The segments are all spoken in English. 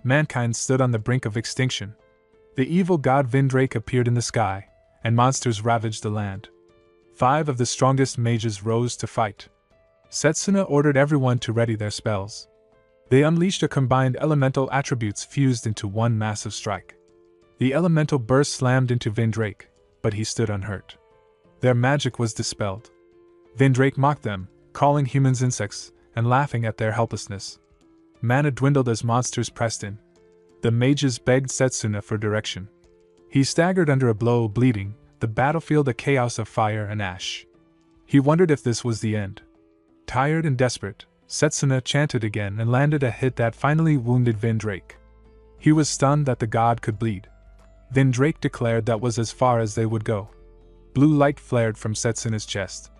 Mankind stood on the brink of extinction. The evil god Vindrake appeared in the sky, and monsters ravaged the land. 5 of the strongest mages rose to fight. Setsuna ordered everyone to ready their spells. They unleashed a combined elemental attributes fused into one massive strike. The elemental burst slammed into Vindrake, but he stood unhurt. Their magic was dispelled. Vindrake mocked them, calling humans insects, and laughing at their helplessness. Mana dwindled as monsters pressed in. The mages begged Setsuna for direction. He staggered under a blow, bleeding, the battlefield a chaos of fire and ash. He wondered if this was the end. Tired and desperate, Setsuna chanted again and landed a hit that finally wounded Vindrake. He was stunned that the god could bleed. Vindrake declared that was as far as they would go. Blue light flared from Setsuna's chest.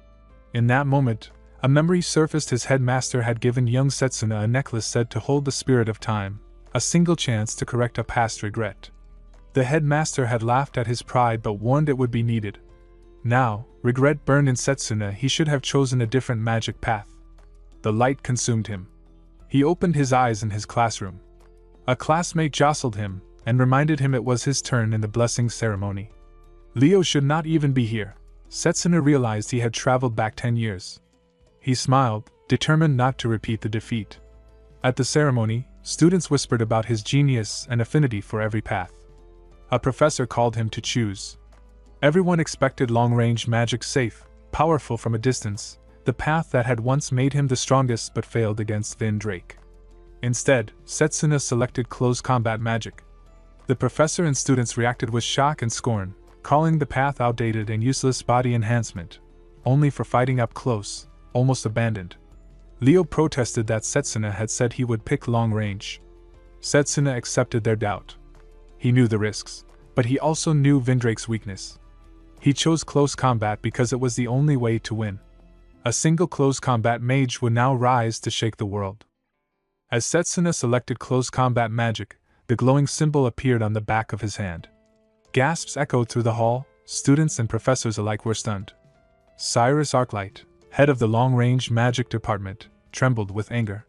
In that moment, a memory surfaced. His headmaster had given young Setsuna a necklace said to hold the spirit of time, a single chance to correct a past regret. The headmaster had laughed at his pride but warned it would be needed. Now, regret burned in Setsuna. He should have chosen a different magic path. The light consumed him. He opened his eyes in his classroom. A classmate jostled him and reminded him it was his turn in the blessing ceremony. Leo should not even be here. Setsuna realized he had traveled back 10 years. He smiled, determined not to repeat the defeat. At the ceremony, students whispered about his genius and affinity for every path. A professor called him to choose. Everyone expected long-range magic, safe, powerful from a distance, the path that had once made him the strongest but failed against Vindrake. Instead, Setsuna selected close combat magic. The professor and students reacted with shock and scorn, calling the path outdated and useless body enhancement, only for fighting up close, almost abandoned. Leo protested that Setsuna had said he would pick long range. Setsuna accepted their doubt. He knew the risks, but he also knew Vindrake's weakness. He chose close combat because it was the only way to win. A single close combat mage would now rise to shake the world. As Setsuna selected close combat magic, the glowing symbol appeared on the back of his hand. Gasps echoed through the hall. Students and professors alike were stunned. Cyrus Arclight, head of the long-range magic department, trembled with anger.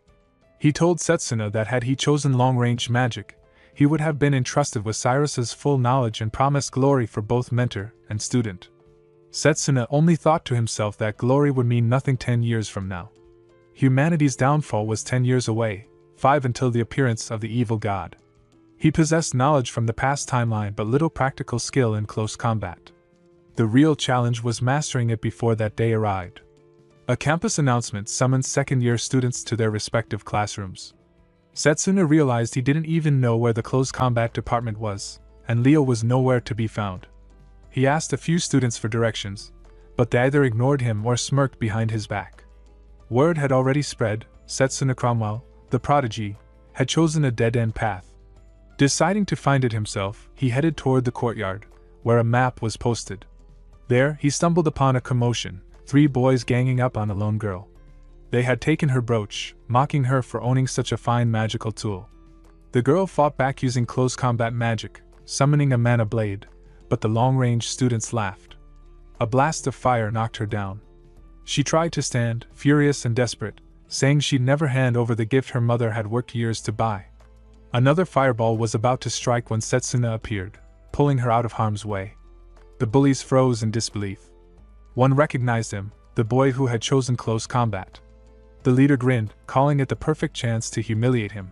He told Setsuna that had he chosen long-range magic, he would have been entrusted with Cyrus's full knowledge and promised glory for both mentor and student. Setsuna only thought to himself that glory would mean nothing 10 years from now. Humanity's downfall was 10 years away, 5 until the appearance of the evil god. He possessed knowledge from the past timeline but little practical skill in close combat. The real challenge was mastering it before that day arrived. A campus announcement summoned second-year students to their respective classrooms. Setsuna realized he didn't even know where the close combat department was, and Leo was nowhere to be found. He asked a few students for directions, but they either ignored him or smirked behind his back. Word had already spread. Setsuna Cromwell, the prodigy, had chosen a dead-end path. Deciding to find it himself, he headed toward the courtyard, where a map was posted. There, he stumbled upon a commotion, 3 boys ganging up on a lone girl. They had taken her brooch, mocking her for owning such a fine magical tool. The girl fought back using close combat magic, summoning a mana blade, but the long-range students laughed. A blast of fire knocked her down. She tried to stand, furious and desperate, saying she'd never hand over the gift her mother had worked years to buy. Another fireball was about to strike when Setsuna appeared, pulling her out of harm's way. The bullies froze in disbelief. One recognized him, the boy who had chosen close combat. The leader grinned, calling it the perfect chance to humiliate him.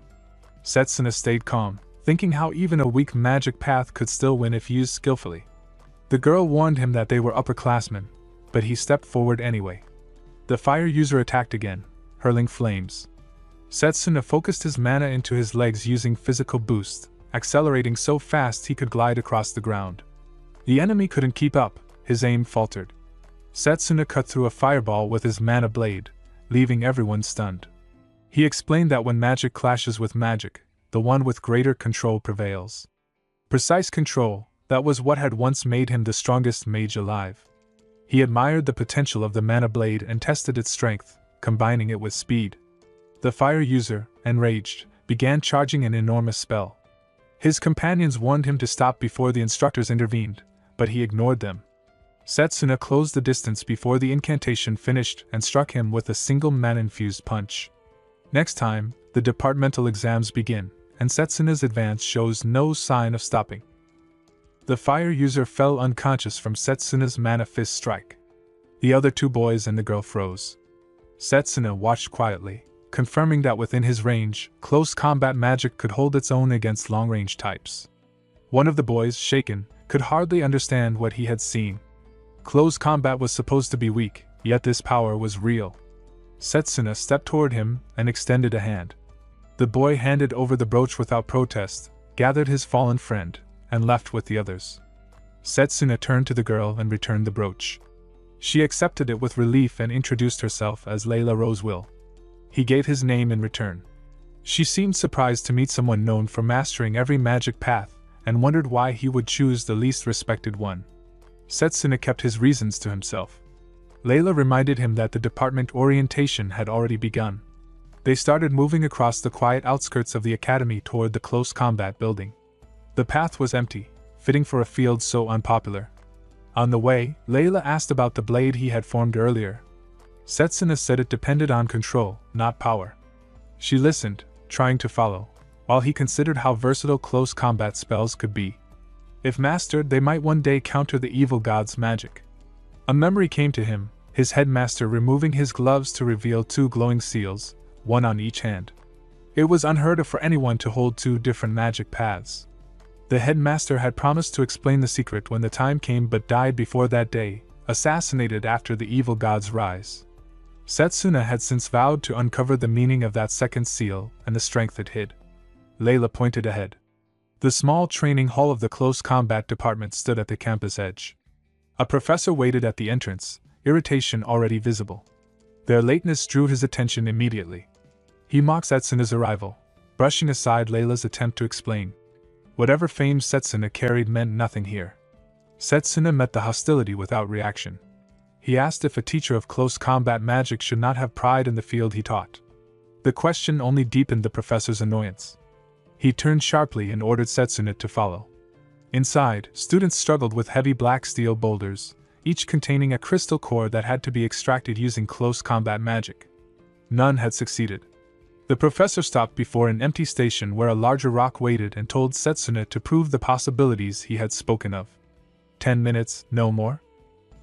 Setsuna stayed calm, thinking how even a weak magic path could still win if used skillfully. The girl warned him that they were upperclassmen, but he stepped forward anyway. The fire user attacked again, hurling flames. Setsuna focused his mana into his legs using physical boost, accelerating so fast he could glide across the ground. The enemy couldn't keep up, his aim faltered. Setsuna cut through a fireball with his mana blade, leaving everyone stunned. He explained that when magic clashes with magic, the one with greater control prevails. Precise control, that was what had once made him the strongest mage alive. He admired the potential of the mana blade and tested its strength, combining it with speed. The fire user, enraged, began charging an enormous spell. His companions warned him to stop before the instructors intervened, but he ignored them. Setsuna closed the distance before the incantation finished and struck him with a single mana-infused punch. Next time, the departmental exams begin, and Setsuna's advance shows no sign of stopping. The fire user fell unconscious from Setsuna's mana fist strike. The other two boys and the girl froze. Setsuna watched quietly, confirming that within his range, close combat magic could hold its own against long-range types. One of the boys, shaken, could hardly understand what he had seen. Close combat was supposed to be weak, yet this power was real. Setsuna stepped toward him and extended a hand. The boy handed over the brooch without protest, gathered his fallen friend, and left with the others. Setsuna turned to the girl and returned the brooch. She accepted it with relief and introduced herself as Layla Rosewill. He gave his name in return. She seemed surprised to meet someone known for mastering every magic path, and wondered why he would choose the least respected one. Setsuna kept his reasons to himself. Layla reminded him that the department orientation had already begun. They started moving across the quiet outskirts of the academy toward the close combat building. The path was empty, fitting for a field so unpopular. On the way, Layla asked about the blade he had formed earlier. Setsuna said it depended on control, not power. She listened, trying to follow, while he considered how versatile close combat spells could be. If mastered, they might one day counter the evil god's magic. A memory came to him, his headmaster removing his gloves to reveal two glowing seals, one on each hand. It was unheard of for anyone to hold two different magic paths. The headmaster had promised to explain the secret when the time came but died before that day, assassinated after the evil god's rise. Setsuna had since vowed to uncover the meaning of that second seal and the strength it hid. Layla pointed ahead. The small training hall of the close combat department stood at the campus edge. A professor waited at the entrance, irritation already visible. Their lateness drew his attention immediately. He mocked Setsuna's arrival, brushing aside Layla's attempt to explain. Whatever fame Setsuna carried meant nothing here. Setsuna met the hostility without reaction. He asked if a teacher of close combat magic should not have pride in the field he taught. The question only deepened the professor's annoyance. He turned sharply and ordered Setsuna to follow. Inside, students struggled with heavy black steel boulders, each containing a crystal core that had to be extracted using close combat magic. None had succeeded. The professor stopped before an empty station where a larger rock waited and told Setsuna to prove the possibilities he had spoken of. 10 minutes, no more?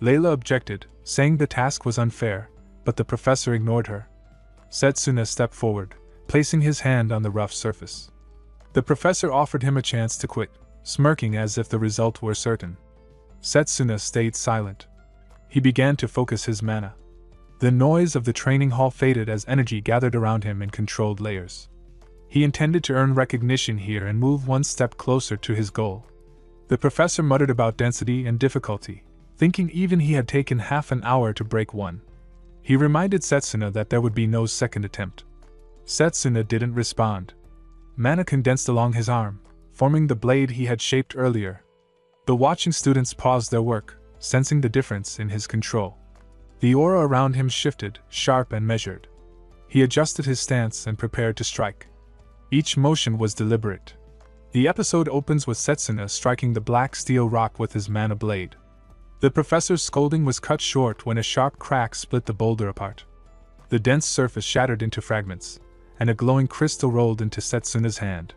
Layla objected, saying the task was unfair, but the professor ignored her. Setsuna stepped forward, placing his hand on the rough surface. The professor offered him a chance to quit, smirking as if the result were certain. Setsuna stayed silent. He began to focus his mana. The noise of the training hall faded as energy gathered around him in controlled layers. He intended to earn recognition here and move one step closer to his goal. The professor muttered about density and difficulty, thinking even he had taken half an hour to break one. He reminded Setsuna that there would be no second attempt. Setsuna didn't respond. Mana condensed along his arm, forming the blade he had shaped earlier. The watching students paused their work, sensing the difference in his control. The aura around him shifted, sharp and measured. He adjusted his stance and prepared to strike. Each motion was deliberate. The episode opens with Setsuna striking the black steel rock with his mana blade. The professor's scolding was cut short when a sharp crack split the boulder apart. The dense surface shattered into fragments, and a glowing crystal rolled into Setsuna's hand.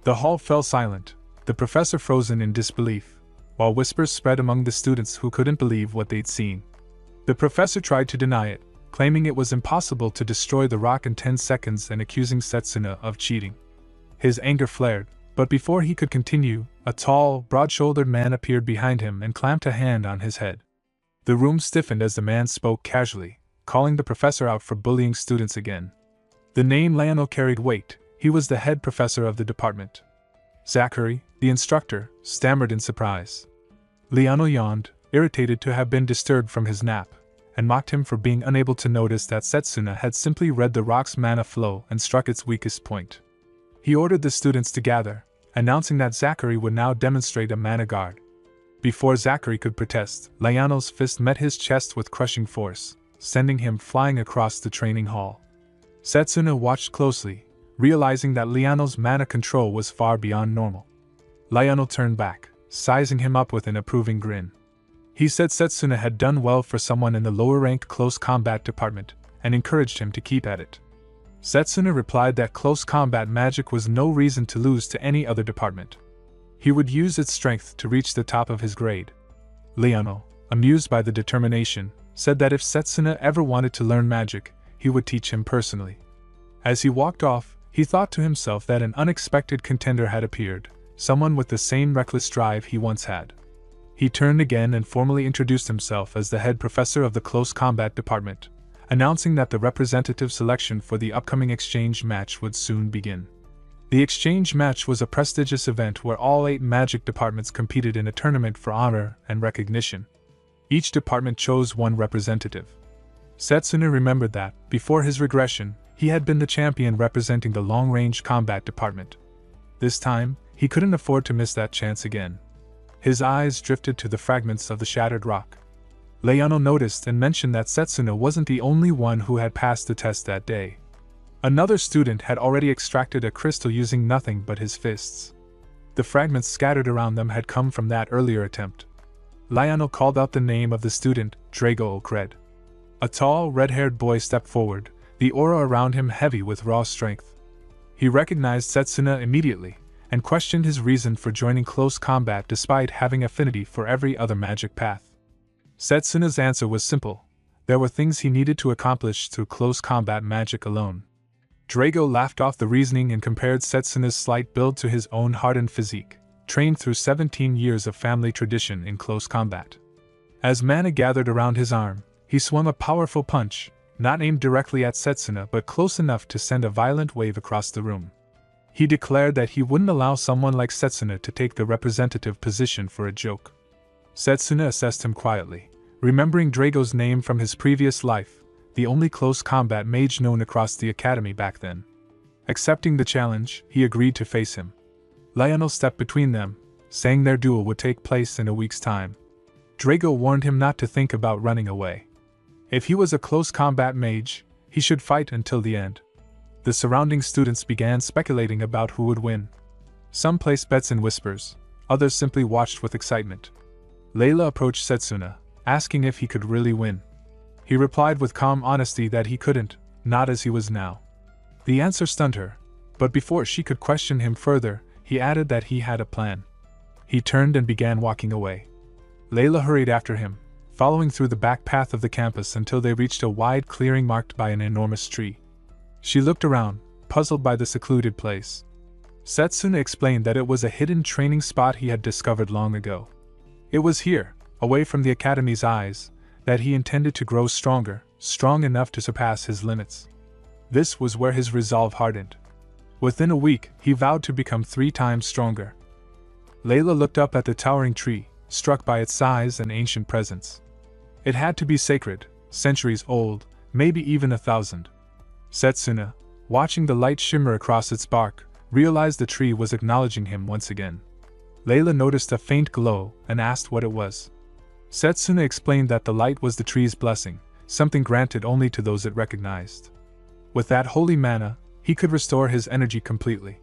The hall fell silent, the professor frozen in disbelief, while whispers spread among the students who couldn't believe what they'd seen. The professor tried to deny it, claiming it was impossible to destroy the rock in 10 seconds and accusing Setsuna of cheating. His anger flared, but before he could continue, a tall, broad-shouldered man appeared behind him and clamped a hand on his head. The room stiffened as the man spoke casually, calling the professor out for bullying students again. The name Lionel carried weight. He was the head professor of the department. Zachary, the instructor, stammered in surprise. Lionel yawned, irritated to have been disturbed from his nap, and mocked him for being unable to notice that Setsuna had simply read the rock's mana flow and struck its weakest point. He ordered the students to gather, announcing that Zachary would now demonstrate a mana guard. Before Zachary could protest, Lionel's fist met his chest with crushing force, sending him flying across the training hall. Setsuna watched closely, realizing that Lionel's mana control was far beyond normal. Lionel turned back, sizing him up with an approving grin. He said Setsuna had done well for someone in the lower-ranked close combat department, and encouraged him to keep at it. Setsuna replied that close combat magic was no reason to lose to any other department. He would use its strength to reach the top of his grade. Leonel, amused by the determination, said that if Setsuna ever wanted to learn magic, he would teach him personally. As he walked off, he thought to himself that an unexpected contender had appeared, someone with the same reckless drive he once had. He turned again and formally introduced himself as the head professor of the close combat department, announcing that the representative selection for the upcoming exchange match would soon begin. The exchange match was a prestigious event where all 8 magic departments competed in a tournament for honor and recognition. Each department chose one representative. Setsuna remembered that, before his regression, he had been the champion representing the long-range combat department. This time, he couldn't afford to miss that chance again. His eyes drifted to the fragments of the shattered rock. Leonel noticed and mentioned that Setsuna wasn't the only one who had passed the test that day. Another student had already extracted a crystal using nothing but his fists. The fragments scattered around them had come from that earlier attempt. Leonel called out the name of the student, Drago Okred. A tall, red-haired boy stepped forward, the aura around him heavy with raw strength. He recognized Setsuna immediately, and questioned his reason for joining close combat despite having affinity for every other magic path. Setsuna's answer was simple: there were things he needed to accomplish through close combat magic alone. Drago laughed off the reasoning and compared Setsuna's slight build to his own hardened physique, trained through 17 years of family tradition in close combat. As mana gathered around his arm, he swung a powerful punch, not aimed directly at Setsuna but close enough to send a violent wave across the room. He declared that he wouldn't allow someone like Setsuna to take the representative position for a joke. Setsuna assessed him quietly, remembering Drago's name from his previous life, the only close combat mage known across the academy back then. Accepting the challenge, he agreed to face him. Leonel stepped between them, saying their duel would take place in a week's time. Drago warned him not to think about running away. If he was a close combat mage, he should fight until the end. The surrounding students began speculating about who would win. Some placed bets in whispers, others simply watched with excitement. Layla approached Setsuna, asking if he could really win. He replied with calm honesty that he couldn't, not as he was now. The answer stunned her, but before she could question him further, he added that he had a plan. He turned and began walking away. Layla hurried after him, following through the back path of the campus until they reached a wide clearing marked by an enormous tree. She looked around, puzzled by the secluded place. Setsuna explained that it was a hidden training spot he had discovered long ago. It was here, away from the academy's eyes, that he intended to grow stronger, strong enough to surpass his limits. This was where his resolve hardened. Within a week, he vowed to become 3 times stronger. Layla looked up at the towering tree, struck by its size and ancient presence. It had to be sacred, centuries old, maybe even 1,000. Setsuna, watching the light shimmer across its bark, realized the tree was acknowledging him once again. Layla noticed a faint glow and asked what it was. Setsuna explained that the light was the tree's blessing, something granted only to those it recognized. With that holy mana, he could restore his energy completely.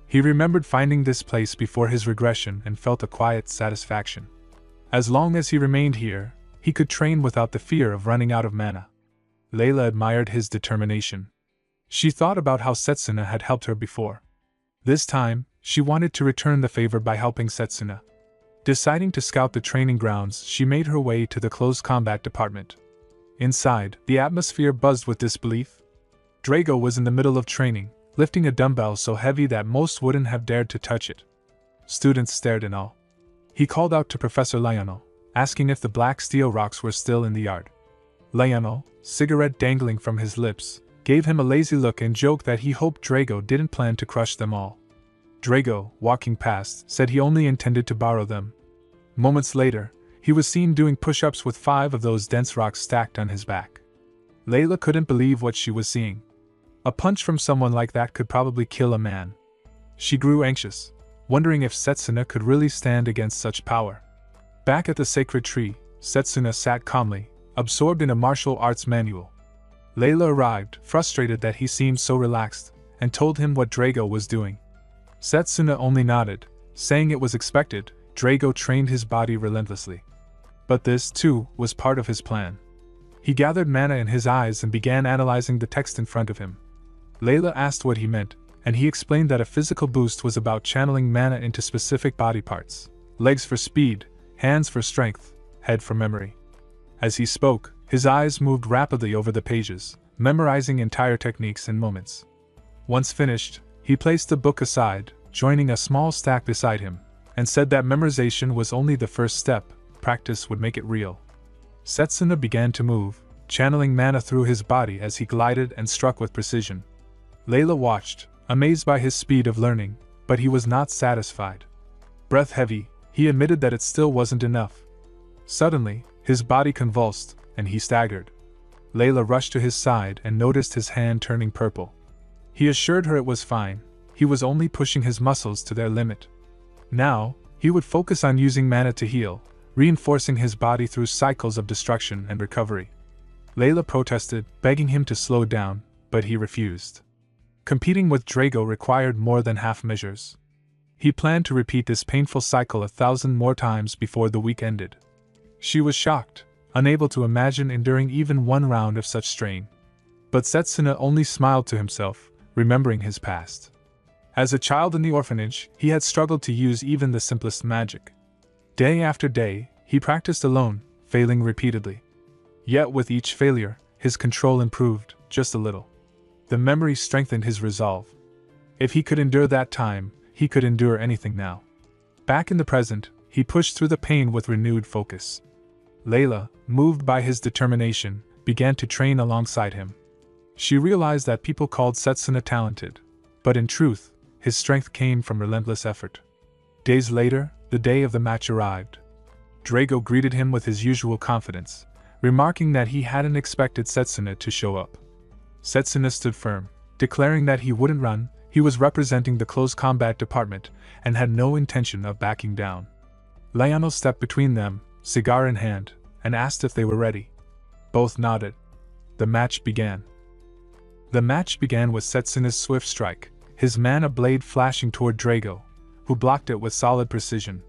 He remembered finding this place before his regression and felt a quiet satisfaction. As long as he remained here, he could train without the fear of running out of mana. Layla admired his determination. She thought about how Setsuna had helped her before. This time, she wanted to return the favor by helping Setsuna. Deciding to scout the training grounds, she made her way to the close combat department. Inside, the atmosphere buzzed with disbelief. Drago was in the middle of training, lifting a dumbbell so heavy that most wouldn't have dared to touch it. Students stared in awe. He called out to Professor Lionel, asking if the black steel rocks were still in the yard. Lionel, cigarette dangling from his lips, gave him a lazy look and joked that he hoped Drago didn't plan to crush them all. Drago, walking past, said he only intended to borrow them. Moments later, he was seen doing push-ups with 5 of those dense rocks stacked on his back. Layla couldn't believe what she was seeing. A punch from someone like that could probably kill a man. She grew anxious, wondering if Setsuna could really stand against such power. Back at the sacred tree, Setsuna sat calmly, absorbed in a martial arts manual. Layla arrived, frustrated that he seemed so relaxed, and told him what Drago was doing. Setsuna only nodded, saying it was expected. Drago trained his body relentlessly. But this, too, was part of his plan. He gathered mana in his eyes and began analyzing the text in front of him. Layla asked what he meant, and he explained that a physical boost was about channeling mana into specific body parts: legs for speed, hands for strength, head for memory. As he spoke, his eyes moved rapidly over the pages, memorizing entire techniques in moments. Once finished, he placed the book aside, joining a small stack beside him, and said that memorization was only the first step, practice would make it real. Setsuna began to move, channeling mana through his body as he glided and struck with precision. Layla watched, amazed by his speed of learning, but he was not satisfied. Breath heavy, he admitted that it still wasn't enough. Suddenly, his body convulsed, and he staggered. Layla rushed to his side and noticed his hand turning purple. He assured her it was fine, he was only pushing his muscles to their limit. Now, he would focus on using mana to heal, reinforcing his body through cycles of destruction and recovery. Layla protested, begging him to slow down, but he refused. Competing with Drago required more than half measures. He planned to repeat this painful cycle 1,000 more times before the week ended. She was shocked, unable to imagine enduring even one round of such strain. But Setsuna only smiled to himself, remembering his past. As a child in the orphanage, he had struggled to use even the simplest magic. Day after day, he practiced alone, failing repeatedly. Yet with each failure, his control improved, just a little. The memory strengthened his resolve. If he could endure that time, he could endure anything now. Back in the present, he pushed through the pain with renewed focus. Layla, moved by his determination, began to train alongside him. She realized that people called Setsuna talented, but in truth, his strength came from relentless effort. Days later, the day of the match arrived. Drago greeted him with his usual confidence, remarking that he hadn't expected Setsuna to show up. Setsuna stood firm, declaring that he wouldn't run, he was representing the close combat department, and had no intention of backing down. Liano stepped between them, cigar in hand, and asked if they were ready. Both nodded. The match began. The match began with Setsuna's swift strike, his mana blade flashing toward Drago, who blocked it with solid precision.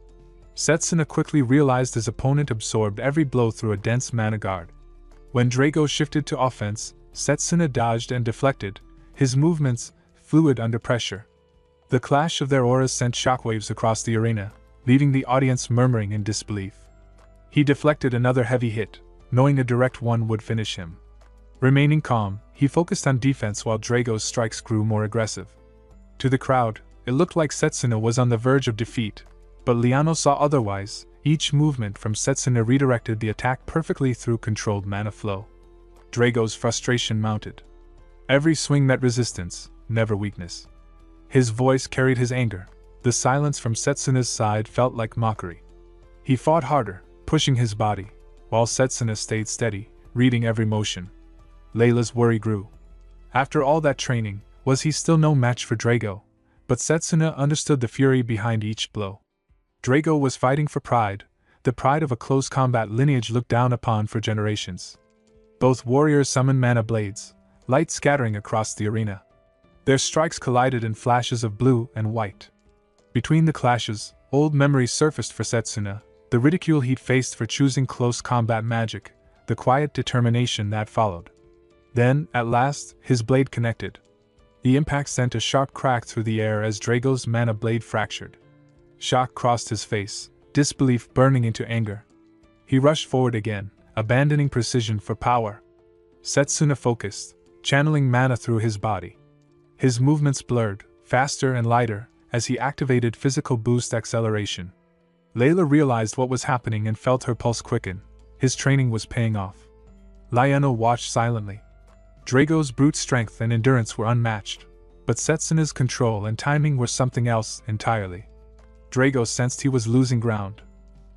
Setsuna quickly realized his opponent absorbed every blow through a dense mana guard. When Drago shifted to offense, Setsuna dodged and deflected, his movements fluid under pressure. The clash of their auras sent shockwaves across the arena, leaving the audience murmuring in disbelief. He deflected another heavy hit, knowing a direct one would finish him. Remaining calm, he focused on defense while Drago's strikes grew more aggressive. To the crowd, it looked like Setsuna was on the verge of defeat, but Liano saw otherwise. Each movement from Setsuna redirected the attack perfectly through controlled mana flow. Drago's frustration mounted. Every swing met resistance, never weakness. His voice carried his anger. The silence from Setsuna's side felt like mockery. He fought harder, pushing his body, while Setsuna stayed steady, reading every motion. Layla's worry grew. After all that training, was he still no match for Drago? But Setsuna understood the fury behind each blow. Drago was fighting for pride, the pride of a close combat lineage looked down upon for generations. Both warriors summoned mana blades, light scattering across the arena. Their strikes collided in flashes of blue and white. Between the clashes, old memories surfaced for Setsuna, the ridicule he'd faced for choosing close combat magic, the quiet determination that followed. Then, at last, his blade connected. The impact sent a sharp crack through the air as Drago's mana blade fractured. Shock crossed his face, disbelief burning into anger. He rushed forward again, abandoning precision for power. Setsuna focused, channeling mana through his body. His movements blurred, faster and lighter, as he activated physical boost acceleration. Layla realized what was happening and felt her pulse quicken. His training was paying off. Liano watched silently. Drago's brute strength and endurance were unmatched, but Setsuna's control and timing were something else entirely. Drago sensed he was losing ground.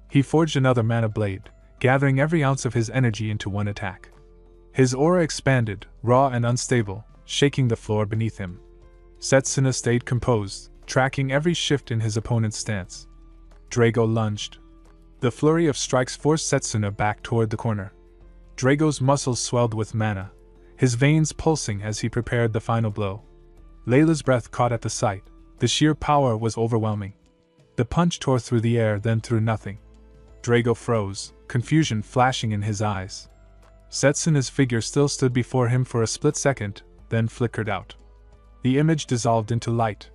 He forged another mana blade, gathering every ounce of his energy into one attack. His aura expanded, raw and unstable, shaking the floor beneath him. Setsuna stayed composed, tracking every shift in his opponent's stance. Drago lunged. The flurry of strikes forced Setsuna back toward the corner. Drago's muscles swelled with mana, his veins pulsing as he prepared the final blow. Layla's breath caught at the sight. The sheer power was overwhelming. The punch tore through the air, then through nothing. Drago froze, confusion flashing in his eyes. Setsuna's figure still stood before him for a split second, then flickered out. The image dissolved into light.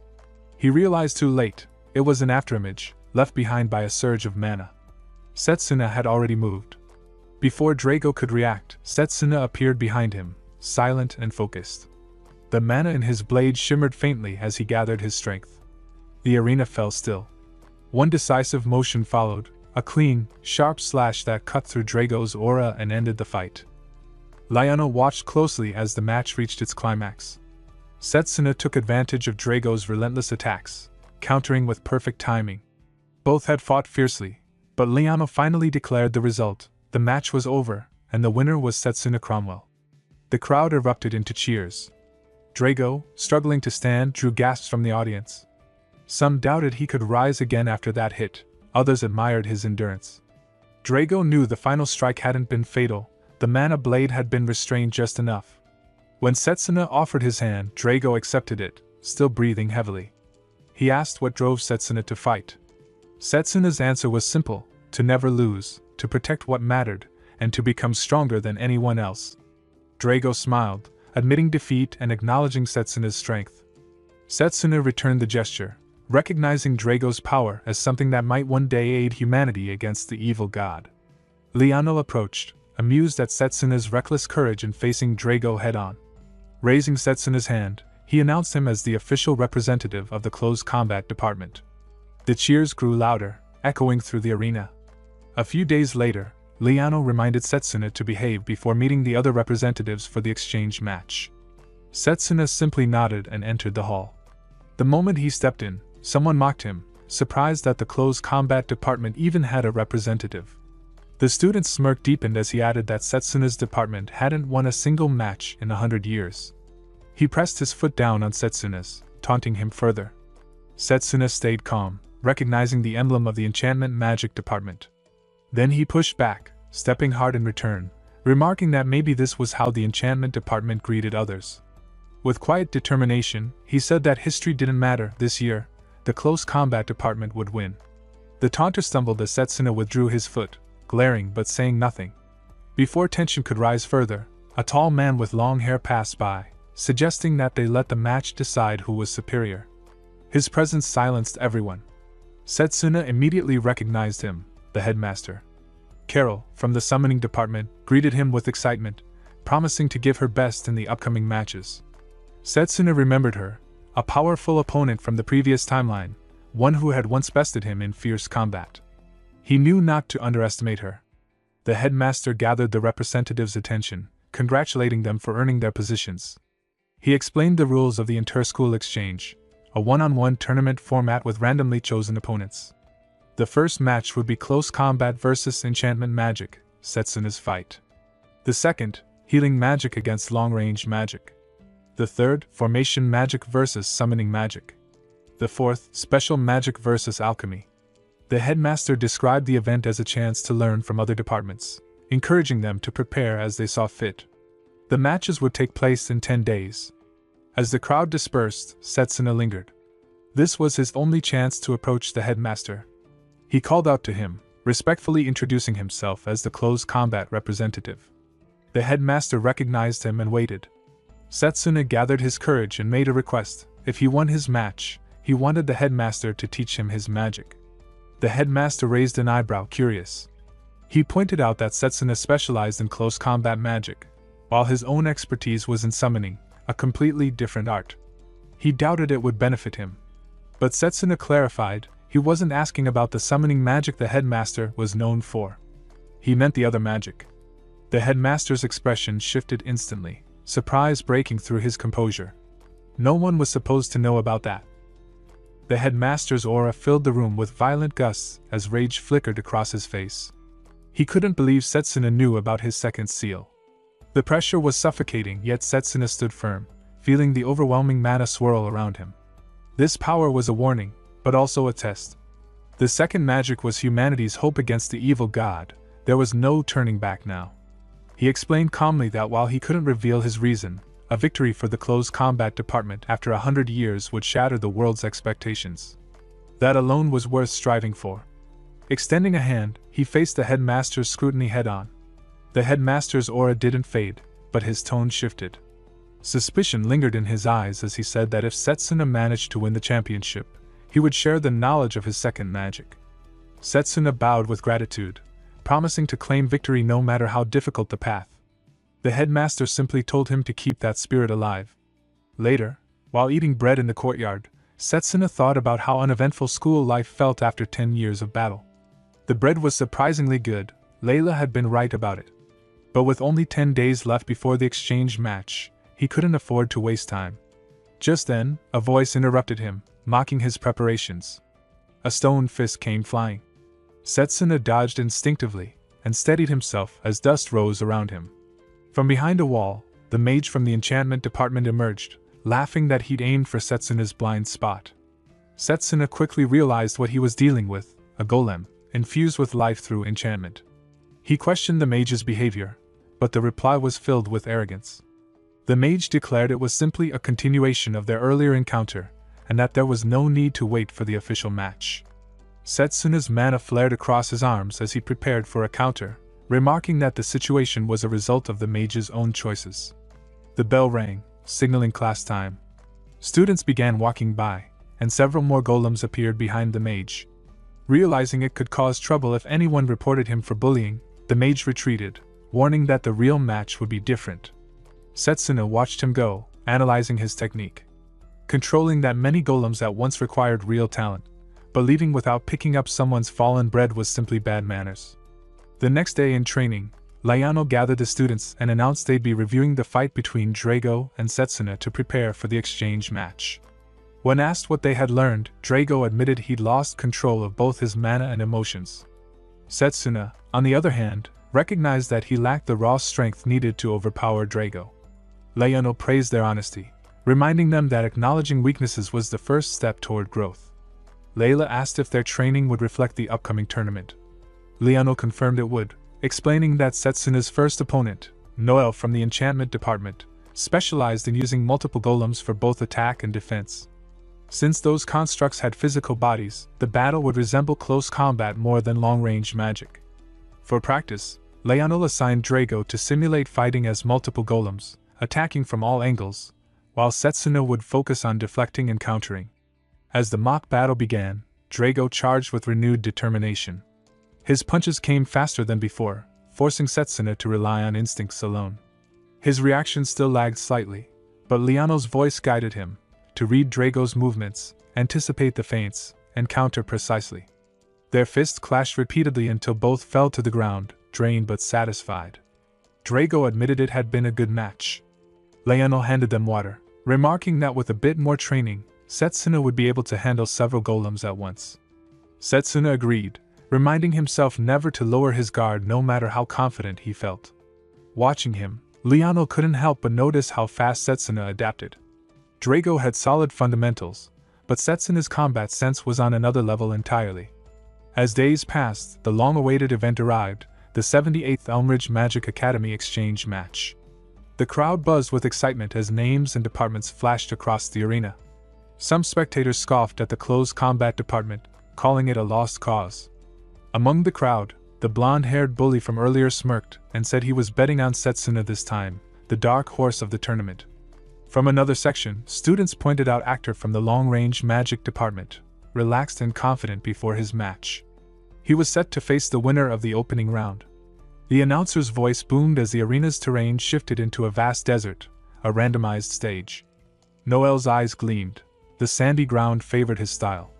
He realized too late, it was an afterimage, left behind by a surge of mana. Setsuna had already moved. Before Drago could react, Setsuna appeared behind him, silent and focused. The mana in his blade shimmered faintly as he gathered his strength. The arena fell still. One decisive motion followed, a clean, sharp slash that cut through Drago's aura and ended the fight. Liano watched closely as the match reached its climax. Setsuna took advantage of Drago's relentless attacks, countering with perfect timing. Both had fought fiercely, but Liano finally declared the result. The match was over, and the winner was Setsuna Cromwell. The crowd erupted into cheers. Drago, struggling to stand, drew gasps from the audience. Some doubted he could rise again after that hit, others admired his endurance. Drago knew the final strike hadn't been fatal, the mana blade had been restrained just enough. When Setsuna offered his hand, Drago accepted it, still breathing heavily. He asked what drove Setsuna to fight. Setsuna's answer was simple: to never lose, to protect what mattered, and to become stronger than anyone else. Drago smiled, admitting defeat and acknowledging Setsuna's strength. Setsuna returned the gesture, recognizing Drago's power as something that might one day aid humanity against the evil god. Liano approached, amused at Setsuna's reckless courage in facing Drago head-on. Raising Setsuna's hand, he announced him as the official representative of the close combat department. The cheers grew louder, echoing through the arena. A few days later, Liano reminded Setsuna to behave before meeting the other representatives for the exchange match. Setsuna simply nodded and entered the hall. The moment he stepped in, someone mocked him, surprised that the close combat department even had a representative. The student's smirk deepened as he added that Setsuna's department hadn't won a single match in 100 years. He pressed his foot down on Setsuna's, taunting him further. Setsuna stayed calm, recognizing the emblem of the enchantment magic department. Then he pushed back, stepping hard in return, remarking that maybe this was how the enchantment department greeted others. With quiet determination, he said that history didn't matter this year, the close combat department would win. The taunter stumbled as Setsuna withdrew his foot, glaring but saying nothing. Before tension could rise further, a tall man with long hair passed by, suggesting that they let the match decide who was superior. His presence silenced everyone. Setsuna immediately recognized him, the headmaster. Carol, from the summoning department, greeted him with excitement, promising to give her best in the upcoming matches. Setsuna remembered her, a powerful opponent from the previous timeline, one who had once bested him in fierce combat. He knew not to underestimate her. The headmaster gathered the representatives' attention, congratulating them for earning their positions. He explained the rules of the inter-school exchange, a one-on-one tournament format with randomly chosen opponents. The first match would be close combat versus enchantment magic, Setsuna's fight. The second, healing magic against long-range magic. The third, formation magic versus summoning magic. The fourth, special magic versus alchemy. The headmaster described the event as a chance to learn from other departments, encouraging them to prepare as they saw fit. The matches would take place in 10 days. As the crowd dispersed, Setsuna lingered. This was his only chance to approach the headmaster. He called out to him, respectfully introducing himself as the close combat representative. The headmaster recognized him and waited. Setsuna gathered his courage and made a request. If he won his match, he wanted the headmaster to teach him his magic. The headmaster raised an eyebrow, curious. He pointed out that Setsuna specialized in close combat magic, while his own expertise was in summoning, a completely different art. He doubted it would benefit him. But Setsuna clarified, he wasn't asking about the summoning magic the headmaster was known for. He meant the other magic. The headmaster's expression shifted instantly, surprise breaking through his composure. No one was supposed to know about that. The headmaster's aura filled the room with violent gusts as rage flickered across his face. He couldn't believe Setsuna knew about his second seal. The pressure was suffocating, yet Setsuna stood firm, feeling the overwhelming mana swirl around him. This power was a warning, but also a test. The second magic was humanity's hope against the evil god. There was no turning back now. He explained calmly that while he couldn't reveal his reason, a victory for the close combat department after 100 years would shatter the world's expectations. That alone was worth striving for. Extending a hand, he faced the headmaster's scrutiny head-on. The headmaster's aura didn't fade, but his tone shifted. Suspicion lingered in his eyes as he said that if Setsuna managed to win the championship, he would share the knowledge of his second magic. Setsuna bowed with gratitude, promising to claim victory no matter how difficult the path. The headmaster simply told him to keep that spirit alive. Later, while eating bread in the courtyard, Setsuna thought about how uneventful school life felt after 10 years of battle. The bread was surprisingly good. Layla had been right about it. But with only 10 days left before the exchange match, he couldn't afford to waste time. Just then, a voice interrupted him, mocking his preparations. A stone fist came flying. Setsuna dodged instinctively and steadied himself as dust rose around him. From behind a wall, the mage from the enchantment department emerged, laughing that he'd aimed for Setsuna's blind spot. Setsuna quickly realized what he was dealing with, a golem, infused with life through enchantment. He questioned the mage's behavior, but the reply was filled with arrogance. The mage declared it was simply a continuation of their earlier encounter, and that there was no need to wait for the official match. Setsuna's mana flared across his arms as he prepared for a counter, remarking that the situation was a result of the mage's own choices. The bell rang, signaling class time. Students began walking by, and several more golems appeared behind the mage. Realizing it could cause trouble if anyone reported him for bullying, the mage retreated, warning that the real match would be different. Setsuna watched him go, analyzing his technique. Controlling that many golems at once required real talent, but leaving without picking up someone's fallen bread was simply bad manners. The next day in training, Layano gathered the students and announced they'd be reviewing the fight between Drago and Setsuna to prepare for the exchange match. When asked what they had learned, Drago admitted he'd lost control of both his mana and emotions. Setsuna, on the other hand, recognized that he lacked the raw strength needed to overpower Drago. Layano praised their honesty, reminding them that acknowledging weaknesses was the first step toward growth. Layla asked if their training would reflect the upcoming tournament. Layano confirmed it would, explaining that Setsuna's first opponent, Noel from the enchantment department, specialized in using multiple golems for both attack and defense. Since those constructs had physical bodies, the battle would resemble close combat more than long-range magic. For practice, Layano assigned Drago to simulate fighting as multiple golems, attacking from all angles, while Setsuna would focus on deflecting and countering. As the mock battle began, Drago charged with renewed determination. His punches came faster than before, forcing Setsuna to rely on instincts alone. His reaction still lagged slightly, but Liano's voice guided him to read Drago's movements, anticipate the feints, and counter precisely. Their fists clashed repeatedly until both fell to the ground, drained but satisfied. Drago admitted it had been a good match. Layano handed them water, remarking that with a bit more training, Setsuna would be able to handle several golems at once. Setsuna agreed, reminding himself never to lower his guard no matter how confident he felt. Watching him, Layano couldn't help but notice how fast Setsuna adapted. Drago had solid fundamentals, but Setsuna's combat sense was on another level entirely. As days passed, the long-awaited event arrived, the 78th Elmridge Magic Academy exchange match. The crowd buzzed with excitement as names and departments flashed across the arena. Some spectators scoffed at the close combat department, calling it a lost cause. Among the crowd, the blonde-haired bully from earlier smirked and said he was betting on Setsuna this time, the dark horse of the tournament. From another section, students pointed out actor from the long-range magic department, relaxed and confident before his match. He was set to face the winner of the opening round. The announcer's voice boomed as the arena's terrain shifted into a vast desert, a randomized stage. Noel's eyes gleamed. The sandy ground favored his style.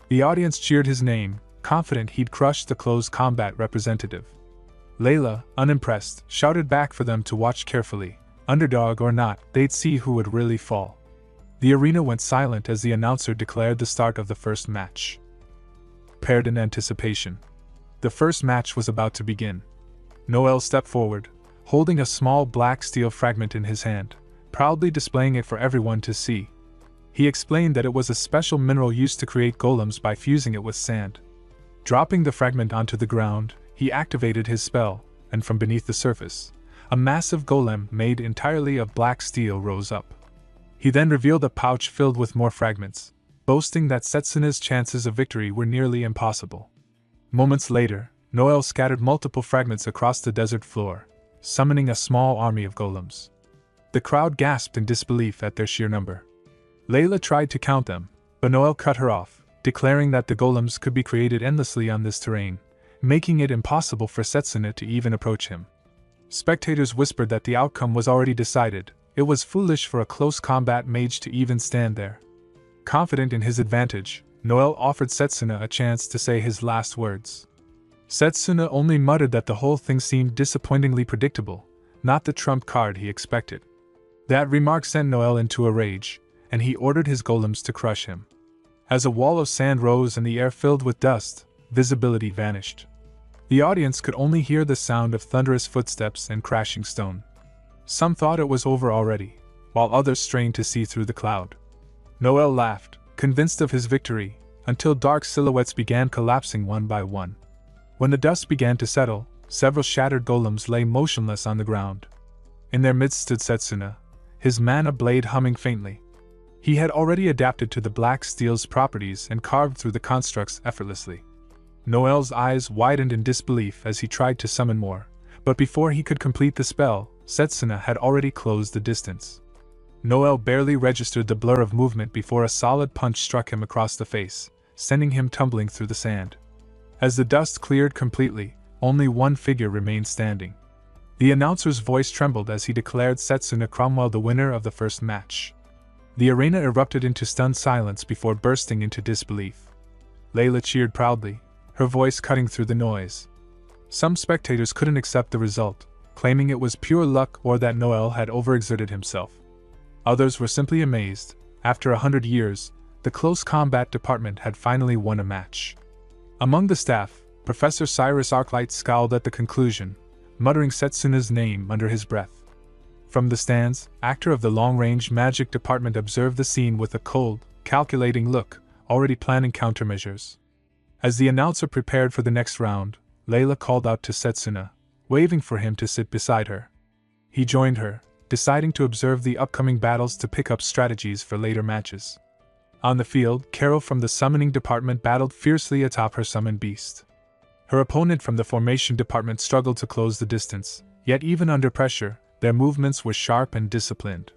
The audience cheered his name, confident he'd crushed the close combat representative. Layla, unimpressed, shouted back for them to watch carefully. Underdog or not, they'd see who would really fall. The arena went silent as the announcer declared the start of the first match. Paired in anticipation. The first match was about to begin. Noel stepped forward, holding a small black steel fragment in his hand, proudly displaying it for everyone to see. He explained that it was a special mineral used to create golems by fusing it with sand. Dropping the fragment onto the ground, he activated his spell, and from beneath the surface, a massive golem made entirely of black steel rose up. He then revealed a pouch filled with more fragments, boasting that Setsuna's chances of victory were nearly impossible. Moments later, Noel scattered multiple fragments across the desert floor, summoning a small army of golems. The crowd gasped in disbelief at their sheer number. Layla tried to count them, but Noel cut her off, declaring that the golems could be created endlessly on this terrain, making it impossible for Setsuna to even approach him. Spectators whispered that the outcome was already decided. It was foolish for a close combat mage to even stand there. Confident in his advantage, Noel offered Setsuna a chance to say his last words. Setsuna only muttered that the whole thing seemed disappointingly predictable, not the trump card he expected. That remark sent Noel into a rage, and he ordered his golems to crush him. As a wall of sand rose and the air filled with dust, visibility vanished. The audience could only hear the sound of thunderous footsteps and crashing stone. Some thought it was over already, while others strained to see through the cloud. Noel laughed, convinced of his victory, until dark silhouettes began collapsing one by one. When the dust began to settle, several shattered golems lay motionless on the ground. In their midst stood Setsuna, his mana blade humming faintly. He had already adapted to the black steel's properties and carved through the constructs effortlessly. Noel's eyes widened in disbelief as he tried to summon more, but before he could complete the spell, Setsuna had already closed the distance. Noel barely registered the blur of movement before a solid punch struck him across the face, sending him tumbling through the sand. As the dust cleared completely, only one figure remained standing. The announcer's voice trembled as he declared Setsuna Cromwell the winner of the first match. The arena erupted into stunned silence before bursting into disbelief. Layla cheered proudly, her voice cutting through the noise. Some spectators couldn't accept the result, claiming it was pure luck or that Noel had overexerted himself. Others were simply amazed. After 100 years, the close combat department had finally won a match. Among the staff, Professor Cyrus Arclight scowled at the conclusion, muttering Setsuna's name under his breath. From the stands, actor of the long-range magic department observed the scene with a cold, calculating look, already planning countermeasures. As the announcer prepared for the next round, Layla called out to Setsuna, waving for him to sit beside her. He joined her, deciding to observe the upcoming battles to pick up strategies for later matches. On the field, Carol from the summoning department battled fiercely atop her summoned beast. Her opponent from the formation department struggled to close the distance, yet even under pressure, their movements were sharp and disciplined.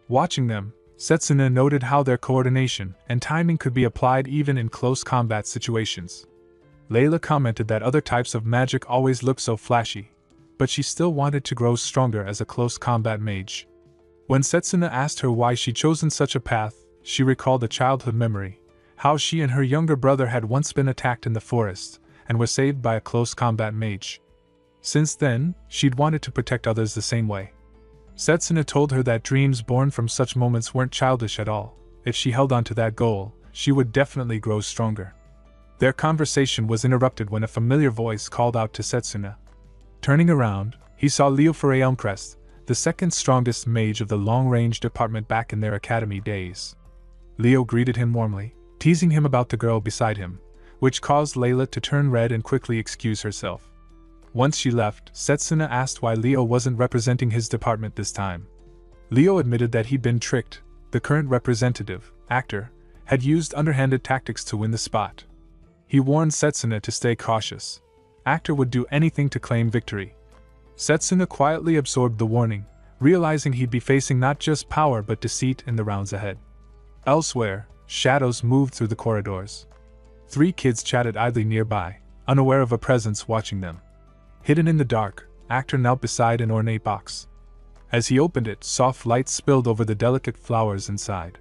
Watching them, Setsuna noted how their coordination and timing could be applied even in close combat situations. Layla commented that other types of magic always look so flashy, but she still wanted to grow stronger as a close combat mage. When Setsuna asked her why she'd chosen such a path, she recalled a childhood memory, how she and her younger brother had once been attacked in the forest, and were saved by a close combat mage. Since then, she'd wanted to protect others the same way. Setsuna told her that dreams born from such moments weren't childish at all. If she held on to that goal, she would definitely grow stronger. Their conversation was interrupted when a familiar voice called out to Setsuna. Turning around, he saw Leo Foray Elmcrest, the second strongest mage of the long-range department back in their academy days. Leo greeted him warmly, teasing him about the girl beside him, which caused Layla to turn red and quickly excuse herself. Once she left, Setsuna asked why Leo wasn't representing his department this time. Leo admitted that he'd been tricked. The current representative, actor, had used underhanded tactics to win the spot. He warned Setsuna to stay cautious. Actor would do anything to claim victory. Setsuna quietly absorbed the warning, realizing he'd be facing not just power but deceit in the rounds ahead. Elsewhere, shadows moved through the corridors. 3 kids chatted idly nearby, unaware of a presence watching them. Hidden in the dark, actor knelt beside an ornate box. As he opened it, soft light spilled over the delicate flowers inside.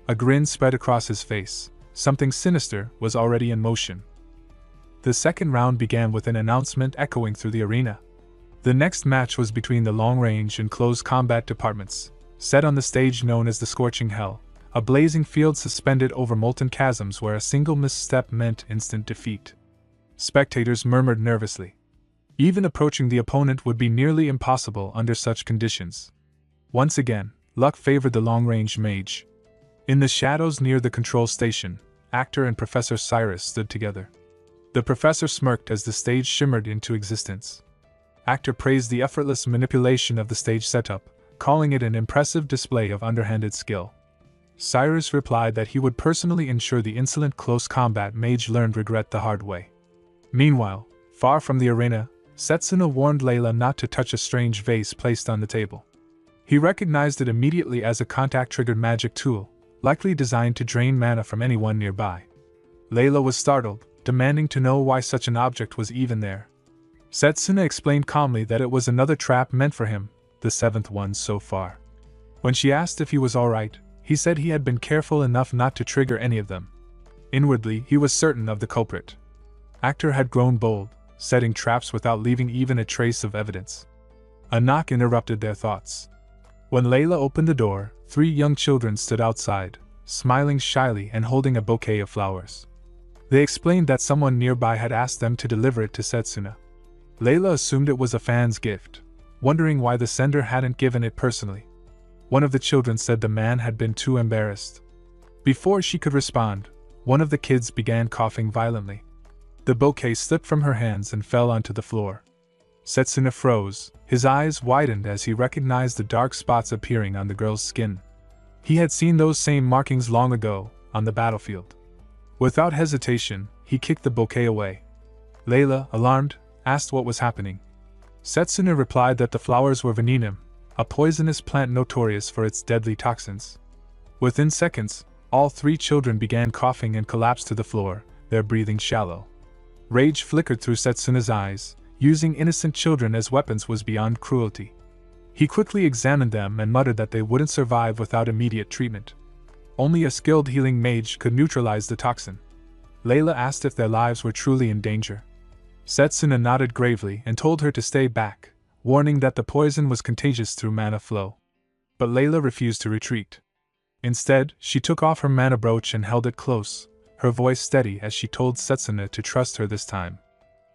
A grin spread across his face. Something sinister was already in motion. The second round began with an announcement echoing through the arena. The next match was between the long-range and close combat departments, set on the stage known as the Scorching Hell, a blazing field suspended over molten chasms where a single misstep meant instant defeat. Spectators murmured nervously. Even approaching the opponent would be nearly impossible under such conditions. Once again, luck favored the long-range mage. In the shadows near the control station, actor and Professor Cyrus stood together. The professor smirked as the stage shimmered into existence. Actor praised the effortless manipulation of the stage setup, calling it an impressive display of underhanded skill. Cyrus replied that he would personally ensure the insolent close combat mage learned regret the hard way. Meanwhile, far from the arena, Setsuna warned Layla not to touch a strange vase placed on the table. He recognized it immediately as a contact-triggered magic tool, likely designed to drain mana from anyone nearby. Layla was startled, demanding to know why such an object was even there. Setsuna explained calmly that it was another trap meant for him, the seventh one so far. When she asked if he was alright, he said he had been careful enough not to trigger any of them. Inwardly, he was certain of the culprit. Actor had grown bold, setting traps without leaving even a trace of evidence. A knock interrupted their thoughts. When Layla opened the door, 3 young children stood outside, smiling shyly and holding a bouquet of flowers. They explained that someone nearby had asked them to deliver it to Setsuna. Layla assumed it was a fan's gift, wondering why the sender hadn't given it personally. One of the children said the man had been too embarrassed. Before she could respond, one of the kids began coughing violently. The bouquet slipped from her hands and fell onto the floor. Setsuna froze, his eyes widened as he recognized the dark spots appearing on the girl's skin. He had seen those same markings long ago, on the battlefield. Without hesitation, he kicked the bouquet away. Layla, alarmed, asked what was happening. Setsuna replied that the flowers were veninum, a poisonous plant notorious for its deadly toxins. Within seconds, all 3 children began coughing and collapsed to the floor, their breathing shallow. Rage flickered through Setsuna's eyes. Using innocent children as weapons was beyond cruelty. He quickly examined them and muttered that they wouldn't survive without immediate treatment. Only a skilled healing mage could neutralize the toxin. Layla asked if their lives were truly in danger. Setsuna nodded gravely and told her to stay back, warning that the poison was contagious through mana flow. But Layla refused to retreat. Instead, she took off her mana brooch and held it close, her voice steady as she told Setsuna to trust her this time.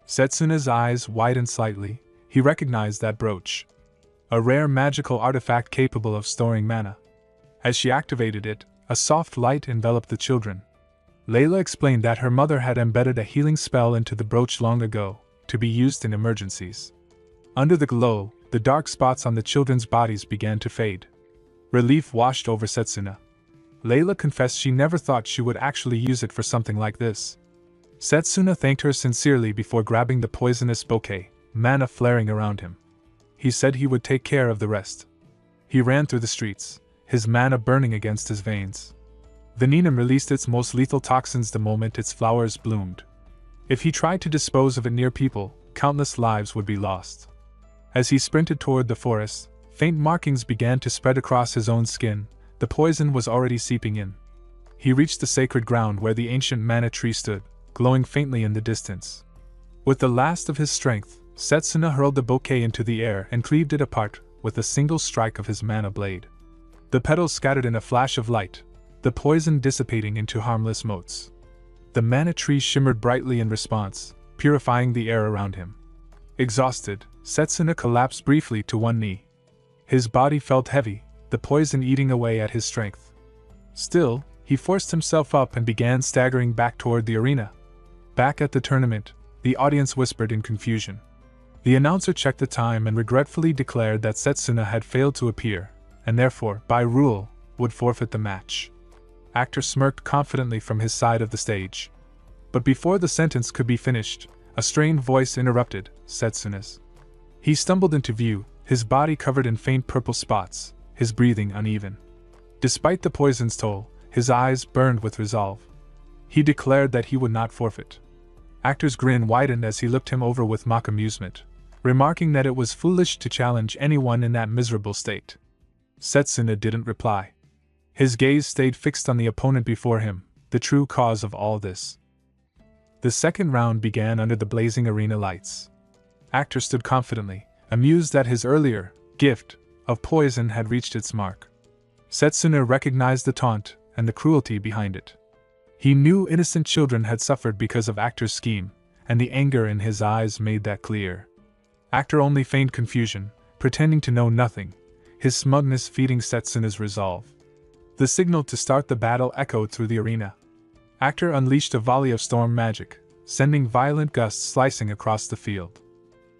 Setsuna's eyes widened slightly. He recognized that brooch. A rare magical artifact capable of storing mana. As she activated it, a soft light enveloped the children. Layla explained that her mother had embedded a healing spell into the brooch long ago, to be used in emergencies. Under the glow, the dark spots on the children's bodies began to fade. Relief washed over Setsuna. Layla confessed she never thought she would actually use it for something like this. Setsuna thanked her sincerely before grabbing the poisonous bouquet, mana flaring around him. He said he would take care of the rest. He ran through the streets, his mana burning against his veins. Veninum released its most lethal toxins the moment its flowers bloomed. If he tried to dispose of it near people, countless lives would be lost. As he sprinted toward the forest, faint markings began to spread across his own skin. The poison was already seeping in. He reached the sacred ground where the ancient mana tree stood, glowing faintly in the distance. With the last of his strength, Setsuna hurled the bouquet into the air and cleaved it apart with a single strike of his mana blade. The petals scattered in a flash of light, the poison dissipating into harmless motes. The mana tree shimmered brightly in response, purifying the air around him. Exhausted, Setsuna collapsed briefly to one knee. His body felt heavy, the poison eating away at his strength. Still, he forced himself up and began staggering back toward the arena. Back at the tournament, the audience whispered in confusion. The announcer checked the time and regretfully declared that Setsuna had failed to appear, and therefore, by rule, would forfeit the match. Actor smirked confidently from his side of the stage. But before the sentence could be finished, a strained voice interrupted Setsuna's. He stumbled into view, his body covered in faint purple spots, his breathing uneven. Despite the poison's toll, his eyes burned with resolve. He declared that he would not forfeit. Actor's grin widened as he looked him over with mock amusement, remarking that it was foolish to challenge anyone in that miserable state. Setsuna didn't reply. His gaze stayed fixed on the opponent before him, the true cause of all this. The second round began under the blazing arena lights. Actor stood confidently, amused that his earlier gift of poison had reached its mark. Setsuna recognized the taunt and the cruelty behind it. He knew innocent children had suffered because of Actor's scheme, and the anger in his eyes made that clear. Actor only feigned confusion, pretending to know nothing, his smugness feeding Setsuna's resolve. The signal to start the battle echoed through the arena. Actor unleashed a volley of storm magic, sending violent gusts slicing across the field.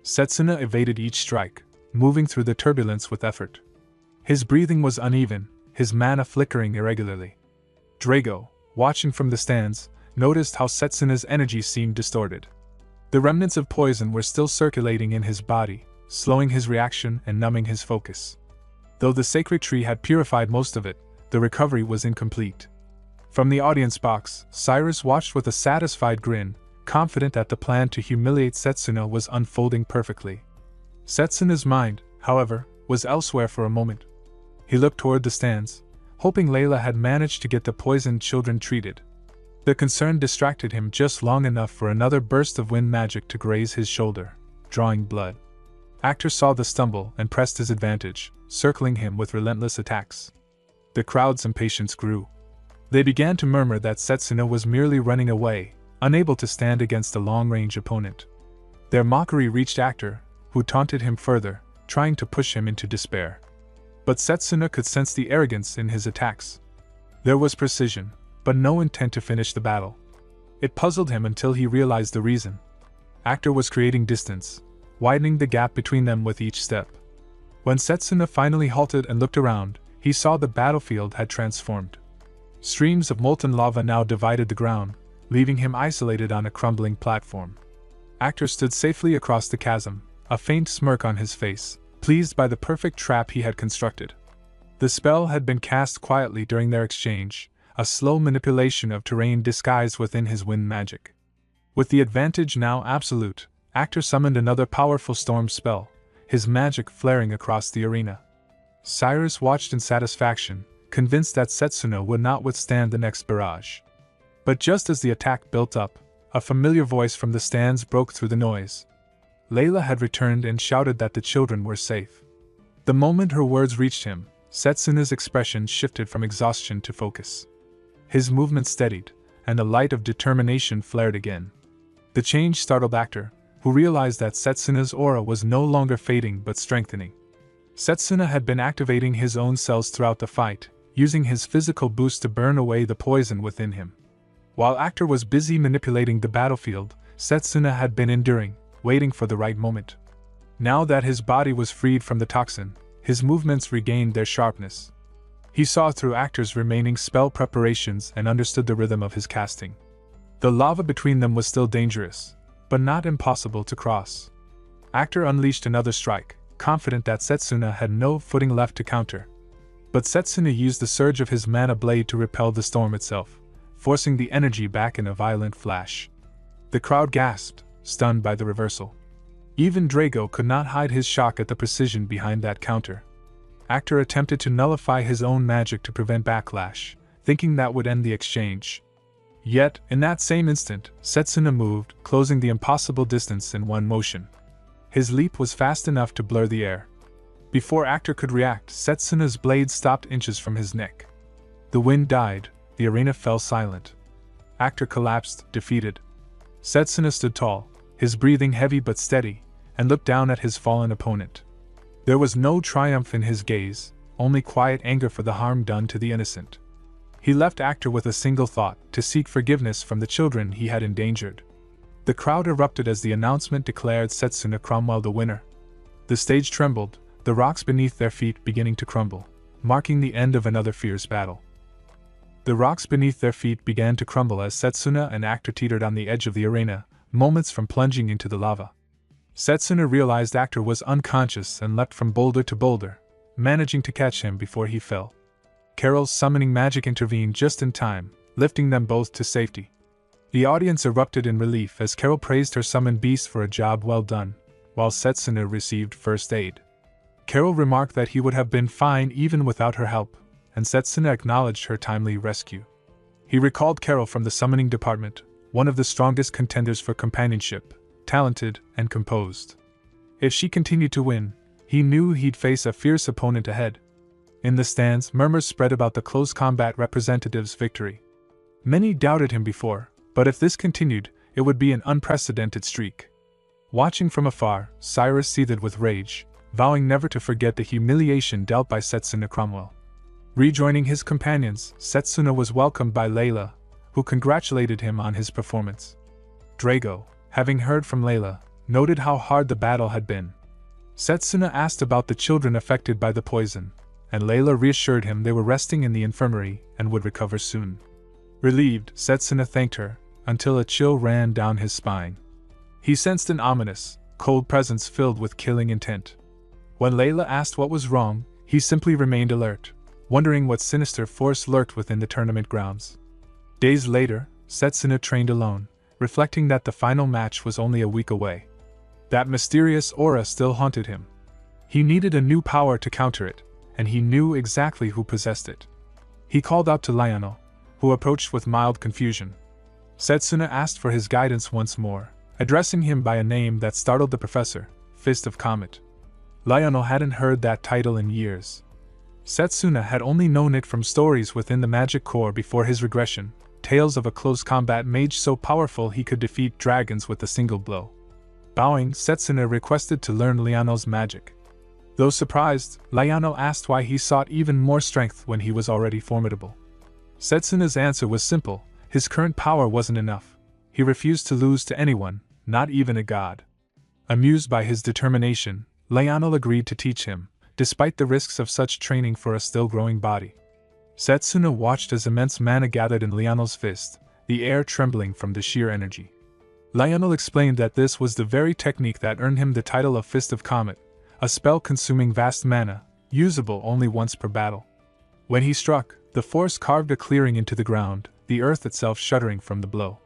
Setsuna evaded each strike, moving through the turbulence with effort. His breathing was uneven, his mana flickering irregularly. Drago, watching from the stands, noticed how Setsuna's energy seemed distorted. The remnants of poison were still circulating in his body, slowing his reaction and numbing his focus. Though the sacred tree had purified most of it, the recovery was incomplete. From the audience box, Cyrus watched with a satisfied grin, confident that the plan to humiliate Setsuna was unfolding perfectly. Setsuna's mind, however, was elsewhere for a moment. He looked toward the stands, hoping Layla had managed to get the poisoned children treated. The concern distracted him just long enough for another burst of wind magic to graze his shoulder, drawing blood. Actor saw the stumble and pressed his advantage, circling him with relentless attacks. The crowd's impatience grew. They began to murmur that Setsuna was merely running away, unable to stand against a long-range opponent. Their mockery reached Actor, who taunted him further, trying to push him into despair. But Setsuna could sense the arrogance in his attacks. There was precision, but no intent to finish the battle. It puzzled him until he realized the reason. Actor was creating distance, widening the gap between them with each step. When Setsuna finally halted and looked around, he saw the battlefield had transformed. Streams of molten lava now divided the ground, leaving him isolated on a crumbling platform. Actor stood safely across the chasm, a faint smirk on his face, pleased by the perfect trap he had constructed. The spell had been cast quietly during their exchange, a slow manipulation of terrain disguised within his wind magic. With the advantage now absolute, Actor summoned another powerful storm spell, his magic flaring across the arena. Cyrus watched in satisfaction, convinced that Setsuna would not withstand the next barrage. But just as the attack built up, a familiar voice from the stands broke through the noise. Layla had returned and shouted that the children were safe. The moment her words reached him, Setsuna's expression shifted from exhaustion to focus. His movement steadied, and the light of determination flared again. The change startled Actor, who realized that Setsuna's aura was no longer fading but strengthening. Setsuna had been activating his own cells throughout the fight, using his physical boost to burn away the poison within him. While Actor was busy manipulating the battlefield, Setsuna had been enduring, waiting for the right moment. Now that his body was freed from the toxin, his movements regained their sharpness. He saw through Actor's remaining spell preparations and understood the rhythm of his casting. The lava between them was still dangerous, but not impossible to cross. Actor unleashed another strike, confident that Setsuna had no footing left to counter. But Setsuna used the surge of his mana blade to repel the storm itself, forcing the energy back in a violent flash. The crowd gasped, stunned by the reversal. Even Drago could not hide his shock at the precision behind that counter. Actor attempted to nullify his own magic to prevent backlash, thinking that would end the exchange. Yet, in that same instant, Setsuna moved, closing the impossible distance in one motion. His leap was fast enough to blur the air. Before Actor could react, Setsuna's blade stopped inches from his neck. The wind died, the arena fell silent. Actor collapsed, defeated. Setsuna stood tall, his breathing heavy but steady, and looked down at his fallen opponent. There was no triumph in his gaze, only quiet anger for the harm done to the innocent. He left Actor with a single thought, to seek forgiveness from the children he had endangered. The crowd erupted as the announcement declared Setsuna Cromwell the winner. The stage trembled, the rocks beneath their feet beginning to crumble, marking the end of another fierce battle. The rocks beneath their feet began to crumble as Setsuna and Actor teetered on the edge of the arena, moments from plunging into the lava. Setsuna realized Actor was unconscious and leapt from boulder to boulder, managing to catch him before he fell. Carol's summoning magic intervened just in time, lifting them both to safety. The audience erupted in relief as Carol praised her summoned beast for a job well done, while Setsuna received first aid. Carol remarked that he would have been fine even without her help, and Setsuna acknowledged her timely rescue. He recalled Carol from the summoning department, one of the strongest contenders for companionship, talented and composed. If she continued to win, he knew he'd face a fierce opponent ahead. In the stands, murmurs spread about the close combat representative's victory. Many doubted him before, but if this continued, it would be an unprecedented streak. Watching from afar, Cyrus seethed with rage, vowing never to forget the humiliation dealt by Setsuna Cromwell. Rejoining his companions, Setsuna was welcomed by Layla, who congratulated him on his performance. Drago, having heard from Layla, noted how hard the battle had been. Setsuna asked about the children affected by the poison, and Layla reassured him they were resting in the infirmary and would recover soon. Relieved, Setsuna thanked her, until a chill ran down his spine. He sensed an ominous, cold presence filled with killing intent. When Layla asked what was wrong, He simply remained alert, wondering what sinister force lurked within the tournament grounds. Days later, Setsuna trained alone, reflecting that the final match was only a week away. That mysterious aura still haunted him. He needed a new power to counter it, and he knew exactly who possessed it. He called out to Lionel, who approached with mild confusion. Setsuna asked for his guidance once more, addressing him by a name that startled the professor, Fist of Comet. Lionel hadn't heard that title in years. Setsuna had only known it from stories within the magic core before his regression, tales of a close combat mage so powerful he could defeat dragons with a single blow. Bowing, Setsuna requested to learn Lionel's magic. Though surprised, Lionel asked why he sought even more strength when he was already formidable. Setsuna's answer was simple: his current power wasn't enough. He refused to lose to anyone, not even a god. Amused by his determination, Lionel agreed to teach him, despite the risks of such training for a still-growing body. Setsuna watched as immense mana gathered in Lionel's fist, the air trembling from the sheer energy. Lionel explained that this was the very technique that earned him the title of Fist of Comet, a spell consuming vast mana, usable only once per battle. When he struck, the force carved a clearing into the ground, the earth itself shuddering from the blow.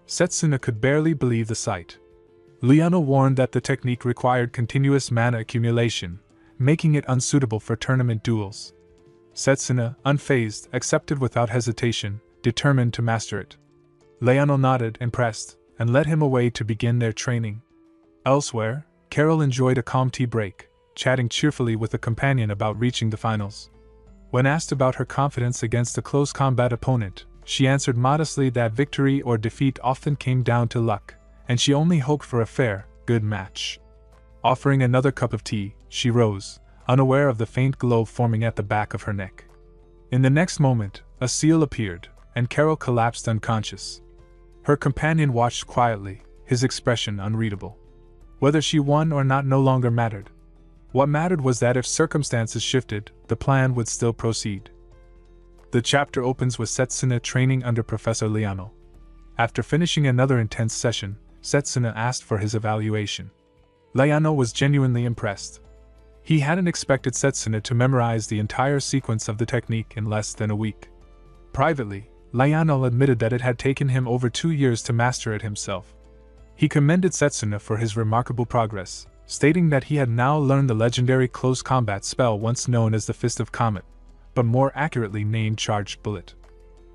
Setsuna could barely believe the sight. Lionel warned that the technique required continuous mana accumulation, making it unsuitable for tournament duels. Setsuna, unfazed, accepted without hesitation, determined to master it. Lionel nodded, impressed, and led him away to begin their training. Elsewhere, Carol enjoyed a calm tea break, chatting cheerfully with a companion about reaching the finals. When asked about her confidence against a close combat opponent, she answered modestly that victory or defeat often came down to luck, and she only hoped for a fair, good match. Offering another cup of tea, she rose, unaware of the faint glow forming at the back of her neck. In the next moment, a seal appeared, and Carol collapsed unconscious. Her companion watched quietly, his expression unreadable. Whether she won or not no longer mattered. What mattered was that if circumstances shifted, the plan would still proceed. The chapter opens with Setsuna training under Professor Lionel. After finishing another intense session, Setsuna asked for his evaluation. Lionel was genuinely impressed. He hadn't expected Setsuna to memorize the entire sequence of the technique in less than a week. Privately, Lionel admitted that it had taken him over 2 years to master it himself. He commended Setsuna for his remarkable progress, stating that he had now learned the legendary close combat spell once known as the Fist of Comet, but more accurately named Charged Bullet.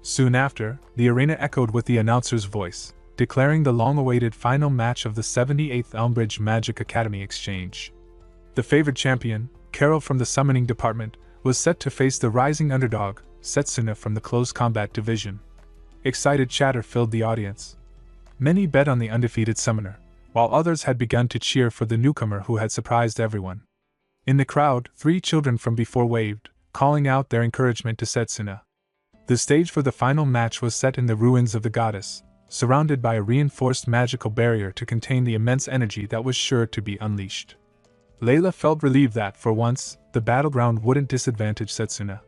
Soon after, the arena echoed with the announcer's voice, declaring the long-awaited final match of the 78th Elmbridge Magic Academy Exchange. The favored champion, Carol from the Summoning Department, was set to face the rising underdog, Setsuna from the Close Combat Division. Excited chatter filled the audience. Many bet on the undefeated summoner, while others had begun to cheer for the newcomer who had surprised everyone. In the crowd, 3 children from before waved, calling out their encouragement to Setsuna. The stage for the final match was set in the ruins of the goddess, surrounded by a reinforced magical barrier to contain the immense energy that was sure to be unleashed. Layla felt relieved that, for once, the battleground wouldn't disadvantage Setsuna.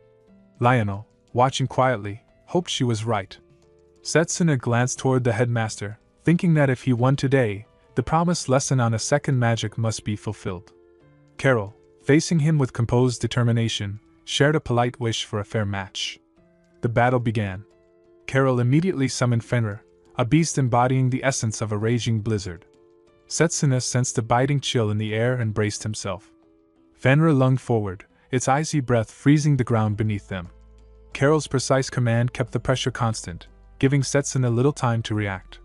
Lionel, watching quietly, hoped she was right. Setsuna glanced toward the headmaster, thinking that if he won today, the promised lesson on a second magic must be fulfilled. Carol, facing him with composed determination, shared a polite wish for a fair match. The battle began. Carol immediately summoned Fenrir, a beast embodying the essence of a raging blizzard. Setsuna sensed a biting chill in the air and braced himself. Fenrir lunged forward, its icy breath freezing the ground beneath them. Carol's precise command kept the pressure constant, giving Setsuna little time to react.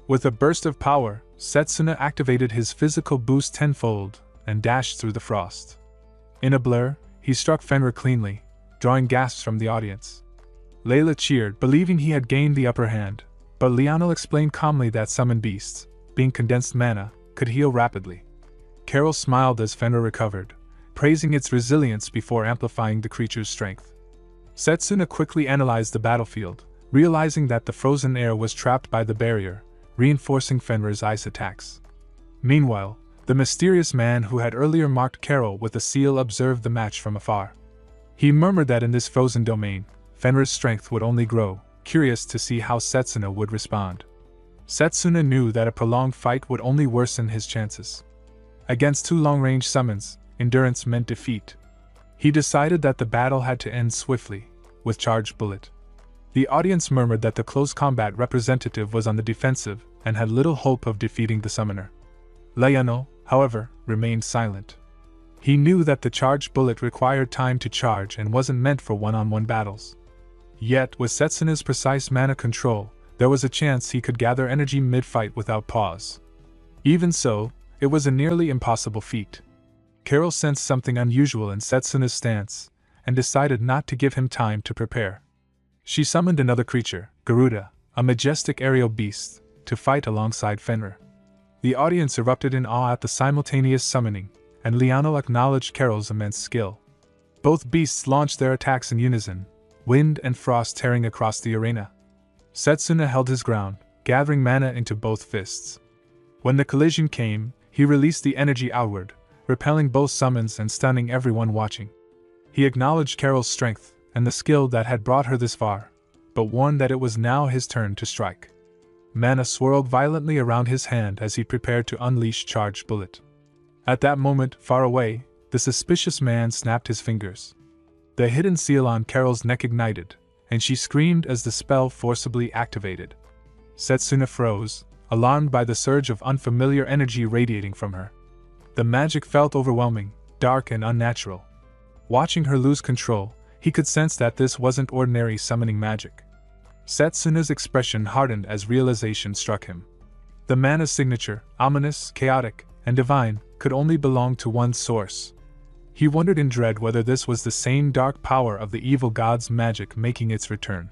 With a burst of power, Setsuna activated his physical boost tenfold and dashed through the frost. In a blur, he struck Fenrir cleanly, drawing gasps from the audience. Layla cheered, believing he had gained the upper hand, but Lionel explained calmly that summoned beasts, being condensed mana, could heal rapidly. Carol smiled as Fenrir recovered, praising its resilience before amplifying the creature's strength. Setsuna quickly analyzed the battlefield, realizing that the frozen air was trapped by the barrier, reinforcing Fenrir's ice attacks. Meanwhile, the mysterious man who had earlier marked Carol with a seal observed the match from afar. He murmured that in this frozen domain, Fenrir's strength would only grow, curious to see how Setsuna would respond. Setsuna knew that a prolonged fight would only worsen his chances. Against 2 long-range summons, endurance meant defeat. He decided that the battle had to end swiftly, with charged bullet. The audience murmured that the close combat representative was on the defensive and had little hope of defeating the summoner. Lionel, however, remained silent. He knew that the charged bullet required time to charge and wasn't meant for one-on-one battles. Yet, with Setsuna's precise mana control, there was a chance he could gather energy mid-fight without pause. Even so, it was a nearly impossible feat. Carol sensed something unusual in Setsuna's stance, and decided not to give him time to prepare. She summoned another creature, Garuda, a majestic aerial beast, to fight alongside Fenrir. The audience erupted in awe at the simultaneous summoning, and Lionel acknowledged Carol's immense skill. Both beasts launched their attacks in unison, wind and frost tearing across the arena. Setsuna held his ground, gathering mana into both fists. When the collision came, he released the energy outward, repelling both summons and stunning everyone watching. He acknowledged Carol's strength and the skill that had brought her this far, but warned that it was now his turn to strike. Mana swirled violently around his hand as he prepared to unleash Charged Bullet. At that moment, far away, the suspicious man snapped his fingers. The hidden seal on Carol's neck ignited, and she screamed as the spell forcibly activated. Setsuna froze, alarmed by the surge of unfamiliar energy radiating from her. The magic felt overwhelming, dark and unnatural. Watching her lose control, he could sense that this wasn't ordinary summoning magic. Setsuna's expression hardened as realization struck him. The mana signature, ominous, chaotic, and divine, could only belong to one source. He wondered in dread whether this was the same dark power of the evil god's magic making its return.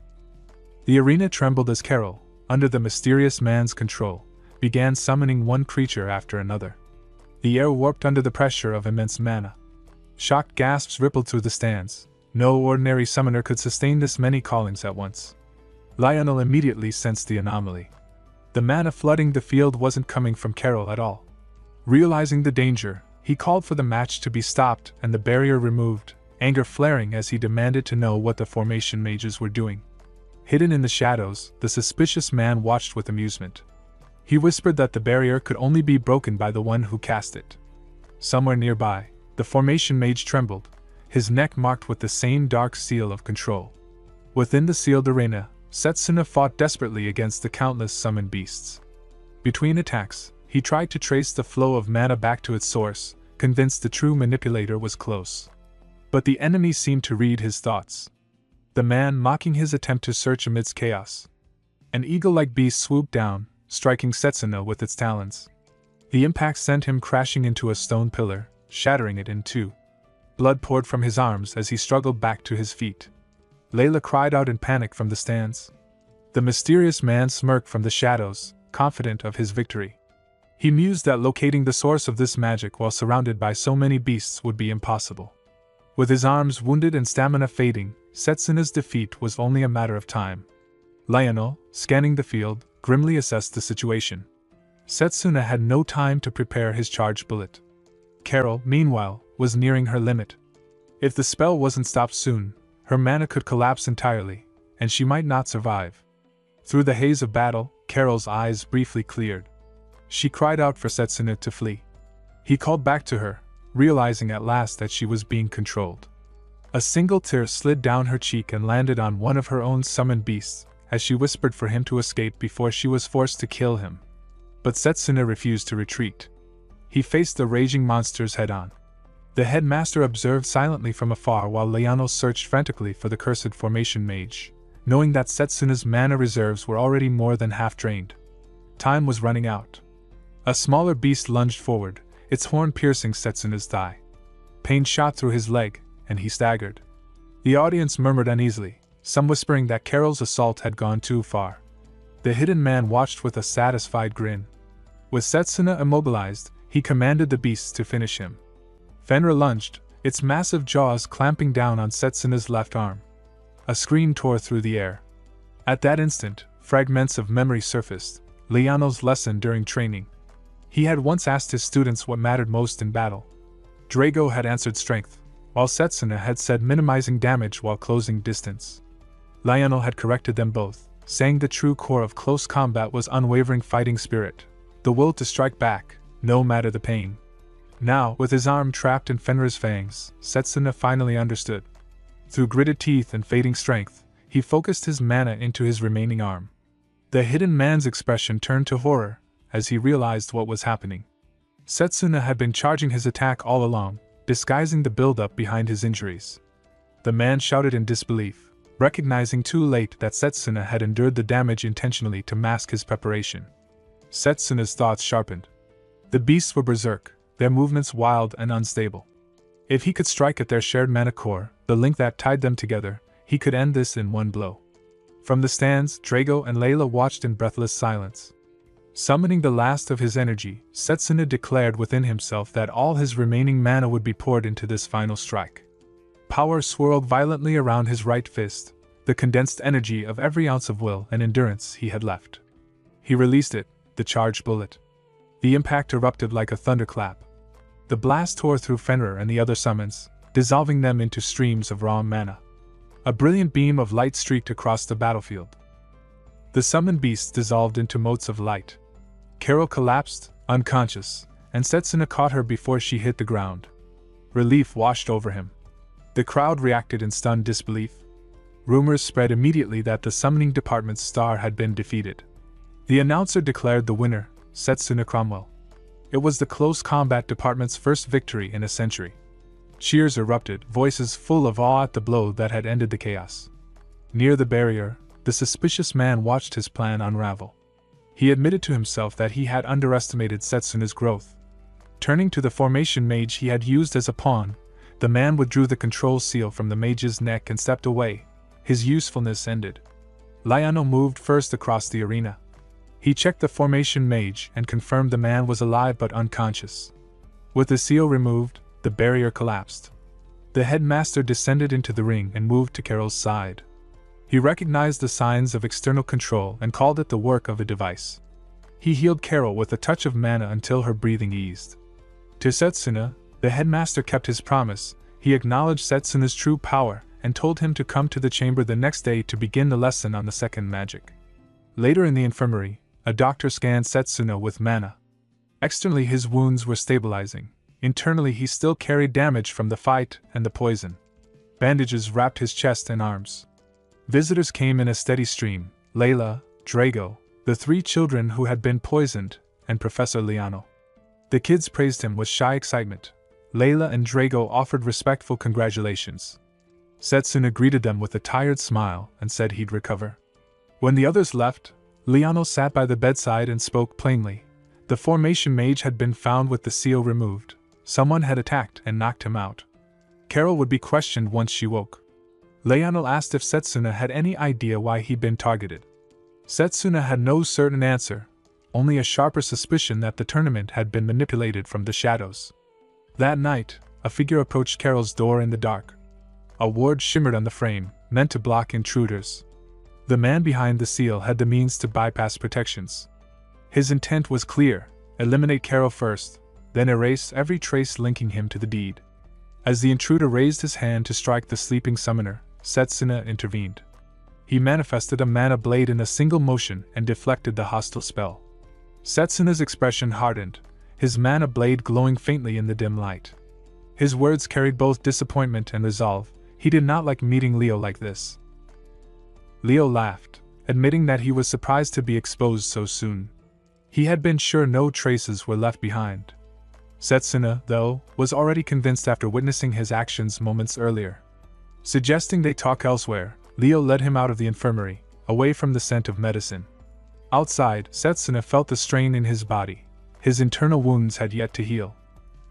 The arena trembled as Carol, under the mysterious man's control, began summoning one creature after another. The air warped under the pressure of immense mana. Shocked gasps rippled through the stands. No ordinary summoner could sustain this many callings at once. Lionel immediately sensed the anomaly. The mana flooding the field wasn't coming from Carol at all. Realizing the danger, he called for the match to be stopped and the barrier removed, anger flaring as he demanded to know what the formation mages were doing. Hidden in the shadows, the suspicious man watched with amusement. He whispered that the barrier could only be broken by the one who cast it. Somewhere nearby, the formation mage trembled, his neck marked with the same dark seal of control. Within the sealed arena, Setsuna fought desperately against the countless summoned beasts. Between attacks, he tried to trace the flow of mana back to its source, convinced the true manipulator was close. But the enemy seemed to read his thoughts. The man mocking his attempt to search amidst chaos. An eagle-like beast swooped down, striking Setsuna with its talons. The impact sent him crashing into a stone pillar, shattering it in two. Blood poured from his arms as he struggled back to his feet. Layla cried out in panic from the stands. The mysterious man smirked from the shadows, confident of his victory. He mused that locating the source of this magic while surrounded by so many beasts would be impossible. With his arms wounded and stamina fading, Setsuna's defeat was only a matter of time. Lionel, scanning the field, grimly assessed the situation. Setsuna had no time to prepare his charged bullet. Carol, meanwhile, was nearing her limit. If the spell wasn't stopped soon, her mana could collapse entirely, and she might not survive. Through the haze of battle, Carol's eyes briefly cleared. She cried out for Setsuna to flee. He called back to her, realizing at last that she was being controlled. A single tear slid down her cheek and landed on one of her own summoned beasts, as she whispered for him to escape before she was forced to kill him. But Setsuna refused to retreat. He faced the raging monsters head-on. The headmaster observed silently from afar while Lionel searched frantically for the cursed formation mage, knowing that Setsuna's mana reserves were already more than half drained. Time was running out. A smaller beast lunged forward, its horn piercing Setsuna's thigh. Pain shot through his leg, and he staggered. The audience murmured uneasily, some whispering that Carol's assault had gone too far. The hidden man watched with a satisfied grin. With Setsuna immobilized, he commanded the beasts to finish him. Fenrir lunged, its massive jaws clamping down on Setsuna's left arm. A scream tore through the air. At that instant, fragments of memory surfaced, Lionel's lesson during training. He had once asked his students what mattered most in battle. Drago had answered strength, while Setsuna had said minimizing damage while closing distance. Lionel had corrected them both, saying the true core of close combat was unwavering fighting spirit, the will to strike back, no matter the pain. Now, with his arm trapped in Fenrir's fangs, Setsuna finally understood. Through gritted teeth and fading strength, he focused his mana into his remaining arm. The hidden man's expression turned to horror as he realized what was happening. Setsuna had been charging his attack all along, disguising the buildup behind his injuries. The man shouted in disbelief, recognizing too late that Setsuna had endured the damage intentionally to mask his preparation. Setsuna's thoughts sharpened. The beasts were berserk, their movements wild and unstable. If he could strike at their shared mana core, the link that tied them together, he could end this in one blow. From the stands, Drago and Layla watched in breathless silence. Summoning the last of his energy, Setsuna declared within himself that all his remaining mana would be poured into this final strike. Power swirled violently around his right fist, the condensed energy of every ounce of will and endurance he had left. He released it, the charged bullet. The impact erupted like a thunderclap. The blast tore through Fenrir and the other summons, dissolving them into streams of raw mana. A brilliant beam of light streaked across the battlefield. The summoned beasts dissolved into motes of light. Carol collapsed, unconscious, and Setsuna caught her before she hit the ground. Relief washed over him. The crowd reacted in stunned disbelief. Rumors spread immediately that the summoning department's star had been defeated. The announcer declared the winner, Setsuna Cromwell. It was the close combat department's first victory in a century. Cheers erupted, voices full of awe at the blow that had ended the chaos. Near the barrier, the suspicious man watched his plan unravel. He admitted to himself that he had underestimated Setsuna's growth. Turning to the formation mage he had used as a pawn, the man withdrew the control seal from the mage's neck and stepped away. His usefulness ended. Liano moved first across the arena. He checked the formation mage and confirmed the man was alive but unconscious. With the seal removed, the barrier collapsed. The headmaster descended into the ring and moved to Carol's side. He recognized the signs of external control and called it the work of a device. He healed Carol with a touch of mana until her breathing eased. To Setsuna, the headmaster kept his promise. He acknowledged Setsuna's true power and told him to come to the chamber the next day to begin the lesson on the second magic. Later in the infirmary, a doctor scanned Setsuna with mana. Externally his wounds were stabilizing. Internally he still carried damage from the fight and the poison. Bandages wrapped his chest and arms. Visitors came in a steady stream: Layla, Drago, the 3 children who had been poisoned, and Professor Liano. The kids praised him with shy excitement. Layla and Drago offered respectful congratulations. Setsuna greeted them with a tired smile and said he'd recover. When the others left, Liano sat by the bedside and spoke plainly. The formation mage had been found with the seal removed. Someone had attacked and knocked him out. Carol would be questioned once she woke. Liano asked if Setsuna had any idea why he'd been targeted. Setsuna had no certain answer, only a sharper suspicion that the tournament had been manipulated from the shadows. That night, a figure approached Carol's door in the dark. A ward shimmered on the frame, meant to block intruders. The man behind the seal had the means to bypass protections. His intent was clear: eliminate Carol first, then erase every trace linking him to the deed. As the intruder raised his hand to strike the sleeping summoner, Setsuna intervened. He manifested a mana blade in a single motion and deflected the hostile spell. Setsuna's expression hardened, his mana blade glowing faintly in the dim light. His words carried both disappointment and resolve. He did not like meeting Leo like this. Leo laughed, admitting that he was surprised to be exposed so soon. He had been sure no traces were left behind. Setsuna, though, was already convinced after witnessing his actions moments earlier. Suggesting they talk elsewhere, Leo led him out of the infirmary, away from the scent of medicine. Outside, Setsuna felt the strain in his body. His internal wounds had yet to heal.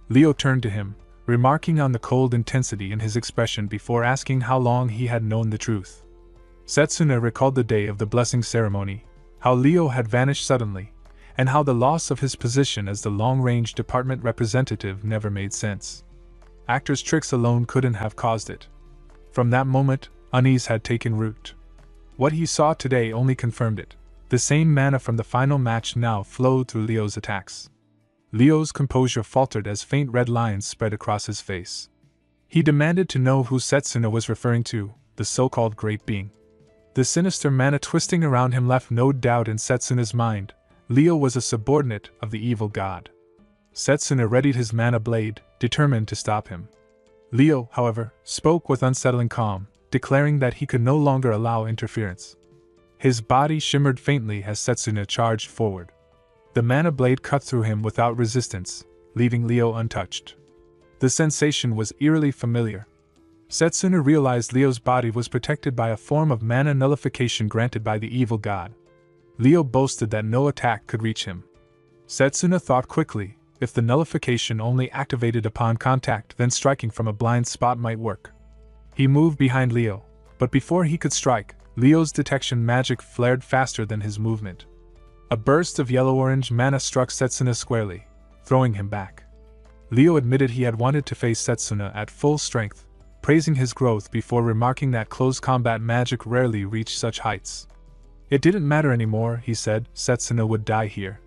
Leo turned to him, remarking on the cold intensity in his expression before asking how long he had known the truth. Setsuna recalled the day of the blessing ceremony, how Leo had vanished suddenly, and how the loss of his position as the long-range department representative never made sense. Actors' tricks alone couldn't have caused it. From that moment, unease had taken root. What he saw today only confirmed it. The same mana from the final match now flowed through Leo's attacks. Leo's composure faltered as faint red lines spread across his face. He demanded to know who Setsuna was referring to, the so-called Great Being. The sinister mana twisting around him left no doubt in Setsuna's mind. Leo was a subordinate of the evil god. Setsuna readied his mana blade, determined to stop him. Leo, however, spoke with unsettling calm, declaring that he could no longer allow interference. His body shimmered faintly as Setsuna charged forward. The mana blade cut through him without resistance, leaving Leo untouched. The sensation was eerily familiar. Setsuna realized Leo's body was protected by a form of mana nullification granted by the evil god. Leo boasted that no attack could reach him. Setsuna thought quickly. If the nullification only activated upon contact, then striking from a blind spot might work. He moved behind Leo, but before he could strike, Leo's detection magic flared faster than his movement. A burst of yellow-orange mana struck Setsuna squarely, throwing him back. Leo admitted he had wanted to face Setsuna at full strength, praising his growth before remarking that close combat magic rarely reached such heights. It didn't matter anymore, he said, Setsuna would die here.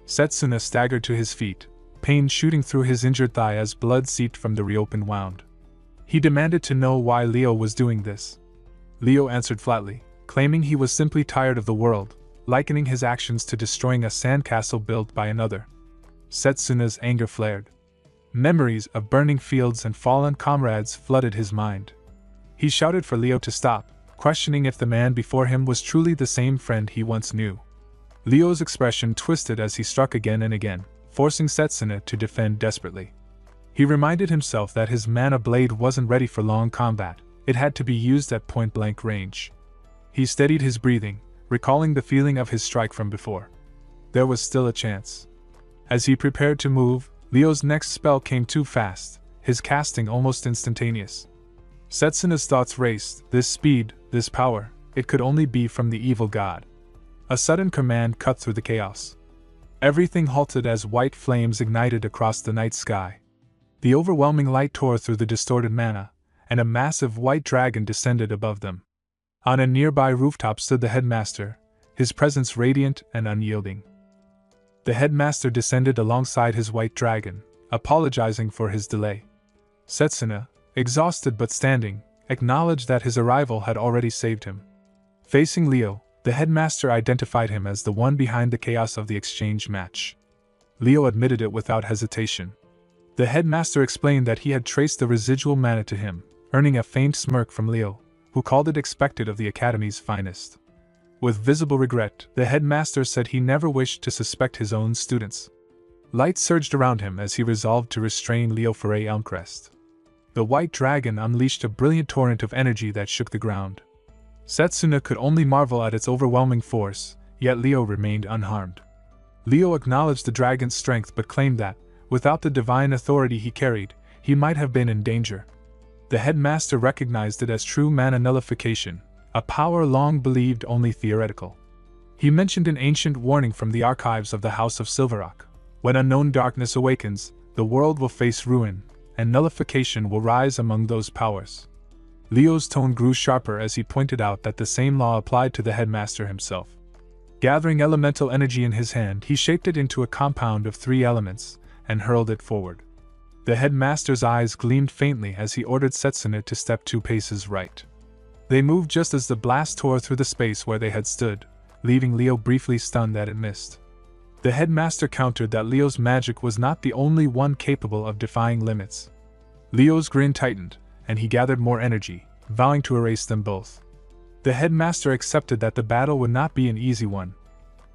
Setsuna staggered to his feet, pain shooting through his injured thigh as blood seeped from the reopened wound. He demanded to know why Leo was doing this. Leo answered flatly, claiming he was simply tired of the world, likening his actions to destroying a sandcastle built by another. Setsuna's anger flared. Memories of burning fields and fallen comrades flooded his mind. He shouted for Leo to stop, questioning if the man before him was truly the same friend he once knew. Leo's expression twisted as he struck again and again, forcing Setsuna to defend desperately. He reminded himself that his mana blade wasn't ready for long combat, it had to be used at point-blank range. He steadied his breathing, recalling the feeling of his strike from before. There was still a chance. As he prepared to move, Leo's next spell came too fast, his casting almost instantaneous. Setsuna's thoughts raced, this speed, this power, it could only be from the evil god. A sudden command cut through the chaos. Everything halted as white flames ignited across the night sky. The overwhelming light tore through the distorted mana, and a massive white dragon descended above them. On a nearby rooftop stood the headmaster, his presence radiant and unyielding. The headmaster descended alongside his white dragon, apologizing for his delay. Setsuna, exhausted but standing, acknowledged that his arrival had already saved him. Facing Leo, the headmaster identified him as the one behind the chaos of the exchange match. Leo admitted it without hesitation. The headmaster explained that he had traced the residual mana to him, earning a faint smirk from Leo, who called it expected of the academy's finest. With visible regret, the headmaster said he never wished to suspect his own students. Light surged around him as he resolved to restrain Leo Foray Elmcrest. The white dragon unleashed a brilliant torrent of energy that shook the ground. Setsuna could only marvel at its overwhelming force, yet Leo remained unharmed. Leo acknowledged the dragon's strength but claimed that, without the divine authority he carried, he might have been in danger. The headmaster recognized it as true mana nullification, a power long believed only theoretical. He mentioned an ancient warning from the archives of the House of Silverrock. When unknown darkness awakens, the world will face ruin, and nullification will rise among those powers. Leo's tone grew sharper as he pointed out that the same law applied to the headmaster himself. Gathering elemental energy in his hand, he shaped it into a compound of 3 elements, and hurled it forward. The headmaster's eyes gleamed faintly as he ordered Setsuna to step 2 paces right. They moved just as the blast tore through the space where they had stood, leaving Leo briefly stunned that it missed. The headmaster countered that Leo's magic was not the only one capable of defying limits. Leo's grin tightened, and he gathered more energy, vowing to erase them both. The headmaster accepted that the battle would not be an easy one.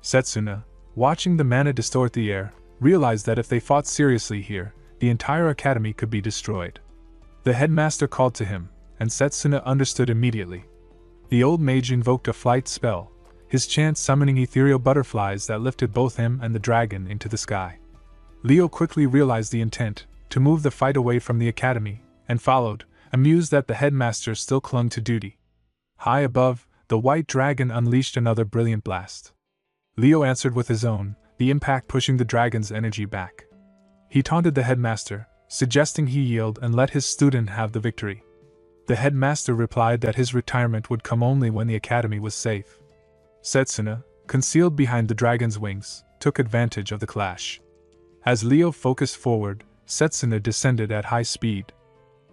Setsuna, watching the mana distort the air, realized that if they fought seriously here, the entire academy could be destroyed. The headmaster called to him, and Setsuna understood immediately. The old mage invoked a flight spell, his chant summoning ethereal butterflies that lifted both him and the dragon into the sky. Leo quickly realized the intent, to move the fight away from the academy, and followed, amused that the headmaster still clung to duty. High above, the white dragon unleashed another brilliant blast. Leo answered with his own, the impact pushing the dragon's energy back. He taunted the headmaster, suggesting he yield and let his student have the victory. The headmaster replied that his retirement would come only when the academy was safe. Setsuna, concealed behind the dragon's wings, took advantage of the clash. As Leo focused forward, Setsuna descended at high speed.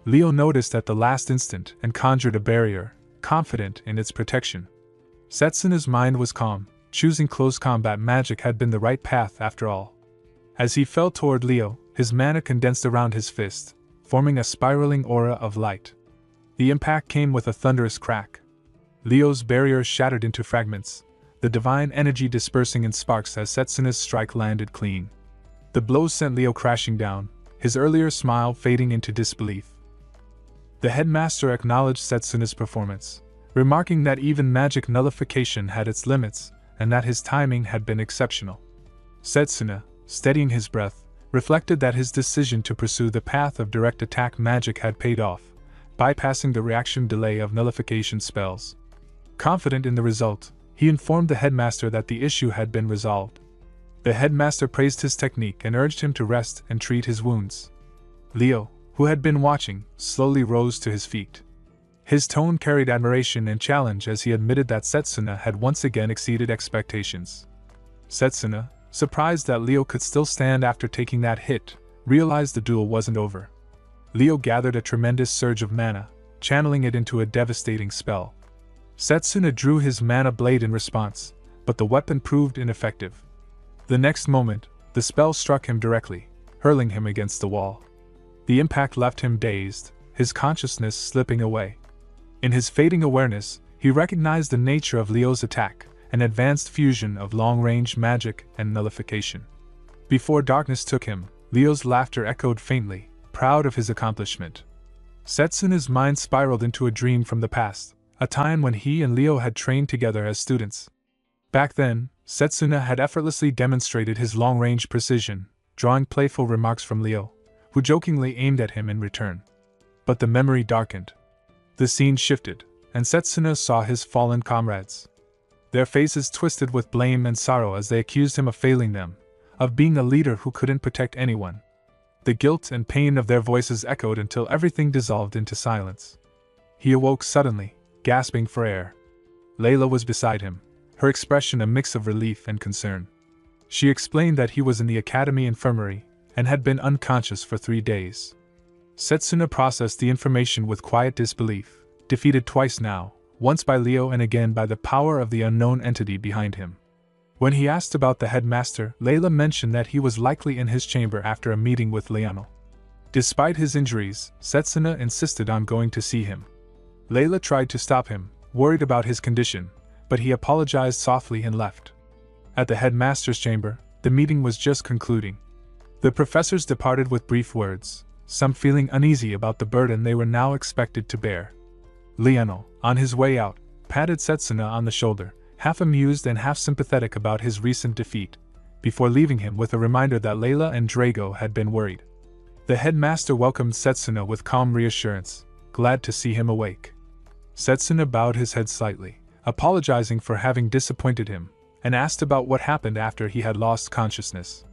Leo noticed at the last instant and conjured a barrier, confident in its protection. Setsuna's mind was calm, choosing close combat magic had been the right path after all. As he fell toward Leo, his mana condensed around his fist, forming a spiraling aura of light. The impact came with a thunderous crack. Leo's barrier shattered into fragments, the divine energy dispersing in sparks as Setsuna's strike landed clean. The blow sent Leo crashing down, his earlier smile fading into disbelief. The headmaster acknowledged Setsuna's performance, remarking that even magic nullification had its limits, and that his timing had been exceptional. Setsuna, steadying his breath, reflected that his decision to pursue the path of direct attack magic had paid off, bypassing the reaction delay of nullification spells. Confident in the result, he informed the headmaster that the issue had been resolved. The headmaster praised his technique and urged him to rest and treat his wounds. Leo, who had been watching, slowly rose to his feet. His tone carried admiration and challenge as he admitted that Setsuna had once again exceeded expectations. Setsuna, surprised that Leo could still stand after taking that hit, realized the duel wasn't over. Leo gathered a tremendous surge of mana, channeling it into a devastating spell. Setsuna drew his mana blade in response, but the weapon proved ineffective. The next moment, the spell struck him directly, hurling him against the wall. The impact left him dazed, his consciousness slipping away. In his fading awareness, he recognized the nature of Leo's attack, an advanced fusion of long-range magic and nullification. Before darkness took him, Leo's laughter echoed faintly, proud of his accomplishment. Setsuna's mind spiraled into a dream from the past, a time when he and Leo had trained together as students. Back then, Setsuna had effortlessly demonstrated his long-range precision, drawing playful remarks from Leo, who jokingly aimed at him in return. But the memory darkened. The scene shifted, and Setsuna saw his fallen comrades. Their faces twisted with blame and sorrow as they accused him of failing them, of being a leader who couldn't protect anyone. The guilt and pain of their voices echoed until everything dissolved into silence. He awoke suddenly, gasping for air. Layla was beside him, her expression a mix of relief and concern. She explained that he was in the academy infirmary and had been unconscious for 3 days. Setsuna processed the information with quiet disbelief, defeated twice now, once by Leo and again by the power of the unknown entity behind him. When he asked about the headmaster, Layla mentioned that he was likely in his chamber after a meeting with Leonel. Despite his injuries, Setsuna insisted on going to see him. Layla tried to stop him, worried about his condition, but he apologized softly and left. At the headmaster's chamber, the meeting was just concluding. The professors departed with brief words, some feeling uneasy about the burden they were now expected to bear. Leonel, on his way out, patted Setsuna on the shoulder, half amused and half sympathetic about his recent defeat, before leaving him with a reminder that Layla and Drago had been worried. The headmaster welcomed Setsuna with calm reassurance, glad to see him awake. Setsuna bowed his head slightly, apologizing for having disappointed him, and asked about what happened after he had lost consciousness.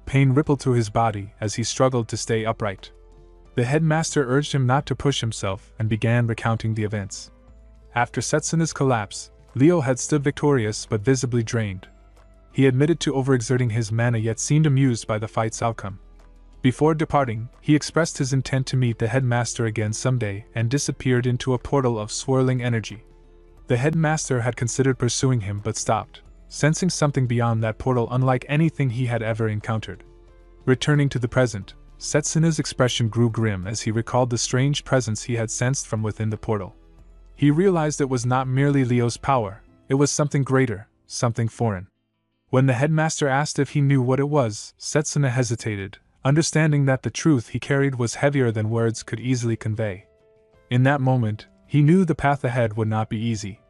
Pain rippled through his body as he struggled to stay upright. The headmaster urged him not to push himself and began recounting the events. After Setsuna's collapse, Leo had stood victorious but visibly drained. He admitted to overexerting his mana yet seemed amused by the fight's outcome. Before departing, he expressed his intent to meet the headmaster again someday and disappeared into a portal of swirling energy. The headmaster had considered pursuing him but stopped, sensing something beyond that portal unlike anything he had ever encountered. Returning to the present, Setsuna's expression grew grim as he recalled the strange presence he had sensed from within the portal. He realized it was not merely Leo's power, it was something greater, something foreign. When the headmaster asked if he knew what it was, Setsuna hesitated, understanding that the truth he carried was heavier than words could easily convey. In that moment, he knew the path ahead would not be easy.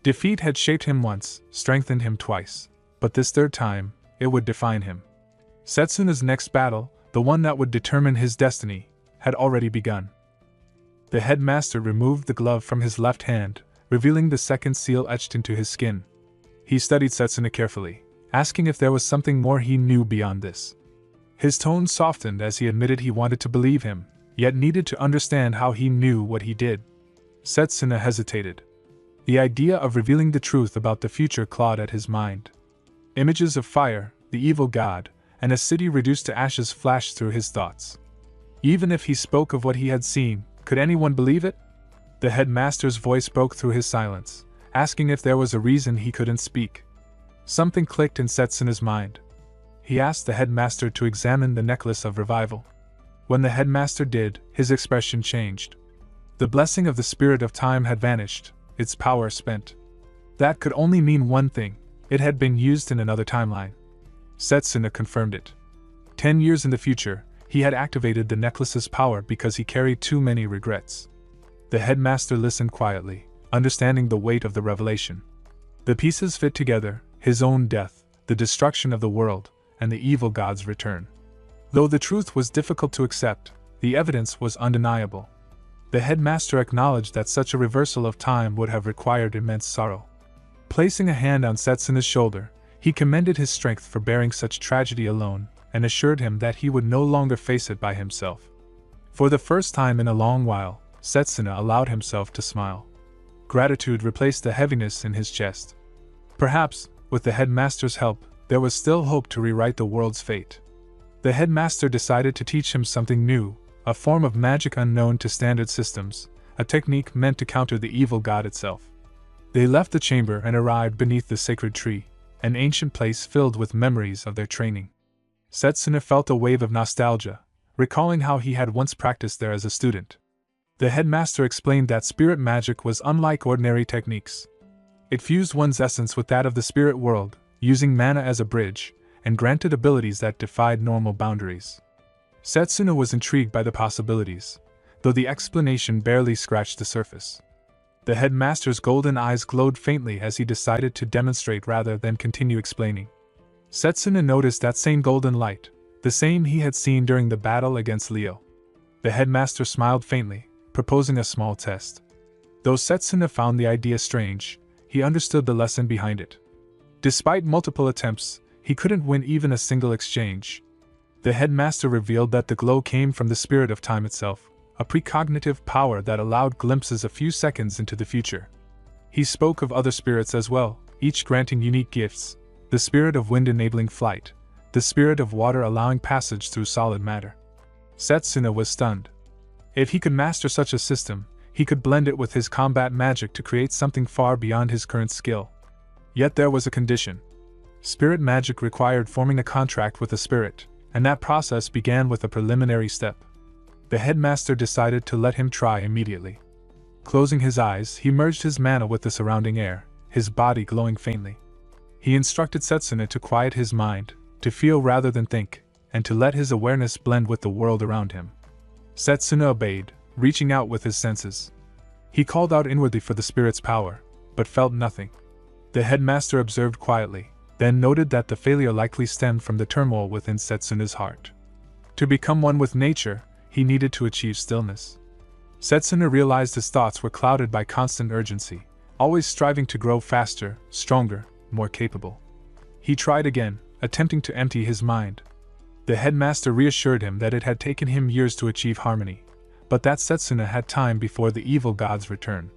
Defeat had shaped him once, strengthened him twice, but this third time, it would define him. Setsuna's next battle, the one that would determine his destiny, had already begun. The headmaster removed the glove from his left hand, revealing the second seal etched into his skin. He studied Setsuna carefully, asking if there was something more he knew beyond this. His tone softened as he admitted he wanted to believe him, yet needed to understand how he knew what he did. Setsuna hesitated. The idea of revealing the truth about the future clawed at his mind. Images of fire, the evil god, and a city reduced to ashes flashed through his thoughts. Even if he spoke of what he had seen, could anyone believe it? The headmaster's voice broke through his silence, asking if there was a reason he couldn't speak. Something clicked in Setsuna's mind. he asked the headmaster to examine the necklace of revival. When the headmaster did, his expression changed. The blessing of the spirit of time had vanished, its power spent. That could only mean one thing: it had been used in another timeline. Setsuna confirmed it. 10 years in the future, he had activated the necklace's power because he carried too many regrets. The headmaster listened quietly, understanding the weight of the revelation. The pieces fit together: his own death, the destruction of the world, and the evil god's return. Though the truth was difficult to accept, the evidence was undeniable. The headmaster acknowledged that such a reversal of time would have required immense sorrow. Placing a hand on Setsuna's shoulder, he commended his strength for bearing such tragedy alone, and assured him that he would no longer face it by himself. For the first time in a long while, Setsuna allowed himself to smile. Gratitude replaced the heaviness in his chest. Perhaps, with the headmaster's help, there was still hope to rewrite the world's fate. The headmaster decided to teach him something new, a form of magic unknown to standard systems, a technique meant to counter the evil god itself. They left the chamber and arrived beneath the sacred tree, an ancient place filled with memories of their training. Setsuna felt a wave of nostalgia, recalling how he had once practiced there as a student. The headmaster explained that spirit magic was unlike ordinary techniques. It fused one's essence with that of the spirit world, using mana as a bridge, and granted abilities that defied normal boundaries. Setsuna was intrigued by the possibilities, though the explanation barely scratched the surface. The headmaster's golden eyes glowed faintly as he decided to demonstrate rather than continue explaining. Setsuna noticed that same golden light, the same he had seen during the battle against Leo. The headmaster smiled faintly, proposing a small test. Though Setsuna found the idea strange, he understood the lesson behind it. Despite multiple attempts, he couldn't win even a single exchange. The headmaster revealed that the glow came from the spirit of time itself, a precognitive power that allowed glimpses a few seconds into the future. He spoke of other spirits as well, each granting unique gifts: the spirit of wind enabling flight, the spirit of water allowing passage through solid matter. Setsuna was stunned. If he could master such a system, he could blend it with his combat magic to create something far beyond his current skill. Yet there was a condition. Spirit magic required forming a contract with a spirit, and that process began with a preliminary step. The headmaster decided to let him try immediately. Closing his eyes, he merged his mana with the surrounding air, his body glowing faintly. He instructed Setsuna to quiet his mind, to feel rather than think, and to let his awareness blend with the world around him. Setsuna obeyed, reaching out with his senses. He called out inwardly for the spirit's power, but felt nothing. The headmaster observed quietly, then noted that the failure likely stemmed from the turmoil within Setsuna's heart. To become one with nature, he needed to achieve stillness. Setsuna realized his thoughts were clouded by constant urgency, always striving to grow faster, stronger, more capable. He tried again, attempting to empty his mind. The headmaster reassured him that it had taken him years to achieve harmony, but that Setsuna had time before the evil god's return.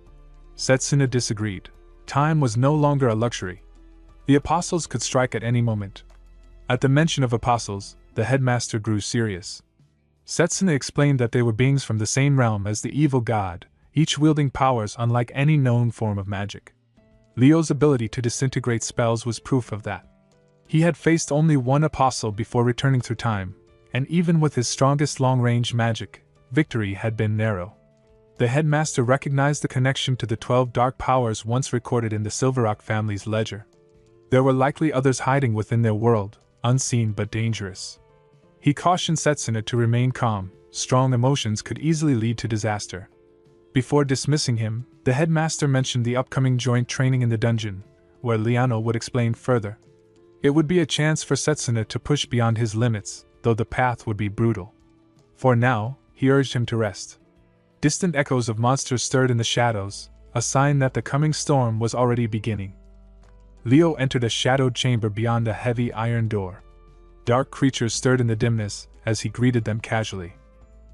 Setsuna disagreed. Time was no longer a luxury. The apostles could strike at any moment. At the mention of apostles, the headmaster grew serious. Setsuna explained that they were beings from the same realm as the evil god, each wielding powers unlike any known form of magic. Leo's ability to disintegrate spells was proof of that. He had faced only one apostle before returning through time, and even with his strongest long-range magic, victory had been narrow. The headmaster recognized the connection to the 12 dark powers once recorded in the Silverrock family's ledger. There were likely others hiding within their world, unseen but dangerous. He cautioned Setsuna to remain calm. Strong emotions could easily lead to disaster. Before dismissing him, the headmaster mentioned the upcoming joint training in the dungeon, where Liano would explain further. It would be a chance for Setsuna to push beyond his limits, though the path would be brutal. For now, he urged him to rest. Distant echoes of monsters stirred in the shadows, a sign that the coming storm was already beginning. Leo entered a shadowed chamber beyond a heavy iron door. Dark creatures stirred in the dimness as he greeted them casually.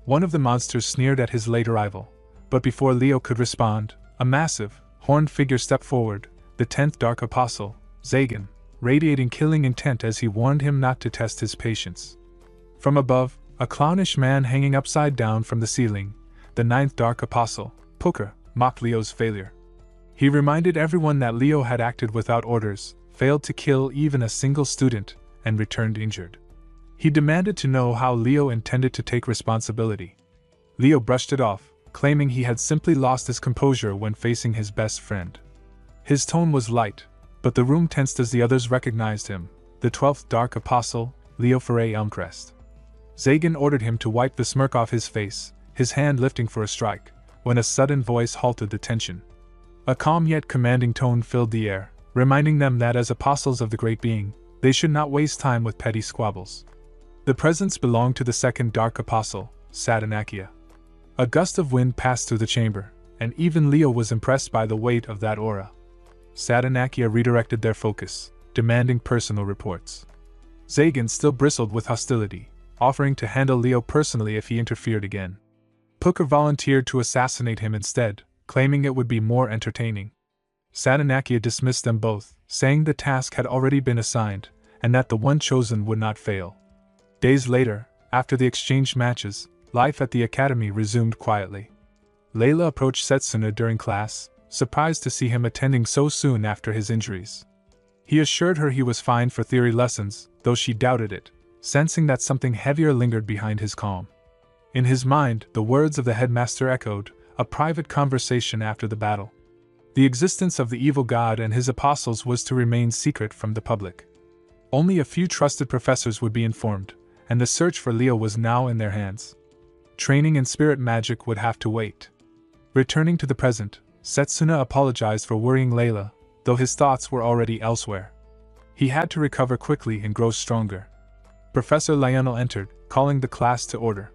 One of the monsters sneered at his late arrival, but before Leo could respond, a massive, horned figure stepped forward, the 10th Dark Apostle, Zagan, radiating killing intent as he warned him not to test his patience. From above, a clownish man hanging upside down from the ceiling, the 9th Dark Apostle, Puka, mocked Leo's failure. He reminded everyone that Leo had acted without orders, failed to kill even a single student, and returned injured. He demanded to know how Leo intended to take responsibility. Leo brushed it off, claiming he had simply lost his composure when facing his best friend. His tone was light, but the room tensed as the others recognized him, the 12th Dark Apostle, Leo Foray Elmcrest. Zagan ordered him to wipe the smirk off his face, his hand lifting for a strike, when a sudden voice halted the tension. A calm yet commanding tone filled the air, reminding them that as apostles of the Great Being, they should not waste time with petty squabbles. The presence belonged to the 2nd Dark Apostle, Satanakia. A gust of wind passed through the chamber, and even Leo was impressed by the weight of that aura. Satanakia redirected their focus, demanding personal reports. Zagan still bristled with hostility, offering to handle Leo personally if he interfered again. Pooker volunteered to assassinate him instead, claiming it would be more entertaining. Satanakia dismissed them both, saying the task had already been assigned, and that the one chosen would not fail. Days later, after the exchange matches, life at the academy resumed quietly. Layla approached Setsuna during class, surprised to see him attending so soon after his injuries. He assured her he was fine for theory lessons, though she doubted it, sensing that something heavier lingered behind his calm. In his mind, the words of the headmaster echoed, a private conversation after the battle. The existence of the evil god and his apostles was to remain secret from the public. Only a few trusted professors would be informed, and the search for Leo was now in their hands. Training in spirit magic would have to wait. Returning to the present, Setsuna apologized for worrying Layla, though his thoughts were already elsewhere. He had to recover quickly and grow stronger. Professor Lionel entered, calling the class to order.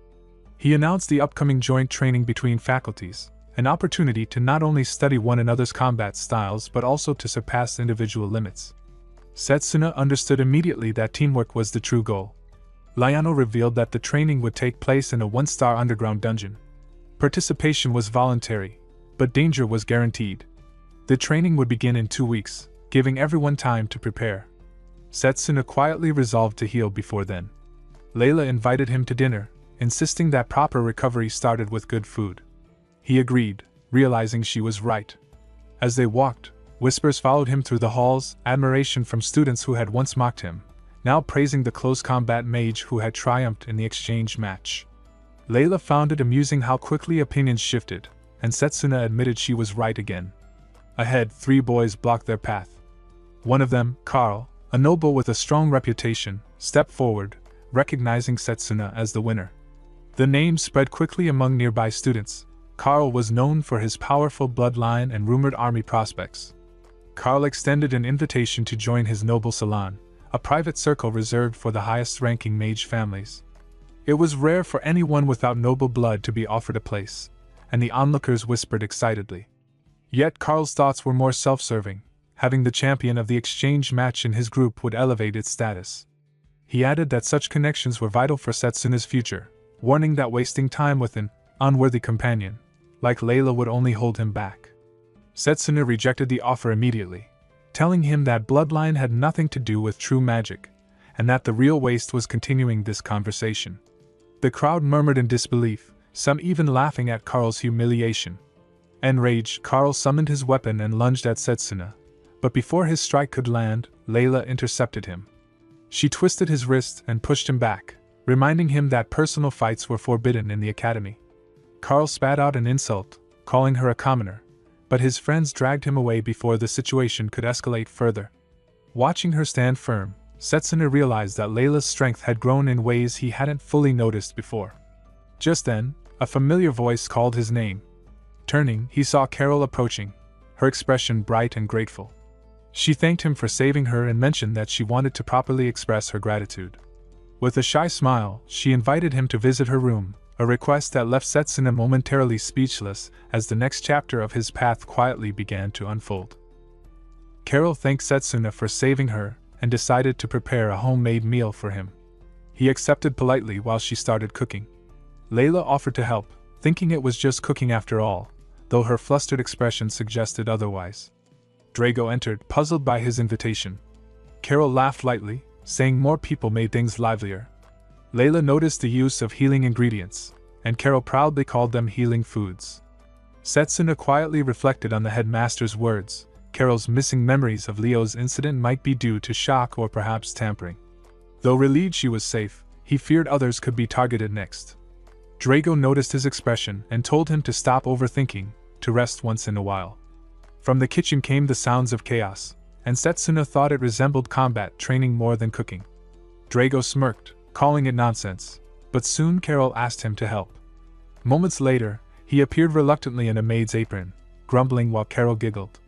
He announced the upcoming joint training between faculties, an opportunity to not only study one another's combat styles but also to surpass individual limits. Setsuna understood immediately that teamwork was the true goal. Lionel revealed that the training would take place in a one-star underground dungeon. Participation was voluntary, but danger was guaranteed. The training would begin in 2 weeks, giving everyone time to prepare. Setsuna quietly resolved to heal before then. Layla invited him to dinner, insisting that proper recovery started with good food. He agreed, realizing she was right. As they walked, whispers followed him through the halls, admiration from students who had once mocked him, now praising the close combat mage who had triumphed in the exchange match. Layla found it amusing how quickly opinions shifted, and Setsuna admitted she was right again. Ahead, 3 boys blocked their path. One of them, Carl, a noble with a strong reputation, stepped forward, recognizing Setsuna as the winner. The name spread quickly among nearby students. Carl was known for his powerful bloodline and rumored army prospects. Carl extended an invitation to join his noble salon, a private circle reserved for the highest-ranking mage families. It was rare for anyone without noble blood to be offered a place, and the onlookers whispered excitedly. Yet Carl's thoughts were more self-serving. Having the champion of the exchange match in his group would elevate its status. He added that such connections were vital for Setsuna's future, warning that wasting time with an unworthy companion, like Layla, would only hold him back. Setsuna rejected the offer immediately, telling him that bloodline had nothing to do with true magic, and that the real waste was continuing this conversation. The crowd murmured in disbelief, some even laughing at Carl's humiliation. Enraged, Carl summoned his weapon and lunged at Setsuna, but before his strike could land, Layla intercepted him. She twisted his wrist and pushed him back, reminding him that personal fights were forbidden in the academy. Carl spat out an insult, calling her a commoner, but his friends dragged him away before the situation could escalate further. Watching her stand firm, Setsuna realized that Layla's strength had grown in ways he hadn't fully noticed before. Just then, a familiar voice called his name. Turning, he saw Carol approaching, her expression bright and grateful. She thanked him for saving her and mentioned that she wanted to properly express her gratitude. With a shy smile, she invited him to visit her room, a request that left Setsuna momentarily speechless as the next chapter of his path quietly began to unfold. Carol thanked Setsuna for saving her and decided to prepare a homemade meal for him. He accepted politely while she started cooking. Layla offered to help, thinking it was just cooking after all, though her flustered expression suggested otherwise. Drago entered, puzzled by his invitation. Carol laughed lightly, saying more people made things livelier. Layla noticed the use of healing ingredients, and Carol proudly called them healing foods. Setsuna quietly reflected on the headmaster's words. Carol's missing memories of Leo's incident might be due to shock or perhaps tampering. Though relieved she was safe, he feared others could be targeted next. Drago noticed his expression and told him to stop overthinking, to rest once in a while. From the kitchen came the sounds of chaos, and Setsuna thought it resembled combat training more than cooking. Drago smirked, calling it nonsense, but soon Carol asked him to help. Moments later, he appeared reluctantly in a maid's apron, grumbling while Carol giggled.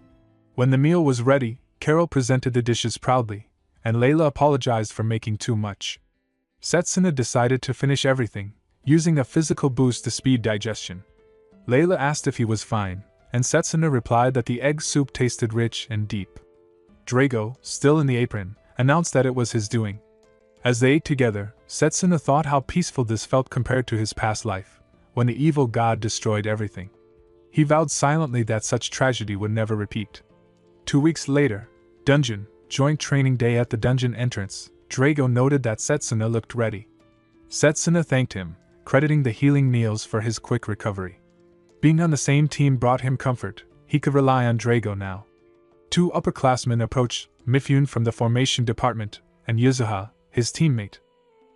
When the meal was ready, Carol presented the dishes proudly, and Layla apologized for making too much. Setsuna decided to finish everything, using a physical boost to speed digestion. Layla asked if he was fine, and Setsuna replied that the egg soup tasted rich and deep. Drago, still in the apron, announced that it was his doing. As they ate together, Setsuna thought how peaceful this felt compared to his past life, when the evil god destroyed everything. He vowed silently that such tragedy would never repeat. 2 weeks later, dungeon, joint training day at the dungeon entrance, Drago noted that Setsuna looked ready. Setsuna thanked him, crediting the healing meals for his quick recovery. Being on the same team brought him comfort, he could rely on Drago now. 2 upperclassmen approached, Mifune from the formation department, and Yuzuha, his teammate.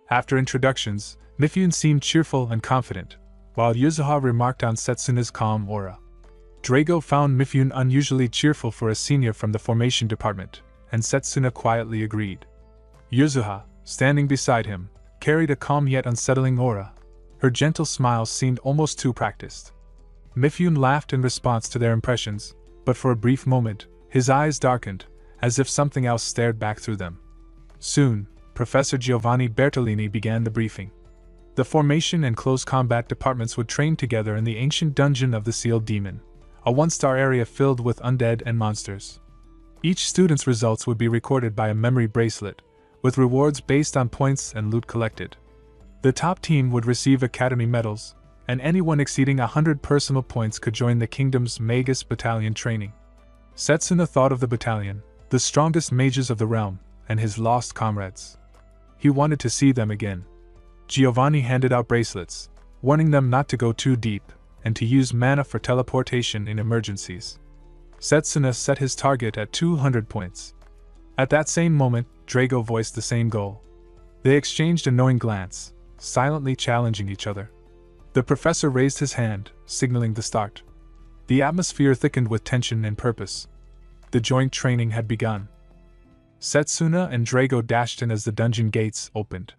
After introductions, Mifune seemed cheerful and confident, while Yuzuha remarked on Setsuna's calm aura. Drago found Mifune unusually cheerful for a senior from the formation department, and Setsuna quietly agreed. Yuzuha, standing beside him, carried a calm yet unsettling aura. Her gentle smile seemed almost too practiced. Mifune laughed in response to their impressions, but for a brief moment, his eyes darkened, as if something else stared back through them. Soon, Professor Giovanni Bertolini began the briefing. The formation and close combat departments would train together in the ancient dungeon of the Sealed Demon, a 1-star area filled with undead and monsters. Each student's results would be recorded by a memory bracelet, with rewards based on points and loot collected. The top team would receive academy medals, and anyone exceeding 100 personal points could join the kingdom's Magus battalion training. Setsuna thought of the battalion, the strongest mages of the realm, and his lost comrades. He wanted to see them again. Giovanni handed out bracelets, warning them not to go too deep, and to use mana for teleportation in emergencies. Setsuna set his target at 200 points. At that same moment, Drago voiced the same goal. They exchanged a knowing glance, silently challenging each other. The professor raised his hand, signaling the start. The atmosphere thickened with tension and purpose. The joint training had begun. Setsuna and Drago dashed in as the dungeon gates opened.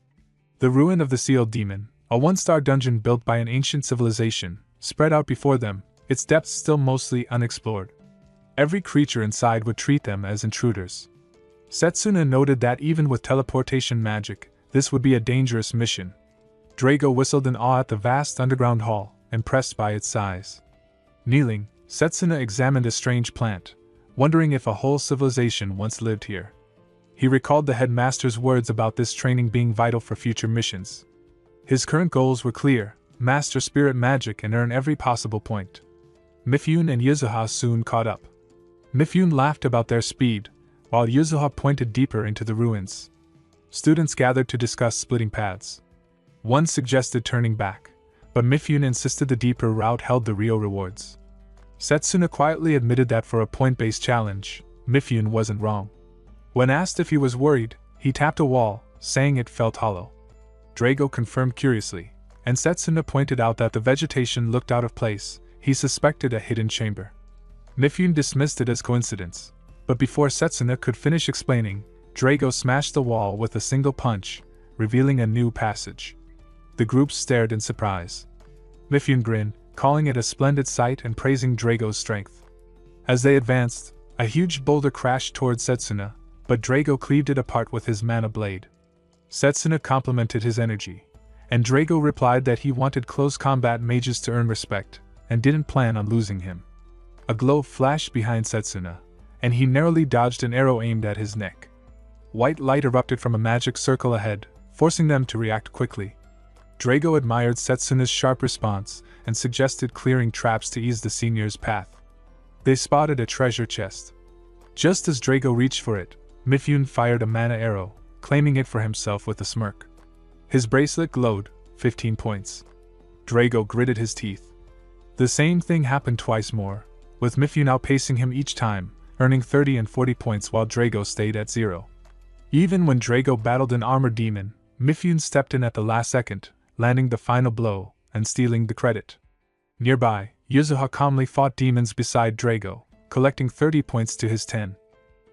The ruin of the Sealed Demon, a 1-star dungeon built by an ancient civilization, spread out before them, its depths still mostly unexplored. Every creature inside would treat them as intruders. Setsuna noted that even with teleportation magic, this would be a dangerous mission. Drago whistled in awe at the vast underground hall, impressed by its size. Kneeling, Setsuna examined a strange plant, wondering if a whole civilization once lived here. He recalled the headmaster's words about this training being vital for future missions. His current goals were clear: master spirit magic and earn every possible point. Mifune and Yuzuha soon caught up. Mifune laughed about their speed, while Yuzuha pointed deeper into the ruins. Students gathered to discuss splitting paths. One suggested turning back, but Mifune insisted the deeper route held the real rewards. Setsuna quietly admitted that for a point-based challenge, Mifune wasn't wrong. When asked if he was worried, he tapped a wall, saying it felt hollow. Drago confirmed curiously, and Setsuna pointed out that the vegetation looked out of place. He suspected a hidden chamber. Mifune dismissed it as coincidence, but before Setsuna could finish explaining, Drago smashed the wall with a single punch, revealing a new passage. The group stared in surprise. Mifune grinned, calling it a splendid sight and praising Drago's strength. As they advanced, a huge boulder crashed towards Setsuna, but Drago cleaved it apart with his mana blade. Setsuna complimented his energy, and Drago replied that he wanted close combat mages to earn respect, and didn't plan on losing him. A glow flashed behind Setsuna, and he narrowly dodged an arrow aimed at his neck. White light erupted from a magic circle ahead, forcing them to react quickly. Drago admired Setsuna's sharp response and suggested clearing traps to ease the senior's path. They spotted a treasure chest. Just as Drago reached for it, Mifune fired a mana arrow, claiming it for himself with a smirk. His bracelet glowed, 15 points. Drago gritted his teeth. The same thing happened twice more, with Mifune outpacing him each time, earning 30 and 40 points while Drago stayed at 0. Even when Drago battled an armored demon, Mifune stepped in at the last second, landing the final blow and stealing the credit. Nearby, Yuzuha calmly fought demons beside Drago, collecting 30 points to his 10.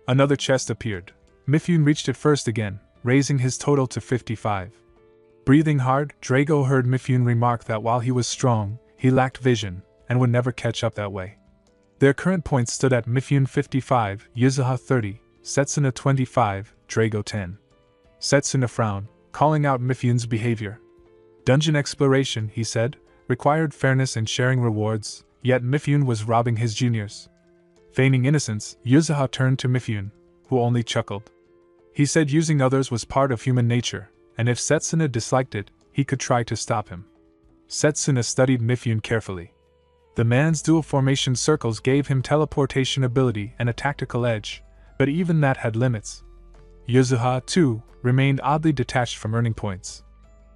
Another chest appeared. Mifune reached it first again, raising his total to 55. Breathing hard, Drago heard Mifune remark that while he was strong, he lacked vision, and would never catch up that way. Their current points stood at Mifune 55, Yuzuha 30, Setsuna 25, Drago 10. Setsuna frowned, calling out Mifune's behavior. Dungeon exploration, he said, required fairness and sharing rewards, yet Mifune was robbing his juniors. Feigning innocence, Yuzuha turned to Mifune, who only chuckled. He said using others was part of human nature, and if Setsuna disliked it, he could try to stop him. Setsuna studied Mifune carefully. The man's dual formation circles gave him teleportation ability and a tactical edge, but even that had limits. Yuzuha, too, remained oddly detached from earning points.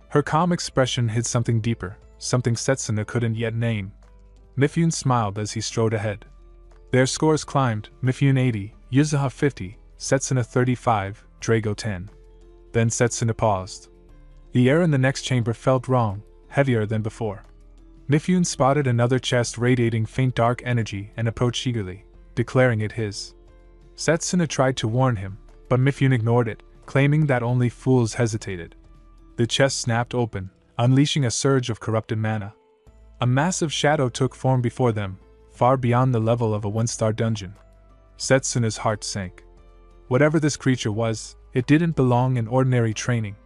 Her calm expression hid something deeper, something Setsuna couldn't yet name. Mifune smiled as he strode ahead. Their scores climbed, Mifune 80, Yuzuha 50, Setsuna 35, Drago 10. Then Setsuna paused. The air in the next chamber felt wrong, heavier than before. Mifune spotted another chest radiating faint dark energy and approached eagerly, declaring it his. Setsuna tried to warn him, but Mifune ignored it, claiming that only fools hesitated. The chest snapped open, unleashing a surge of corrupted mana. A massive shadow took form before them, far beyond the level of a one-star dungeon. Setsuna's heart sank. Whatever this creature was, it didn't belong in ordinary training.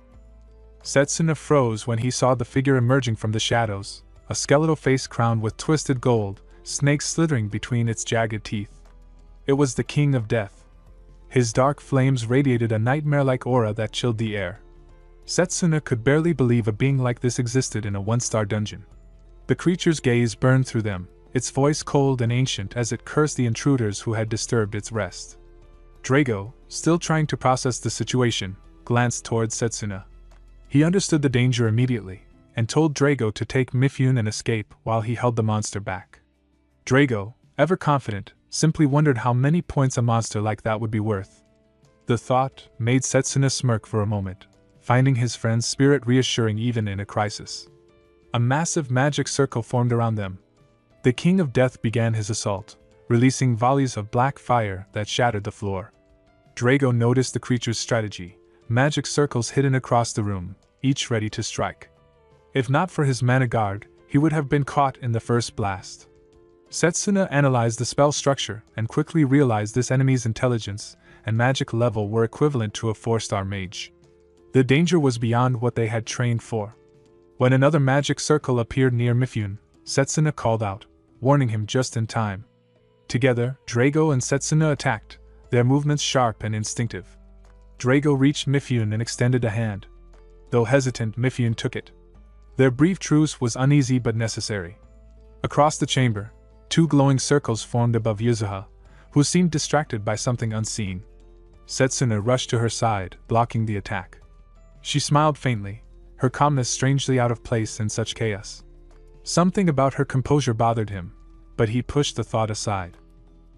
Setsuna froze when he saw the figure emerging from the shadows, a skeletal face crowned with twisted gold, snakes slithering between its jagged teeth. It was the King of Death. His dark flames radiated a nightmare-like aura that chilled the air. Setsuna could barely believe a being like this existed in a one-star dungeon. The creature's gaze burned through them, its voice cold and ancient as it cursed the intruders who had disturbed its rest. Drago, still trying to process the situation, glanced towards Setsuna. He understood the danger immediately, and told Drago to take Mifune and escape while he held the monster back. Drago, ever confident, simply wondered how many points a monster like that would be worth. The thought made Setsuna smirk for a moment, finding his friend's spirit reassuring even in a crisis. A massive magic circle formed around them. The King of Death began his assault, releasing volleys of black fire that shattered the floor. Drago noticed the creature's strategy, magic circles hidden across the room, each ready to strike. If not for his mana guard, he would have been caught in the first blast. Setsuna analyzed the spell structure and quickly realized this enemy's intelligence and magic level were equivalent to a 4-star mage. The danger was beyond what they had trained for. When another magic circle appeared near Mifune, Setsuna called out, warning him just in time. Together, Drago and Setsuna attacked, their movements sharp and instinctive. Drago reached Mifune and extended a hand. Though hesitant, Mifune took it. Their brief truce was uneasy but necessary. Across the chamber, 2 glowing circles formed above Yuzuha, who seemed distracted by something unseen. Setsuna rushed to her side, blocking the attack. She smiled faintly, her calmness strangely out of place in such chaos. Something about her composure bothered him, but he pushed the thought aside.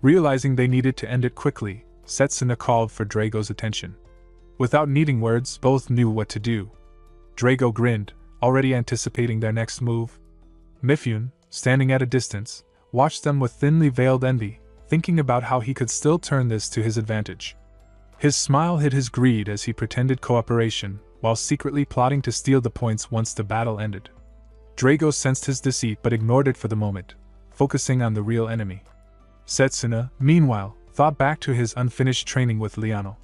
Realizing they needed to end it quickly, Setsuna called for Drago's attention. Without needing words, both knew what to do. Drago grinned, already anticipating their next move. Mifune, standing at a distance, watched them with thinly veiled envy, thinking about how he could still turn this to his advantage. His smile hid his greed as he pretended cooperation, while secretly plotting to steal the points once the battle ended. Drago sensed his deceit but ignored it for the moment, focusing on the real enemy. Setsuna, meanwhile, thought back to his unfinished training with Liano.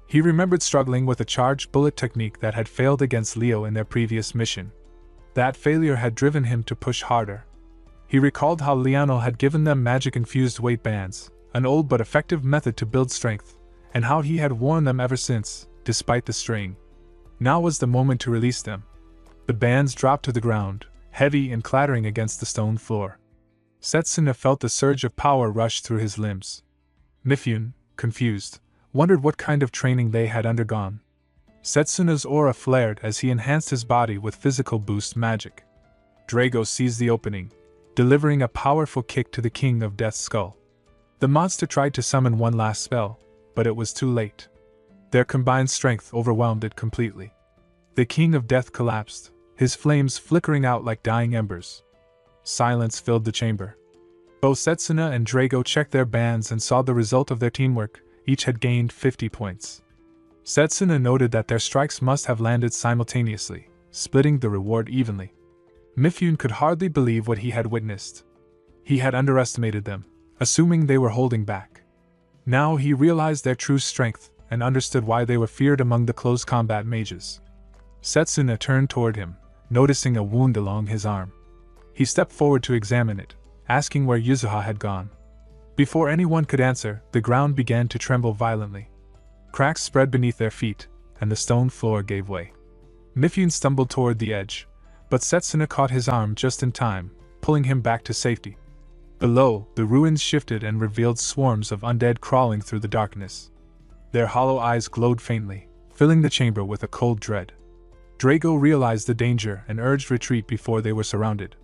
He remembered struggling with a charged bullet technique that had failed against Leo in their previous mission. That failure had driven him to push harder. He recalled how Liano had given them magic-infused weight bands, an old but effective method to build strength, and how he had worn them ever since, despite the strain. Now was the moment to release them. The bands dropped to the ground, heavy and clattering against the stone floor. Setsuna felt the surge of power rush through his limbs. Mifune, confused, wondered what kind of training they had undergone. Setsuna's aura flared as he enhanced his body with physical boost magic. Drago seized the opening, delivering a powerful kick to the King of Death's skull. The monster tried to summon one last spell, but it was too late. Their combined strength overwhelmed it completely. The King of Death collapsed, his flames flickering out like dying embers. Silence filled the chamber. Both Setsuna and Drago checked their bands and saw the result of their teamwork. Each had gained 50 points. Setsuna noted that their strikes must have landed simultaneously, splitting the reward evenly. Mifune could hardly believe what he had witnessed. He had underestimated them, assuming they were holding back. Now he realized their true strength and understood why they were feared among the close combat mages. Setsuna turned toward him, noticing a wound along his arm. He stepped forward to examine it, asking where Yuzuha had gone. Before anyone could answer, the ground began to tremble violently. Cracks spread beneath their feet, and the stone floor gave way. Mifune stumbled toward the edge, but Setsuna caught his arm just in time, pulling him back to safety. Below, the ruins shifted and revealed swarms of undead crawling through the darkness. Their hollow eyes glowed faintly, filling the chamber with a cold dread. Drago realized the danger and urged retreat before they were surrounded.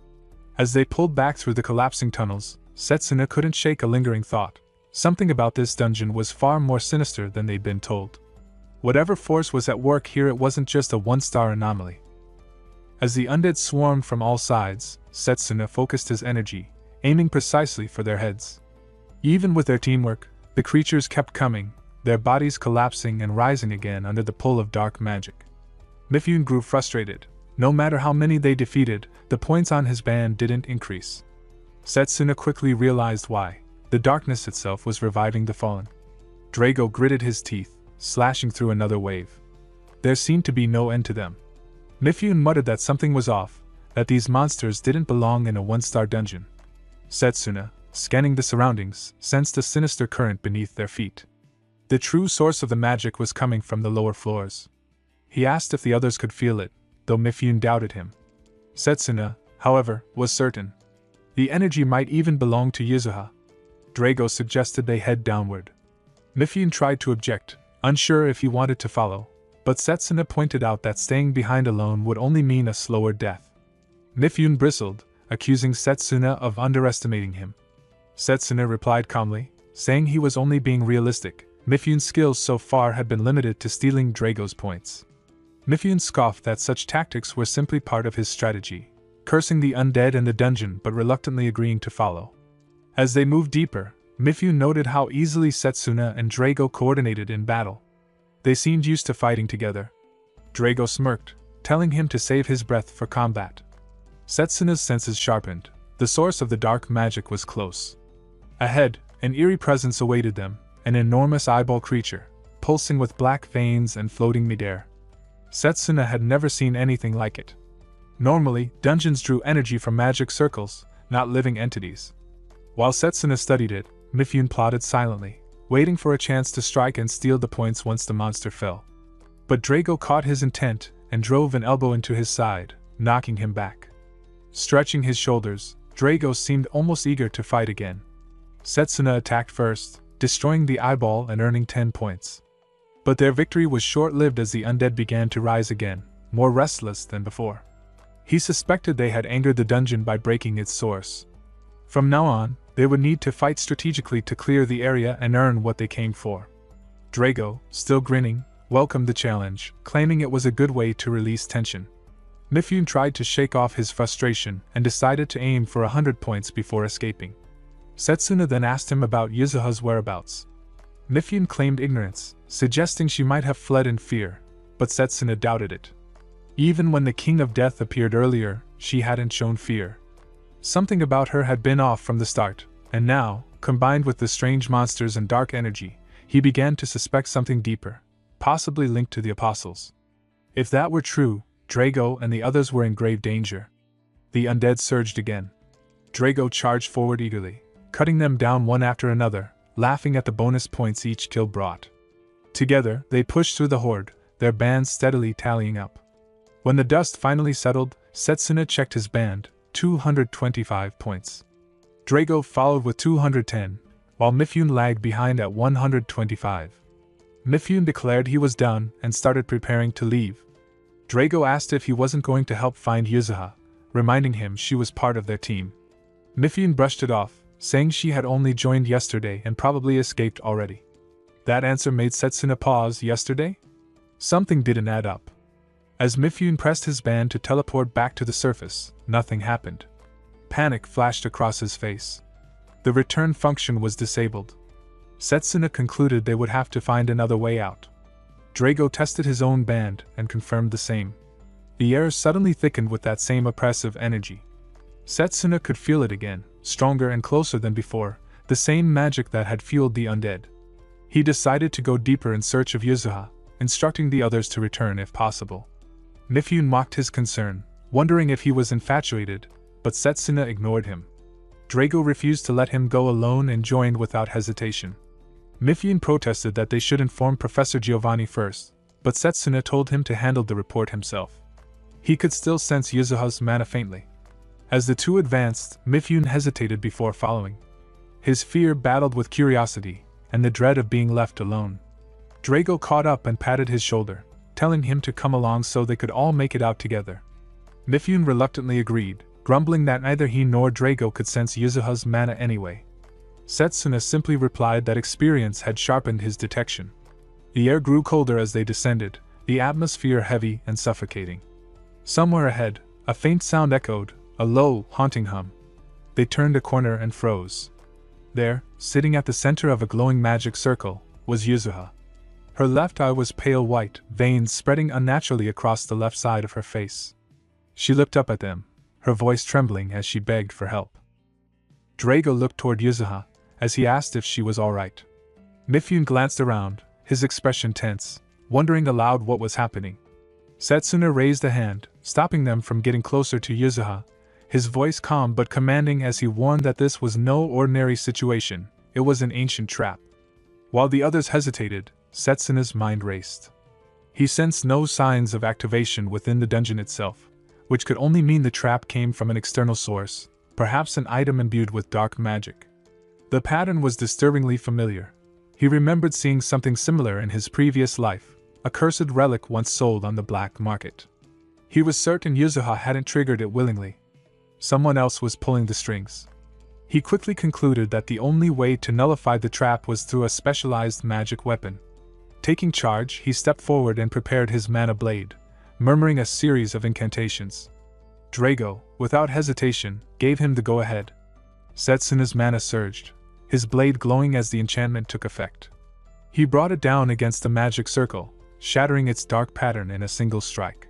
As they pulled back through the collapsing tunnels, Setsuna couldn't shake a lingering thought. Something about this dungeon was far more sinister than they'd been told. Whatever force was at work here, it wasn't just a one-star anomaly. As the undead swarmed from all sides, Setsuna focused his energy, aiming precisely for their heads. Even with their teamwork, the creatures kept coming, their bodies collapsing and rising again under the pull of dark magic. Mifune grew frustrated. No matter how many they defeated, the points on his band didn't increase. Setsuna quickly realized why. The darkness itself was reviving the fallen. Drago gritted his teeth, slashing through another wave. There seemed to be no end to them. Mifune muttered that something was off, that these monsters didn't belong in a one-star dungeon. Setsuna, scanning the surroundings, sensed a sinister current beneath their feet. The true source of the magic was coming from the lower floors. He asked if the others could feel it, though Mifune doubted him. Setsuna, however, was certain. The energy might even belong to Yuzuha. Drago suggested they head downward. Mifune tried to object, unsure if he wanted to follow, but Setsuna pointed out that staying behind alone would only mean a slower death. Mifune bristled, accusing Setsuna of underestimating him. Setsuna replied calmly, saying he was only being realistic. Mifune's skills so far had been limited to stealing Drago's points. Mifune scoffed that such tactics were simply part of his strategy, cursing the undead and the dungeon but reluctantly agreeing to follow. As they moved deeper, Mifune noted how easily Setsuna and Drago coordinated in battle. They seemed used to fighting together. Drago smirked, telling him to save his breath for combat. Setsuna's senses sharpened. The source of the dark magic was close. Ahead, an eerie presence awaited them, an enormous eyeball creature, pulsing with black veins and floating midair. Setsuna had never seen anything like it. Normally, dungeons drew energy from magic circles, not living entities. While Setsuna studied it, Mifune plotted silently, waiting for a chance to strike and steal the points once the monster fell. But Drago caught his intent and drove an elbow into his side, knocking him back. Stretching his shoulders, Drago seemed almost eager to fight again. Setsuna attacked first, destroying the eyeball and earning 10 points. But their victory was short-lived as the undead began to rise again, more restless than before. He suspected they had angered the dungeon by breaking its source. From now on, they would need to fight strategically to clear the area and earn what they came for. Drago, still grinning, welcomed the challenge, claiming it was a good way to release tension. Mifune tried to shake off his frustration and decided to aim for 100 points before escaping. Setsuna then asked him about Yuzuha's whereabouts. Mifune claimed ignorance, suggesting she might have fled in fear, but Setsuna doubted it. Even when the King of Death appeared earlier, she hadn't shown fear. Something about her had been off from the start, and now, combined with the strange monsters and dark energy, he began to suspect something deeper, possibly linked to the apostles. If that were true, Drago and the others were in grave danger. The undead surged again. Drago charged forward eagerly, cutting them down one after another, laughing at the bonus points each kill brought. Together, they pushed through the horde, their bands steadily tallying up. When the dust finally settled, Setsuna checked his band, 225 points. Drago followed with 210, while Mifune lagged behind at 125. Mifune declared he was done and started preparing to leave. Drago asked if he wasn't going to help find Yuzuha, reminding him she was part of their team. Mifune brushed it off, saying she had only joined yesterday and probably escaped already. That answer made Setsuna pause. Yesterday? Something didn't add up. As Mifune pressed his band to teleport back to the surface, nothing happened. Panic flashed across his face. The return function was disabled. Setsuna concluded they would have to find another way out. Drago tested his own band and confirmed the same. The air suddenly thickened with that same oppressive energy. Setsuna could feel it again, stronger and closer than before, the same magic that had fueled the undead. He decided to go deeper in search of Yuzuha, instructing the others to return if possible. Mifune mocked his concern, wondering if he was infatuated, but Setsuna ignored him. Drago refused to let him go alone and joined without hesitation. Mifune protested that they should inform Professor Giovanni first, but Setsuna told him to handle the report himself. He could still sense Yuzuha's mana faintly. As the two advanced, Mifune hesitated before following. His fear battled with curiosity, and the dread of being left alone. Drago caught up and patted his shoulder, telling him to come along so they could all make it out together. Mifune reluctantly agreed, grumbling that neither he nor Drago could sense Yuzuha's mana anyway. Setsuna simply replied that experience had sharpened his detection. The air grew colder as they descended, the atmosphere heavy and suffocating. Somewhere ahead, a faint sound echoed, a low, haunting hum. They turned a corner and froze. There, sitting at the center of a glowing magic circle, was Yuzuha. Her left eye was pale white, veins spreading unnaturally across the left side of her face. She looked up at them, her voice trembling as she begged for help. Drago looked toward Yuzuha, as he asked if she was all right. Mifune glanced around, his expression tense, wondering aloud what was happening. Setsuna raised a hand, stopping them from getting closer to Yuzuha, his voice calm but commanding as he warned that this was no ordinary situation, it was an ancient trap. While the others hesitated, Setsuna's mind raced. He sensed no signs of activation within the dungeon itself, which could only mean the trap came from an external source, perhaps an item imbued with dark magic. The pattern was disturbingly familiar. He remembered seeing something similar in his previous life, a cursed relic once sold on the black market. He was certain Yuzuha hadn't triggered it willingly. Someone else was pulling the strings. He quickly concluded that the only way to nullify the trap was through a specialized magic weapon. Taking charge, he stepped forward and prepared his mana blade, murmuring a series of incantations. Drago, without hesitation, gave him the go-ahead. Setsuna's mana surged, his blade glowing as the enchantment took effect. He brought it down against the magic circle, shattering its dark pattern in a single strike.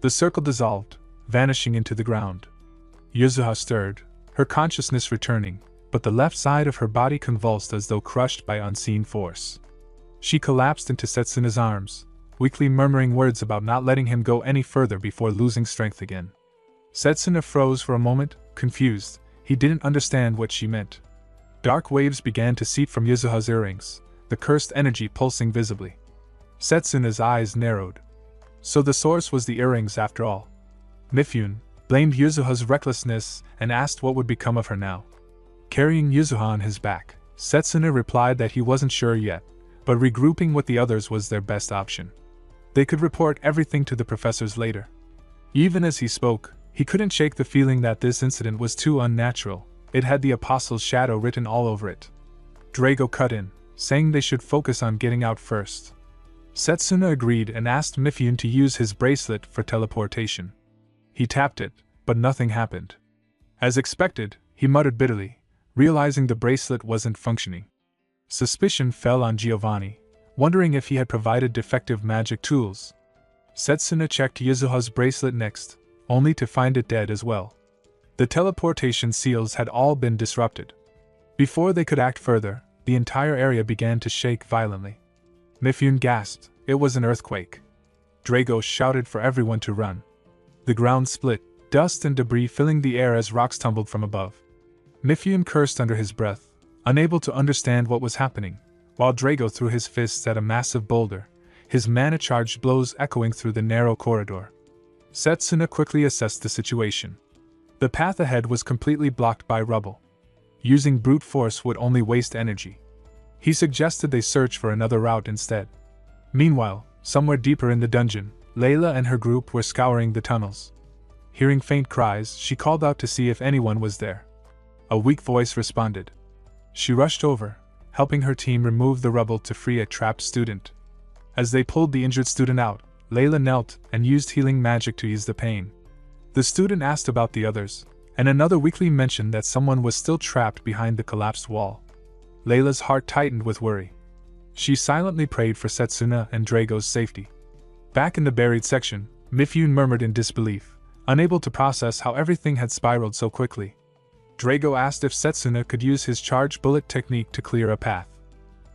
The circle dissolved, vanishing into the ground. Yuzuha stirred, her consciousness returning, but the left side of her body convulsed as though crushed by unseen force. She collapsed into Setsuna's arms, weakly murmuring words about not letting him go any further before losing strength again. Setsuna froze for a moment, confused. He didn't understand what she meant. Dark waves began to seep from Yuzuha's earrings, the cursed energy pulsing visibly. Setsuna's eyes narrowed. So the source was the earrings after all. Mifune blamed Yuzuha's recklessness and asked what would become of her now. Carrying Yuzuha on his back, Setsuna replied that he wasn't sure yet, but regrouping with the others was their best option. They could report everything to the professors later. Even as he spoke, he couldn't shake the feeling that this incident was too unnatural. It had the Apostle's shadow written all over it. Drago cut in, saying they should focus on getting out first. Setsuna agreed and asked Mifune to use his bracelet for teleportation. He tapped it, but nothing happened. As expected, he muttered bitterly, realizing the bracelet wasn't functioning. Suspicion fell on Giovanni, wondering if he had provided defective magic tools. Setsuna checked Yuzuha's bracelet next, only to find it dead as well. The teleportation seals had all been disrupted. Before they could act further, the entire area began to shake violently. Mifune gasped. It was an earthquake. Drago shouted for everyone to run. The ground split, dust and debris filling the air as rocks tumbled from above. Mifune cursed under his breath, unable to understand what was happening, while Drago threw his fists at a massive boulder, his mana-charged blows echoing through the narrow corridor. Setsuna quickly assessed the situation. The path ahead was completely blocked by rubble. Using brute force would only waste energy. He suggested they search for another route instead. Meanwhile, somewhere deeper in the dungeon, Layla and her group were scouring the tunnels. Hearing faint cries, she called out to see if anyone was there. A weak voice responded. She rushed over, helping her team remove the rubble to free a trapped student. As they pulled the injured student out, Layla knelt and used healing magic to ease the pain. The student asked about the others, and another weakly mentioned that someone was still trapped behind the collapsed wall. Layla's heart tightened with worry. She silently prayed for Setsuna and Drago's safety. Back in the buried section, Mifune murmured in disbelief, unable to process how everything had spiraled so quickly. Drago asked if Setsuna could use his charged bullet technique to clear a path.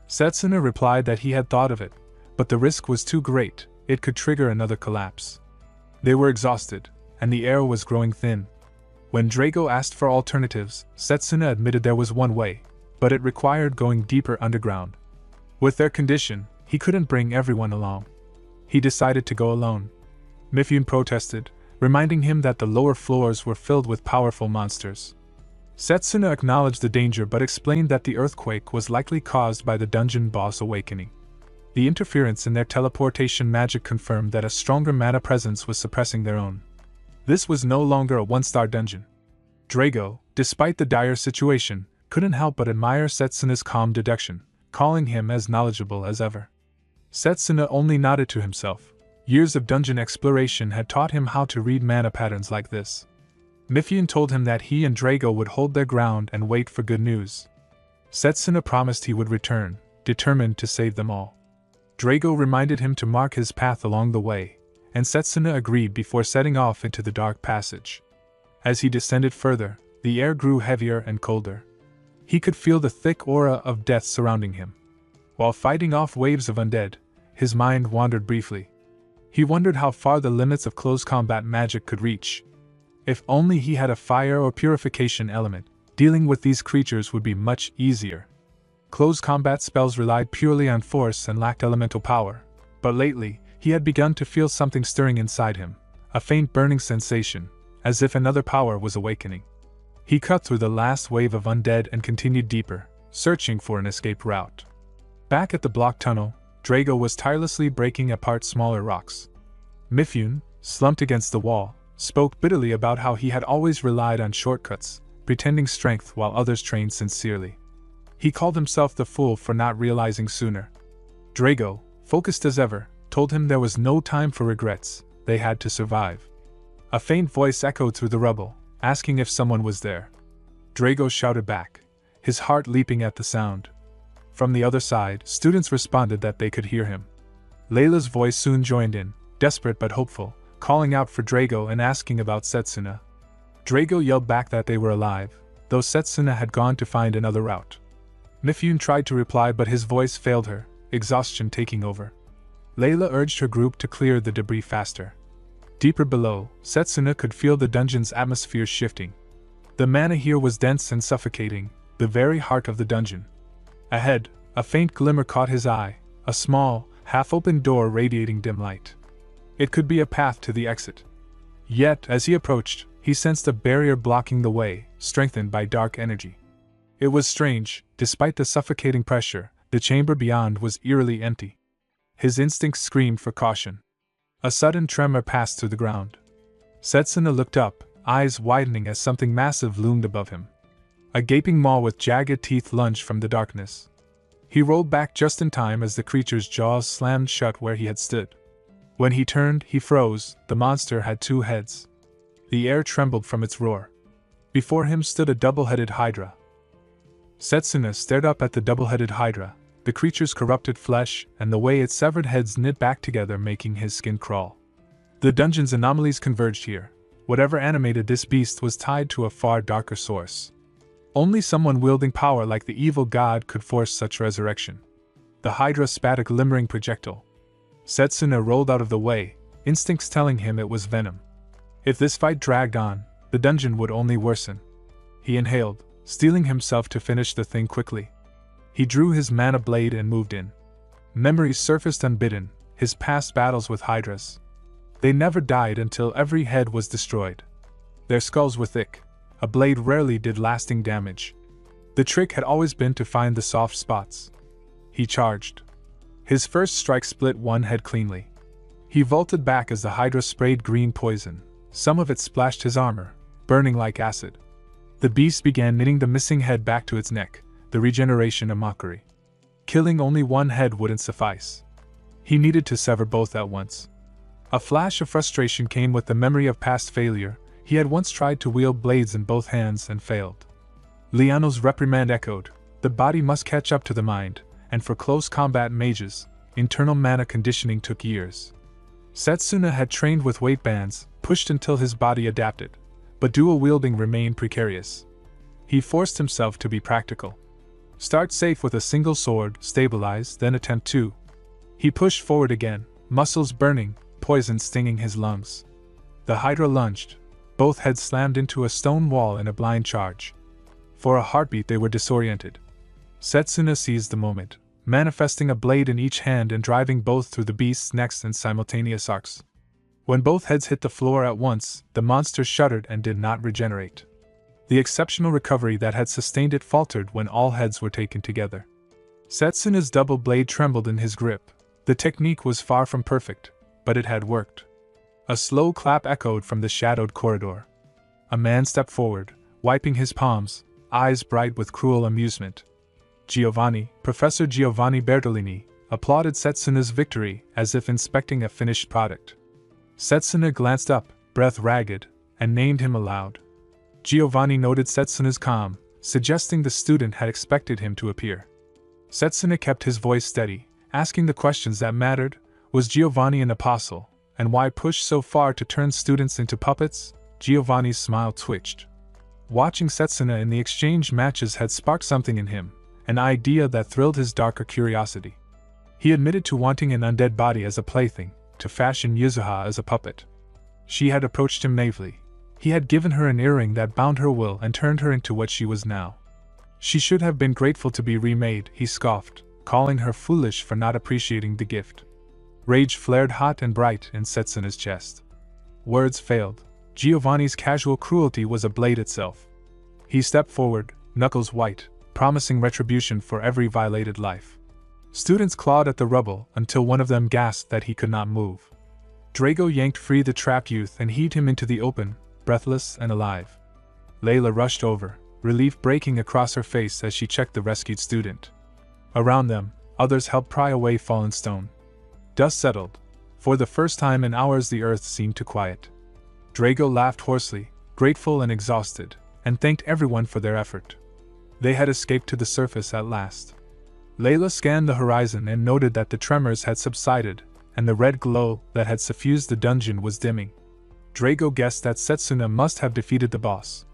Setsuna replied that he had thought of it, but the risk was too great, it could trigger another collapse. They were exhausted, and the air was growing thin. When Drago asked for alternatives, Setsuna admitted there was one way, but it required going deeper underground. With their condition, he couldn't bring everyone along. He decided to go alone. Mifune protested, reminding him that the lower floors were filled with powerful monsters. Setsuna acknowledged the danger but explained that the earthquake was likely caused by the dungeon boss awakening. The interference in their teleportation magic confirmed that a stronger mana presence was suppressing their own. This was no longer a one-star dungeon. Drago, despite the dire situation, couldn't help but admire Setsuna's calm deduction, calling him as knowledgeable as ever. Setsuna only nodded to himself. Years of dungeon exploration had taught him how to read mana patterns like this. Mifune told him that he and Drago would hold their ground and wait for good news. Setsuna promised he would return, determined to save them all. Drago reminded him to mark his path along the way, and Setsuna agreed before setting off into the dark passage. As he descended further, the air grew heavier and colder. He could feel the thick aura of death surrounding him. While fighting off waves of undead, his mind wandered briefly. He wondered how far the limits of close combat magic could reach. If only he had a fire or purification element, dealing with these creatures would be much easier. Close combat spells relied purely on force and lacked elemental power, but lately, he had begun to feel something stirring inside him, a faint burning sensation, as if another power was awakening. He cut through the last wave of undead and continued deeper, searching for an escape route. Back at the block tunnel, Drago was tirelessly breaking apart smaller rocks. Mifune, slumped against the wall, spoke bitterly about how he had always relied on shortcuts, pretending strength while others trained sincerely. He called himself the fool for not realizing sooner. Drago, focused as ever, told him there was no time for regrets, they had to survive. A faint voice echoed through the rubble, asking if someone was there. Drago shouted back, his heart leaping at the sound. From the other side, students responded that they could hear him. Layla's voice soon joined in, desperate but hopeful, calling out for Drago and asking about Setsuna. Drago yelled back that they were alive, though Setsuna had gone to find another route. Mifune tried to reply but his voice failed her, exhaustion taking over. Layla urged her group to clear the debris faster. Deeper below, Setsuna could feel the dungeon's atmosphere shifting. The mana here was dense and suffocating, the very heart of the dungeon. Ahead, a faint glimmer caught his eye, a small, half-open door radiating dim light. It could be a path to the exit. Yet, as he approached, he sensed a barrier blocking the way, strengthened by dark energy. It was strange, despite the suffocating pressure, the chamber beyond was eerily empty. His instincts screamed for caution. A sudden tremor passed through the ground. Setsuna looked up, eyes widening as something massive loomed above him. A gaping maw with jagged teeth lunged from the darkness. He rolled back just in time as the creature's jaws slammed shut where he had stood. When he turned, he froze. The monster had two heads. The air trembled from its roar. Before him stood a double-headed hydra. Setsuna stared up at the double-headed hydra, the creature's corrupted flesh and the way its severed heads knit back together, making his skin crawl. The dungeon's anomalies converged here. Whatever animated this beast was tied to a far darker source. Only someone wielding power like the evil god could force such resurrection. The hydra spat a glimmering projectile. Setsuna rolled out of the way, instincts telling him it was venom. If this fight dragged on, the dungeon would only worsen. He inhaled, steeling himself to finish the thing quickly. He drew his mana blade and moved in. Memories surfaced unbidden, his past battles with hydras. They never died until every head was destroyed. Their skulls were thick. A blade rarely did lasting damage. The trick had always been to find the soft spots. He charged. His first strike split one head cleanly. He vaulted back as the hydra sprayed green poison. Some of it splashed his armor, burning like acid. The beast began knitting the missing head back to its neck, the regeneration a mockery. Killing only one head wouldn't suffice. He needed to sever both at once. A flash of frustration came with the memory of past failure. He had once tried to wield blades in both hands and failed. Liano's reprimand echoed. The body must catch up to the mind, and for close combat mages, internal mana conditioning took years. Setsuna had trained with weight bands, pushed until his body adapted, but dual wielding remained precarious. He forced himself to be practical. Start safe with a single sword, stabilize, then attempt two. He pushed forward again, muscles burning, poison stinging his lungs. The Hydra lunged. Both heads slammed into a stone wall in a blind charge. For a heartbeat they were disoriented. Setsuna seized the moment, manifesting a blade in each hand and driving both through the beast's necks in simultaneous arcs. When both heads hit the floor at once, the monster shuddered and did not regenerate. The exceptional recovery that had sustained it faltered when all heads were taken together. Setsuna's double blade trembled in his grip. The technique was far from perfect, but it had worked. A slow clap echoed from the shadowed corridor. A man stepped forward, wiping his palms, eyes bright with cruel amusement. Professor Giovanni Bertolini, applauded Setsuna's victory as if inspecting a finished product. Setsuna glanced up, breath ragged, and named him aloud. Giovanni noted Setsuna's calm, suggesting the student had expected him to appear. Setsuna kept his voice steady, asking the questions that mattered. Was Giovanni an apostle, and why push so far to turn students into puppets? Giovanni's smile twitched. Watching Setsuna in the exchange matches had sparked something in him, an idea that thrilled his darker curiosity. He admitted to wanting an undead body as a plaything, to fashion Yuzuha as a puppet. She had approached him naively. He had given her an earring that bound her will and turned her into what she was now. She should have been grateful to be remade, he scoffed, calling her foolish for not appreciating the gift. Rage flared hot and bright in Setsuna's chest. Words failed. Giovanni's casual cruelty was a blade itself. He stepped forward, knuckles white, promising retribution for every violated life. Students clawed at the rubble until one of them gasped that he could not move. Drago yanked free the trapped youth and heaved him into the open, breathless and alive. Layla rushed over, relief breaking across her face as she checked the rescued student. Around them, others helped pry away fallen stone. Dust settled. For the first time in hours the earth seemed to quiet. Drago laughed hoarsely, grateful and exhausted, and thanked everyone for their effort. They had escaped to the surface at last. Layla scanned the horizon and noted that the tremors had subsided, and the red glow that had suffused the dungeon was dimming. Drago guessed that Setsuna must have defeated the boss.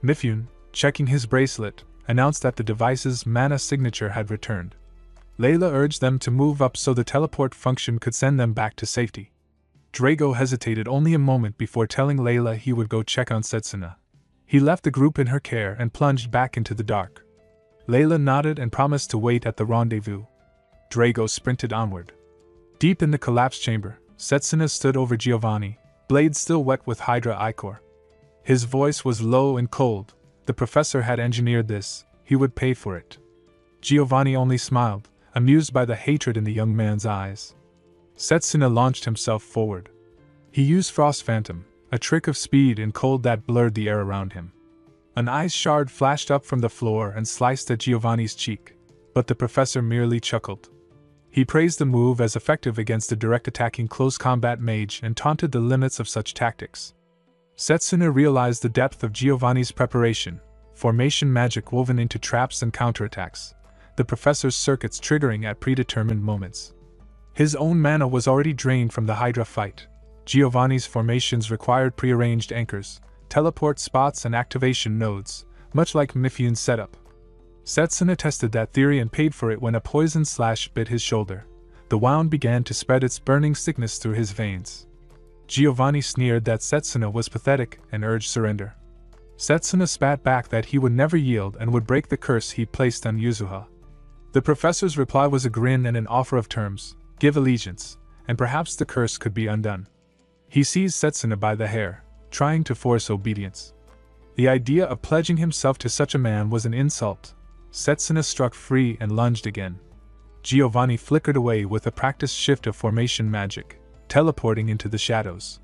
Mifune, checking his bracelet, announced that the device's mana signature had returned. Layla urged them to move up so the teleport function could send them back to safety. Drago hesitated only a moment before telling Layla he would go check on Setsuna. He left the group in her care and plunged back into the dark. Layla nodded and promised to wait at the rendezvous. Drago sprinted onward. Deep in the collapsed chamber, Setsuna stood over Giovanni, blade still wet with Hydra ichor. His voice was low and cold. The professor had engineered this, he would pay for it. Giovanni only smiled, amused by the hatred in the young man's eyes. Setsuna launched himself forward. He used Frost Phantom, a trick of speed and cold that blurred the air around him. An ice shard flashed up from the floor and sliced at Giovanni's cheek, but the professor merely chuckled. He praised the move as effective against a direct attacking close combat mage and taunted the limits of such tactics. Setsuna realized the depth of Giovanni's preparation, formation magic woven into traps and counterattacks, the professor's circuits triggering at predetermined moments. His own mana was already drained from the Hydra fight. Giovanni's formations required prearranged anchors, teleport spots and activation nodes, much like Mifune's setup. Setsuna tested that theory and paid for it when a poison slash bit his shoulder. The wound began to spread its burning sickness through his veins. Giovanni sneered that Setsuna was pathetic and urged surrender. Setsuna spat back that he would never yield and would break the curse he placed on Yuzuha. The professor's reply was a grin and an offer of terms: give allegiance, and perhaps the curse could be undone. He seized Setsuna by the hair, trying to force obedience. The idea of pledging himself to such a man was an insult. Setsuna struck free and lunged again. Giovanni flickered away with a practiced shift of formation magic, teleporting into the shadows.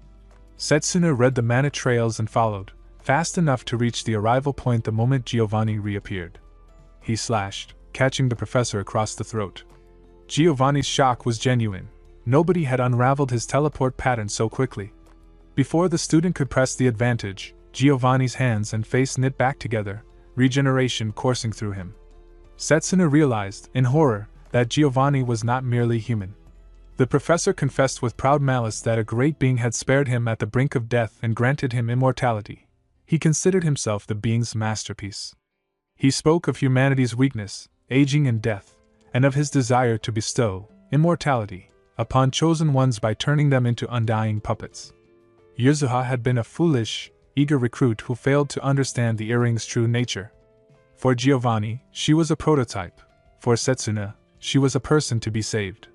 Setsuna read the mana trails and followed, fast enough to reach the arrival point the moment Giovanni reappeared. He slashed, catching the professor across the throat. Giovanni's shock was genuine. Nobody had unraveled his teleport pattern so quickly. Before the student could press the advantage, Giovanni's hands and face knit back together, regeneration coursing through him. Setsuna realized, in horror, that Giovanni was not merely human. The professor confessed with proud malice that a great being had spared him at the brink of death and granted him immortality. He considered himself the being's masterpiece. He spoke of humanity's weakness, aging and death, and of his desire to bestow immortality upon chosen ones by turning them into undying puppets. Yuzuha had been a foolish, eager recruit who failed to understand the earring's true nature. For Giovanni, she was a prototype. For Setsuna, she was a person to be saved.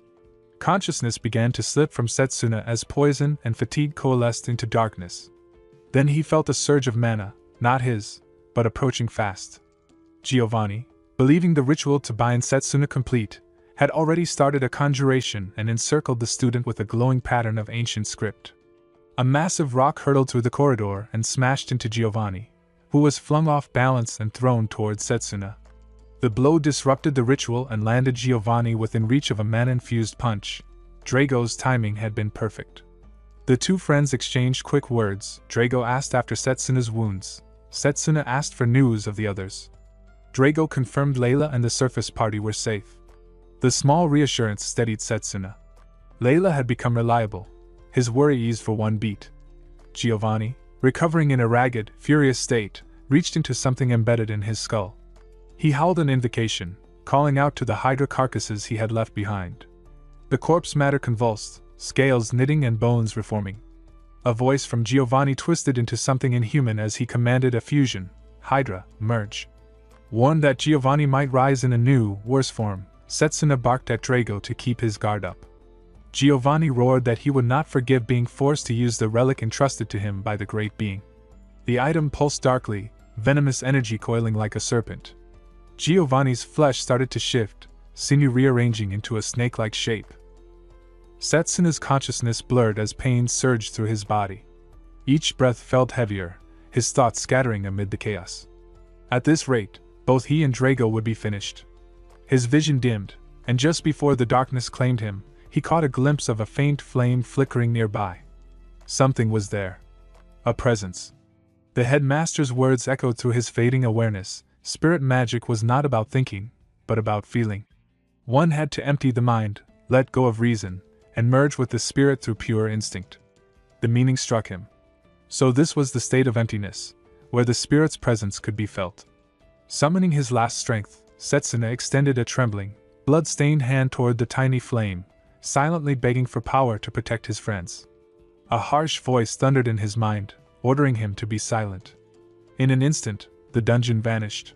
Consciousness began to slip from Setsuna as poison and fatigue coalesced into darkness. Then he felt a surge of mana, not his, but approaching fast. Giovanni, believing the ritual to bind Setsuna complete, had already started a conjuration and encircled the student with a glowing pattern of ancient script. A massive rock hurtled through the corridor and smashed into Giovanni, who was flung off balance and thrown towards Setsuna. The blow disrupted the ritual and landed Giovanni within reach of a mana-infused punch. Drago's timing had been perfect. The two friends exchanged quick words. Drago asked after Setsuna's wounds. Setsuna asked for news of the others. Drago confirmed Layla and the surface party were safe. The small reassurance steadied Setsuna. Layla had become reliable. His worry eased for one beat. Giovanni, recovering in a ragged, furious state, reached into something embedded in his skull. He howled an invocation, calling out to the hydra carcasses he had left behind. The corpse matter convulsed, scales knitting and bones reforming. A voice from Giovanni twisted into something inhuman as he commanded a fusion. Hydra, merge. Warned that Giovanni might rise in a new, worse form, Setsuna barked at Drago to keep his guard up. Giovanni roared that he would not forgive being forced to use the relic entrusted to him by the Great Being. The item pulsed darkly, venomous energy coiling like a serpent. Giovanni's flesh started to shift, sinew rearranging into a snake-like shape. Setsuna's consciousness blurred as pain surged through his body. Each breath felt heavier, his thoughts scattering amid the chaos. At this rate, both he and Drago would be finished. His vision dimmed, and just before the darkness claimed him, he caught a glimpse of a faint flame flickering nearby. Something was there. A presence. The headmaster's words echoed through his fading awareness. Spirit magic was not about thinking, but about feeling. One had to empty the mind, let go of reason, and merge with the spirit through pure instinct. The meaning struck him. So this was the state of emptiness, where the spirit's presence could be felt. Summoning his last strength, Setsuna extended a trembling, blood-stained hand toward the tiny flame, silently begging for power to protect his friends. A harsh voice thundered in his mind, ordering him to be silent. In an instant, the dungeon vanished.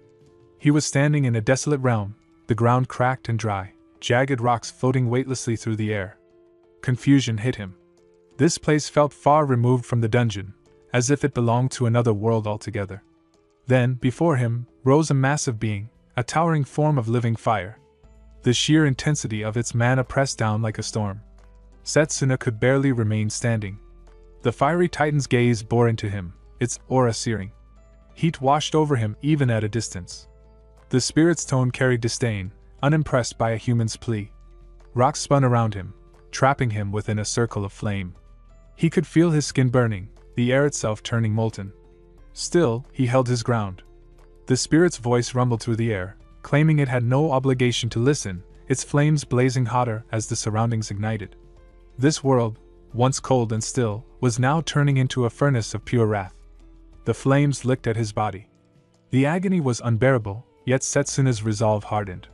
He was standing in a desolate realm, the ground cracked and dry, jagged rocks floating weightlessly through the air. Confusion hit him. This place felt far removed from the dungeon, as if it belonged to another world altogether. Then, before him, rose a massive being, a towering form of living fire. The sheer intensity of its mana pressed down like a storm. Setsuna could barely remain standing. The fiery titan's gaze bore into him, its aura searing. Heat washed over him even at a distance. The spirit's tone carried disdain, unimpressed by a human's plea. Rocks spun around him, trapping him within a circle of flame. He could feel his skin burning, the air itself turning molten. Still, he held his ground. The spirit's voice rumbled through the air, claiming it had no obligation to listen, its flames blazing hotter as the surroundings ignited. This world, once cold and still, was now turning into a furnace of pure wrath. The flames licked at his body. The agony was unbearable, yet Setsuna's resolve hardened.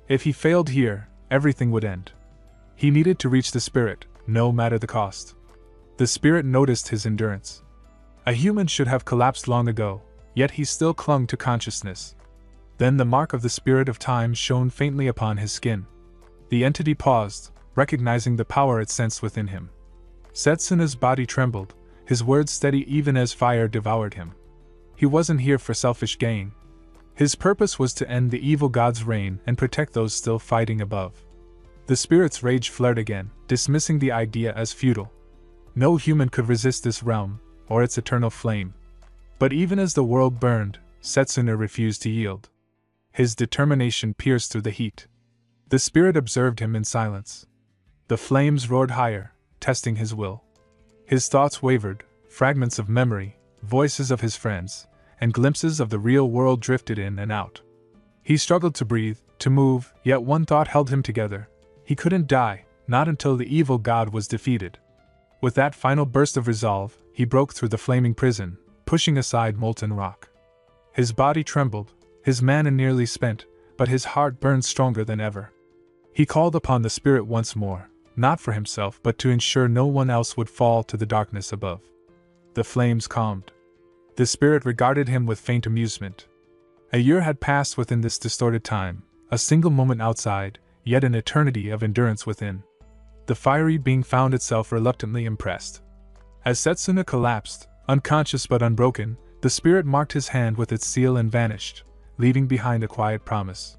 If he failed here, everything would end. He needed to reach the spirit, no matter the cost. The spirit noticed his endurance. A human should have collapsed long ago, yet he still clung to consciousness. Then the mark of the spirit of time shone faintly upon his skin. The entity paused, recognizing the power it sensed within him. Setsuna's body trembled, his words steady even as fire devoured him. He wasn't here for selfish gain. His purpose was to end the evil god's reign and protect those still fighting above. The spirit's rage flared again, dismissing the idea as futile. No human could resist this realm, or its eternal flame. But even as the world burned, Setsuna refused to yield. His determination pierced through the heat. The spirit observed him in silence. The flames roared higher, testing his will. His thoughts wavered, fragments of memory, voices of his friends, and glimpses of the real world drifted in and out. He struggled to breathe, to move, yet one thought held him together. He couldn't die, not until the evil god was defeated. With that final burst of resolve, he broke through the flaming prison, pushing aside molten rock. His body trembled, his mana nearly spent, but his heart burned stronger than ever. He called upon the spirit once more, not for himself but to ensure no one else would fall to the darkness above. The flames calmed. The spirit regarded him with faint amusement. A year had passed within this distorted time, a single moment outside, yet an eternity of endurance within. The fiery being found itself reluctantly impressed. As Setsuna collapsed, unconscious but unbroken, the spirit marked his hand with its seal and vanished, leaving behind a quiet promise.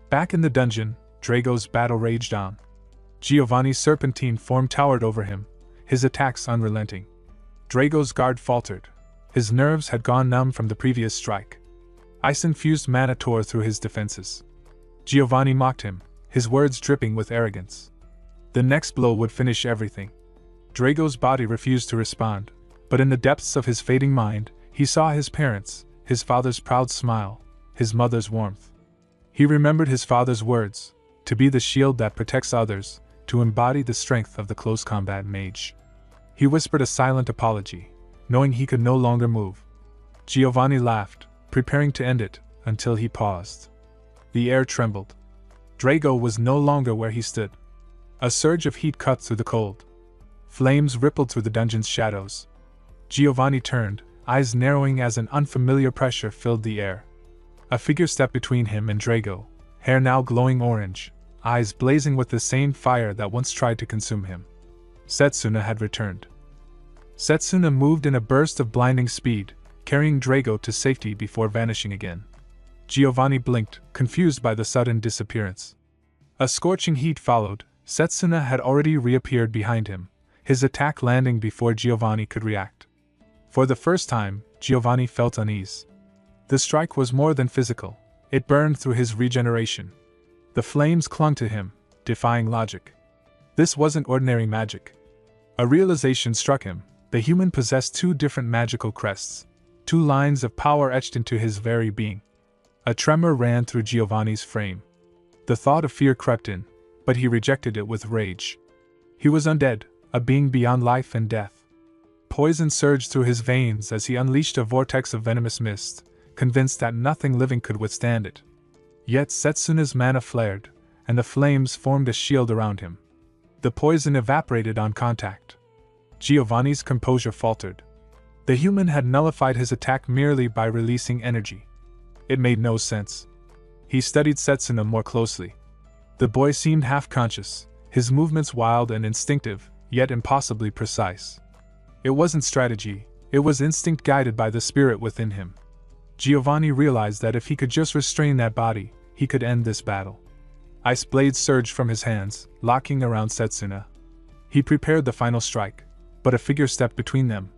Back in the dungeon, Drago's battle raged on. Giovanni's serpentine form towered over him, his attacks unrelenting. Drago's guard faltered. His nerves had gone numb from the previous strike. Ice-infused mana tore through his defenses. Giovanni mocked him, his words dripping with arrogance. The next blow would finish everything. Drago's body refused to respond, but in the depths of his fading mind, he saw his parents, his father's proud smile, his mother's warmth. He remembered his father's words, to be the shield that protects others, to embody the strength of the close combat mage. He whispered a silent apology, knowing he could no longer move. Giovanni laughed, preparing to end it, until he paused. The air trembled. Drago was no longer where he stood. A surge of heat cut through the cold. Flames rippled through the dungeon's shadows. Giovanni turned, eyes narrowing as an unfamiliar pressure filled the air. A figure stepped between him and Drago, hair now glowing orange, eyes blazing with the same fire that once tried to consume him. Setsuna had returned. Setsuna moved in a burst of blinding speed, carrying Drago to safety before vanishing again. Giovanni blinked, confused by the sudden disappearance. A scorching heat followed. Setsuna had already reappeared behind him, his attack landing before Giovanni could react. For the first time, Giovanni felt unease. The strike was more than physical, it burned through his regeneration. The flames clung to him, defying logic. This wasn't ordinary magic. A realization struck him: the human possessed two different magical crests, two lines of power etched into his very being. A tremor ran through Giovanni's frame. The thought of fear crept in, but he rejected it with rage. He was undead, a being beyond life and death. Poison surged through his veins as he unleashed a vortex of venomous mist, convinced that nothing living could withstand it. Yet Setsuna's mana flared, and the flames formed a shield around him. The poison evaporated on contact. Giovanni's composure faltered. The human had nullified his attack merely by releasing energy. It made no sense. He studied Setsuna more closely. The boy seemed half-conscious, his movements wild and instinctive, yet impossibly precise. It wasn't strategy, it was instinct guided by the spirit within him. Giovanni realized that if he could just restrain that body, he could end this battle. Ice blades surged from his hands, locking around Setsuna. He prepared the final strike, but a figure stepped between them.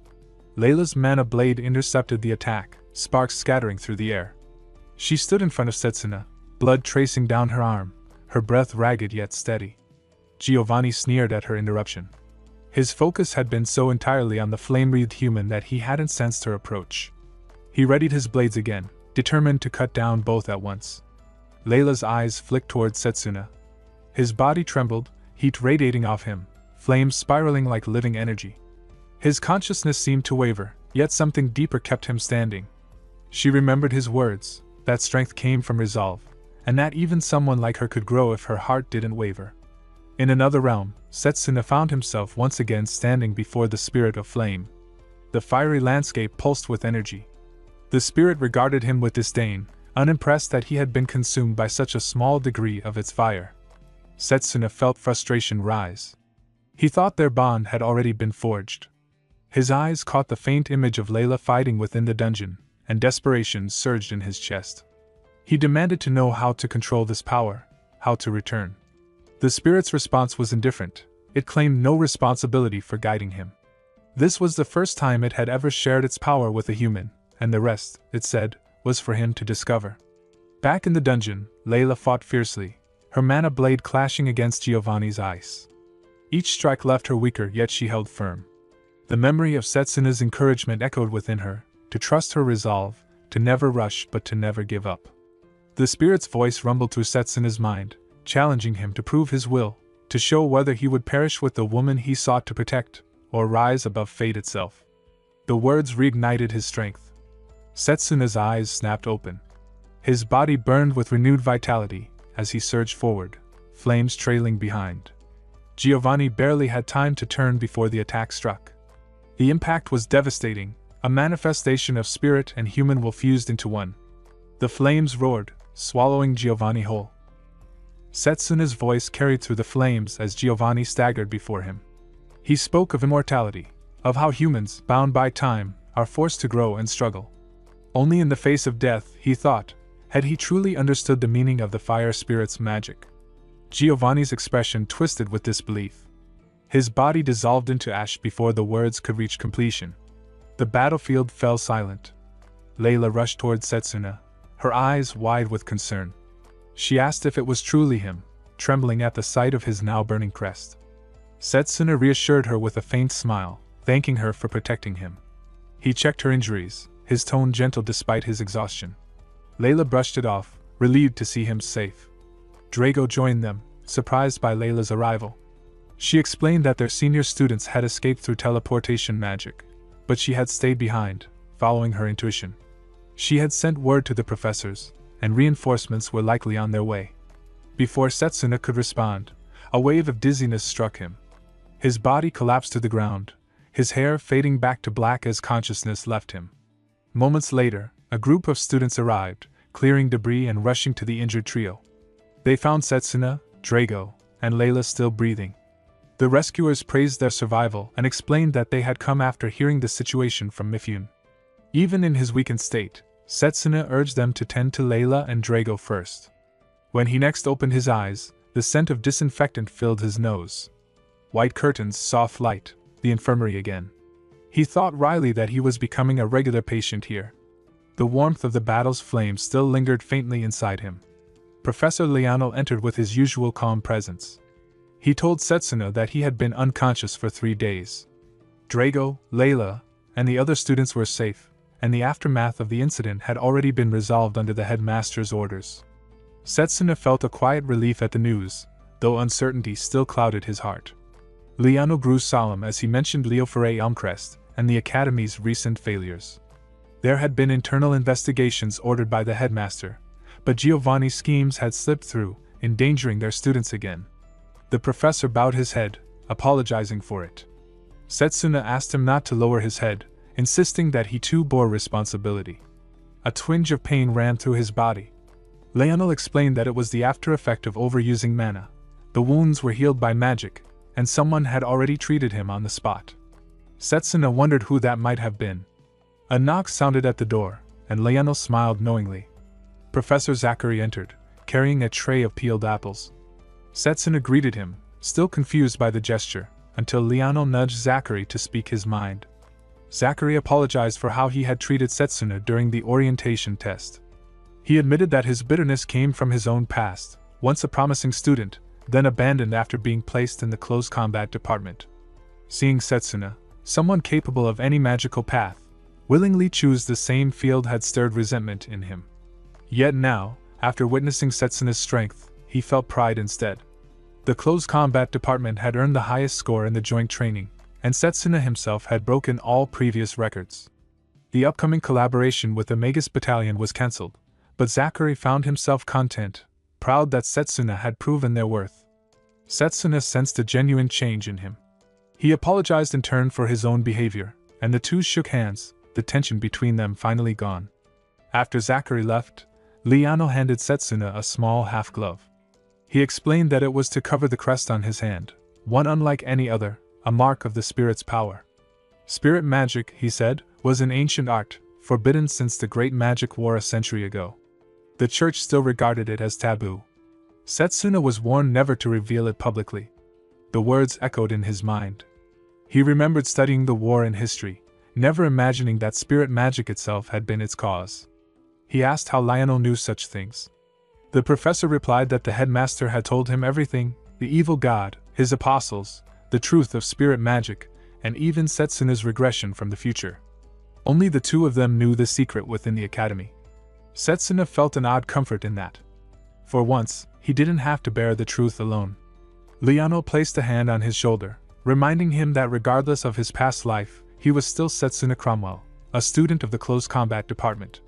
Layla's mana blade intercepted the attack, sparks scattering through the air. She stood in front of Setsuna, blood tracing down her arm, her breath ragged yet steady. Giovanni sneered at her interruption. His focus had been so entirely on the flame-wreathed human that he hadn't sensed her approach. He readied his blades again, determined to cut down both at once. Layla's eyes flicked towards Setsuna. His body trembled, heat radiating off him, flames spiraling like living energy. His consciousness seemed to waver, yet something deeper kept him standing. She remembered his words, that strength came from resolve, and that even someone like her could grow if her heart didn't waver. In another realm, Setsuna found himself once again standing before the spirit of flame. The fiery landscape pulsed with energy. The spirit regarded him with disdain, unimpressed that he had been consumed by such a small degree of its fire. Setsuna felt frustration rise. He thought their bond had already been forged. His eyes caught the faint image of Layla fighting within the dungeon, and desperation surged in his chest. He demanded to know how to control this power, how to return. The spirit's response was indifferent. It claimed no responsibility for guiding him. This was the first time it had ever shared its power with a human, and the rest, it said, was for him to discover. Back in the dungeon, Layla fought fiercely, her mana blade clashing against Giovanni's ice. Each strike left her weaker, yet she held firm. The memory of Setsuna's encouragement echoed within her, to trust her resolve, to never rush but to never give up. The spirit's voice rumbled through Setsuna's mind, challenging him to prove his will, to show whether he would perish with the woman he sought to protect, or rise above fate itself. The words reignited his strength. Setsuna's eyes snapped open. His body burned with renewed vitality as he surged forward, flames trailing behind. Giovanni barely had time to turn before the attack struck. The impact was devastating, a manifestation of spirit and human will fused into one. The flames roared, swallowing Giovanni whole. Setsuna's voice carried through the flames as Giovanni staggered before him. He spoke of immortality, of how humans, bound by time, are forced to grow and struggle. Only in the face of death, he thought, had he truly understood the meaning of the fire spirit's magic. Giovanni's expression twisted with disbelief. His body dissolved into ash before the words could reach completion. The battlefield fell silent. Layla rushed toward Setsuna, her eyes wide with concern. She asked if it was truly him, trembling at the sight of his now burning crest. Setsuna reassured her with a faint smile, thanking her for protecting him. He checked her injuries, his tone gentle despite his exhaustion. Layla brushed it off, relieved to see him safe. Drago joined them, surprised by Layla's arrival. She explained that their senior students had escaped through teleportation magic, but she had stayed behind, following her intuition. She had sent word to the professors, and reinforcements were likely on their way. Before Setsuna could respond, a wave of dizziness struck him. His body collapsed to the ground, his hair fading back to black as consciousness left him. Moments later, a group of students arrived, clearing debris and rushing to the injured trio. They found Setsuna, Drago, and Layla still breathing. The rescuers praised their survival and explained that they had come after hearing the situation from Mifune. Even in his weakened state, Setsuna urged them to tend to Layla and Drago first. When he next opened his eyes, the scent of disinfectant filled his nose. White curtains, soft light, the infirmary again. He thought wryly that he was becoming a regular patient here. The warmth of the battle's flame still lingered faintly inside him. Professor Liano entered with his usual calm presence. He told Setsuna that he had been unconscious for 3 days. Drago, Layla, and the other students were safe, and the aftermath of the incident had already been resolved under the headmaster's orders. Setsuna felt a quiet relief at the news, though uncertainty still clouded his heart. Liano grew solemn as he mentioned Leofere Elmcrest and the Academy's recent failures. There had been internal investigations ordered by the headmaster, but Giovanni's schemes had slipped through, endangering their students again. The professor bowed his head, apologizing for it. Setsuna asked him not to lower his head, insisting that he too bore responsibility. A twinge of pain ran through his body. Leonel explained that it was the after effect of overusing mana. The wounds were healed by magic, and someone had already treated him on the spot. Setsuna wondered who that might have been. A knock sounded at the door, and Leonel smiled knowingly. Professor Zachary entered, carrying a tray of peeled apples. Setsuna greeted him, still confused by the gesture, until Leonel nudged Zachary to speak his mind. Zachary apologized for how he had treated Setsuna during the orientation test. He admitted that his bitterness came from his own past, once a promising student, then abandoned after being placed in the close combat department. Seeing Setsuna, someone capable of any magical path, willingly choose the same field had stirred resentment in him. Yet now, after witnessing Setsuna's strength, he felt pride instead. The close combat department had earned the highest score in the joint training, and Setsuna himself had broken all previous records. The upcoming collaboration with the Magus battalion was cancelled, but Zachary found himself content, proud that Setsuna had proven their worth. Setsuna sensed a genuine change in him. He apologized in turn for his own behavior, and the two shook hands, the tension between them finally gone. After Zachary left, Liano handed Setsuna a small half-glove. He explained that it was to cover the crest on his hand, one unlike any other, a mark of the spirit's power. Spirit magic, he said, was an ancient art, forbidden since the Great Magic War a century ago. The church still regarded it as taboo. Setsuna was warned never to reveal it publicly. The words echoed in his mind. He remembered studying the war in history, never imagining that spirit magic itself had been its cause. He asked how Lionel knew such things. The professor replied that the headmaster had told him everything: the evil god, his apostles, the truth of spirit magic, and even Setsuna's regression from the future. Only the two of them knew the secret within the academy. Setsuna felt an odd comfort in that. For once, he didn't have to bear the truth alone. Lionel placed a hand on his shoulder, reminding him that regardless of his past life, he was still Setsuna Cromwell, a student of the close combat department.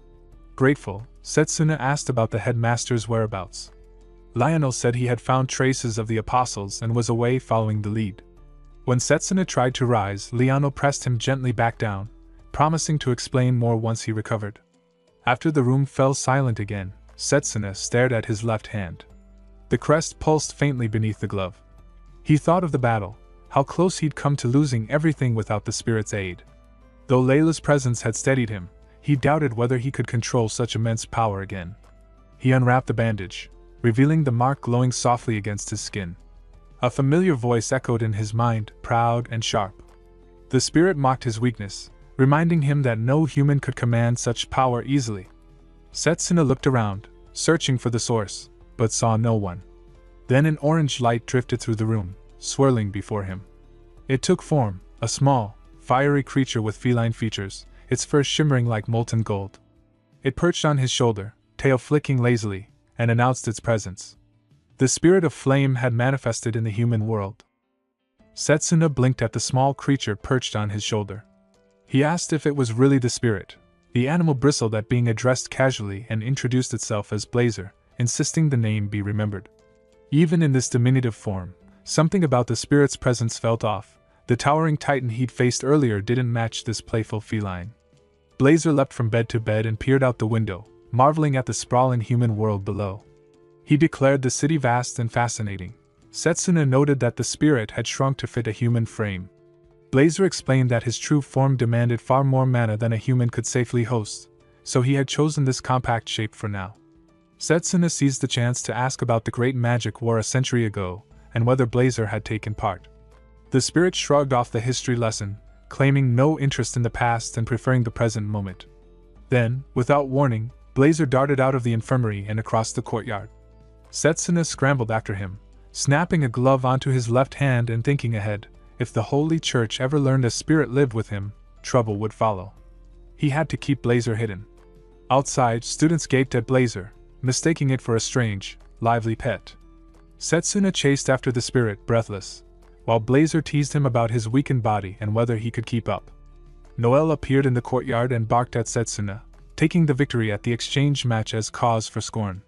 Grateful, Setsuna asked about the headmaster's whereabouts. Lionel said he had found traces of the apostles and was away following the lead. When Setsuna tried to rise, Lionel pressed him gently back down, promising to explain more once he recovered. After the room fell silent again, Setsuna stared at his left hand. The crest pulsed faintly beneath the glove. He thought of the battle, how close he'd come to losing everything without the spirit's aid. Though Layla's presence had steadied him, he doubted whether he could control such immense power again. He unwrapped the bandage, revealing the mark glowing softly against his skin. A familiar voice echoed in his mind, proud and sharp. The spirit mocked his weakness, reminding him that no human could command such power easily. Setsuna looked around, searching for the source, but saw no one. Then an orange light drifted through the room, swirling before him. It took form, a small, fiery creature with feline features, its fur shimmering like molten gold. It perched on his shoulder, tail flicking lazily, and announced its presence. The spirit of flame had manifested in the human world. Setsuna blinked at the small creature perched on his shoulder. He asked if it was really the spirit. The animal bristled at being addressed casually and introduced itself as Blazer, insisting the name be remembered. Even in this diminutive form, something about the spirit's presence felt off. The towering titan he'd faced earlier didn't match this playful feline. Blazer leapt from bed to bed and peered out the window, marveling at the sprawling human world below. He declared the city vast and fascinating. Setsuna noted that the spirit had shrunk to fit a human frame. Blazer explained that his true form demanded far more mana than a human could safely host, so he had chosen this compact shape for now. Setsuna seized the chance to ask about the great magic war a century ago, and whether Blazer had taken part. The spirit shrugged off the history lesson, claiming no interest in the past and preferring the present moment. Then, without warning, Blazer darted out of the infirmary and across the courtyard. Setsuna scrambled after him, snapping a glove onto his left hand and thinking ahead. If the Holy Church ever learned a spirit lived with him, trouble would follow. He had to keep Blazer hidden. Outside, students gaped at Blazer, mistaking it for a strange, lively pet. Setsuna chased after the spirit, breathless, while Blazer teased him about his weakened body and whether he could keep up. Noel appeared in the courtyard and barked at Setsuna, taking the victory at the exchange match as cause for scorn.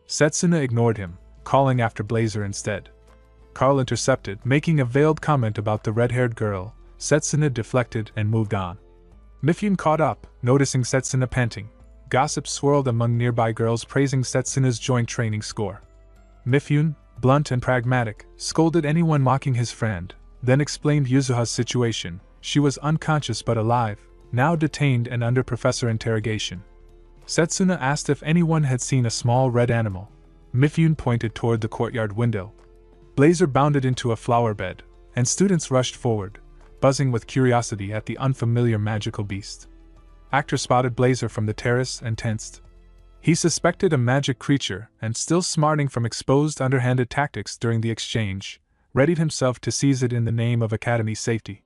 Setsuna ignored him, calling after Blazer instead. Carl intercepted, making a veiled comment about the red-haired girl. Setsuna deflected and moved on. Mifune caught up, noticing Setsuna panting. Gossip swirled among nearby girls praising Setsuna's joint training score. Mifune, blunt and pragmatic, scolded anyone mocking his friend, then explained Yuzuha's situation. She was unconscious but alive, now detained and under professor interrogation. Setsuna asked if anyone had seen a small red animal. Mifune pointed toward the courtyard window. Blazer bounded into a flower bed, and students rushed forward, buzzing with curiosity at the unfamiliar magical beast. Actor spotted Blazer from the terrace and tensed. He suspected a magic creature, and still smarting from exposed underhanded tactics during the exchange, readied himself to seize it in the name of Academy safety.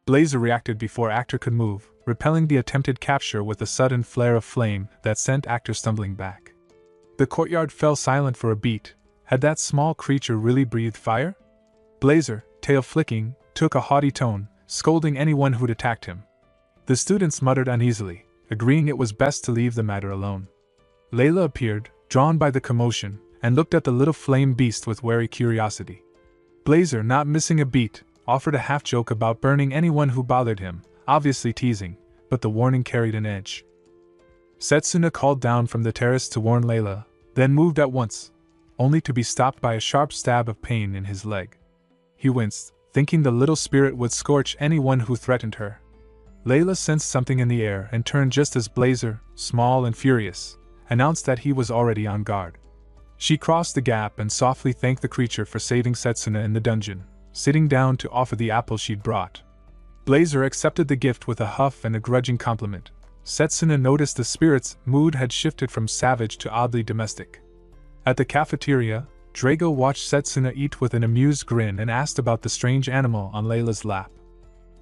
Blazer reacted before Actor could move, repelling the attempted capture with a sudden flare of flame that sent Actor stumbling back. The courtyard fell silent for a beat. Had that small creature really breathed fire? Blazer, tail flicking, took a haughty tone, scolding anyone who'd attacked him. The students muttered uneasily, agreeing it was best to leave the matter alone. Layla appeared, drawn by the commotion, and looked at the little flame beast with wary curiosity. Blazer, not missing a beat, offered a half-joke about burning anyone who bothered him, obviously teasing, but the warning carried an edge. Setsuna called down from the terrace to warn Layla, then moved at once, only to be stopped by a sharp stab of pain in his leg. He winced, thinking the little spirit would scorch anyone who threatened her. Layla sensed something in the air and turned just as Blazer, small and furious, announced that he was already on guard. She crossed the gap and softly thanked the creature for saving Setsuna in the dungeon, sitting down to offer the apple she'd brought. Blazer accepted the gift with a huff and a grudging compliment. Setsuna noticed the spirit's mood had shifted from savage to oddly domestic. At the cafeteria, Drago watched Setsuna eat with an amused grin and asked about the strange animal on Layla's lap.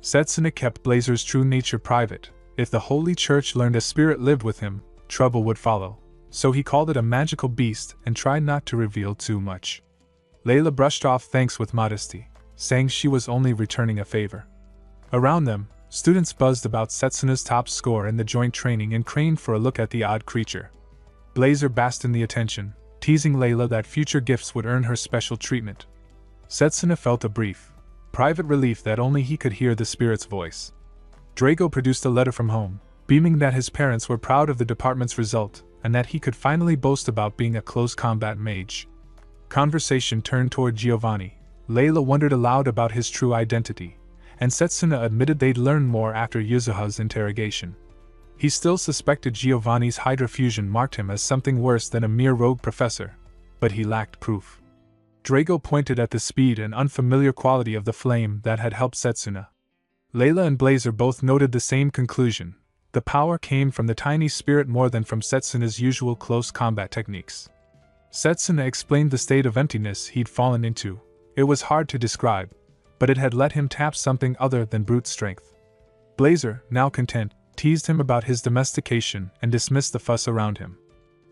Setsuna kept Blazer's true nature private. If the Holy Church learned a spirit lived with him, trouble would follow, so he called it a magical beast and tried not to reveal too much. Layla brushed off thanks with modesty, saying she was only returning a favor. Around them, students buzzed about Setsuna's top score in the joint training and craned for a look at the odd creature. Blazer basked in the attention, teasing Layla that future gifts would earn her special treatment. Setsuna felt a brief, private relief that only he could hear the spirit's voice. Drago produced a letter from home, beaming that his parents were proud of the department's result and that he could finally boast about being a close combat mage. Conversation turned toward Giovanni. Layla wondered aloud about his true identity, and Setsuna admitted they'd learn more after Yuzuha's interrogation. He still suspected Giovanni's hydrofusion marked him as something worse than a mere rogue professor, but he lacked proof. Drago pointed at the speed and unfamiliar quality of the flame that had helped Setsuna. Layla and Blazer both noted the same conclusion. The power came from the tiny spirit more than from Setsuna's usual close combat techniques. Setsuna explained the state of emptiness he'd fallen into. It was hard to describe, but it had let him tap something other than brute strength. Blazer, now content, teased him about his domestication and dismissed the fuss around him.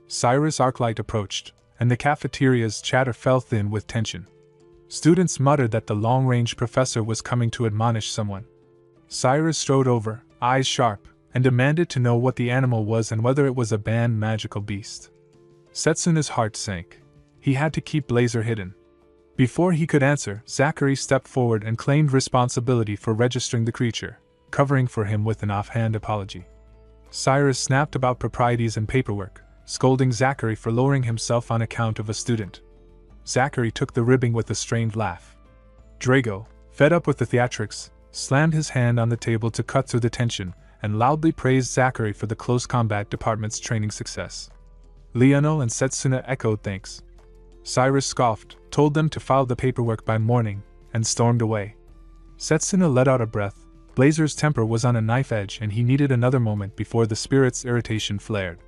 Cyrus Arclight approached, and the cafeteria's chatter fell thin with tension. Students muttered that the long-range professor was coming to admonish someone. Cyrus strode over, eyes sharp, and demanded to know what the animal was and whether it was a banned magical beast. Setsuna's heart sank. He had to keep Blazer hidden. Before he could answer, Zachary stepped forward and claimed responsibility for registering the creature, covering for him with an offhand apology. Cyrus snapped about proprieties and paperwork, scolding Zachary for lowering himself on account of a student. Zachary took the ribbing with a strained laugh. Drago, fed up with the theatrics, slammed his hand on the table to cut through the tension, and loudly praised Zachary for the close combat department's training success. Liano and Setsuna echoed thanks. Cyrus scoffed, told them to file the paperwork by morning, and stormed away. Setsuna let out a breath. Blazer's temper was on a knife edge and he needed another moment before the spirit's irritation flared.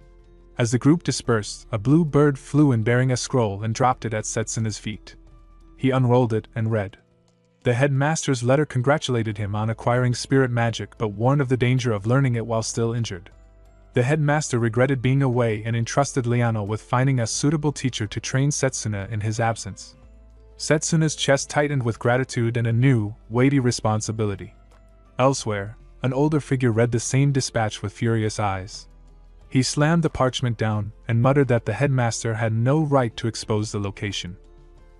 As the group dispersed, a blue bird flew in bearing a scroll and dropped it at Setsuna's feet. He unrolled it and read. The headmaster's letter congratulated him on acquiring spirit magic but warned of the danger of learning it while still injured. The headmaster regretted being away and entrusted Liano with finding a suitable teacher to train Setsuna in his absence. Setsuna's chest tightened with gratitude and a new, weighty responsibility. Elsewhere, an older figure read the same dispatch with furious eyes. He slammed the parchment down and muttered that the headmaster had no right to expose the location.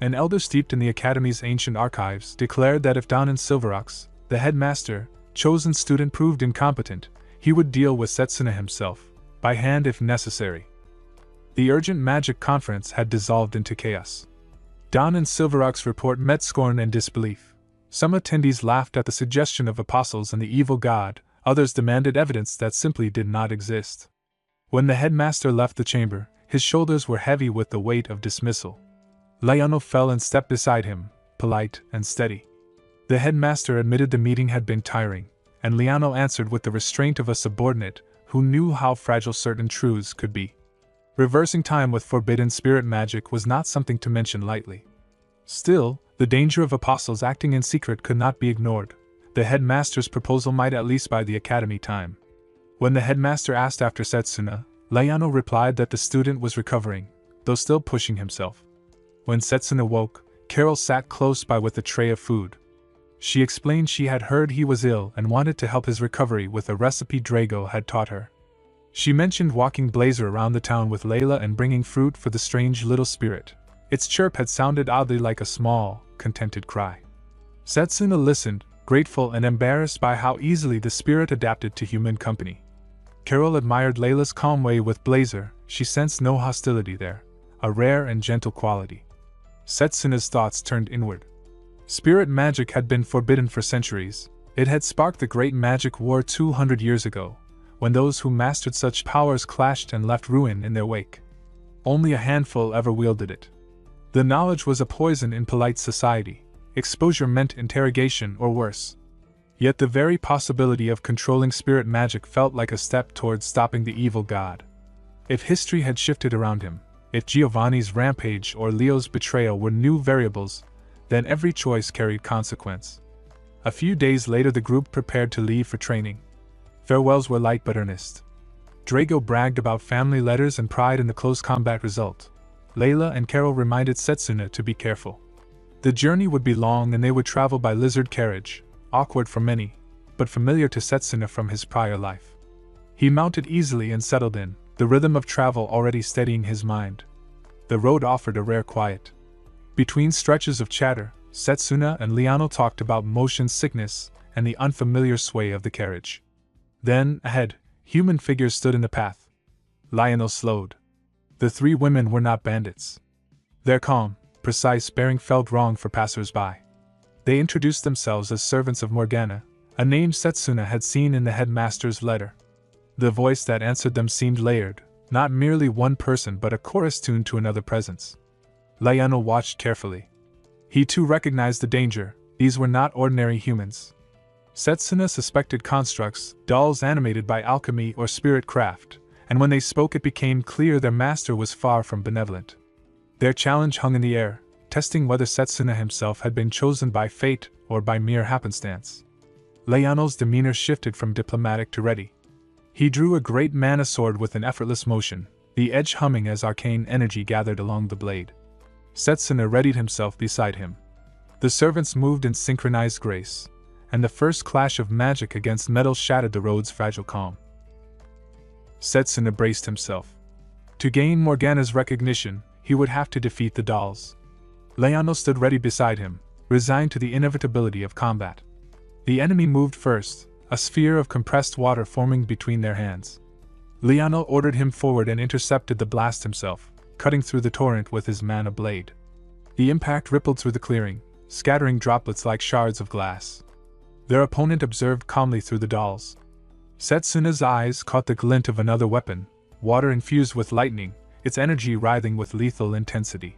An elder steeped in the academy's ancient archives declared that if Don and Silverox, the headmaster, chosen student proved incompetent, he would deal with Setsuna himself, by hand if necessary. The urgent magic conference had dissolved into chaos. Don and Silverox's report met scorn and disbelief. Some attendees laughed at the suggestion of apostles and the evil god, others demanded evidence that simply did not exist. When the headmaster left the chamber, his shoulders were heavy with the weight of dismissal. Liano fell and stepped beside him, polite and steady. The headmaster admitted the meeting had been tiring, and Liano answered with the restraint of a subordinate who knew how fragile certain truths could be. Reversing time with forbidden spirit magic was not something to mention lightly. Still, the danger of apostles acting in secret could not be ignored. The headmaster's proposal might at least buy the academy time. When the headmaster asked after Setsuna, Liano replied that the student was recovering, though still pushing himself. When Setsuna woke, Carol sat close by with a tray of food. She explained she had heard he was ill and wanted to help his recovery with a recipe Drago had taught her. She mentioned walking Blazer around the town with Layla and bringing fruit for the strange little spirit. Its chirp had sounded oddly like a small, contented cry. Setsuna listened, grateful and embarrassed by how easily the spirit adapted to human company. Carol admired Layla's calm way with Blazer. She sensed no hostility there, a rare and gentle quality. Setsuna's thoughts turned inward. Spirit magic had been forbidden for centuries. It had sparked the Great Magic War 200 years ago, when those who mastered such powers clashed and left ruin in their wake. Only a handful ever wielded it. The knowledge was a poison in polite society. Exposure meant interrogation or worse. Yet the very possibility of controlling spirit magic felt like a step towards stopping the evil god. If history had shifted around him, if Giovanni's rampage or Leo's betrayal were new variables, then every choice carried consequence. A few days later the group prepared to leave for training. Farewells were light but earnest. Drago bragged about family letters and pride in the close combat result. Layla and Carol reminded Setsuna to be careful. The journey would be long and they would travel by lizard carriage, awkward for many, but familiar to Setsuna from his prior life. He mounted easily and settled in, the rhythm of travel already steadying his mind. The road offered a rare quiet. Between stretches of chatter, Setsuna and Liano talked about motion sickness and the unfamiliar sway of the carriage. Then, ahead, human figures stood in the path. Lionel slowed. The three women were not bandits. Their calm, precise bearing felt wrong for passers-by. They introduced themselves as servants of Morgana, a name Setsuna had seen in the headmaster's letter. The voice that answered them seemed layered, not merely one person but a chorus tuned to another presence. Lionel watched carefully. He too recognized the danger. These were not ordinary humans. Setsuna suspected constructs, dolls animated by alchemy or spirit craft, and when they spoke it became clear their master was far from benevolent. Their challenge hung in the air, testing whether Setsuna himself had been chosen by fate or by mere happenstance. Leono's demeanor shifted from diplomatic to ready. He drew a great mana sword with an effortless motion, the edge humming as arcane energy gathered along the blade. Setsuna readied himself beside him. The servants moved in synchronized grace, and the first clash of magic against metal shattered the road's fragile calm. Setsuna braced himself. To gain Morgana's recognition, he would have to defeat the dolls. Leono stood ready beside him, resigned to the inevitability of combat. The enemy moved first, a sphere of compressed water forming between their hands. Leono ordered him forward and intercepted the blast himself, cutting through the torrent with his mana blade. The impact rippled through the clearing, scattering droplets like shards of glass. Their opponent observed calmly through the dolls. Setsuna's eyes caught the glint of another weapon, water infused with lightning, its energy writhing with lethal intensity.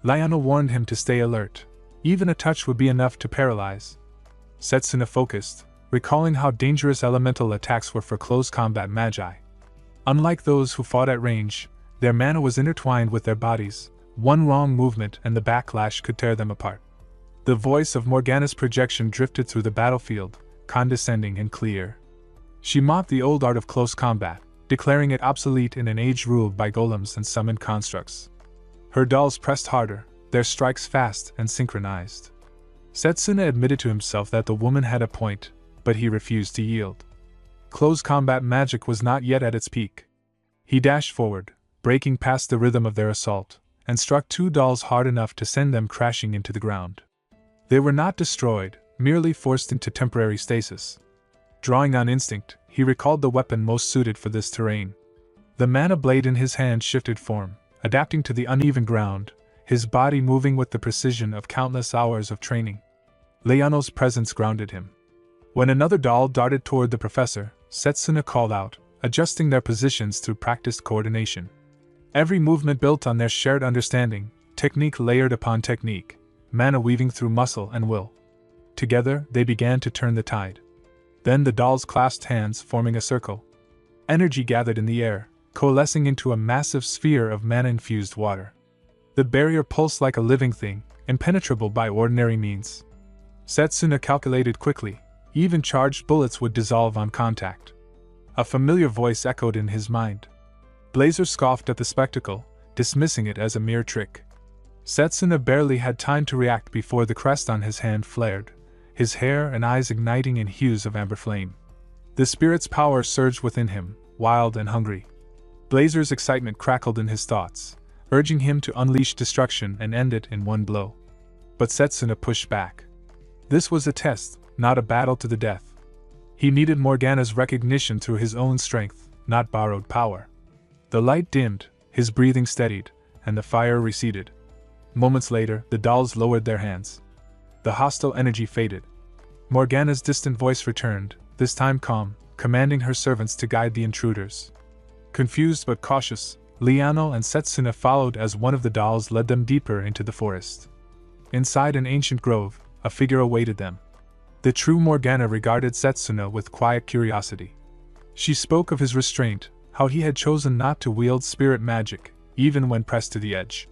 Leono warned him to stay alert. Even a touch would be enough to paralyze. Setsuna focused, recalling how dangerous elemental attacks were for close combat magi. Unlike those who fought at range, their mana was intertwined with their bodies. One wrong movement and the backlash could tear them apart. The voice of Morgana's projection drifted through the battlefield, condescending and clear. She mocked the old art of close combat, declaring it obsolete in an age ruled by golems and summoned constructs. Her dolls pressed harder, their strikes fast and synchronized. Setsuna admitted to himself that the woman had a point, but he refused to yield. Close combat magic was not yet at its peak. He dashed forward, breaking past the rhythm of their assault, and struck two dolls hard enough to send them crashing into the ground. They were not destroyed, merely forced into temporary stasis. Drawing on instinct, he recalled the weapon most suited for this terrain. The mana blade in his hand shifted form, adapting to the uneven ground, his body moving with the precision of countless hours of training. Leono's presence grounded him. When another doll darted toward the professor, Setsuna called out, adjusting their positions through practiced coordination. Every movement built on their shared understanding, technique layered upon technique, mana weaving through muscle and will. Together, they began to turn the tide. Then the dolls clasped hands, forming a circle. Energy gathered in the air, coalescing into a massive sphere of mana-infused water. The barrier pulsed like a living thing, impenetrable by ordinary means. Setsuna calculated quickly, even charged bullets would dissolve on contact. A familiar voice echoed in his mind. Blazer scoffed at the spectacle, dismissing it as a mere trick. Setsuna barely had time to react before the crest on his hand flared, his hair and eyes igniting in hues of amber flame. The spirit's power surged within him, wild and hungry. Blazer's excitement crackled in his thoughts, urging him to unleash destruction and end it in one blow. But Setsuna pushed back. This was a test, not a battle to the death. He needed Morgana's recognition through his own strength, not borrowed power. The light dimmed, his breathing steadied, and the fire receded. Moments later, the dolls lowered their hands. The hostile energy faded. Morgana's distant voice returned, this time calm, commanding her servants to guide the intruders. Confused but cautious, Liano and Setsuna followed as one of the dolls led them deeper into the forest. Inside an ancient grove, a figure awaited them. The true Morgana regarded Setsuna with quiet curiosity. She spoke of his restraint, how he had chosen not to wield spirit magic, even when pressed to the edge.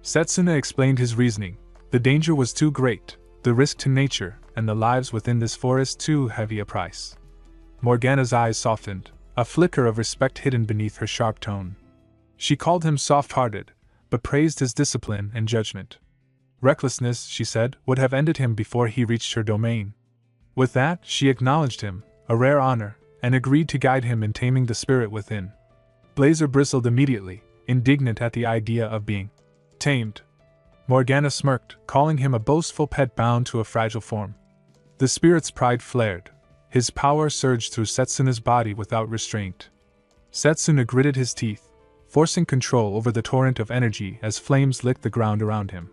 Setsuna explained his reasoning. The danger was too great, the risk to nature, and the lives within this forest too heavy a price. Morgana's eyes softened, a flicker of respect hidden beneath her sharp tone. She called him soft-hearted, but praised his discipline and judgment. Recklessness, she said, would have ended him before he reached her domain. With that, she acknowledged him, a rare honor, and agreed to guide him in taming the spirit within. Blazer bristled immediately, indignant at the idea of being tamed. Morgana smirked, calling him a boastful pet bound to a fragile form. The spirit's pride flared. His power surged through Setsuna's body without restraint. Setsuna gritted his teeth, forcing control over the torrent of energy as flames licked the ground around him.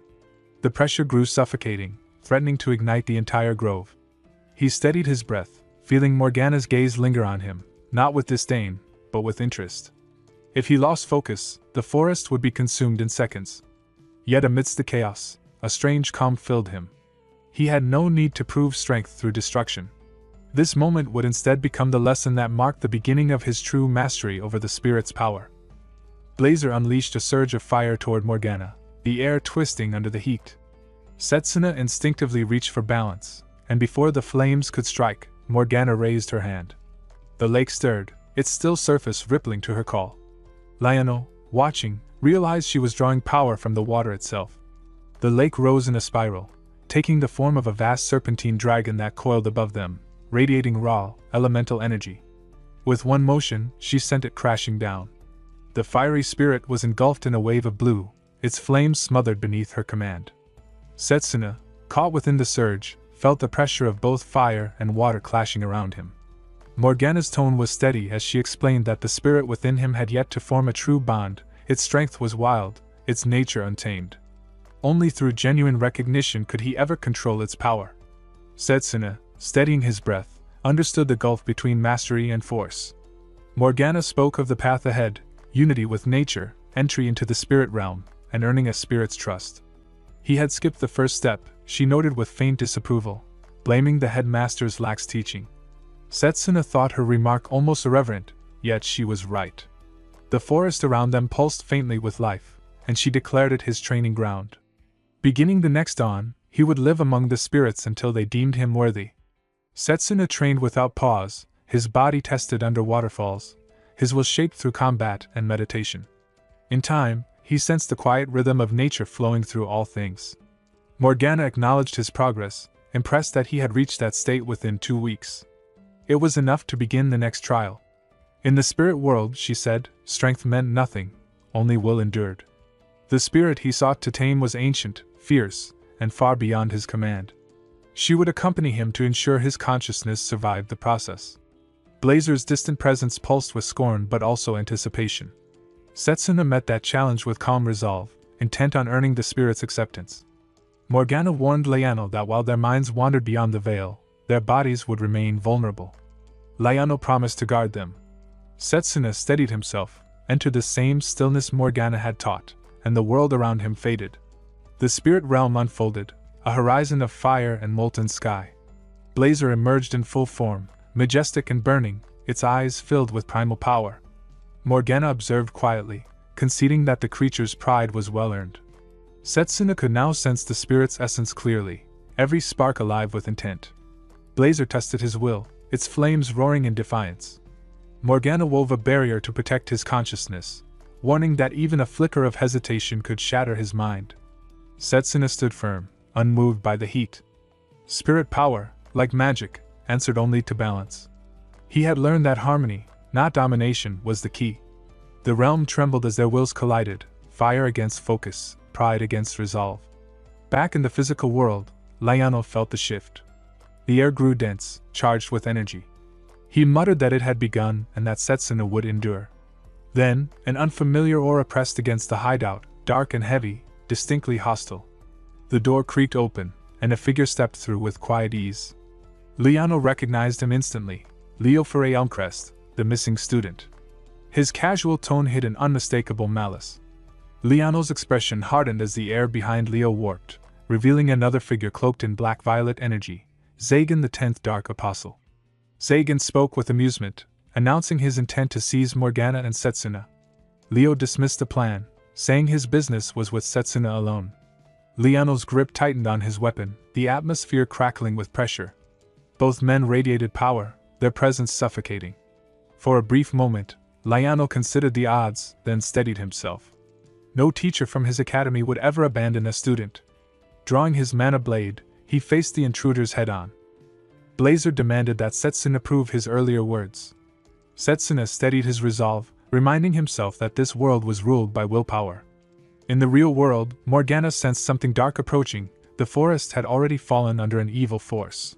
The pressure grew suffocating, threatening to ignite the entire grove. He steadied his breath, feeling Morgana's gaze linger on him, not with disdain, but with interest. If he lost focus, the forest would be consumed in seconds. Yet amidst the chaos, a strange calm filled him. He had no need to prove strength through destruction. This moment would instead become the lesson that marked the beginning of his true mastery over the spirit's power. Blazer unleashed a surge of fire toward Morgana, the air twisting under the heat. Setsuna instinctively reached for balance, and before the flames could strike, Morgana raised her hand. The lake stirred, its still surface rippling to her call. Lionel, watching, realized she was drawing power from the water itself. The lake rose in a spiral, taking the form of a vast serpentine dragon that coiled above them, radiating raw, elemental energy. With one motion, she sent it crashing down. The fiery spirit was engulfed in a wave of blue, its flames smothered beneath her command. Setsuna, caught within the surge, felt the pressure of both fire and water clashing around him. Morgana's tone was steady as she explained that the spirit within him had yet to form a true bond. Its strength was wild, its nature untamed. Only through genuine recognition could he ever control its power. Setsuna, steadying his breath, understood the gulf between mastery and force. Morgana spoke of the path ahead, unity with nature, entry into the spirit realm, and earning a spirit's trust. He had skipped the first step, she noted with faint disapproval, blaming the headmaster's lax teaching. Setsuna thought her remark almost irreverent, yet she was right. The forest around them pulsed faintly with life, and she declared it his training ground. Beginning the next dawn, he would live among the spirits until they deemed him worthy. Setsuna trained without pause, his body tested under waterfalls, his will shaped through combat and meditation. In time, he sensed the quiet rhythm of nature flowing through all things. Morgana acknowledged his progress, impressed that he had reached that state within 2 weeks. It was enough to begin the next trial. In the spirit world, she said, strength meant nothing, only will endured. The spirit he sought to tame was ancient, fierce, and far beyond his command. She would accompany him to ensure his consciousness survived the process. Blazer's distant presence pulsed with scorn but also anticipation. Setsuna met that challenge with calm resolve, intent on earning the spirit's acceptance. Morgana warned Lionel that while their minds wandered beyond the veil, their bodies would remain vulnerable. Lionel promised to guard them. Setsuna steadied himself, entered the same stillness Morgana had taught, and the world around him faded. The spirit realm unfolded, a horizon of fire and molten sky. Blazer emerged in full form, majestic and burning, its eyes filled with primal power. Morgana observed quietly, conceding that the creature's pride was well-earned. Setsuna could now sense the spirit's essence clearly, every spark alive with intent. Blazer tested his will, its flames roaring in defiance. Morgana wove a barrier to protect his consciousness, warning that even a flicker of hesitation could shatter his mind. Setsuna stood firm, unmoved by the heat. Spirit power, like magic, answered only to balance. He had learned that harmony, not domination, was the key. The realm trembled as their wills collided, fire against focus, pride against resolve. Back in the physical world, Lionel felt the shift. The air grew dense, charged with energy. He muttered that it had begun and that Setsuna would endure. Then, an unfamiliar aura pressed against the hideout, dark and heavy, distinctly hostile. The door creaked open, and a figure stepped through with quiet ease. Lionel recognized him instantly, Leo Foray Elmcrest, the missing student. His casual tone hid an unmistakable malice. Lionel's expression hardened as the air behind Leo warped, revealing another figure cloaked in black-violet energy, Zagan the 10th Dark Apostle. Zagan spoke with amusement, announcing his intent to seize Morgana and Setsuna. Leo dismissed the plan, saying his business was with Setsuna alone. Liano's grip tightened on his weapon, the atmosphere crackling with pressure. Both men radiated power, their presence suffocating. For a brief moment, Liano considered the odds, then steadied himself. No teacher from his academy would ever abandon a student. Drawing his mana blade, he faced the intruders head-on. Blazer demanded that Setsuna prove his earlier words. Setsuna steadied his resolve, reminding himself that this world was ruled by willpower. In the real world, Morgana sensed something dark approaching. The forest had already fallen under an evil force.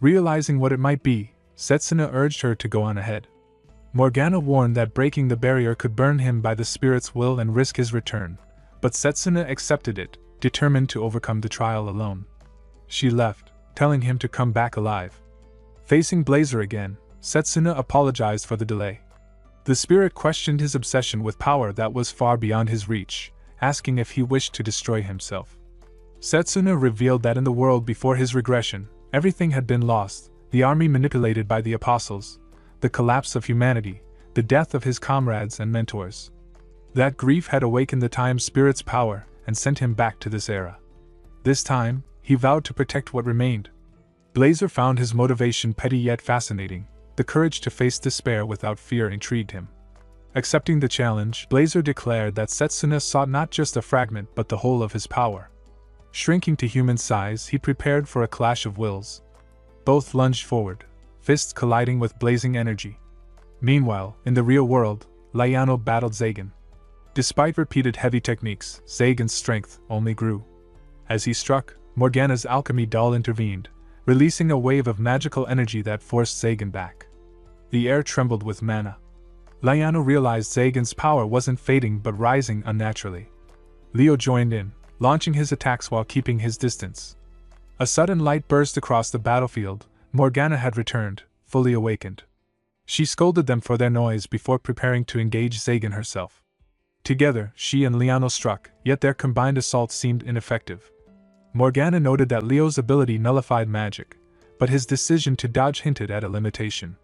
Realizing what it might be, Setsuna urged her to go on ahead. Morgana warned that breaking the barrier could burn him by the spirit's will and risk his return, but Setsuna accepted it, determined to overcome the trial alone. She left, telling him to come back alive. Facing Blazer again, Setsuna apologized for the delay. The spirit questioned his obsession with power that was far beyond his reach, asking if he wished to destroy himself. Setsuna revealed that in the world before his regression, everything had been lost: the army manipulated by the apostles, the collapse of humanity, the death of his comrades and mentors. That grief had awakened the Time Spirit's power and sent him back to this era. This time, he vowed to protect what remained. Blazer found his motivation petty yet fascinating. The courage to face despair without fear intrigued him. Accepting the challenge, Blazer declared that Setsuna sought not just a fragment but the whole of his power. Shrinking to human size, he prepared for a clash of wills. Both lunged forward, fists colliding with blazing energy. Meanwhile, in the real world, Liano battled Zagan. Despite repeated heavy techniques, Zagan's strength only grew. As he struck, Morgana's alchemy doll intervened, releasing a wave of magical energy that forced Zagan back. The air trembled with mana. Liano realized Zagan's power wasn't fading but rising unnaturally. Leo joined in, launching his attacks while keeping his distance. A sudden light burst across the battlefield. Morgana had returned, fully awakened. She scolded them for their noise before preparing to engage Zagan herself. Together, she and Liano struck, yet their combined assault seemed ineffective. Morgana noted that Leo's ability nullified magic, but his decision to dodge hinted at a limitation.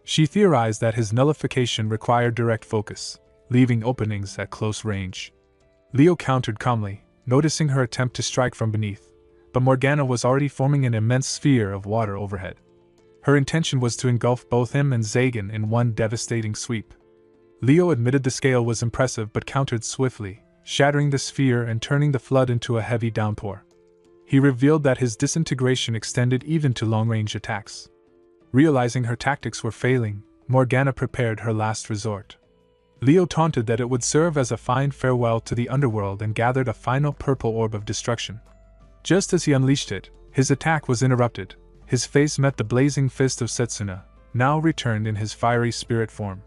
She theorized that his nullification required direct focus, leaving openings at close range. Leo countered calmly, noticing her attempt to strike from beneath, but Morgana was already forming an immense sphere of water overhead. Her intention was to engulf both him and Zagan in one devastating sweep. Leo admitted the scale was impressive but countered swiftly, shattering the sphere and turning the flood into a heavy downpour. He revealed that his disintegration extended even to long-range attacks. Realizing her tactics were failing, Morgana prepared her last resort. Leo taunted that it would serve as a fine farewell to the underworld and gathered a final purple orb of destruction. Just as he unleashed it, his attack was interrupted. His face met the blazing fist of Setsuna, now returned in his fiery spirit form.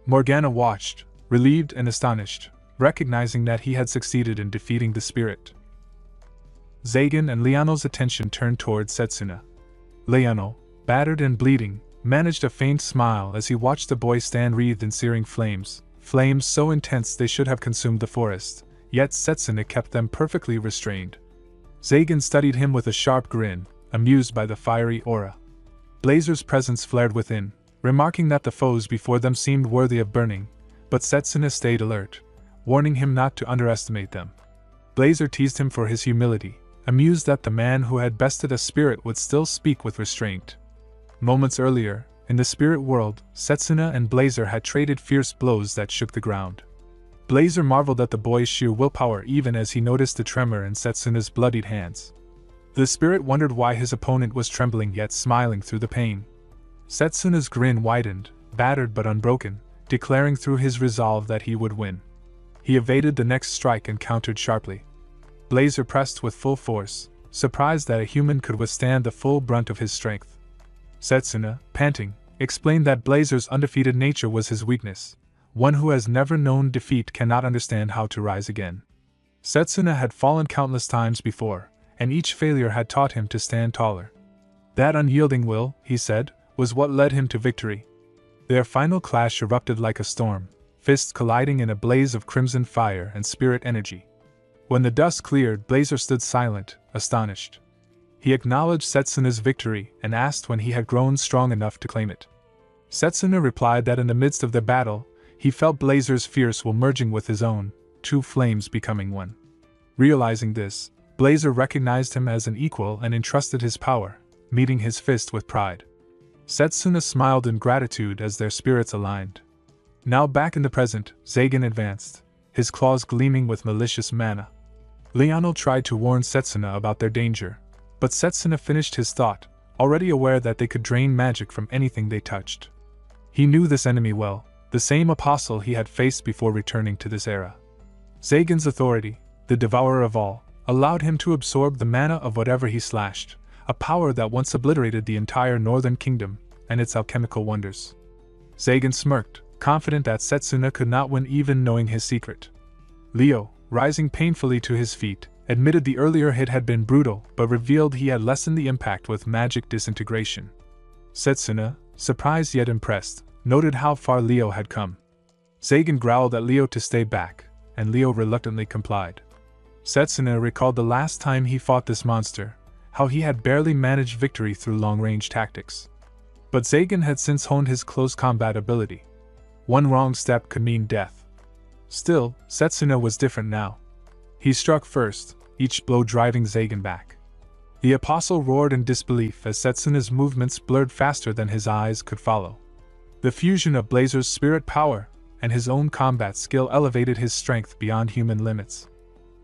Morgana watched, relieved and astonished, recognizing that he had succeeded in defeating the spirit. Zagan and Liano's attention turned toward Setsuna. Liano, battered and bleeding, managed a faint smile as he watched the boy stand wreathed in searing flames so intense they should have consumed the forest, yet Setsuna kept them perfectly restrained. Zagan studied him with a sharp grin, amused by the fiery aura. Blazer's presence flared within, remarking that the foes before them seemed worthy of burning, but Setsuna stayed alert, warning him not to underestimate them. Blazer teased him for his humility, amused that the man who had bested a spirit would still speak with restraint. Moments earlier, in the spirit world, Setsuna and Blazer had traded fierce blows that shook the ground. Blazer marveled at the boy's sheer willpower even as he noticed the tremor in Setsuna's bloodied hands. The spirit wondered why his opponent was trembling yet smiling through the pain. Setsuna's grin widened, battered but unbroken, declaring through his resolve that he would win. He evaded the next strike and countered sharply. Blazer pressed with full force, surprised that a human could withstand the full brunt of his strength. Setsuna, panting, explained that Blazer's undefeated nature was his weakness. One who has never known defeat cannot understand how to rise again. Setsuna had fallen countless times before, and each failure had taught him to stand taller. That unyielding will, he said, was what led him to victory. Their final clash erupted like a storm, fists colliding in a blaze of crimson fire and spirit energy. When the dust cleared, Blazer stood silent, astonished. He acknowledged Setsuna's victory and asked when he had grown strong enough to claim it. Setsuna replied that in the midst of the battle, he felt Blazer's fierce will merging with his own, two flames becoming one. Realizing this, Blazer recognized him as an equal and entrusted his power, meeting his fist with pride. Setsuna smiled in gratitude as their spirits aligned. Now back in the present, Zagan advanced, his claws gleaming with malicious mana. Liano tried to warn Setsuna about their danger, but Setsuna finished his thought, already aware that they could drain magic from anything they touched. He knew this enemy well, the same apostle he had faced before returning to this era. Zagan's authority, the devourer of all, allowed him to absorb the mana of whatever he slashed, a power that once obliterated the entire northern kingdom and its alchemical wonders. Zagan smirked, confident that Setsuna could not win even knowing his secret. Leo, rising painfully to his feet, admitted the earlier hit had been brutal but revealed he had lessened the impact with magic disintegration. Setsuna, surprised yet impressed, noted how far Leo had come. Zagan growled at Leo to stay back, and Leo reluctantly complied. Setsuna recalled the last time he fought this monster, how he had barely managed victory through long-range tactics. But Zagan had since honed his close combat ability. One wrong step could mean death. Still, Setsuna was different now. He struck first, each blow driving Zagan back. The apostle roared in disbelief as Setsuna's movements blurred faster than his eyes could follow. The fusion of Blazer's spirit power and his own combat skill elevated his strength beyond human limits.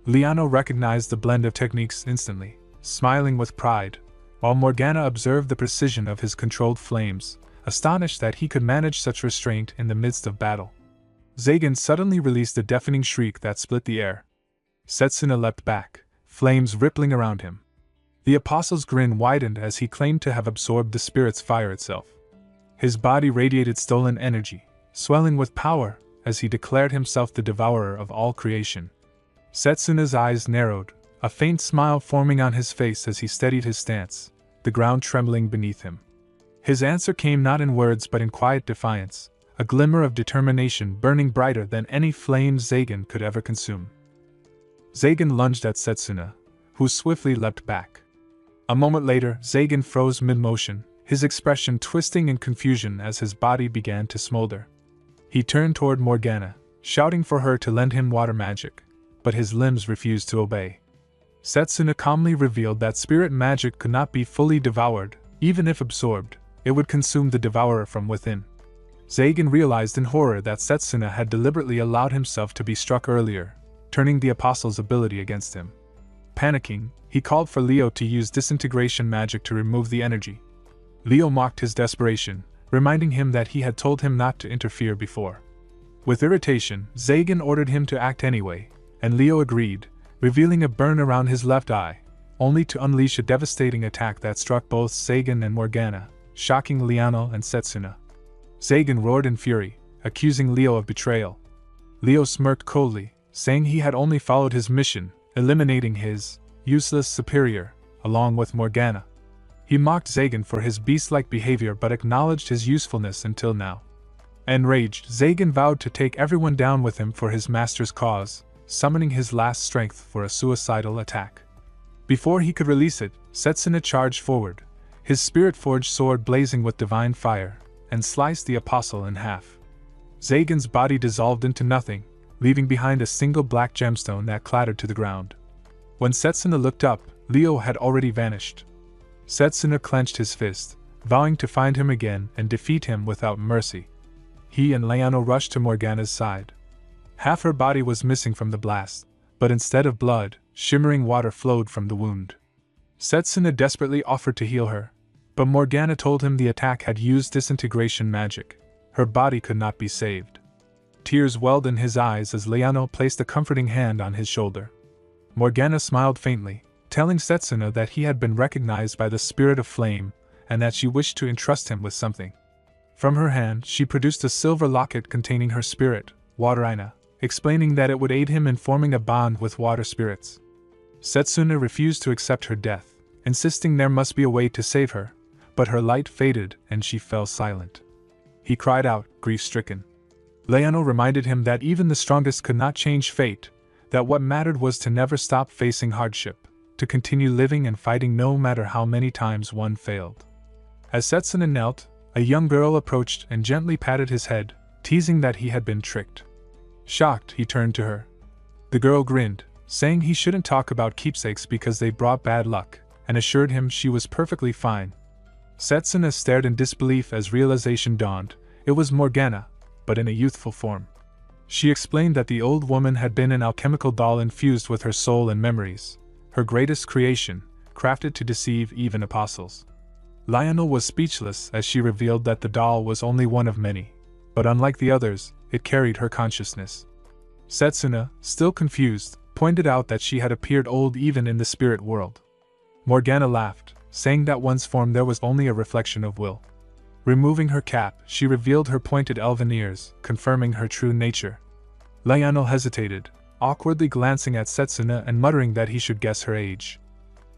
Liano recognized the blend of techniques instantly, smiling with pride, while Morgana observed the precision of his controlled flames, astonished that he could manage such restraint in the midst of battle. Zagan suddenly released a deafening shriek that split the air. Setsuna leapt back, flames rippling around him. The apostle's grin widened as he claimed to have absorbed the spirit's fire itself. His body radiated stolen energy, swelling with power as he declared himself the devourer of all creation. Setsuna's eyes narrowed, a faint smile forming on his face as he steadied his stance, the ground trembling beneath him. His answer came not in words but in quiet defiance, a glimmer of determination burning brighter than any flame Zagan could ever consume. Zagan lunged at Setsuna, who swiftly leapt back. A moment later, Zagan froze mid-motion, his expression twisting in confusion as his body began to smolder. He turned toward Morgana, shouting for her to lend him water magic, but his limbs refused to obey. Setsuna calmly revealed that spirit magic could not be fully devoured, even if absorbed, it would consume the devourer from within. Zagan realized in horror that Setsuna had deliberately allowed himself to be struck earlier, turning the apostle's ability against him. Panicking, he called for Leo to use disintegration magic to remove the energy. Leo mocked his desperation, reminding him that he had told him not to interfere before. With irritation, Zagan ordered him to act anyway, and Leo agreed, revealing a burn around his left eye, only to unleash a devastating attack that struck both Zagan and Morgana, shocking Liano and Setsuna. Zagan roared in fury, accusing Leo of betrayal. Leo smirked coldly, saying he had only followed his mission, eliminating his useless superior, along with Morgana. He mocked Zagan for his beast-like behavior but acknowledged his usefulness until now. Enraged, Zagan vowed to take everyone down with him for his master's cause, summoning his last strength for a suicidal attack. Before he could release it, Setsuna charged forward, his spirit-forged sword blazing with divine fire, and sliced the apostle in half. Zagan's body dissolved into nothing, leaving behind a single black gemstone that clattered to the ground. When Setsuna looked up, Leo had already vanished. Setsuna clenched his fist, vowing to find him again and defeat him without mercy. He and Liano rushed to Morgana's side. Half her body was missing from the blast, but instead of blood, shimmering water flowed from the wound. Setsuna desperately offered to heal her, but Morgana told him the attack had used disintegration magic. Her body could not be saved. Tears welled in his eyes as Liano placed a comforting hand on his shoulder. Morgana smiled faintly, telling Setsuna that he had been recognized by the spirit of flame, and that she wished to entrust him with something. From her hand, she produced a silver locket containing her spirit, Water Aina, explaining that it would aid him in forming a bond with water spirits. Setsuna refused to accept her death, insisting there must be a way to save her, but her light faded and she fell silent. He cried out, grief-stricken. Liano reminded him that even the strongest could not change fate, that what mattered was to never stop facing hardship, to continue living and fighting no matter how many times one failed. As Setsuna knelt, a young girl approached and gently patted his head, teasing that he had been tricked. Shocked, he turned to her. The girl grinned, saying he shouldn't talk about keepsakes because they brought bad luck, and assured him she was perfectly fine. Setsuna stared in disbelief as realization dawned. It was Morgana, but in a youthful form. She explained that the old woman had been an alchemical doll infused with her soul and memories, her greatest creation, crafted to deceive even apostles. Lionel was speechless as she revealed that the doll was only one of many, but unlike the others, it carried her consciousness. Setsuna, still confused, pointed out that she had appeared old even in the spirit world. Morgana laughed, saying that one's form there was only a reflection of will. Removing her cap, she revealed her pointed elven ears, confirming her true nature. Lionel hesitated, awkwardly glancing at Setsuna and muttering that he should guess her age.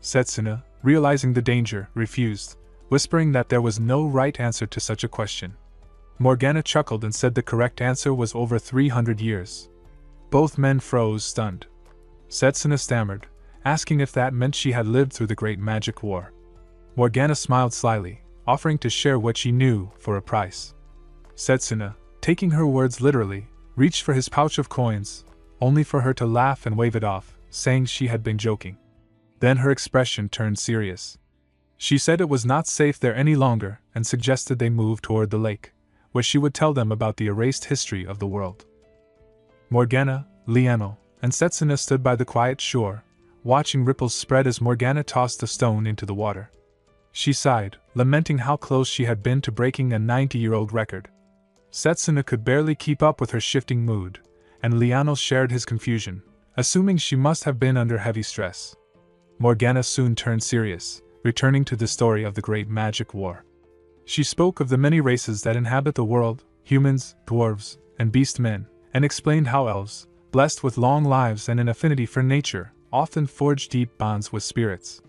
Setsuna, realizing the danger, refused, whispering that there was no right answer to such a question. Morgana chuckled and said the correct answer was over 300 years. Both men froze, stunned. Setsuna stammered, asking if that meant she had lived through the Great Magic War. Morgana smiled slyly, offering to share what she knew for a price. Setsuna, taking her words literally, reached for his pouch of coins, only for her to laugh and wave it off, saying she had been joking. Then her expression turned serious. She said it was not safe there any longer and suggested they move toward the lake, where she would tell them about the erased history of the world. Morgana, Lionel, and Setsuna stood by the quiet shore, watching ripples spread as Morgana tossed a stone into the water. She sighed, lamenting how close she had been to breaking a 90-year-old record. Setsuna could barely keep up with her shifting mood, and Lionel shared his confusion, assuming she must have been under heavy stress. Morgana soon turned serious, returning to the story of the Great Magic War. She spoke of the many races that inhabit the world, humans, dwarves, and beast men, and explained how elves, blessed with long lives and an affinity for nature, often forge deep bonds with spirits.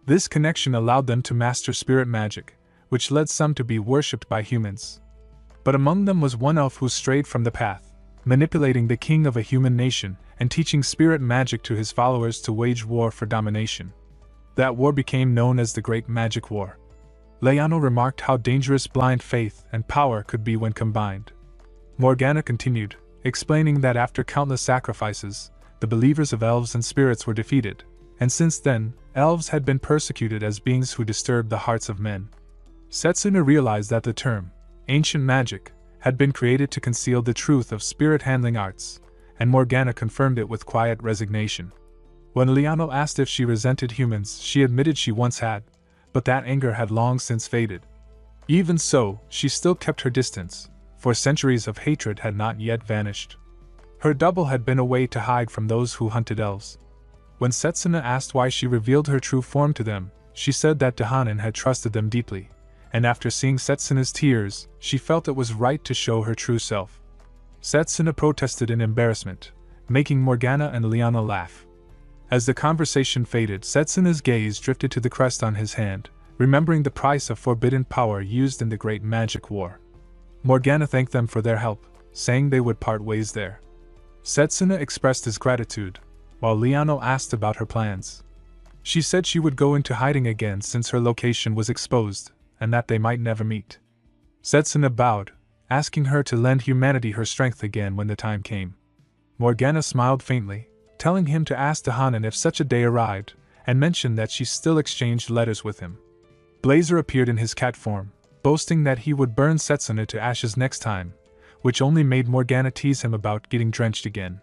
This connection allowed them to master spirit magic, which led some to be worshipped by humans. But among them was one elf who strayed from the path, manipulating the king of a human nation and teaching spirit magic to his followers to wage war for domination. That war became known as the Great Magic War. Lionel remarked how dangerous blind faith and power could be when combined. Morgana continued, explaining that after countless sacrifices, the believers of elves and spirits were defeated, and since then, elves had been persecuted as beings who disturbed the hearts of men. Setsuna realized that the term, ancient magic, had been created to conceal the truth of spirit-handling arts, and Morgana confirmed it with quiet resignation. When Lionel asked if she resented humans, she admitted she once had, but that anger had long since faded. Even so, she still kept her distance, for centuries of hatred had not yet vanished. Her double had been a way to hide from those who hunted elves. When Setsuna asked why she revealed her true form to them, she said that Dahanan had trusted them deeply, and after seeing Setsuna's tears, she felt it was right to show her true self. Setsuna protested in embarrassment, making Morgana and Lionel laugh. As the conversation faded, Setsuna's gaze drifted to the crest on his hand, remembering the price of forbidden power used in the Great Magic War. Morgana thanked them for their help, saying they would part ways there. Setsuna expressed his gratitude, while Lionel asked about her plans. She said she would go into hiding again since her location was exposed, and that they might never meet. Setsuna bowed, asking her to lend humanity her strength again when the time came. Morgana smiled faintly, telling him to ask Dahanan if such a day arrived, and mentioned that she still exchanged letters with him. Blazer appeared in his cat form, boasting that he would burn Setsuna to ashes next time, which only made Morgana tease him about getting drenched again.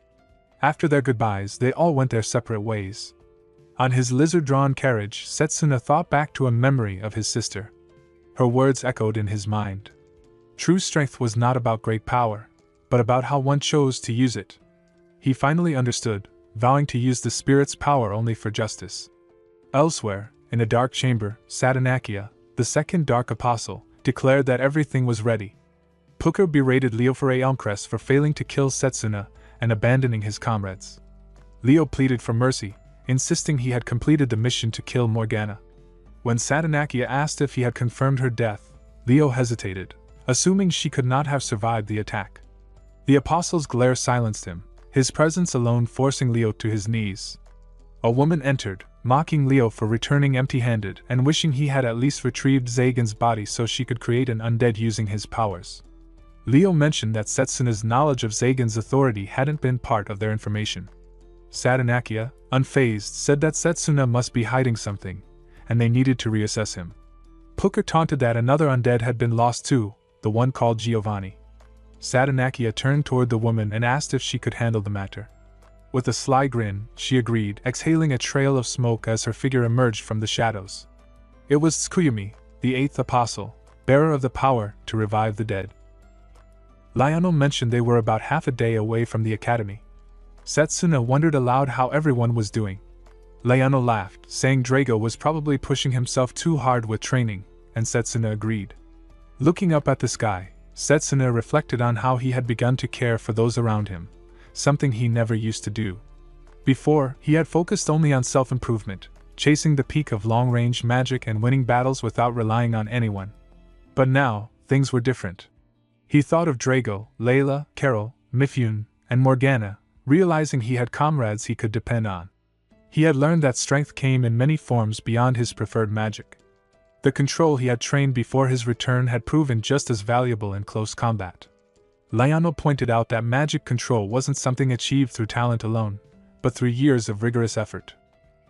After their goodbyes, they all went their separate ways. On his lizard-drawn carriage, Setsuna thought back to a memory of his sister. Her words echoed in his mind. True strength was not about great power, but about how one chose to use it. He finally understood, vowing to use the spirit's power only for justice. Elsewhere, in a dark chamber, Satanakia, the second Dark Apostle, declared that everything was ready. Pucker berated Leofare Elmcrest for failing to kill Setsuna and abandoning his comrades. Leo pleaded for mercy, insisting he had completed the mission to kill Morgana. When Satanakia asked if he had confirmed her death, Leo hesitated, assuming she could not have survived the attack. The Apostle's glare silenced him, his presence alone forcing Leo to his knees. A woman entered, mocking Leo for returning empty-handed and wishing he had at least retrieved Zagan's body so she could create an undead using his powers. Leo mentioned that Setsuna's knowledge of Zagan's authority hadn't been part of their information. Satanakia, unfazed, said that Setsuna must be hiding something, and they needed to reassess him. Pooker taunted that another undead had been lost too, the one called Giovanni. Satanakia turned toward the woman and asked if she could handle the matter. With a sly grin, she agreed, exhaling a trail of smoke as her figure emerged from the shadows. It was Tsukuyumi, the eighth apostle, bearer of the power to revive the dead. Lionel mentioned they were about half a day away from the academy. Setsuna wondered aloud how everyone was doing. Lionel laughed, saying Drago was probably pushing himself too hard with training, and Setsuna agreed. Looking up at the sky, Setsuna reflected on how he had begun to care for those around him, something he never used to do. Before, he had focused only on self-improvement, chasing the peak of long-range magic and winning battles without relying on anyone. But now, things were different. He thought of Drago, Layla, Carol, Mifune, and Morgana, realizing he had comrades he could depend on. He had learned that strength came in many forms beyond his preferred magic. The control he had trained before his return had proven just as valuable in close combat. Lionel pointed out that magic control wasn't something achieved through talent alone, but through years of rigorous effort.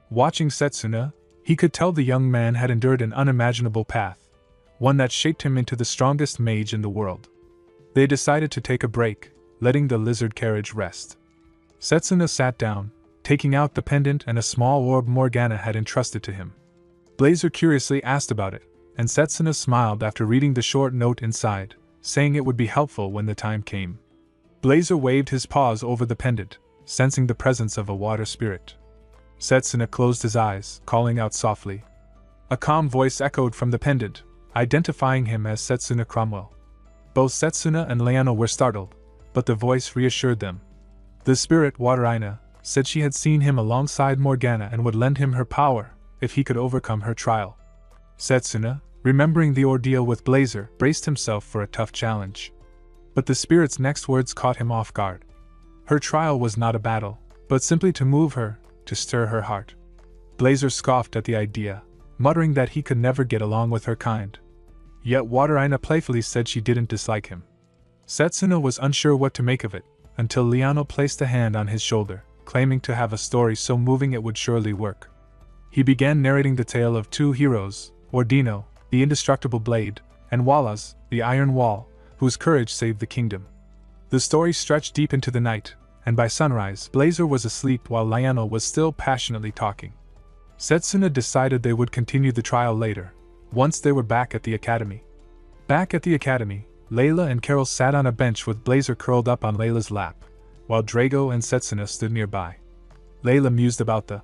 Watching Setsuna, he could tell the young man had endured an unimaginable path, one that shaped him into the strongest mage in the world. They decided to take a break, letting the lizard carriage rest. Setsuna sat down, taking out the pendant and a small orb Morgana had entrusted to him. Blazer curiously asked about it, and Setsuna smiled after reading the short note inside, saying it would be helpful when the time came. Blazer waved his paws over the pendant, sensing the presence of a water spirit. Setsuna closed his eyes, calling out softly. A calm voice echoed from the pendant, identifying him as Setsuna Cromwell. Both Setsuna and Lionel were startled, but the voice reassured them. The spirit, Wateraina, said she had seen him alongside Morgana and would lend him her power if he could overcome her trial. Setsuna, remembering the ordeal with Blazer, braced himself for a tough challenge. But the spirit's next words caught him off guard. Her trial was not a battle, but simply to move her, to stir her heart. Blazer scoffed at the idea, muttering that he could never get along with her kind. Yet Wateraina playfully said she didn't dislike him. Setsuna was unsure what to make of it, until Lionel placed a hand on his shoulder, claiming to have a story so moving it would surely work. He began narrating the tale of two heroes, Ordino, the indestructible blade, and Wallace, the iron wall, whose courage saved the kingdom. The story stretched deep into the night, and by sunrise, Blazer was asleep while Lionel was still passionately talking. Setsuna decided they would continue the trial later, once they were back at the academy. Back at the academy, Layla and Carol sat on a bench with Blazer curled up on Layla's lap, while Drago and Setsuna stood nearby. Layla mused about the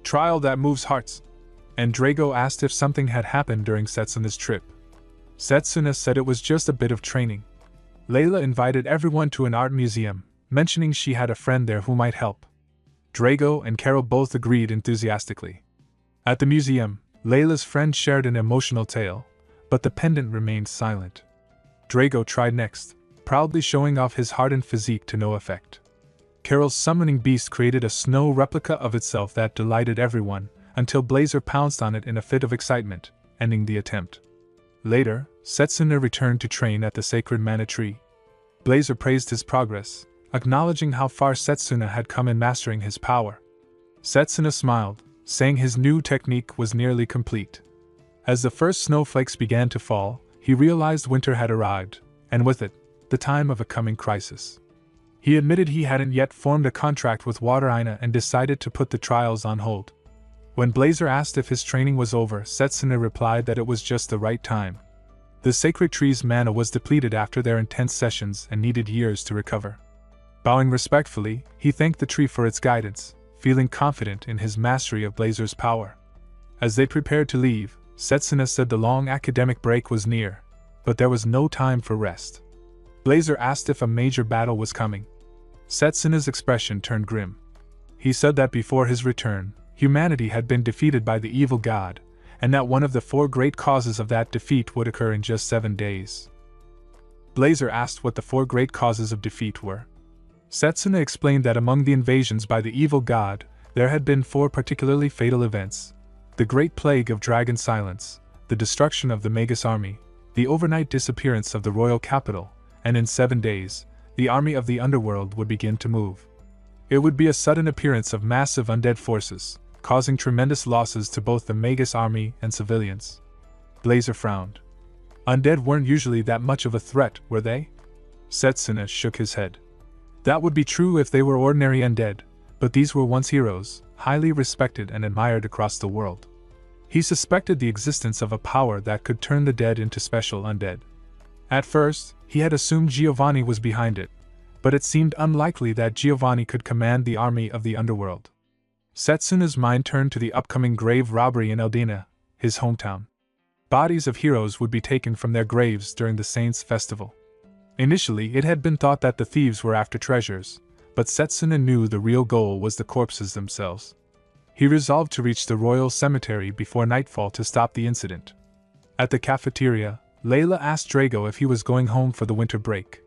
trial that moves hearts, and Drago asked if something had happened during Setsuna's trip. Setsuna said it was just a bit of training. Layla invited everyone to an art museum, mentioning she had a friend there who might help. Drago and Carol both agreed enthusiastically. At the museum, Layla's friend shared an emotional tale, but the pendant remained silent. Drago tried next, proudly showing off his hardened physique to no effect. Carol's summoning beast created a snow replica of itself that delighted everyone, until Blazer pounced on it in a fit of excitement, ending the attempt. Later, Setsuna returned to train at the sacred mana tree. Blazer praised his progress, acknowledging how far Setsuna had come in mastering his power. Setsuna smiled, saying his new technique was nearly complete. As the first snowflakes began to fall, he realized winter had arrived, and with it, the time of a coming crisis. He admitted he hadn't yet formed a contract with Wateraina and decided to put the trials on hold. When Blazer asked if his training was over, Setsuna replied that it was just the right time. The sacred tree's mana was depleted after their intense sessions and needed years to recover. Bowing respectfully, he thanked the tree for its guidance, feeling confident in his mastery of Blazer's power. As they prepared to leave, Setsuna said the long academic break was near, but there was no time for rest. Blazer asked if a major battle was coming. Setsuna's expression turned grim. He said that before his return, humanity had been defeated by the evil god, and that one of the 4 great causes of that defeat would occur in just 7 days. Blazer asked what the 4 great causes of defeat were. Setsuna explained that among the invasions by the evil god, There had been 4 particularly fatal events: the Great Plague of Dragon Silence, the destruction of the Magus army, the overnight disappearance of the royal capital, and in 7 days, the army of the underworld would begin to move. It would be a sudden appearance of massive undead forces, causing tremendous losses to both the Magus army and civilians. Blazer frowned. Undead weren't usually that much of a threat, were they? Setsuna shook his head. That would be true if they were ordinary undead, but these were once heroes, highly respected and admired across the world. He suspected the existence of a power that could turn the dead into special undead. At first, he had assumed Giovanni was behind it, but it seemed unlikely that Giovanni could command the army of the underworld. Setsuna's mind turned to the upcoming grave robbery in Eldina, his hometown. Bodies of heroes would be taken from their graves during the Saints' Festival. Initially, it had been thought that the thieves were after treasures, but Setsuna knew the real goal was the corpses themselves. He resolved to reach the royal cemetery before nightfall to stop the incident. At the cafeteria, Layla asked Drago if he was going home for the winter break.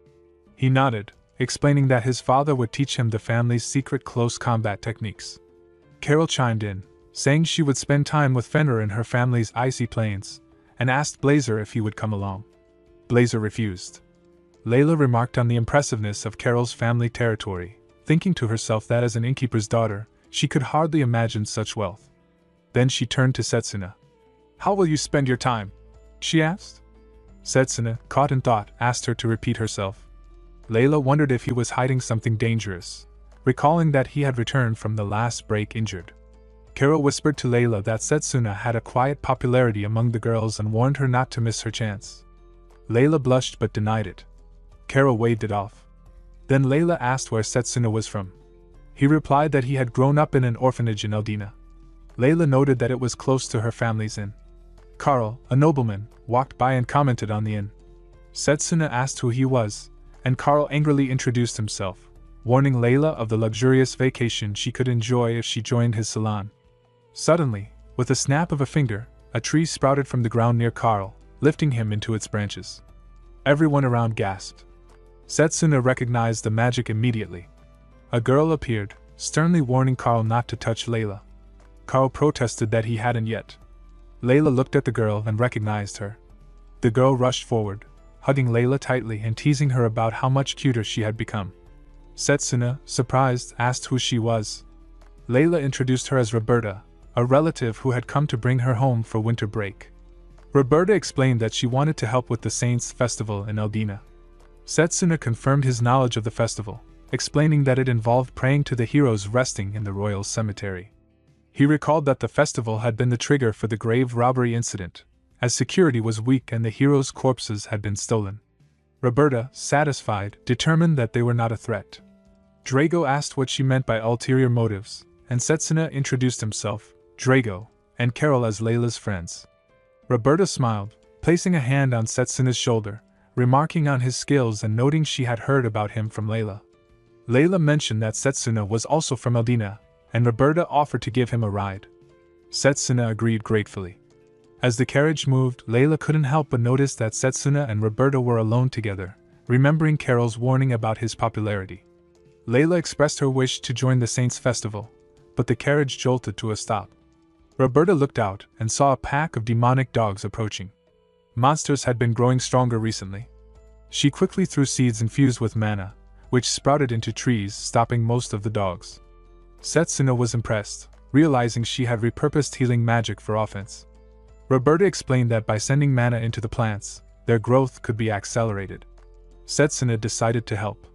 He nodded, explaining that his father would teach him the family's secret close combat techniques. Carol chimed in, saying she would spend time with Fenrir in her family's icy plains, and asked Blazer if he would come along. Blazer refused. Layla remarked on the impressiveness of Carol's family territory, thinking to herself that as an innkeeper's daughter, she could hardly imagine such wealth. Then she turned to Setsuna. "How will you spend your time?" she asked. Setsuna, caught in thought, asked her to repeat herself. Layla wondered if he was hiding something dangerous, recalling that he had returned from the last break injured. Carol whispered to Layla that Setsuna had a quiet popularity among the girls and warned her not to miss her chance. Layla blushed but denied it. Carol waved it off. Then Layla asked where Setsuna was from. He replied that he had grown up in an orphanage in Eldina. Layla noted that it was close to her family's inn. Carl, a nobleman, walked by and commented on the inn. Setsuna asked who he was, and Carl angrily introduced himself, warning Layla of the luxurious vacation she could enjoy if she joined his salon. Suddenly, with a snap of a finger, a tree sprouted from the ground near Carl, lifting him into its branches. Everyone around gasped. Setsuna recognized the magic immediately. A girl appeared, sternly warning Carl not to touch Layla. Carl protested that he hadn't yet. Layla looked at the girl and recognized her. The girl rushed forward, hugging Layla tightly and teasing her about how much cuter she had become. Setsuna, surprised, asked who she was. Layla introduced her as Roberta, a relative who had come to bring her home for winter break. Roberta explained that she wanted to help with the Saints' Festival in Eldina. Setsuna confirmed his knowledge of the festival, explaining that it involved praying to the heroes resting in the royal cemetery. He recalled that the festival had been the trigger for the grave robbery incident, as security was weak and the heroes' corpses had been stolen. Roberta, satisfied, determined that they were not a threat. Drago asked what she meant by ulterior motives, and Setsuna introduced himself, Drago, and Carol as Layla's friends. Roberta smiled, placing a hand on Setsuna's shoulder, remarking on his skills and noting she had heard about him from Layla. Layla mentioned that Setsuna was also from Eldina, and Roberta offered to give him a ride. Setsuna agreed gratefully. As the carriage moved, Layla couldn't help but notice that Setsuna and Roberta were alone together, remembering Carol's warning about his popularity. Layla expressed her wish to join the Saints' Festival, but the carriage jolted to a stop. Roberta looked out and saw a pack of demonic dogs approaching. Monsters had been growing stronger recently. She quickly threw seeds infused with mana, which sprouted into trees, stopping most of the dogs. Setsuna was impressed, realizing she had repurposed healing magic for offense. Roberta explained that by sending mana into the plants, their growth could be accelerated. Setsuna decided to help.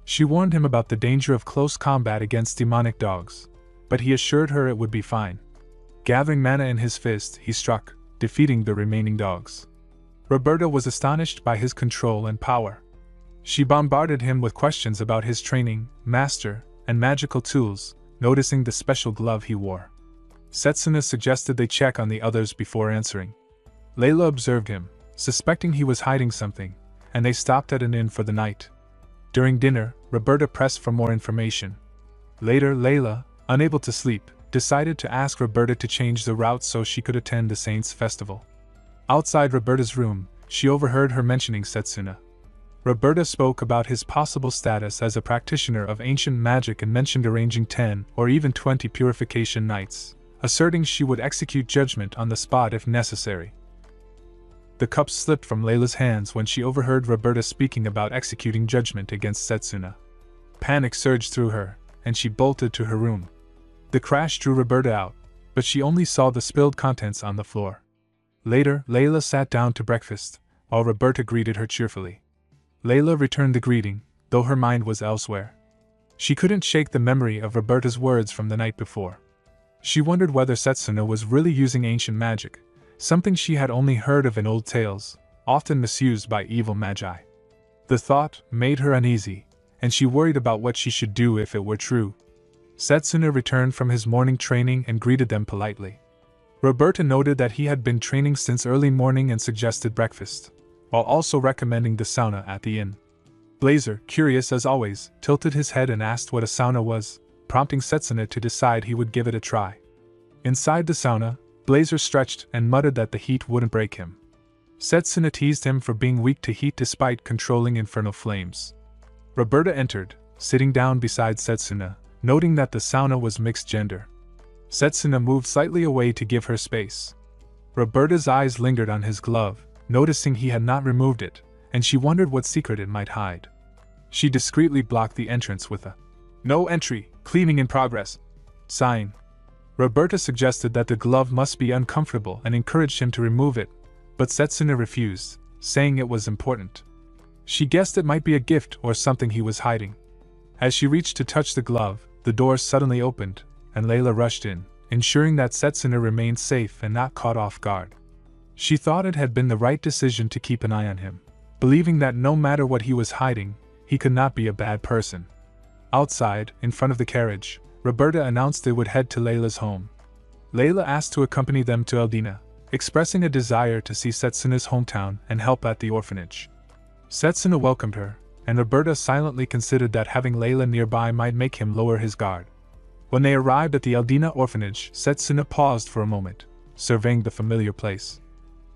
She warned him about the danger of close combat against demonic dogs, but he assured her it would be fine. Gathering mana in his fist, he struck, defeating the remaining dogs. Roberta was astonished by his control and power. She bombarded him with questions about his training, master, and magical tools, noticing the special glove he wore. Setsuna suggested they check on the others before answering. Layla observed him, suspecting he was hiding something, and they stopped at an inn for the night. During dinner, Roberta pressed for more information. Later, Layla, unable to sleep, decided to ask Roberta to change the route so she could attend the Saints' Festival. Outside Roberta's room, she overheard her mentioning Setsuna. Roberta spoke about his possible status as a practitioner of ancient magic and mentioned arranging 10 or even 20 purification nights, asserting she would execute judgment on the spot if necessary. The cup slipped from Layla's hands when she overheard Roberta speaking about executing judgment against Setsuna. Panic surged through her, and she bolted to her room. The crash drew Roberta out, but she only saw the spilled contents on the floor. Later, Layla sat down to breakfast, while Roberta greeted her cheerfully. Layla returned the greeting, though her mind was elsewhere. She couldn't shake the memory of Roberta's words from the night before. She wondered whether Setsuna was really using ancient magic, something she had only heard of in old tales, often misused by evil magi. The thought made her uneasy, and she worried about what she should do if it were true. Setsuna returned from his morning training and greeted them politely. Roberta noted that he had been training since early morning and suggested breakfast, while also recommending the sauna at the inn. Blazer, curious as always, tilted his head and asked what a sauna was, prompting Setsuna to decide he would give it a try. Inside the sauna, Blazer stretched and muttered that the heat wouldn't break him. Setsuna teased him for being weak to heat despite controlling infernal flames. Roberta entered, sitting down beside Setsuna, noting that the sauna was mixed gender. Setsuna moved slightly away to give her space. Roberta's eyes lingered on his glove, noticing he had not removed it, and she wondered what secret it might hide. She discreetly blocked the entrance with a "No entry, cleaning in progress" sign. Roberta suggested that the glove must be uncomfortable and encouraged him to remove it, but Setsuna refused, saying it was important. She guessed it might be a gift or something he was hiding. As she reached to touch the glove, the door suddenly opened, and Layla rushed in, ensuring that Setsuna remained safe and not caught off guard. She thought it had been the right decision to keep an eye on him, believing that no matter what he was hiding, he could not be a bad person. Outside, in front of the carriage, Roberta announced they would head to Layla's home. Layla asked to accompany them to Eldina, expressing a desire to see Setsuna's hometown and help at the orphanage. Setsuna welcomed her, and Roberta silently considered that having Layla nearby might make him lower his guard. When they arrived at the Eldina orphanage, Setsuna paused for a moment, surveying the familiar place.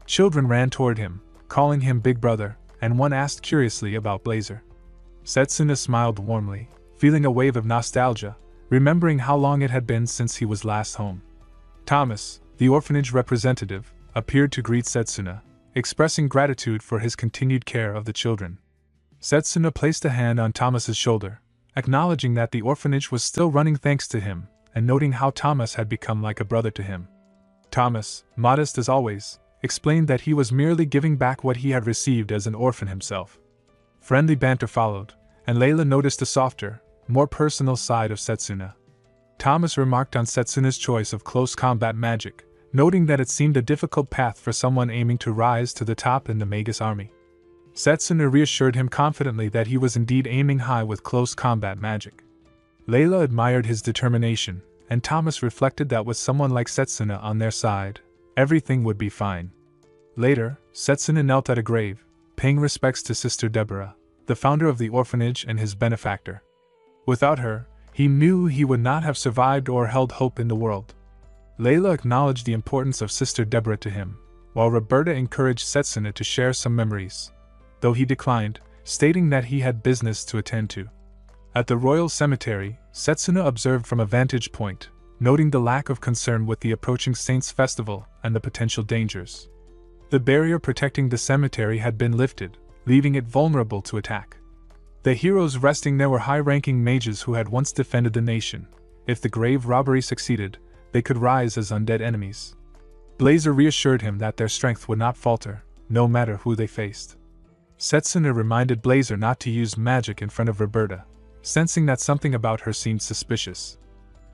Children ran toward him, calling him Big Brother, and one asked curiously about Blazer. Setsuna smiled warmly, feeling a wave of nostalgia, remembering how long it had been since he was last home. Thomas, the orphanage representative, appeared to greet Setsuna, expressing gratitude for his continued care of the children. Setsuna placed a hand on Thomas's shoulder, acknowledging that the orphanage was still running thanks to him, and noting how Thomas had become like a brother to him. Thomas, modest as always, explained that he was merely giving back what he had received as an orphan himself. Friendly banter followed, and Layla noticed a softer, more personal side of Setsuna. Thomas remarked on Setsuna's choice of close combat magic, noting that it seemed a difficult path for someone aiming to rise to the top in the Magus army. Setsuna reassured him confidently that he was indeed aiming high with close combat magic. Layla admired his determination, and Thomas reflected that with someone like Setsuna on their side, everything would be fine. Later, Setsuna knelt at a grave, paying respects to Sister Deborah, the founder of the orphanage and his benefactor. Without her, he knew he would not have survived or held hope in the world. Layla acknowledged the importance of Sister Deborah to him, while Roberta encouraged Setsuna to share some memories, though he declined, stating that he had business to attend to. At the royal cemetery, Setsuna observed from a vantage point, noting the lack of concern with the approaching Saints' festival and the potential dangers. The barrier protecting the cemetery had been lifted, leaving it vulnerable to attack. The heroes resting there were high-ranking mages who had once defended the nation. If the grave robbery succeeded, they could rise as undead enemies. Blazer reassured him that their strength would not falter, no matter who they faced. Setsuna reminded Blazer not to use magic in front of Roberta, sensing that something about her seemed suspicious.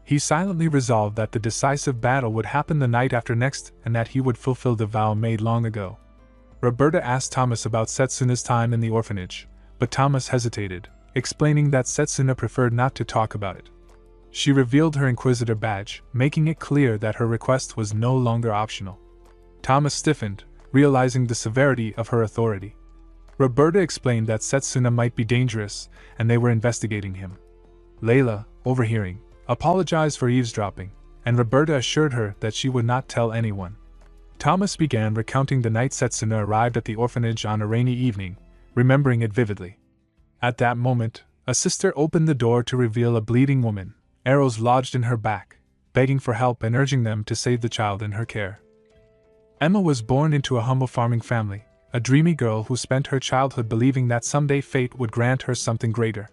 He silently resolved that the decisive battle would happen the night after next and that he would fulfill the vow made long ago. Roberta asked Thomas about Setsuna's time in the orphanage, but Thomas hesitated, explaining that Setsuna preferred not to talk about it. She revealed her Inquisitor badge, making it clear that her request was no longer optional. Thomas stiffened, realizing the severity of her authority. Roberta explained that Setsuna might be dangerous, and they were investigating him. Layla, overhearing, apologized for eavesdropping, and Roberta assured her that she would not tell anyone. Thomas began recounting the night Setsuna arrived at the orphanage on a rainy evening, remembering it vividly. At that moment, a sister opened the door to reveal a bleeding woman, arrows lodged in her back, begging for help and urging them to save the child in her care. Emma was born into a humble farming family, a dreamy girl who spent her childhood believing that someday fate would grant her something greater.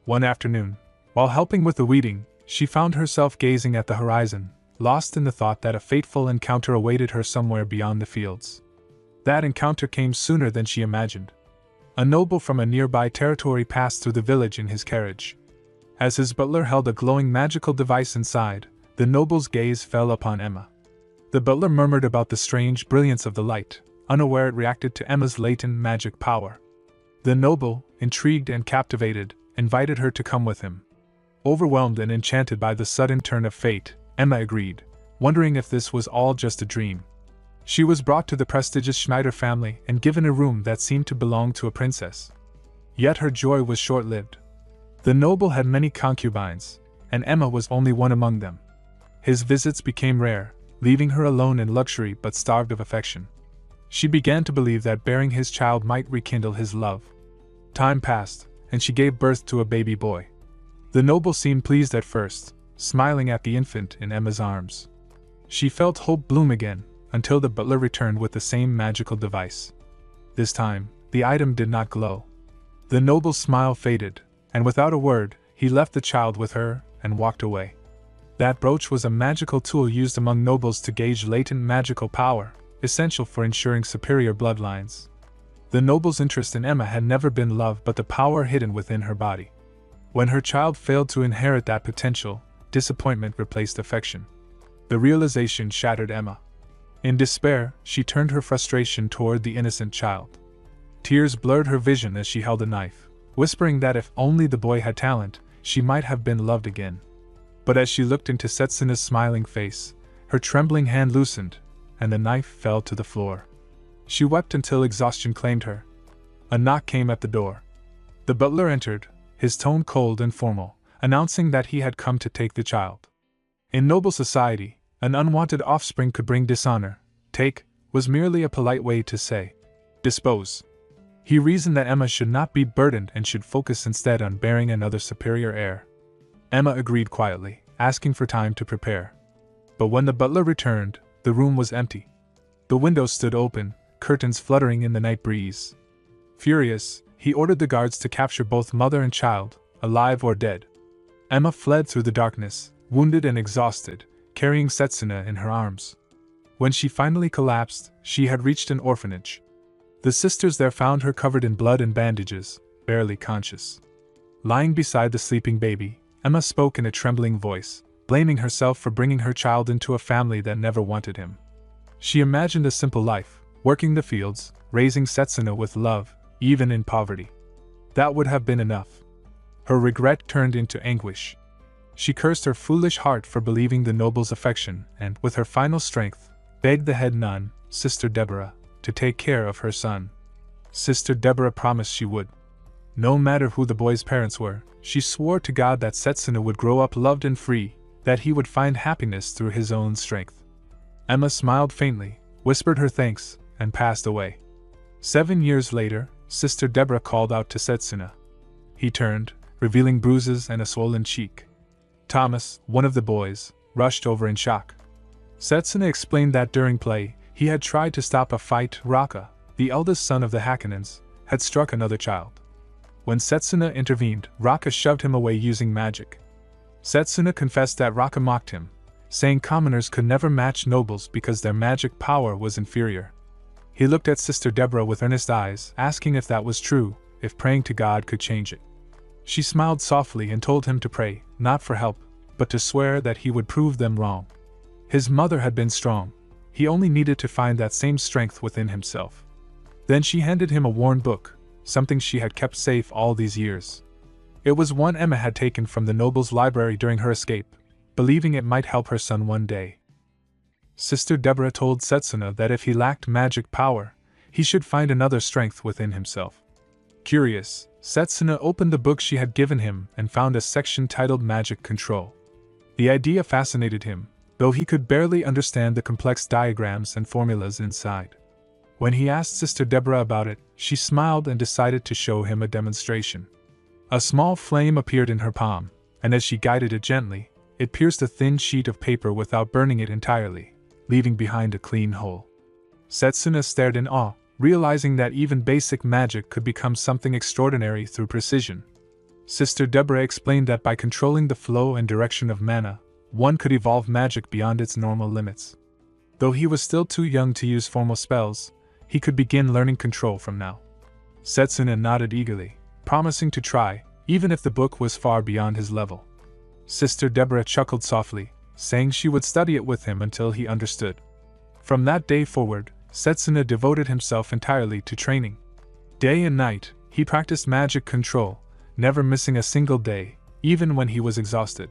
One afternoon, while helping with the weeding, she found herself gazing at the horizon, lost in the thought that a fateful encounter awaited her somewhere beyond the fields. That encounter came sooner than she imagined. A noble from a nearby territory passed through the village in his carriage. As his butler held a glowing magical device inside, the noble's gaze fell upon Emma. The butler murmured about the strange brilliance of the light, unaware it reacted to Emma's latent magic power. The noble, intrigued and captivated, invited her to come with him. Overwhelmed and enchanted by the sudden turn of fate, Emma agreed, wondering if this was all just a dream. She was brought to the prestigious Schneider family and given a room that seemed to belong to a princess. Yet her joy was short-lived. The noble had many concubines, and Emma was only one among them. His visits became rare, leaving her alone in luxury but starved of affection. She began to believe that bearing his child might rekindle his love. Time passed, and she gave birth to a baby boy. The noble seemed pleased at first, smiling at the infant in Emma's arms. She felt hope bloom again, until the butler returned with the same magical device. This time, the item did not glow. The noble's smile faded, and without a word, he left the child with her and walked away. That brooch was a magical tool used among nobles to gauge latent magical power, essential for ensuring superior bloodlines. The noble's interest in Emma had never been love but the power hidden within her body. When her child failed to inherit that potential, disappointment replaced affection. The realization shattered Emma. In despair, she turned her frustration toward the innocent child. Tears blurred her vision as she held a knife, whispering that if only the boy had talent, she might have been loved again. But as she looked into Setsuna's smiling face, her trembling hand loosened, and the knife fell to the floor. She wept until exhaustion claimed her. A knock came at the door. The butler entered, his tone cold and formal, announcing that he had come to take the child. In noble society, an unwanted offspring could bring dishonor. Take was merely a polite way to say dispose. He reasoned that Emma should not be burdened and should focus instead on bearing another superior heir. Emma agreed quietly, asking for time to prepare. But when the butler returned, the room was empty. The windows stood open, curtains fluttering in the night breeze. Furious, he ordered the guards to capture both mother and child, alive or dead. Emma fled through the darkness, wounded and exhausted, carrying Setsuna in her arms. When she finally collapsed, she had reached an orphanage. The sisters there found her covered in blood and bandages, barely conscious. Lying beside the sleeping baby, Emma spoke in a trembling voice, blaming herself for bringing her child into a family that never wanted him. She imagined a simple life, working the fields, raising Setsuna with love, even in poverty. That would have been enough. Her regret turned into anguish. She cursed her foolish heart for believing the noble's affection and, with her final strength, begged the head nun, Sister Deborah, to take care of her son. Sister Deborah promised she would. No matter who the boy's parents were, she swore to God that Setsuna would grow up loved and free, that he would find happiness through his own strength. Emma smiled faintly, whispered her thanks, and passed away. 7 years later, Sister Deborah called out to Setsuna. He turned, revealing bruises and a swollen cheek. Thomas, one of the boys, rushed over in shock. Setsuna explained that during play, he had tried to stop a fight. Raka, the eldest son of the Hakanins, had struck another child. When Setsuna intervened, Raka shoved him away using magic. Setsuna confessed that Raka mocked him, saying commoners could never match nobles because their magic power was inferior. He looked at Sister Deborah with earnest eyes, asking if that was true, if praying to God could change it. She smiled softly and told him to pray, not for help, but to swear that he would prove them wrong. His mother had been strong. He only needed to find that same strength within himself. Then she handed him a worn book, something she had kept safe all these years. It was one Emma had taken from the noble's library during her escape, believing it might help her son one day. Sister Deborah told Setsuna that if he lacked magic power, he should find another strength within himself. Curious, Setsuna opened the book she had given him and found a section titled Magic Control. The idea fascinated him, though he could barely understand the complex diagrams and formulas inside. When he asked Sister Deborah about it, she smiled and decided to show him a demonstration. A small flame appeared in her palm, and as she guided it gently, it pierced a thin sheet of paper without burning it entirely, leaving behind a clean hole. Setsuna stared in awe, realizing that even basic magic could become something extraordinary through precision. Sister Deborah explained that by controlling the flow and direction of mana, one could evolve magic beyond its normal limits. Though he was still too young to use formal spells, he could begin learning control from now. Setsuna nodded eagerly, promising to try, even if the book was far beyond his level. Sister Deborah chuckled softly, saying she would study it with him until he understood. From that day forward, Setsuna devoted himself entirely to training. Day and night, he practiced magic control, never missing a single day, even when he was exhausted.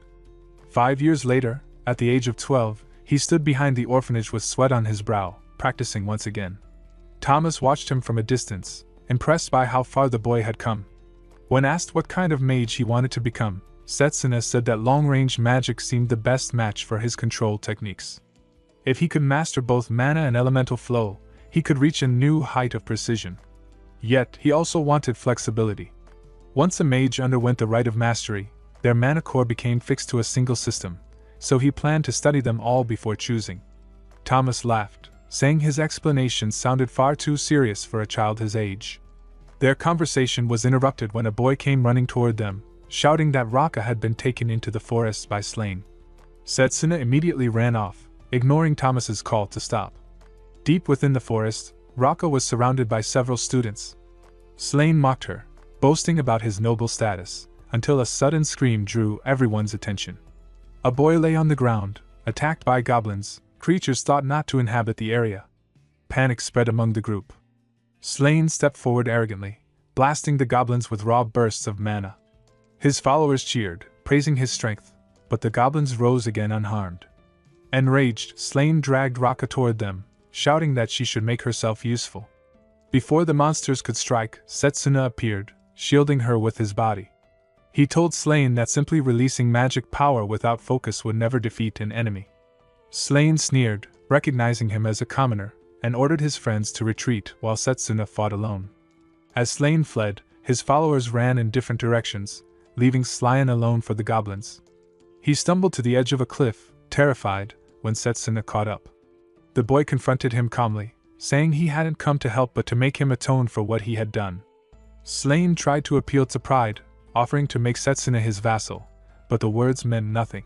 5 years later, at the age of 12, he stood behind the orphanage with sweat on his brow, practicing once again. Thomas watched him from a distance, impressed by how far the boy had come. When asked what kind of mage he wanted to become, Setsuna said that long-range magic seemed the best match for his control techniques. If he could master both mana and elemental flow, he could reach a new height of precision. Yet, he also wanted flexibility. Once a mage underwent the rite of mastery, their mana core became fixed to a single system, so he planned to study them all before choosing. Thomas laughed, saying his explanation sounded far too serious for a child his age. Their conversation was interrupted when a boy came running toward them, shouting that Raka had been taken into the forest by Slain. Setsuna immediately ran off, ignoring Thomas's call to stop. Deep within the forest, Raka was surrounded by several students. Slain mocked her, boasting about his noble status, until a sudden scream drew everyone's attention. A boy lay on the ground, attacked by goblins, creatures thought not to inhabit the area. Panic spread among the group. Slain stepped forward arrogantly, blasting the goblins with raw bursts of mana. His followers cheered, praising his strength, but the goblins rose again unharmed. Enraged, Slain dragged Raka toward them, shouting that she should make herself useful. Before the monsters could strike, Setsuna appeared, shielding her with his body. He told Slain that simply releasing magic power without focus would never defeat an enemy. Slain sneered, recognizing him as a commoner, and ordered his friends to retreat while Setsuna fought alone. As Slain fled, his followers ran in different directions, leaving Slain alone for the goblins. He stumbled to the edge of a cliff, terrified, when Setsuna caught up. The boy confronted him calmly, saying he hadn't come to help but to make him atone for what he had done. Slain tried to appeal to pride, offering to make Setsuna his vassal, but the words meant nothing.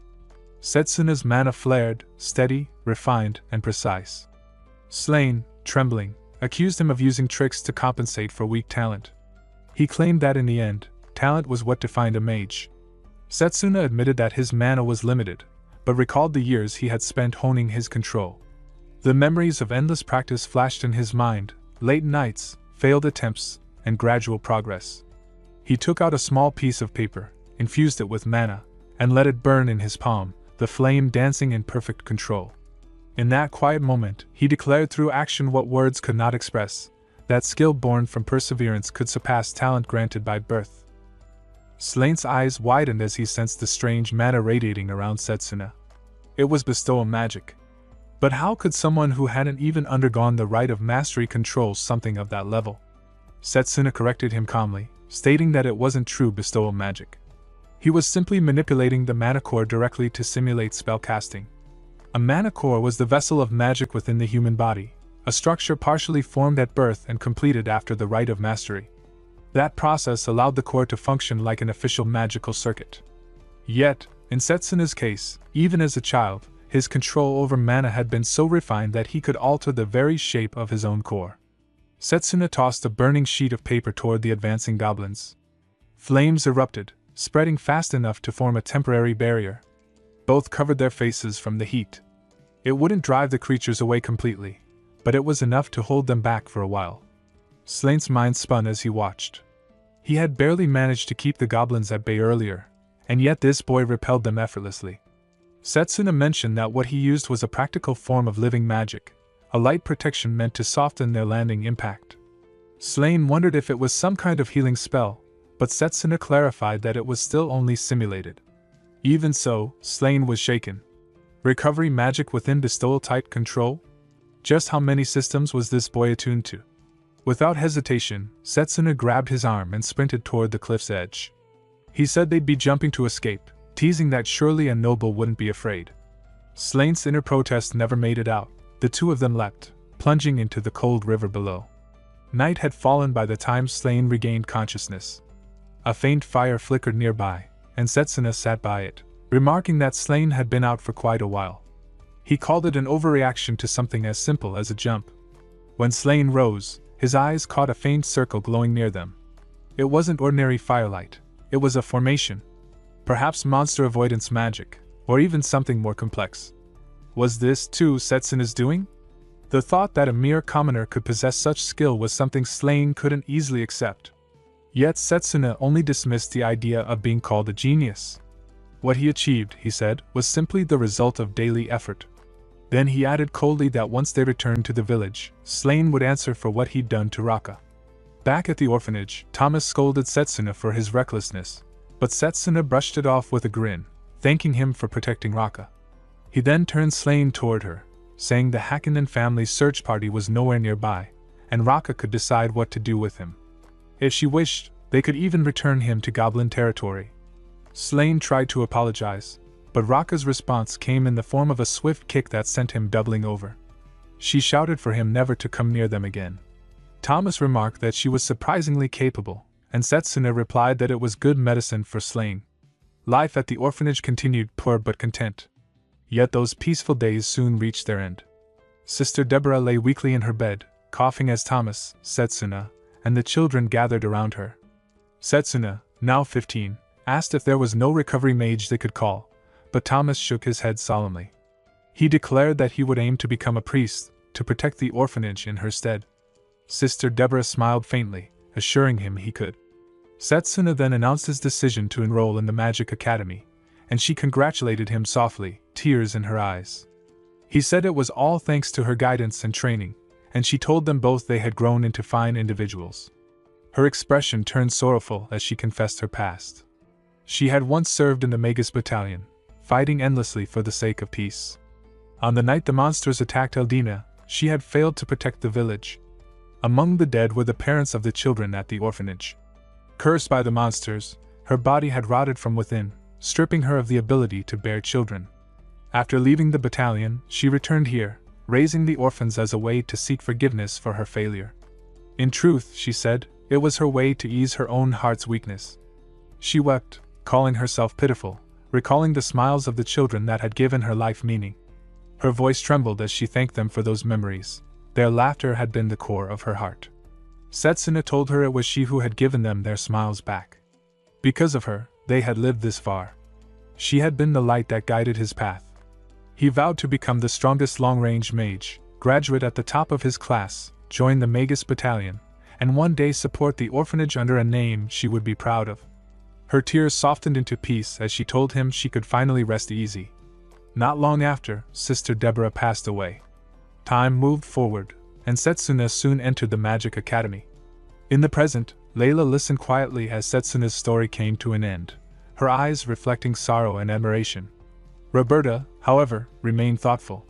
Setsuna's mana flared, steady, refined, and precise. Slain, trembling, accused him of using tricks to compensate for weak talent. He claimed that in the end, talent was what defined a mage. Setsuna admitted that his mana was limited, but recalled the years he had spent honing his control. The memories of endless practice flashed in his mind, late nights, failed attempts, and gradual progress. He took out a small piece of paper, infused it with mana, and let it burn in his palm, the flame dancing in perfect control. In that quiet moment, he declared through action what words could not express, that skill born from perseverance could surpass talent granted by birth. Slain's eyes widened as he sensed the strange mana radiating around Setsuna. It was bestowal magic. But how could someone who hadn't even undergone the rite of mastery control something of that level? Setsuna corrected him calmly, stating that it wasn't true bestowal magic. He was simply manipulating the mana core directly to simulate spellcasting. A mana core was the vessel of magic within the human body, a structure partially formed at birth and completed after the rite of mastery. That process allowed the core to function like an official magical circuit. Yet, in Setsuna's case, even as a child, his control over mana had been so refined that he could alter the very shape of his own core. Setsuna tossed a burning sheet of paper toward the advancing goblins. Flames erupted, spreading fast enough to form a temporary barrier. Both covered their faces from the heat. It wouldn't drive the creatures away completely, but it was enough to hold them back for a while. Slain's mind spun as he watched. He had barely managed to keep the goblins at bay earlier, and yet this boy repelled them effortlessly. Setsuna mentioned that what he used was a practical form of living magic, a light protection meant to soften their landing impact. Slain wondered if it was some kind of healing spell, but Setsuna clarified that it was still only simulated. Even so, Slain was shaken. Recovery magic within bestowal-type control? Just how many systems was this boy attuned to? Without hesitation, Setsuna grabbed his arm and sprinted toward the cliff's edge. He said they'd be jumping to escape, teasing that surely a noble wouldn't be afraid. Slane's inner protest never made it out. The two of them leapt, plunging into the cold river below. Night had fallen by the time Slane regained consciousness. A faint fire flickered nearby, and Setsuna sat by it, remarking that Slane had been out for quite a while. He called it an overreaction to something as simple as a jump. When Slane rose, his eyes caught a faint circle glowing near them. It wasn't ordinary firelight, it was a formation. Perhaps monster avoidance magic, or even something more complex. Was this, too, Setsuna's doing? The thought that a mere commoner could possess such skill was something Slane couldn't easily accept. Yet Setsuna only dismissed the idea of being called a genius. What he achieved, he said, was simply the result of daily effort. Then he added coldly that once they returned to the village, Slane would answer for what he'd done to Raka. Back at the orphanage, Thomas scolded Setsuna for his recklessness, but Setsuna brushed it off with a grin, thanking him for protecting Raka. He then turned Slane toward her, saying the Hakkinen family's search party was nowhere nearby, and Raka could decide what to do with him. If she wished, they could even return him to Goblin territory. Slane tried to apologize, but Raka's response came in the form of a swift kick that sent him doubling over. She shouted for him never to come near them again. Thomas remarked that she was surprisingly capable, and Setsuna replied that it was good medicine for Slane. Life at the orphanage continued poor but content. Yet those peaceful days soon reached their end. Sister Deborah lay weakly in her bed, coughing as Thomas, Setsuna, and the children gathered around her. Setsuna, now 15, asked if there was no recovery mage they could call, but Thomas shook his head solemnly. He declared that he would aim to become a priest, to protect the orphanage in her stead. Sister Deborah smiled faintly, assuring him he could. Setsuna then announced his decision to enroll in the Magic Academy, and she congratulated him softly, tears in her eyes. He said it was all thanks to her guidance and training, and she told them both they had grown into fine individuals. Her expression turned sorrowful as she confessed her past. She had once served in the Magus battalion, fighting endlessly for the sake of peace. On the night the monsters attacked Eldina, she had failed to protect the village. Among the dead were the parents of the children at the orphanage. Cursed by the monsters, her body had rotted from within, stripping her of the ability to bear children. After leaving the battalion, she returned here, raising the orphans as a way to seek forgiveness for her failure. In truth, she said, it was her way to ease her own heart's weakness. She wept, calling herself pitiful, recalling the smiles of the children that had given her life meaning. Her voice trembled as she thanked them for those memories. Their laughter had been the core of her heart. Setsuna told her it was she who had given them their smiles back. Because of her, they had lived this far. She had been the light that guided his path. He vowed to become the strongest long-range mage, graduate at the top of his class, join the Magus battalion, and one day support the orphanage under a name she would be proud of. Her tears softened into peace as she told him she could finally rest easy. Not long after, Sister Deborah passed away. Time moved forward, and Setsuna soon entered the Magic Academy. In the present, Layla listened quietly as Setsuna's story came to an end, her eyes reflecting sorrow and admiration. Roberta, however, remained thoughtful.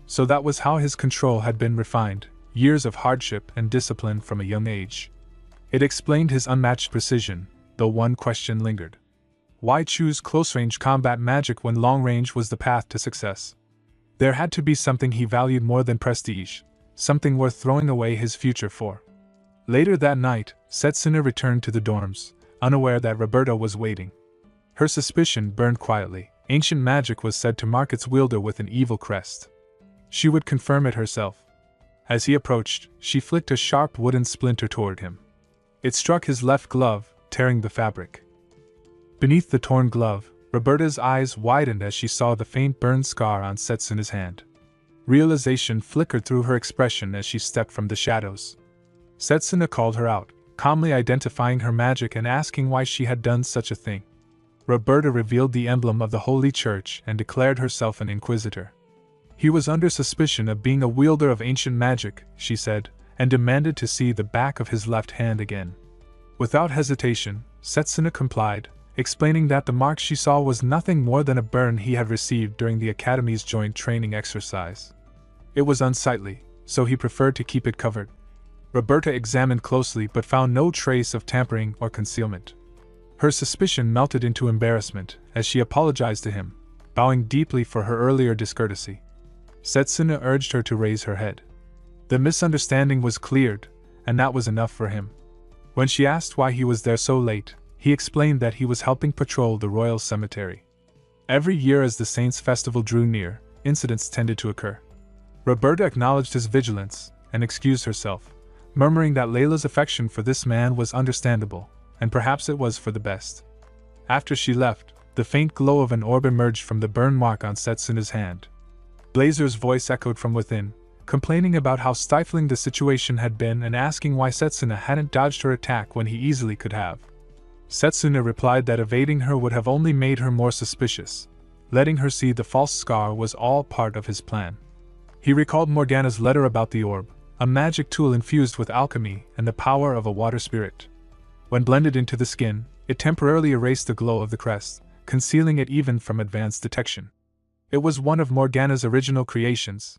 So that was how his control had been refined, years of hardship and discipline from a young age. It explained his unmatched precision, though one question lingered. Why choose close-range combat magic when long-range was the path to success? There had to be something he valued more than prestige, something worth throwing away his future for. Later that night, Setsuna returned to the dorms, unaware that Roberta was waiting. Her suspicion burned quietly. Ancient magic was said to mark its wielder with an evil crest. She would confirm it herself. As he approached, she flicked a sharp wooden splinter toward him. It struck his left glove, tearing the fabric. Beneath the torn glove, Roberta's eyes widened as she saw the faint burn scar on Setsuna's hand. Realization flickered through her expression as she stepped from the shadows. Setsuna called her out, calmly identifying her magic and asking why she had done such a thing. Roberta revealed the emblem of the Holy Church and declared herself an inquisitor. He was under suspicion of being a wielder of ancient magic, she said, and demanded to see the back of his left hand again. Without hesitation, Setsuna complied, explaining that the mark she saw was nothing more than a burn he had received during the Academy's joint training exercise. It was unsightly, so he preferred to keep it covered. Roberta examined closely but found no trace of tampering or concealment. Her suspicion melted into embarrassment as she apologized to him, bowing deeply for her earlier discourtesy. Setsuna urged her to raise her head. The misunderstanding was cleared, and that was enough for him. When she asked why he was there so late, he explained that he was helping patrol the royal cemetery. Every year as the Saints' festival drew near, incidents tended to occur. Roberta acknowledged his vigilance and excused herself, murmuring that Layla's affection for this man was understandable, and perhaps it was for the best. After she left, the faint glow of an orb emerged from the burn mark on Setsuna's hand. Blazer's voice echoed from within, complaining about how stifling the situation had been and asking why Setsuna hadn't dodged her attack when he easily could have. Setsuna replied that evading her would have only made her more suspicious, letting her see the false scar was all part of his plan. He recalled Morgana's letter about the orb, a magic tool infused with alchemy and the power of a water spirit. When blended into the skin, it temporarily erased the glow of the crest, concealing it even from advanced detection. It was one of Morgana's original creations.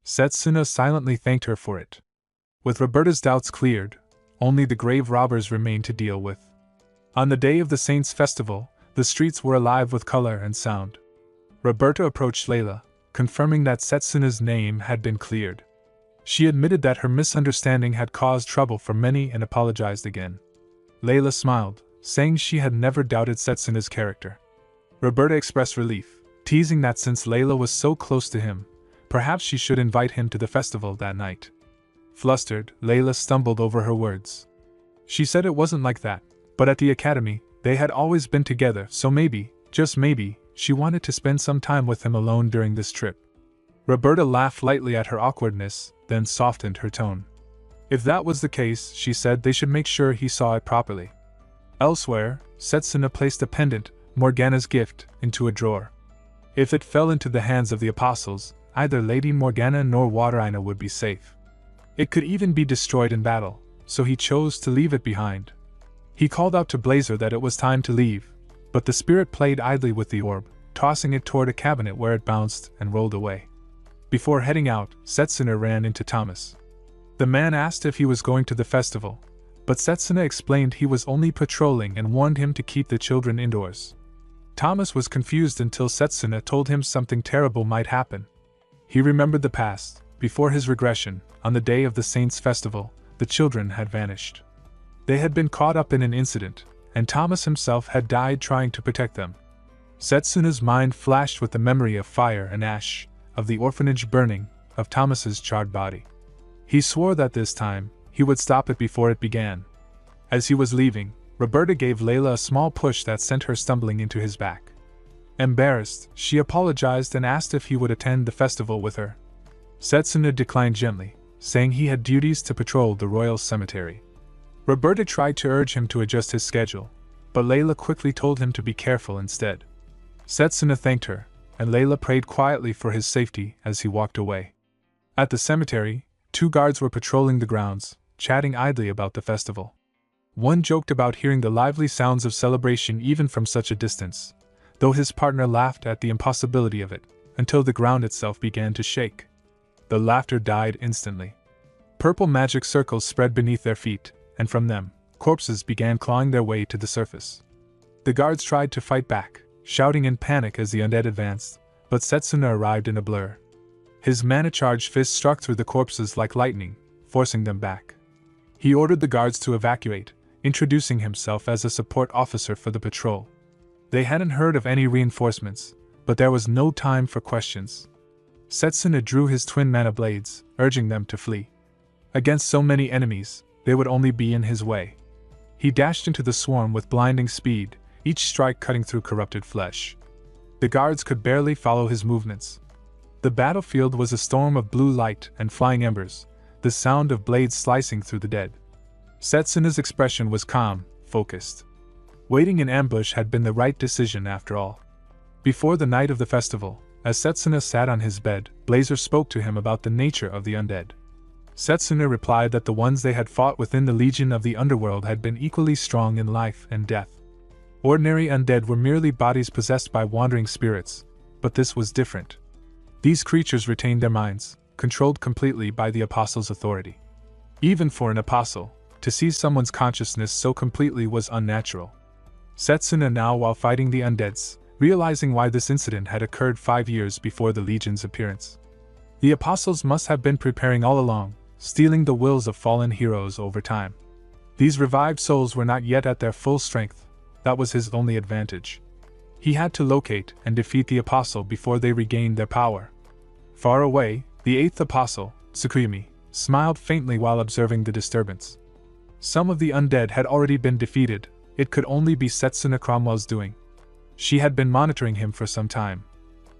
Setsuna silently thanked her for it. With Roberta's doubts cleared, only the grave robbers remained to deal with. On the day of the Saints' festival, the streets were alive with color and sound. Roberta approached Layla, confirming that Setsuna's name had been cleared. She admitted that her misunderstanding had caused trouble for many and apologized again. Layla smiled, saying she had never doubted Setsuna's character. Roberta expressed relief, teasing that since Layla was so close to him, perhaps she should invite him to the festival that night. Flustered, Layla stumbled over her words. She said it wasn't like that, but at the academy, they had always been together, so maybe, just maybe, she wanted to spend some time with him alone during this trip. Roberta laughed lightly at her awkwardness, then softened her tone. If that was the case, she said they should make sure he saw it properly. Elsewhere, Setsuna placed a pendant, Morgana's gift, into a drawer. If it fell into the hands of the apostles, either Lady Morgana nor Water Ina would be safe. It could even be destroyed in battle, so he chose to leave it behind. He called out to Blazer that it was time to leave, but the spirit played idly with the orb, tossing it toward a cabinet where it bounced and rolled away. Before heading out, Setsuna ran into Thomas. The man asked if he was going to the festival, but Setsuna explained he was only patrolling and warned him to keep the children indoors. Thomas was confused until Setsuna told him something terrible might happen. He remembered the past. Before his regression, on the day of the Saints' festival, the children had vanished. They had been caught up in an incident, and Thomas himself had died trying to protect them. Setsuna's mind flashed with the memory of fire and ash, of the orphanage burning, of Thomas's charred body. He swore that this time, he would stop it before it began. As he was leaving, Roberta gave Layla a small push that sent her stumbling into his back. Embarrassed, she apologized and asked if he would attend the festival with her. Setsuna declined gently, saying he had duties to patrol the royal cemetery. Roberta tried to urge him to adjust his schedule, but Layla quickly told him to be careful instead. Setsuna thanked her, and Layla prayed quietly for his safety as he walked away. At the cemetery, 2 guards were patrolling the grounds, chatting idly about the festival. One joked about hearing the lively sounds of celebration even from such a distance, though his partner laughed at the impossibility of it, until the ground itself began to shake. The laughter died instantly. Purple magic circles spread beneath their feet, and from them, corpses began clawing their way to the surface. The guards tried to fight back, shouting in panic as the undead advanced, but Setsuna arrived in a blur. His mana-charged fist struck through the corpses like lightning, forcing them back. He ordered the guards to evacuate, introducing himself as a support officer for the patrol. They hadn't heard of any reinforcements, but there was no time for questions. Setsuna drew his twin mana blades, urging them to flee. Against so many enemies, they would only be in his way. He dashed into the swarm with blinding speed, each strike cutting through corrupted flesh. The guards could barely follow his movements. The battlefield was a storm of blue light and flying embers, the sound of blades slicing through the dead. Setsuna's expression was calm, focused. Waiting in ambush had been the right decision after all. Before the night of the festival, as Setsuna sat on his bed, Blazer spoke to him about the nature of the undead. Setsuna replied that the ones they had fought within the Legion of the Underworld had been equally strong in life and death. Ordinary undead were merely bodies possessed by wandering spirits, but this was different. These creatures retained their minds, controlled completely by the apostle's authority. Even for an apostle, to seize someone's consciousness so completely was unnatural. Setsuna now, while fighting the undeads, realizing why this incident had occurred 5 years before the Legion's appearance. The apostles must have been preparing all along, stealing the wills of fallen heroes over time. These revived souls were not yet at their full strength. That was his only advantage. He had to locate and defeat the apostle before they regained their power. Far away, the eighth apostle, Tsukuyomi, smiled faintly while observing the disturbance. Some of the undead had already been defeated. It could only be Setsuna Cromwell's doing. She had been monitoring him for some time.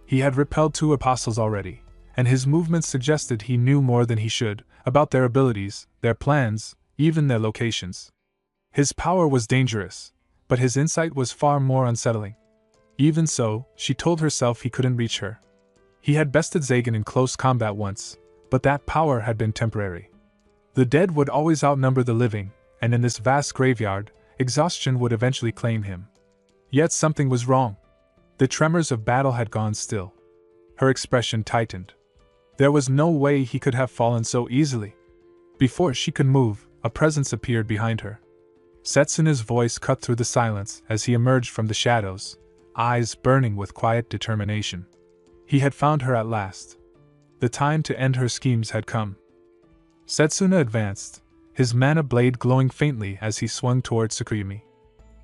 He had repelled 2 apostles already, and his movements suggested he knew more than he should about their abilities, their plans, even their locations. His power was dangerous, but his insight was far more unsettling. Even so, she told herself he couldn't reach her. He had bested Zagan in close combat once, but that power had been temporary. The dead would always outnumber the living, and in this vast graveyard, exhaustion would eventually claim him. Yet something was wrong. The tremors of battle had gone still. Her expression tightened. There was no way he could have fallen so easily. Before she could move, a presence appeared behind her. Setsuna's voice cut through the silence as he emerged from the shadows, eyes burning with quiet determination. He had found her at last. The time to end her schemes had come. Setsuna advanced, his mana blade glowing faintly as he swung toward Tsukuyomi.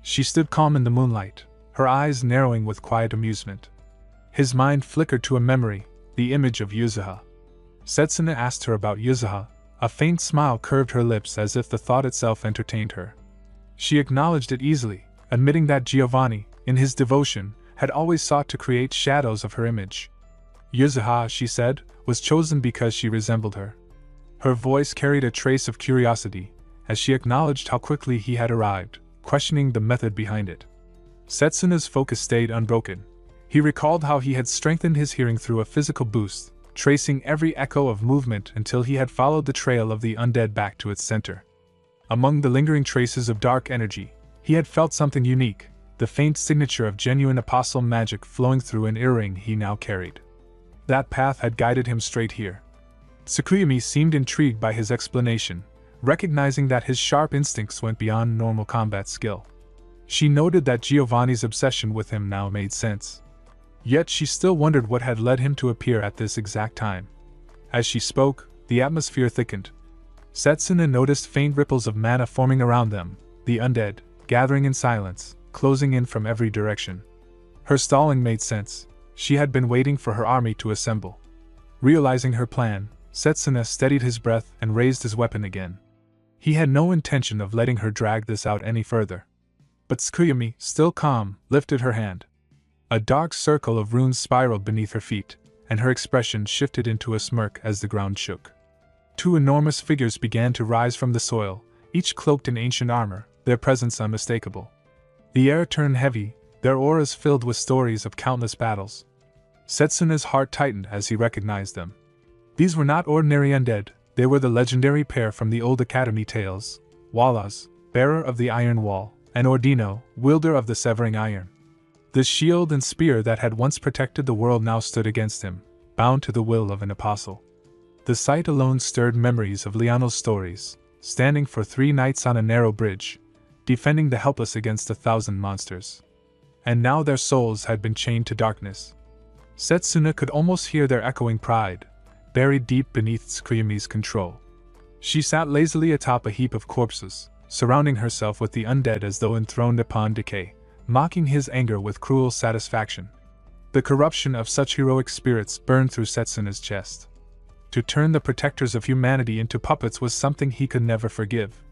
She stood calm in the moonlight, her eyes narrowing with quiet amusement. His mind flickered to a memory, the image of Yuzuha. Setsuna asked her about Yuzuha. A faint smile curved her lips as if the thought itself entertained her. She acknowledged it easily, admitting that Giovanni, in his devotion, had always sought to create shadows of her image. Yuzuha, she said, was chosen because she resembled her. Her voice carried a trace of curiosity, as she acknowledged how quickly he had arrived, questioning the method behind it. Setsuna's focus stayed unbroken. He recalled how he had strengthened his hearing through a physical boost, tracing every echo of movement until he had followed the trail of the undead back to its center. Among the lingering traces of dark energy, he had felt something unique, the faint signature of genuine apostle magic flowing through an earring he now carried. That path had guided him straight here. Tsukuyomi seemed intrigued by his explanation, recognizing that his sharp instincts went beyond normal combat skill. She noted that Giovanni's obsession with him now made sense. Yet she still wondered what had led him to appear at this exact time. As she spoke, the atmosphere thickened. Setsuna noticed faint ripples of mana forming around them, the undead, gathering in silence, closing in from every direction. Her stalling made sense. She had been waiting for her army to assemble. Realizing her plan, Setsuna steadied his breath and raised his weapon again. He had no intention of letting her drag this out any further. But Tsukuyomi, still calm, lifted her hand. A dark circle of runes spiraled beneath her feet, and her expression shifted into a smirk as the ground shook. 2 enormous figures began to rise from the soil, each cloaked in ancient armor, their presence unmistakable. The air turned heavy, their auras filled with stories of countless battles. Setsuna's heart tightened as he recognized them. These were not ordinary undead, they were the legendary pair from the old Academy tales, Walas, bearer of the Iron Wall, and Ordino, wielder of the Severing Iron. The shield and spear that had once protected the world now stood against him, bound to the will of an apostle. The sight alone stirred memories of Liano's stories, standing for 3 nights on a narrow bridge, defending the helpless against 1,000 monsters. And now their souls had been chained to darkness. Setsuna could almost hear their echoing pride, buried deep beneath Tsukuyomi's control. She sat lazily atop a heap of corpses, surrounding herself with the undead as though enthroned upon decay, mocking his anger with cruel satisfaction. The corruption of such heroic spirits burned through Setsuna's chest. To turn the protectors of humanity into puppets was something he could never forgive.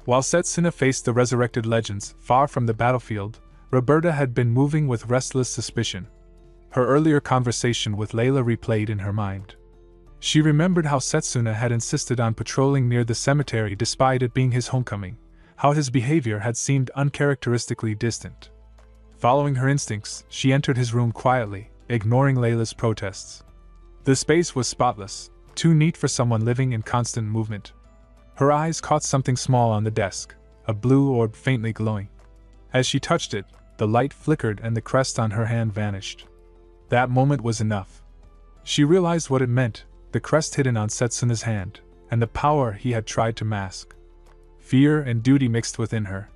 While Setsuna faced the resurrected legends far from the battlefield, Roberta had been moving with restless suspicion. Her earlier conversation with Layla replayed in her mind. She remembered how Setsuna had insisted on patrolling near the cemetery despite it being his homecoming, how his behavior had seemed uncharacteristically distant. Following her instincts, she entered his room quietly, ignoring Layla's protests. The space was spotless, too neat for someone living in constant movement. Her eyes caught something small on the desk, a blue orb faintly glowing. As she touched it, the light flickered and the crest on her hand vanished. That moment was enough. She realized what it meant. the crest hidden on Setsuna's hand, and the power he had tried to mask. Fear and duty mixed within her.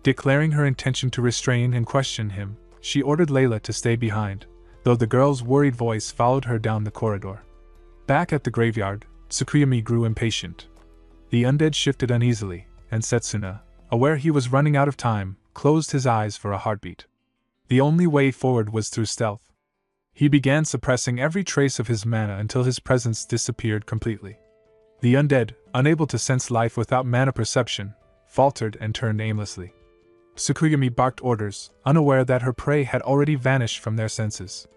Declaring her intention to restrain and question him, she ordered Layla to stay behind, though the girl's worried voice followed her down the corridor. Back at the graveyard, Tsukuyomi grew impatient. The undead shifted uneasily, and Setsuna, aware he was running out of time, closed his eyes for a heartbeat. The only way forward was through stealth. He began suppressing every trace of his mana until his presence disappeared completely. The undead, unable to sense life without mana perception, faltered and turned aimlessly. Tsukuyomi barked orders, unaware that her prey had already vanished from their senses.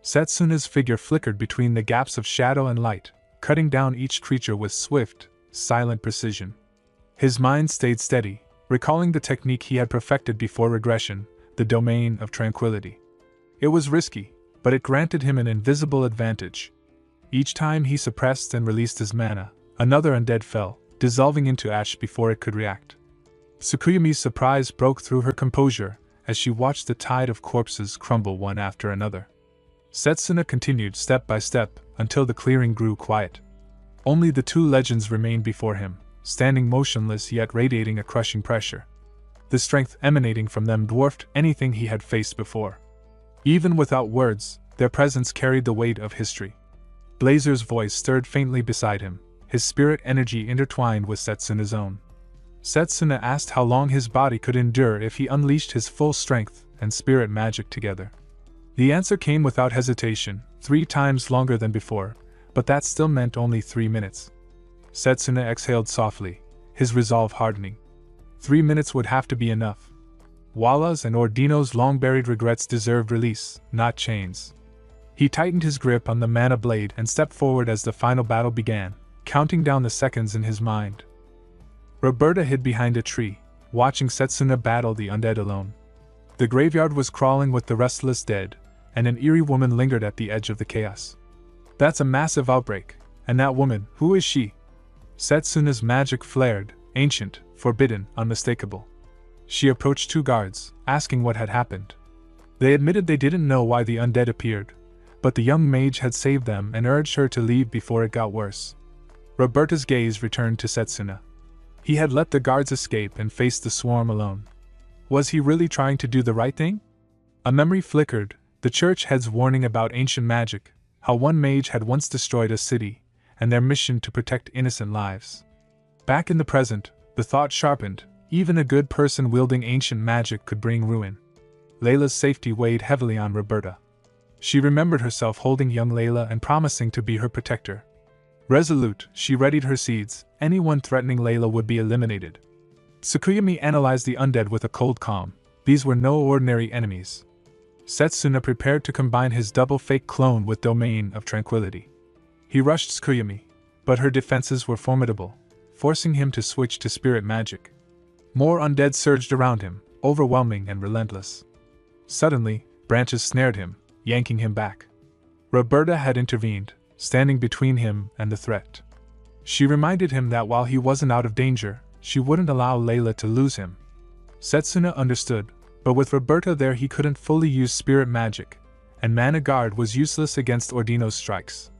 Setsuna's figure flickered between the gaps of shadow and light, cutting down each creature with swift, silent precision. His mind stayed steady, recalling the technique he had perfected before regression, the domain of tranquility. It was risky, but it granted him an invisible advantage. Each time he suppressed and released his mana, another undead fell, dissolving into ash before it could react. Tsukuyomi's surprise broke through her composure as she watched the tide of corpses crumble one after another. Setsuna continued step by step until the clearing grew quiet. Only the two legends remained before him, standing motionless yet radiating a crushing pressure. The strength emanating from them dwarfed anything he had faced before. Even without words, their presence carried the weight of history. Blazer's voice stirred faintly beside him, his spirit energy intertwined with Setsuna's own. Setsuna asked how long his body could endure if he unleashed his full strength and spirit magic together. The answer came without hesitation, 3 times longer than before, but that still meant only 3 minutes. Setsuna exhaled softly, his resolve hardening. 3 minutes would have to be enough. Walla's and Ordino's long-buried regrets deserved release, not chains. He tightened his grip on the mana blade and stepped forward as the final battle began, counting down the seconds in his mind. Roberta hid behind a tree, watching Setsuna battle the undead alone. The graveyard was crawling with the restless dead, and an eerie woman lingered at the edge of the chaos. That's a massive outbreak, and that woman, who is she? Setsuna's magic flared, ancient, forbidden, unmistakable. She approached 2 guards, asking what had happened. They admitted they didn't know why the undead appeared, but the young mage had saved them and urged her to leave before it got worse. Roberta's gaze returned to Setsuna. He had let the guards escape and faced the swarm alone. Was he really trying to do the right thing? A memory flickered, the church head's warning about ancient magic, how one mage had once destroyed a city, and their mission to protect innocent lives. Back in the present, the thought sharpened, even a good person wielding ancient magic could bring ruin. Layla's safety weighed heavily on Roberta. She remembered herself holding young Layla and promising to be her protector. Resolute, she readied her seeds. Anyone threatening Layla would be eliminated. Tsukuyomi analyzed the undead with a cold calm. These were no ordinary enemies. Setsuna prepared to combine his double fake clone with Domain of Tranquility. He rushed Tsukuyomi, but her defenses were formidable, forcing him to switch to spirit magic. More undead surged around him, overwhelming and relentless. Suddenly, branches snared him, yanking him back. Roberta had intervened, standing between him and the threat. She reminded him that while he wasn't out of danger, she wouldn't allow Layla to lose him. Setsuna understood, but with Roberta there he couldn't fully use spirit magic, and Mana Guard was useless against Ordino's strikes.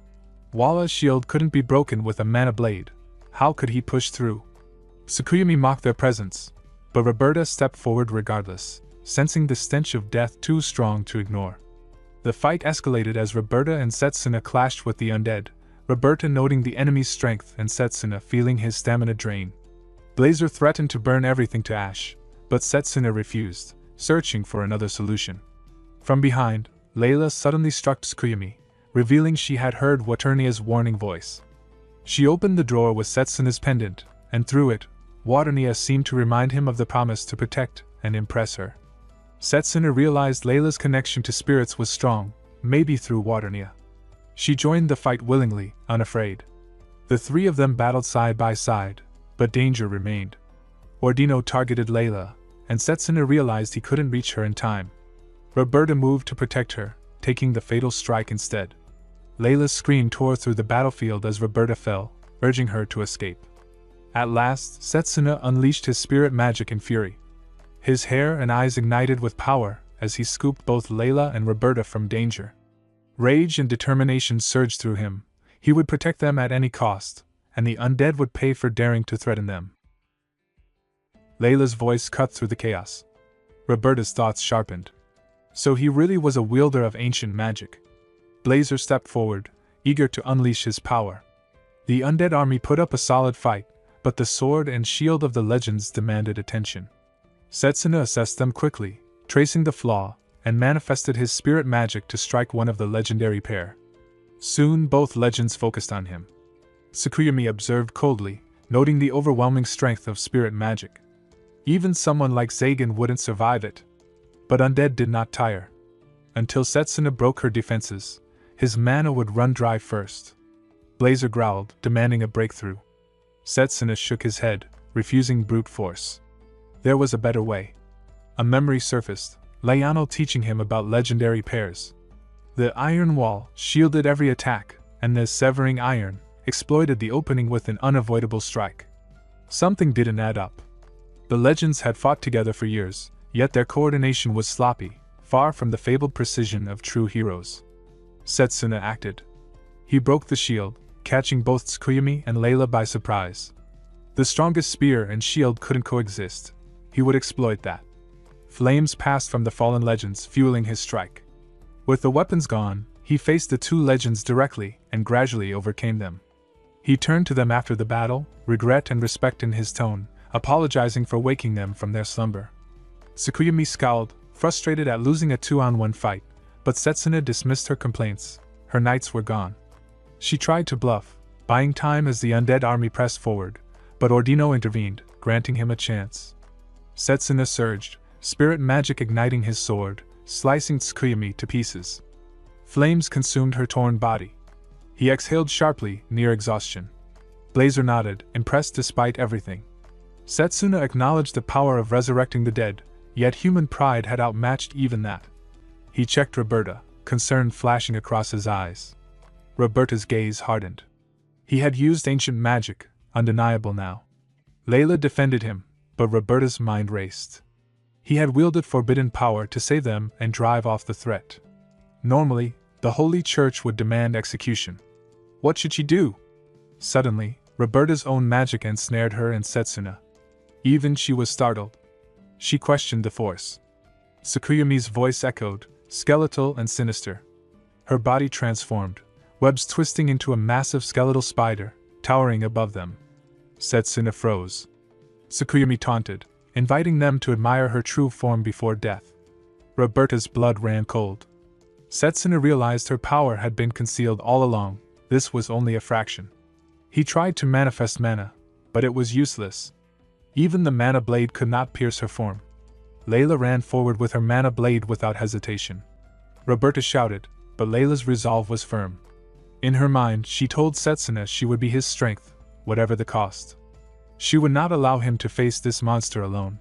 Walla's shield couldn't be broken with a mana blade. How could he push through? Tsukuyomi mocked their presence, but Roberta stepped forward regardless, sensing the stench of death too strong to ignore. The fight escalated as Roberta and Setsuna clashed with the undead, Roberta noting the enemy's strength and Setsuna feeling his stamina drain. Blazer threatened to burn everything to ash, but Setsuna refused, searching for another solution. From behind, Layla suddenly struck Tsukuyomi, revealing she had heard Waternia's warning voice. She opened the drawer with Setsuna's pendant, and through it, Waternia seemed to remind him of the promise to protect and impress her. Setsuna realized Layla's connection to spirits was strong, maybe through Waternia. She joined the fight willingly, unafraid. The 3 of them battled side by side, but danger remained. Ordino targeted Layla, and Setsuna realized he couldn't reach her in time. Roberta moved to protect her, taking the fatal strike instead. Layla's scream tore through the battlefield as Roberta fell, urging her to escape. At last, Setsuna unleashed his spirit magic in fury. His hair and eyes ignited with power as he scooped both Layla and Roberta from danger. Rage and determination surged through him. He would protect them at any cost, and the undead would pay for daring to threaten them. Layla's voice cut through the chaos. Roberta's thoughts sharpened. So he really was a wielder of ancient magic. Blazer stepped forward, eager to unleash his power. The undead army put up a solid fight, but the sword and shield of the legends demanded attention. Setsuna assessed them quickly, tracing the flaw, and manifested his spirit magic to strike one of the legendary pair. Soon both legends focused on him. Tsukuyomi observed coldly, noting the overwhelming strength of spirit magic. Even someone like Zagan wouldn't survive it. But undead did not tire. Until Setsuna broke her defenses, his mana would run dry first. Blazer growled, demanding a breakthrough. Setsuna shook his head, refusing brute force. There was a better way. A memory surfaced, Layano teaching him about legendary pairs. The iron wall shielded every attack, and the severing iron exploited the opening with an unavoidable strike. Something didn't add up. The legends had fought together for years, yet their coordination was sloppy, far from the fabled precision of true heroes. Setsuna acted. He broke the shield, catching both Tsukuyomi and Layla by surprise. The strongest spear and shield couldn't coexist. He would exploit that. Flames passed from the fallen legends, fueling his strike. With the weapons gone, he faced the two legends directly and gradually overcame them. He turned to them after the battle, regret and respect in his tone, apologizing for waking them from their slumber. Tsukuyomi scowled, frustrated at losing a 2-on-1 fight, but Setsuna dismissed her complaints. Her knights were gone. She tried to bluff, buying time as the undead army pressed forward, but Ordino intervened, granting him a chance. Setsuna surged, spirit magic igniting his sword, slicing Tsukuyomi to pieces. Flames consumed her torn body. He exhaled sharply, near exhaustion. Blazer nodded, impressed despite everything. Setsuna acknowledged the power of resurrecting the dead, yet human pride had outmatched even that. He checked Roberta, concern flashing across his eyes. Roberta's gaze hardened. He had used ancient magic, undeniable now. Layla defended him, but Roberta's mind raced. He had wielded forbidden power to save them and drive off the threat. Normally, the Holy Church would demand execution. What should she do? Suddenly, Roberta's own magic ensnared her and Setsuna. Even she was startled. She questioned the force. Tsukuyomi's voice echoed, skeletal and sinister. Her body transformed, webs twisting into a massive skeletal spider, towering above them. Setsuna froze. Tsukuyomi taunted, inviting them to admire her true form before death. Roberta's blood ran cold. Setsuna realized her power had been concealed all along. This was only a fraction. He tried to manifest mana, but it was useless. Even the mana blade could not pierce her form. Layla ran forward with her mana blade without hesitation. Roberta shouted, but Layla's resolve was firm. In her mind, she told Setsuna she would be his strength, whatever the cost. She would not allow him to face this monster alone.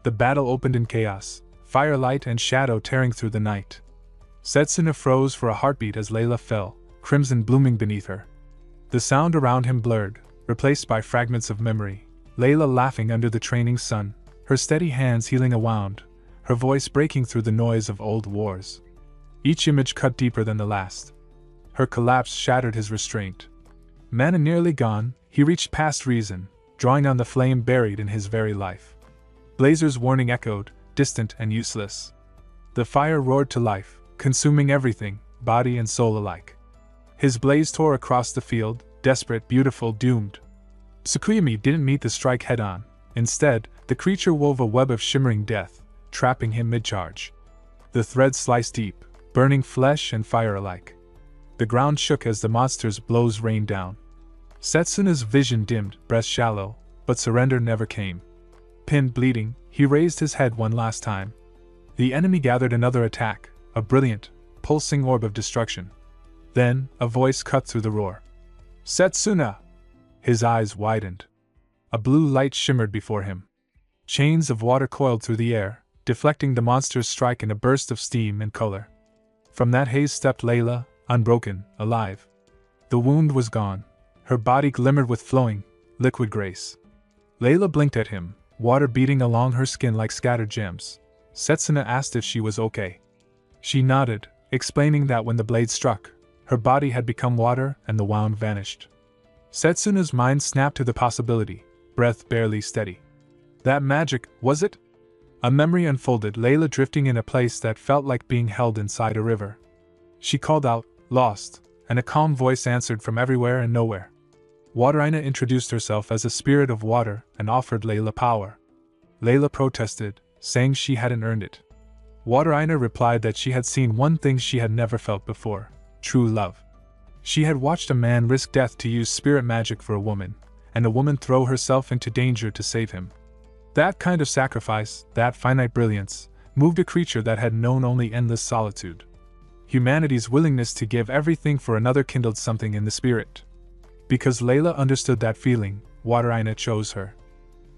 The battle opened in chaos, firelight and shadow tearing through the night. Setsuna froze for a heartbeat as Layla fell, crimson blooming beneath her. The sound around him blurred, replaced by fragments of memory. Layla laughing under the training sun, her steady hands healing a wound, her voice breaking through the noise of old wars. Each image cut deeper than the last. Her collapse shattered his restraint. Mana nearly gone, he reached past reason, drawing on the flame buried in his very life. Blazer's warning echoed, distant and useless. The fire roared to life, consuming everything, body and soul alike. His blaze tore across the field, desperate, beautiful, doomed. Tsukuyomi didn't meet the strike head-on. Instead, the creature wove a web of shimmering death, trapping him mid-charge. The thread sliced deep, burning flesh and fire alike. The ground shook as the monster's blows rained down. Setsuna's vision dimmed, breath shallow, but surrender never came. Pinned bleeding, he raised his head one last time. The enemy gathered another attack, a brilliant, pulsing orb of destruction. Then, a voice cut through the roar. "Setsuna!" His eyes widened. A blue light shimmered before him. Chains of water coiled through the air, deflecting the monster's strike in a burst of steam and color. From that haze stepped Layla, unbroken, alive. The wound was gone. Her body glimmered with flowing, liquid grace. Layla blinked at him, water beating along her skin like scattered gems. Setsuna asked if she was okay. She nodded, explaining that when the blade struck, Her body had become water and the wound vanished. Setsuna's mind snapped to the possibility, breath barely steady. That magic, was it? A memory unfolded, Layla drifting in a place that felt like being held inside a river. She called out, lost, and a calm voice answered from everywhere and nowhere. Wateraina introduced herself as a spirit of water and offered Layla power. Layla protested, saying she hadn't earned it. Wateraina replied that she had seen one thing she had never felt before: true love. She had watched a man risk death to use spirit magic for a woman, and a woman throw herself into danger to save him. That kind of sacrifice, that finite brilliance, moved a creature that had known only endless solitude. Humanity's willingness to give everything for another kindled something in the spirit. Because Layla understood that feeling, Wateraina chose her.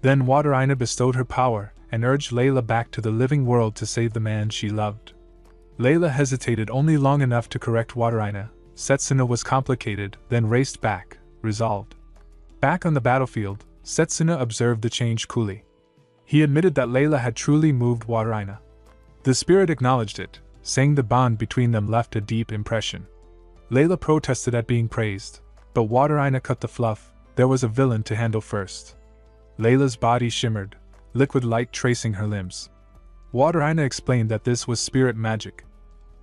Then Wateraina bestowed her power and urged Layla back to the living world to save the man she loved. Layla hesitated only long enough to correct Wateraina. Setsuna was complicated, then raced back, resolved. Back on the battlefield, Setsuna observed the change coolly. He admitted that Layla had truly moved Wateraina. The spirit acknowledged it, saying the bond between them left a deep impression. Layla protested at being praised, but Wateraina cut the fluff. There was a villain to handle first. Layla's body shimmered, liquid light tracing her limbs. Wateraina explained that this was spirit magic.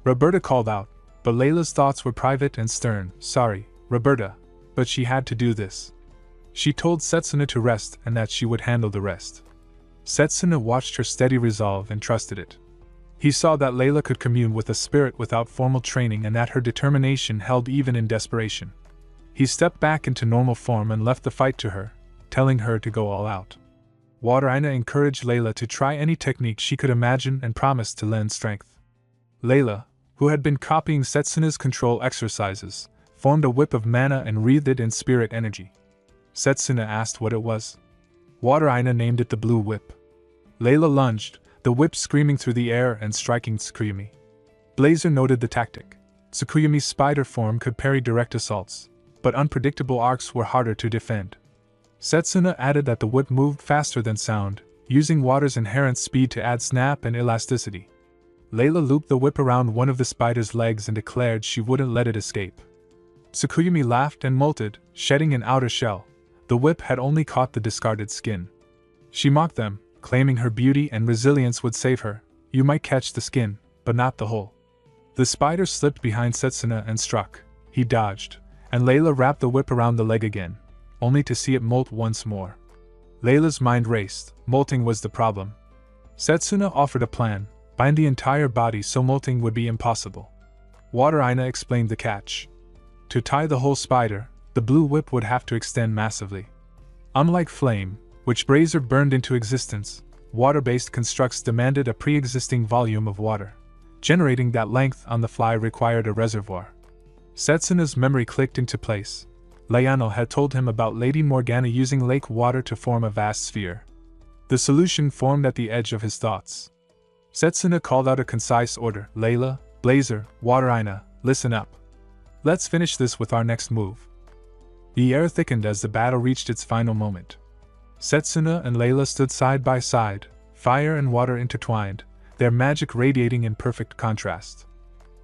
Roberta called out, but Layla's thoughts were private and stern. Sorry, Roberta, but she had to do this. She told Setsuna to rest and that she would handle the rest. Setsuna watched her steady resolve and trusted it. He saw that Layla could commune with a spirit without formal training and that her determination held even in desperation. He stepped back into normal form and left the fight to her, telling her to go all out. Wateraina encouraged Layla to try any technique she could imagine and promised to lend strength. Layla, who had been copying Setsuna's control exercises, formed a whip of mana and wreathed it in spirit energy. Setsuna asked what it was. Wateraina named it the Blue Whip. Layla lunged, the whip screaming through the air and striking Tsukuyumi. Blazer noted the tactic. Tsukuyumi's spider form could parry direct assaults, but unpredictable arcs were harder to defend. Setsuna added that the whip moved faster than sound, using water's inherent speed to add snap and elasticity. Layla looped the whip around one of the spider's legs and declared she wouldn't let it escape. Tsukuyumi laughed and molted, shedding an outer shell. The whip had only caught the discarded skin. She mocked them, claiming her beauty and resilience would save her. You might catch the skin, but not the whole. The spider slipped behind Setsuna and struck. He dodged, and Layla wrapped the whip around the leg again, only to see it molt once more. Layla's mind raced. Molting was the problem. Setsuna offered a plan: bind the entire body so molting would be impossible. Wateraina explained the catch. To tie the whole spider, the blue whip would have to extend massively. Unlike flame, which Brazier burned into existence, water-based constructs demanded a pre-existing volume of water. Generating that length on the fly required a reservoir. Setsuna's memory clicked into place. Layano had told him about Lady Morgana using lake water to form a vast sphere. The solution formed at the edge of his thoughts. Setsuna called out a concise order. Layla, Blazer, Wateraina, listen up. Let's finish this with our next move. The air thickened as the battle reached its final moment. Setsuna and Layla stood side by side, fire and water intertwined, their magic radiating in perfect contrast.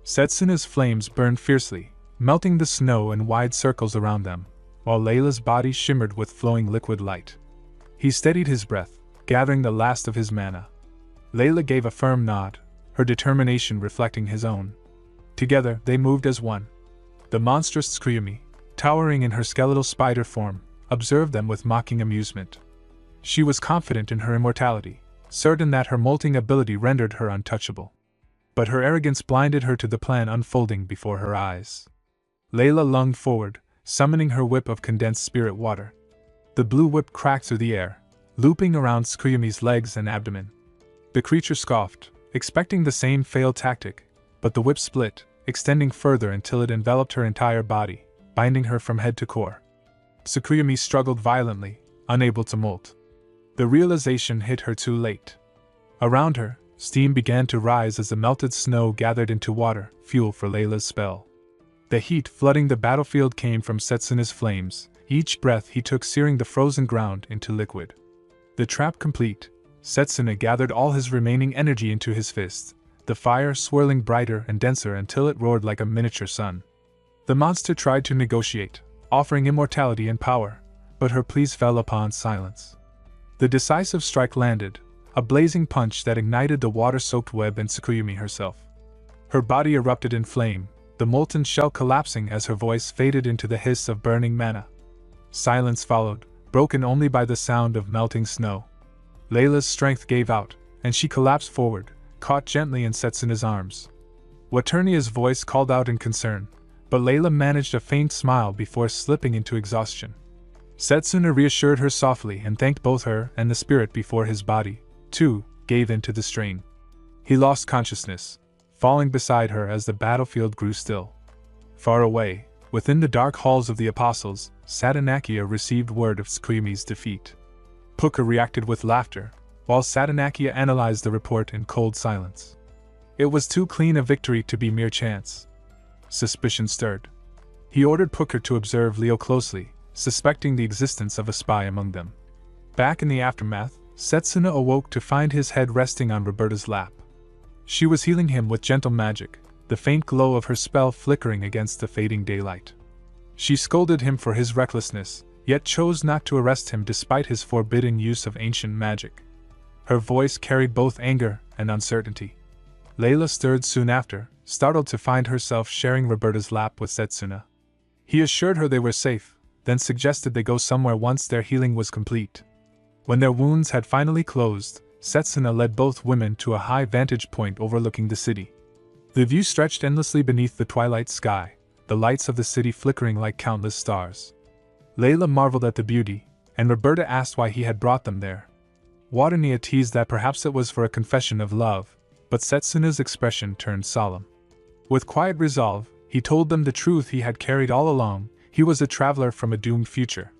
Setsuna's flames burned fiercely, melting the snow in wide circles around them, while Layla's body shimmered with flowing liquid light. He steadied his breath, gathering the last of his mana. Layla gave a firm nod, her determination reflecting his own. Together, they moved as one. The monstrous Tsukuyumi, towering in her skeletal spider form, observed them with mocking amusement. She was confident in her immortality, certain that her molting ability rendered her untouchable. But her arrogance blinded her to the plan unfolding before her eyes. Layla lunged forward, summoning her whip of condensed spirit water. The blue whip cracked through the air, looping around Tsukuyumi's legs and abdomen. The creature scoffed, expecting the same failed tactic, but the whip split, extending further until it enveloped her entire body, binding her from head to core. Tsukuyumi struggled violently, unable to molt. The realization hit her too late. Around her, steam began to rise as the melted snow gathered into water, fuel for Layla's spell. The heat flooding the battlefield came from Setsuna's flames, each breath he took searing the frozen ground into liquid. The trap complete, Setsuna gathered all his remaining energy into his fist, the fire swirling brighter and denser until it roared like a miniature sun. The monster tried to negotiate, offering immortality and power, but her pleas fell upon silence. The decisive strike landed, a blazing punch that ignited the water-soaked web and Tsukuyomi herself. Her body erupted in flame, the molten shell collapsing as her voice faded into the hiss of burning mana. Silence followed, broken only by the sound of melting snow. Layla's strength gave out, and she collapsed forward, caught gently in Setsuna's arms. Waternia's voice called out in concern, but Layla managed a faint smile before slipping into exhaustion. Setsuna reassured her softly and thanked both her and the spirit before his body, too, gave in to the strain. He lost consciousness, falling beside her as the battlefield grew still. Far away, within the dark halls of the Apostles, Satanakia received word of Tsukuyomi's defeat. Puka reacted with laughter, while Satanakia analyzed the report in cold silence. It was too clean a victory to be mere chance. Suspicion stirred. He ordered Puka to observe Leo closely, suspecting the existence of a spy among them. Back in the aftermath, Setsuna awoke to find his head resting on Roberta's lap. She was healing him with gentle magic, the faint glow of her spell flickering against the fading daylight. She scolded him for his recklessness, yet chose not to arrest him despite his forbidden use of ancient magic. Her voice carried both anger and uncertainty. Layla stirred soon after, startled to find herself sharing Roberta's lap with Setsuna. He assured her they were safe, then suggested they go somewhere once their healing was complete. When their wounds had finally closed, Setsuna led both women to a high vantage point overlooking the city. The view stretched endlessly beneath the twilight sky, the lights of the city flickering like countless stars. Layla marveled at the beauty, and Roberta asked why he had brought them there. Waternia teased that perhaps it was for a confession of love, but Setsuna's expression turned solemn. With quiet resolve, he told them the truth he had carried all along: he was a traveler from a doomed future.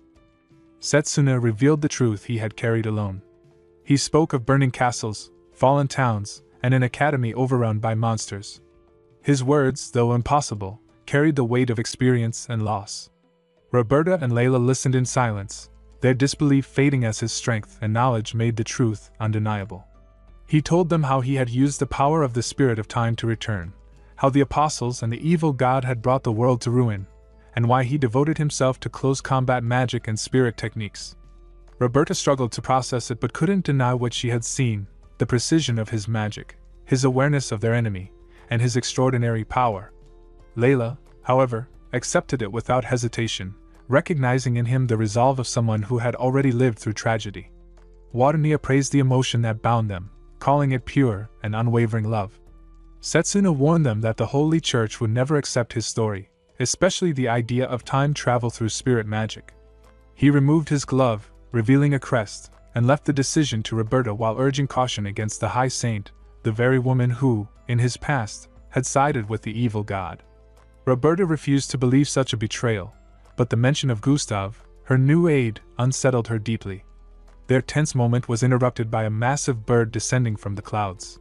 Setsuna revealed the truth he had carried alone. He spoke of burning castles, fallen towns, and an academy overrun by monsters. His words, though impossible, carried the weight of experience and loss. Roberta and Layla listened in silence, their disbelief fading as his strength and knowledge made the truth undeniable. He told them how he had used the power of the spirit of time to return, how the apostles and the evil god had brought the world to ruin, and why he devoted himself to close combat magic and spirit techniques. Roberta struggled to process it but couldn't deny what she had seen: the precision of his magic, his awareness of their enemy, and his extraordinary power. Layla, however, accepted it without hesitation, recognizing in him the resolve of someone who had already lived through tragedy. Waternia praised the emotion that bound them, calling it pure and unwavering love. Setsuna warned them that the Holy Church would never accept his story, especially the idea of time travel through spirit magic. He removed his glove, revealing a crest, and left the decision to Roberta while urging caution against the High Saint, the very woman who, in his past, had sided with the evil god. Roberta refused to believe such a betrayal, but the mention of Gustav, her new aide, unsettled her deeply. Their tense moment was interrupted by a massive bird descending from the clouds.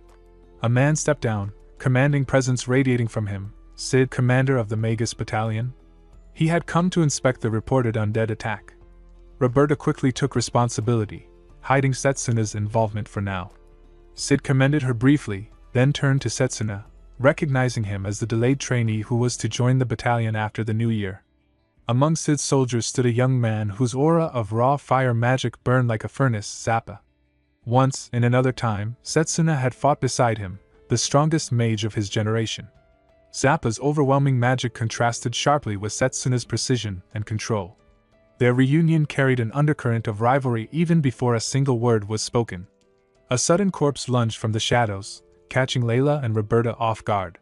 A man stepped down, commanding presence radiating from him: Sid, commander of the Magus battalion. He had come to inspect the reported undead attack. Roberta quickly took responsibility, hiding Setsuna's involvement for now. Sid commended her briefly, then turned to Setsuna, recognizing him as the delayed trainee who was to join the battalion after the new year. Among Sid's soldiers stood a young man whose aura of raw fire magic burned like a furnace: Zappa. Once, in another time, Setsuna had fought beside him, the strongest mage of his generation. Zappa's overwhelming magic contrasted sharply with Setsuna's precision and control. Their reunion carried an undercurrent of rivalry even before a single word was spoken. A sudden corpse lunged from the shadows, catching Layla and Roberta off guard.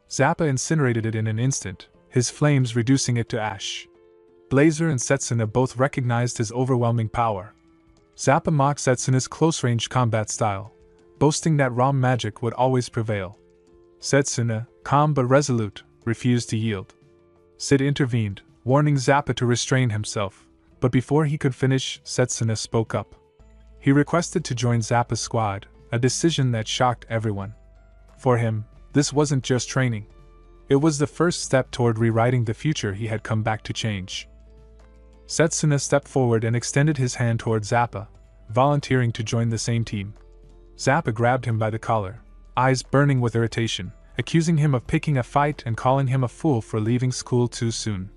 Zappa incinerated it in an instant, his flames reducing it to ash. Blazer and Setsuna both recognized his overwhelming power. Zappa mocked Setsuna's close-range combat style, boasting that raw magic would always prevail. Setsuna, calm but resolute, refused to yield. Sid intervened, warning Zappa to restrain himself, but before he could finish, Setsuna spoke up. He requested to join Zappa's squad, a decision that shocked everyone. For him, this wasn't just training. It was the first step toward rewriting the future he had come back to change. Setsuna stepped forward and extended his hand toward Zappa, volunteering to join the same team. Zappa grabbed him by the collar, eyes burning with irritation, accusing him of picking a fight and calling him a fool for leaving school too soon.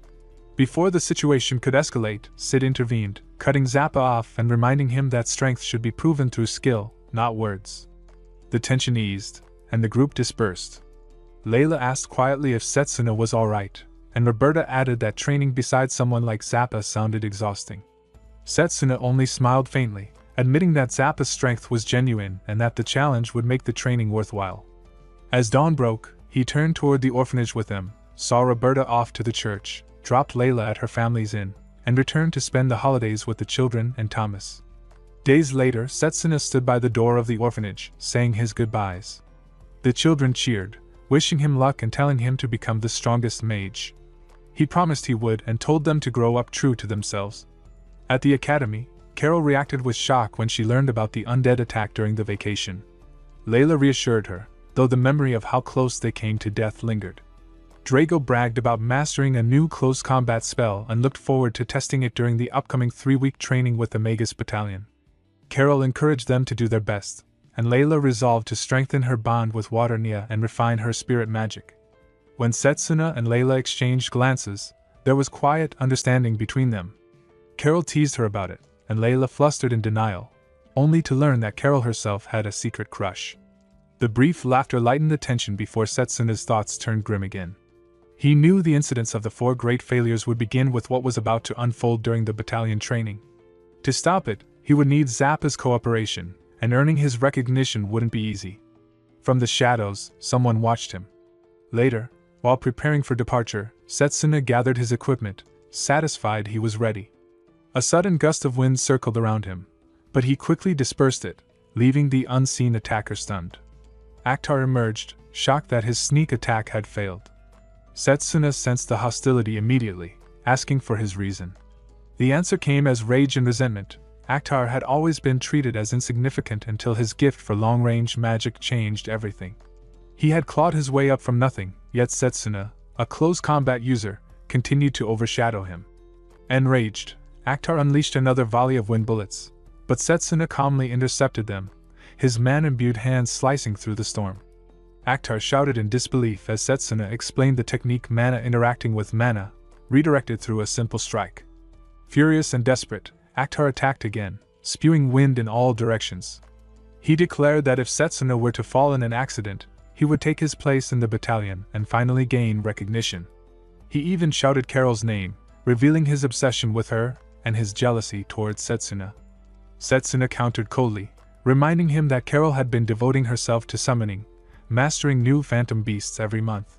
Before the situation could escalate, Sid intervened, cutting Zappa off and reminding him that strength should be proven through skill, not words. The tension eased, and the group dispersed. Layla asked quietly if Setsuna was alright, and Roberta added that training beside someone like Zappa sounded exhausting. Setsuna only smiled faintly, admitting that Zappa's strength was genuine and that the challenge would make the training worthwhile. As dawn broke, he turned toward the orphanage with them, saw Roberta off to the church, dropped Layla at her family's inn, and returned to spend the holidays with the children and Thomas. Days later, Setsuna stood by the door of the orphanage, saying his goodbyes. The children cheered, wishing him luck and telling him to become the strongest mage. He promised he would and told them to grow up true to themselves. At the academy, Carol reacted with shock when she learned about the undead attack during the vacation. Layla reassured her, though the memory of how close they came to death lingered. Drago bragged about mastering a new close combat spell and looked forward to testing it during the upcoming 3-week training with the Magus battalion. Carol encouraged them to do their best, and Layla resolved to strengthen her bond with Waternia and refine her spirit magic. When Setsuna and Layla exchanged glances, there was quiet understanding between them. Carol teased her about it, and Layla flustered in denial, only to learn that Carol herself had a secret crush. The brief laughter lightened the tension before Setsuna's thoughts turned grim again. He knew the incidents of the 4 great failures would begin with what was about to unfold during the battalion training. To stop it, he would need Zappa's cooperation, and earning his recognition wouldn't be easy. From the shadows, someone watched him. Later, while preparing for departure, Setsuna gathered his equipment, satisfied he was ready. A sudden gust of wind circled around him, but he quickly dispersed it, leaving the unseen attacker stunned. Akhtar emerged, shocked that his sneak attack had failed. Setsuna sensed the hostility immediately, asking for his reason. The answer came as rage and resentment. Akhtar had always been treated as insignificant until his gift for long-range magic changed everything. He had clawed his way up from nothing, yet Setsuna, a close combat user, continued to overshadow him. Enraged, Akhtar unleashed another volley of wind bullets, but Setsuna calmly intercepted them, his man-imbued hands slicing through the storm. Akhtar shouted in disbelief as Setsuna explained the technique mana interacting with mana, redirected through a simple strike. Furious and desperate, Akhtar attacked again, spewing wind in all directions. He declared that if Setsuna were to fall in an accident, he would take his place in the battalion and finally gain recognition. He even shouted Carol's name, revealing his obsession with her and his jealousy towards Setsuna. Setsuna countered coldly, reminding him that Carol had been devoting herself to summoning, mastering new phantom beasts every month.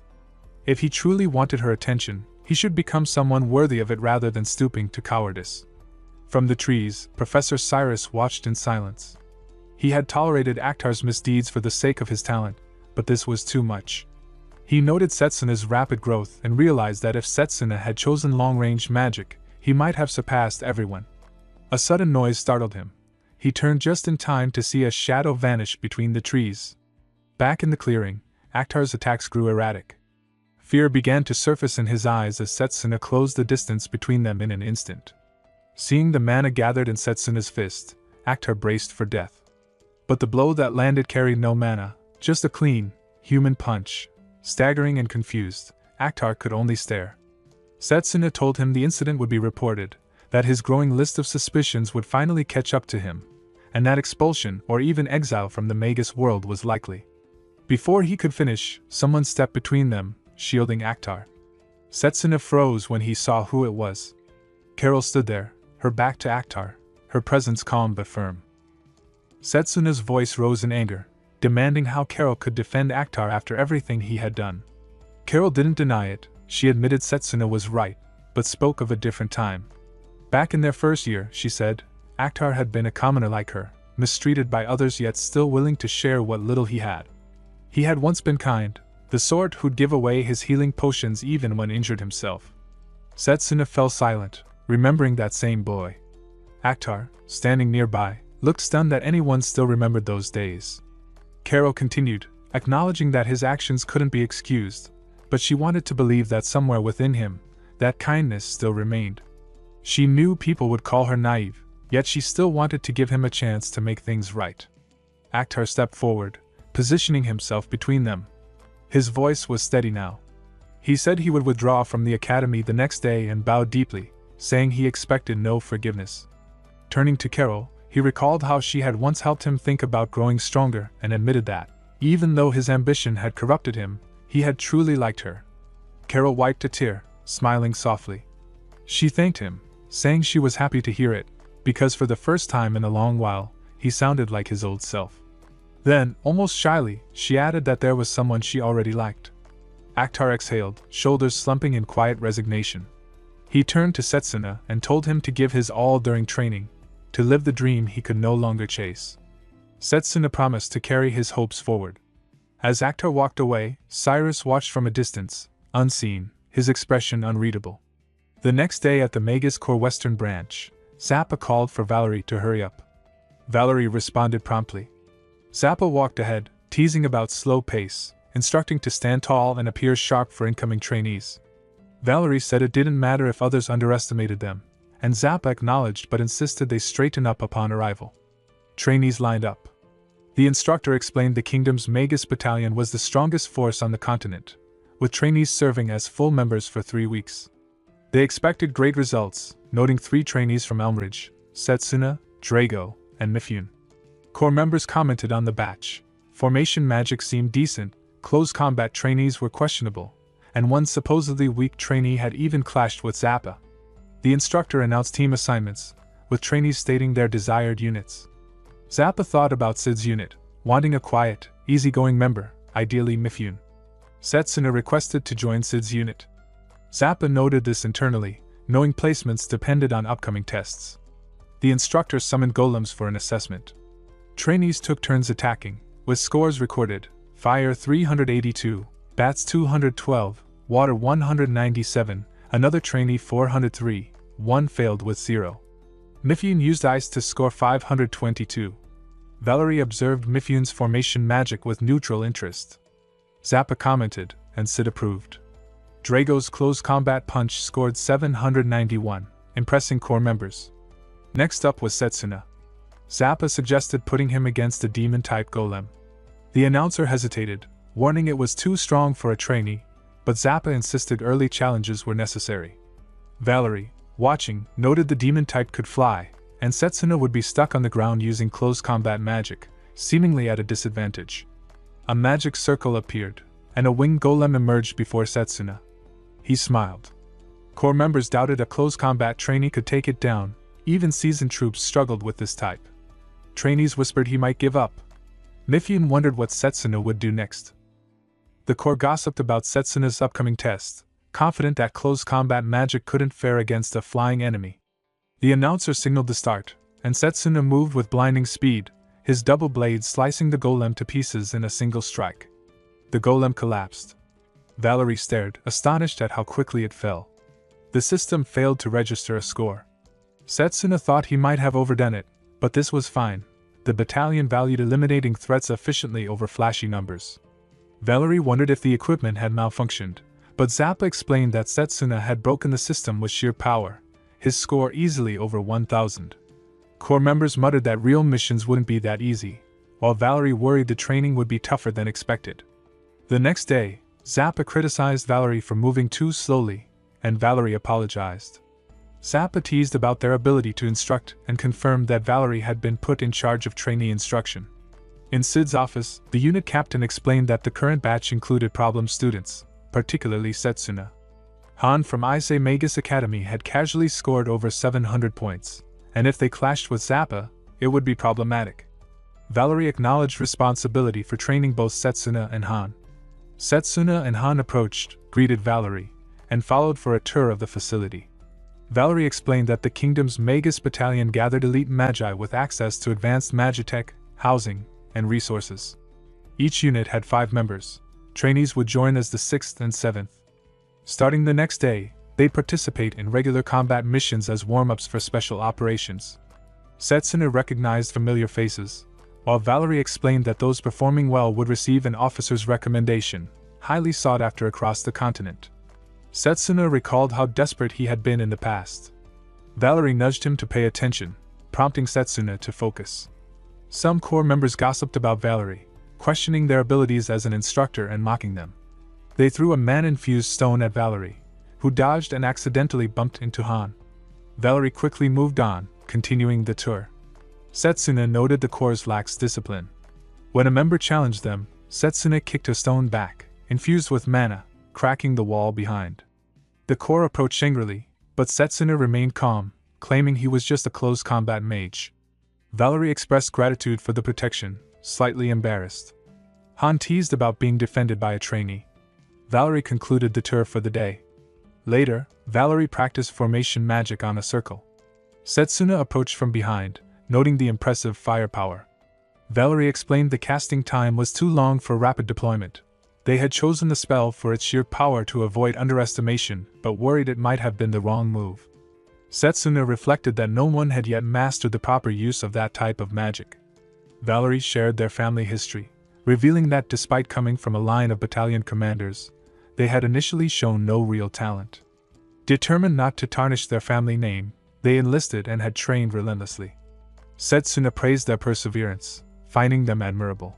If he truly wanted her attention, he should become someone worthy of it rather than stooping to cowardice. From the trees, Professor Cyrus watched in silence. He had tolerated Akhtar's misdeeds for the sake of his talent, but this was too much. He noted Setsuna's rapid growth and realized that if Setsuna had chosen long-range magic, he might have surpassed everyone. A sudden noise startled him. He turned just in time to see a shadow vanish between the trees. Back in the clearing, Akhtar's attacks grew erratic. Fear began to surface in his eyes as Setsuna closed the distance between them in an instant. Seeing the mana gathered in Setsuna's fist, Akhtar braced for death. But the blow that landed carried no mana, just a clean, human punch. Staggering and confused, Akhtar could only stare. Setsuna told him the incident would be reported, that his growing list of suspicions would finally catch up to him, and that expulsion or even exile from the Magus world was likely. Before he could finish, someone stepped between them, shielding Akhtar. Setsuna froze when he saw who it was. Carol stood there, her back to Akhtar, her presence calm but firm. Setsuna's voice rose in anger, demanding how Carol could defend Akhtar after everything he had done. Carol didn't deny it, she admitted Setsuna was right, but spoke of a different time. Back in their first year, she said, Akhtar had been a commoner like her, mistreated by others yet still willing to share what little he had. He had once been kind, the sort who'd give away his healing potions even when injured himself. Setsuna fell silent, remembering that same boy. Akhtar, standing nearby, looked stunned that anyone still remembered those days. Carol continued, acknowledging that his actions couldn't be excused, but she wanted to believe that somewhere within him, that kindness still remained. She knew people would call her naive, yet she still wanted to give him a chance to make things right. Akhtar stepped forward, positioning himself between them. His voice was steady now. He said he would withdraw from the academy the next day and bowed deeply, saying he expected no forgiveness. Turning to Carol, he recalled how she had once helped him think about growing stronger and admitted that, even though his ambition had corrupted him, he had truly liked her. Carol wiped a tear, smiling softly. She thanked him, saying she was happy to hear it, because for the first time in a long while, he sounded like his old self. Then, almost shyly, she added that there was someone she already liked. Akhtar exhaled, shoulders slumping in quiet resignation. He turned to Setsuna and told him to give his all during training, to live the dream he could no longer chase. Setsuna promised to carry his hopes forward. As Akhtar walked away, Cyrus watched from a distance, unseen, his expression unreadable. The next day at the Mage's Core Western Branch, Zappa called for Valerie to hurry up. Valerie responded promptly. Zappa walked ahead, teasing about slow pace, instructing to stand tall and appear sharp for incoming trainees. Valerie said it didn't matter if others underestimated them, and Zappa acknowledged but insisted they straighten up upon arrival. Trainees lined up. The instructor explained the kingdom's Magus battalion was the strongest force on the continent, with trainees serving as full members for 3 weeks. They expected great results, noting 3 trainees from Elmridge, Setsuna, Drago, and Mifune. Corps members commented on the batch. Formation magic seemed decent, close combat trainees were questionable, and one supposedly weak trainee had even clashed with Zappa. The instructor announced team assignments, with trainees stating their desired units. Zappa thought about Sid's unit, wanting a quiet, easygoing member, ideally Mifune. Setsuna requested to join Sid's unit. Zappa noted this internally, knowing placements depended on upcoming tests. The instructor summoned golems for an assessment. Trainees took turns attacking, with scores recorded: fire 382, bats 212, water 197, another trainee 403, one failed with 0. Mifune used ice to score 522. Valerie observed Mifune's formation magic with neutral interest. Zappa commented, and Sid approved. Drago's close combat punch scored 791, impressing corps members. Next up was Setsuna. Zappa suggested putting him against a demon-type golem. The announcer hesitated, warning it was too strong for a trainee, but Zappa insisted early challenges were necessary. Valerie, watching, noted the demon type could fly, and Setsuna would be stuck on the ground using close combat magic, seemingly at a disadvantage. A magic circle appeared, and a winged golem emerged before Setsuna. He smiled. Corps members doubted a close combat trainee could take it down, even seasoned troops struggled with this type. Trainees whispered he might give up. Mifune wondered what Setsuna would do next. The Corps gossiped about Setsuna's upcoming test, confident that close combat magic couldn't fare against a flying enemy. The announcer signaled the start, and Setsuna moved with blinding speed, his double blade slicing the golem to pieces in a single strike. The golem collapsed. Valerie stared, astonished at how quickly it fell. The system failed to register a score. Setsuna thought he might have overdone it, but this was fine. The battalion valued eliminating threats efficiently over flashy numbers. Valerie wondered if the equipment had malfunctioned, but Zappa explained that Setsuna had broken the system with sheer power, his score easily over 1,000. Corps members muttered that real missions wouldn't be that easy, while Valerie worried the training would be tougher than expected. The next day, Zappa criticized Valerie for moving too slowly, and Valerie apologized. Zappa teased about their ability to instruct and confirmed that Valerie had been put in charge of trainee instruction. In Sid's office, the unit captain explained that the current batch included problem students, particularly Setsuna. Han from Ise Magus Academy had casually scored over 700 points, and if they clashed with Zappa, it would be problematic. Valerie acknowledged responsibility for training both Setsuna and Han. Setsuna and Han approached, greeted Valerie, and followed for a tour of the facility. Valerie explained that the kingdom's Magus battalion gathered elite magi with access to advanced magitech, housing, and resources. Each unit had 5 members. Trainees would join as the 6th and 7th. Starting the next day, they'd participate in regular combat missions as warm-ups for special operations. Setsuna recognized familiar faces, while Valerie explained that those performing well would receive an officer's recommendation, highly sought after across the continent. Setsuna recalled how desperate he had been in the past. Valerie nudged him to pay attention, prompting Setsuna to focus. Some corps members gossiped about Valerie, questioning their abilities as an instructor and mocking them. They threw a mana-infused stone at Valerie, who dodged and accidentally bumped into Han. Valerie quickly moved on, continuing the tour. Setsuna noted the Corps' lax discipline. When a member challenged them, Setsuna kicked a stone back, infused with mana, cracking the wall behind. The Corps approached angrily, but Setsuna remained calm, claiming he was just a close combat mage. Valerie expressed gratitude for the protection, slightly embarrassed. Han teased about being defended by a trainee. Valerie concluded the tour for the day. Later, Valerie practiced formation magic on a circle. Setsuna approached from behind, noting the impressive firepower. Valerie explained the casting time was too long for rapid deployment. They had chosen the spell for its sheer power to avoid underestimation, but worried it might have been the wrong move. Setsuna reflected that no one had yet mastered the proper use of that type of magic. Valerie shared their family history, revealing that despite coming from a line of battalion commanders, they had initially shown no real talent. Determined not to tarnish their family name, they enlisted and had trained relentlessly. Setsuna praised their perseverance, finding them admirable.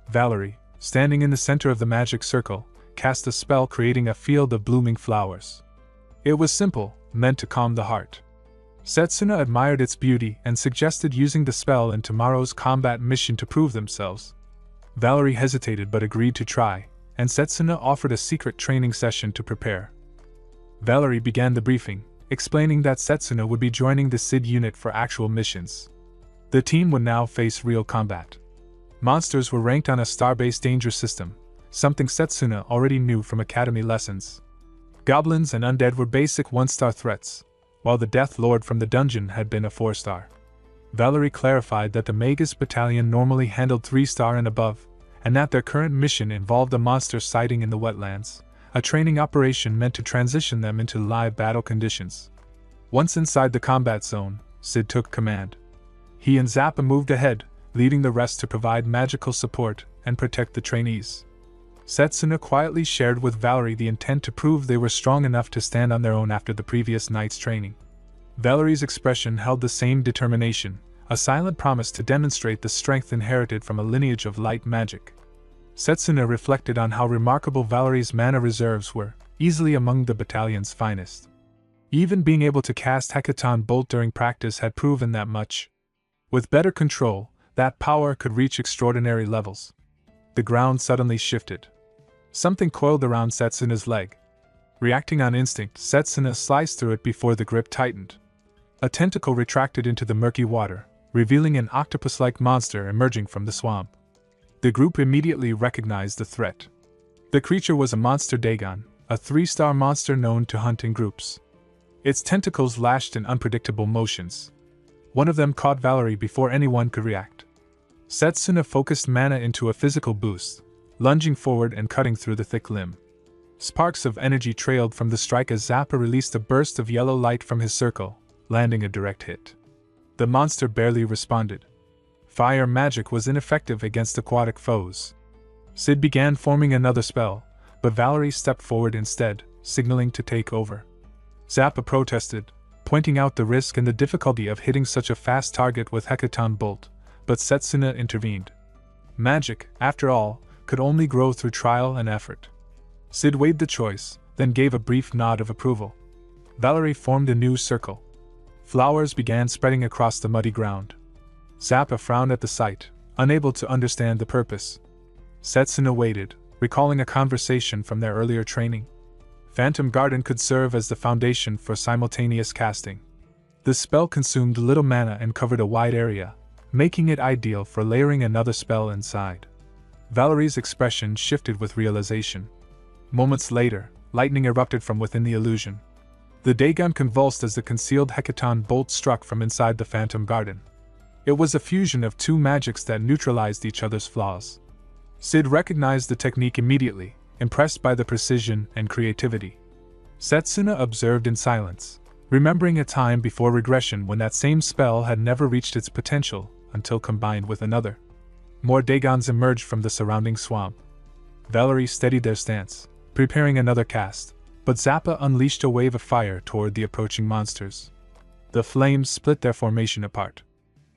Valerie, standing in the center of the magic circle, cast a spell creating a field of blooming flowers. It was simple, meant to calm the heart. Setsuna admired its beauty and suggested using the spell in tomorrow's combat mission to prove themselves. Valerie hesitated but agreed to try, and Setsuna offered a secret training session to prepare. Valerie began the briefing, explaining that Setsuna would be joining the SID unit for actual missions. The team would now face real combat. Monsters were ranked on a star-based danger system, something Setsuna already knew from academy lessons. Goblins and undead were basic 1-star threats, while the Death Lord from the dungeon had been a 4-star. Valerie clarified that the Mage's battalion normally handled 3-star and above, and that their current mission involved a monster sighting in the wetlands, a training operation meant to transition them into live battle conditions. Once inside the combat zone, Sid took command. He and Zappa moved ahead, leaving the rest to provide magical support and protect the trainees. Setsuna quietly shared with Valerie the intent to prove they were strong enough to stand on their own after the previous night's training. Valerie's expression held the same determination, a silent promise to demonstrate the strength inherited from a lineage of light magic. Setsuna reflected on how remarkable Valerie's mana reserves were, easily among the battalion's finest. Even being able to cast Hecaton Bolt during practice had proven that much. With better control, that power could reach extraordinary levels. The ground suddenly shifted. Something coiled around Setsuna's leg. Reacting on instinct, Setsuna sliced through it before the grip tightened. A tentacle retracted into the murky water, revealing an octopus-like monster emerging from the swamp. The group immediately recognized the threat. The creature was a monster Dagon, a 3-star monster known to hunt in groups. Its tentacles lashed in unpredictable motions. One of them caught Valerie before anyone could react. Setsuna focused mana into a physical boost, lunging forward and cutting through the thick limb. Sparks of energy trailed from the strike as Zappa released a burst of yellow light from his circle, landing a direct hit. The monster barely responded. Fire magic was ineffective against aquatic foes. Sid began forming another spell, but Valerie stepped forward instead, signaling to take over. Zappa protested, pointing out the risk and the difficulty of hitting such a fast target with Hecaton Bolt, but Setsuna intervened. Magic, after all, could only grow through trial and effort. Sid weighed the choice, then gave a brief nod of approval. Valerie formed a new circle. Flowers began spreading across the muddy ground. Zappa frowned at the sight, unable to understand the purpose. Setsuna waited, recalling a conversation from their earlier training. Phantom Garden could serve as the foundation for simultaneous casting. The spell consumed little mana and covered a wide area, making it ideal for layering another spell inside. Valerie's expression shifted with realization. Moments later, lightning erupted from within the illusion. The Dagon convulsed as the concealed Hecaton Bolt struck from inside the Phantom Garden. It was a fusion of two magics that neutralized each other's flaws. Sid recognized the technique immediately, impressed by the precision and creativity. Setsuna observed in silence, remembering a time before regression when that same spell had never reached its potential until combined with another. More Dagons emerged from the surrounding swamp. Valerie steadied their stance, preparing another cast, but Zappa unleashed a wave of fire toward the approaching monsters. The flames split their formation apart.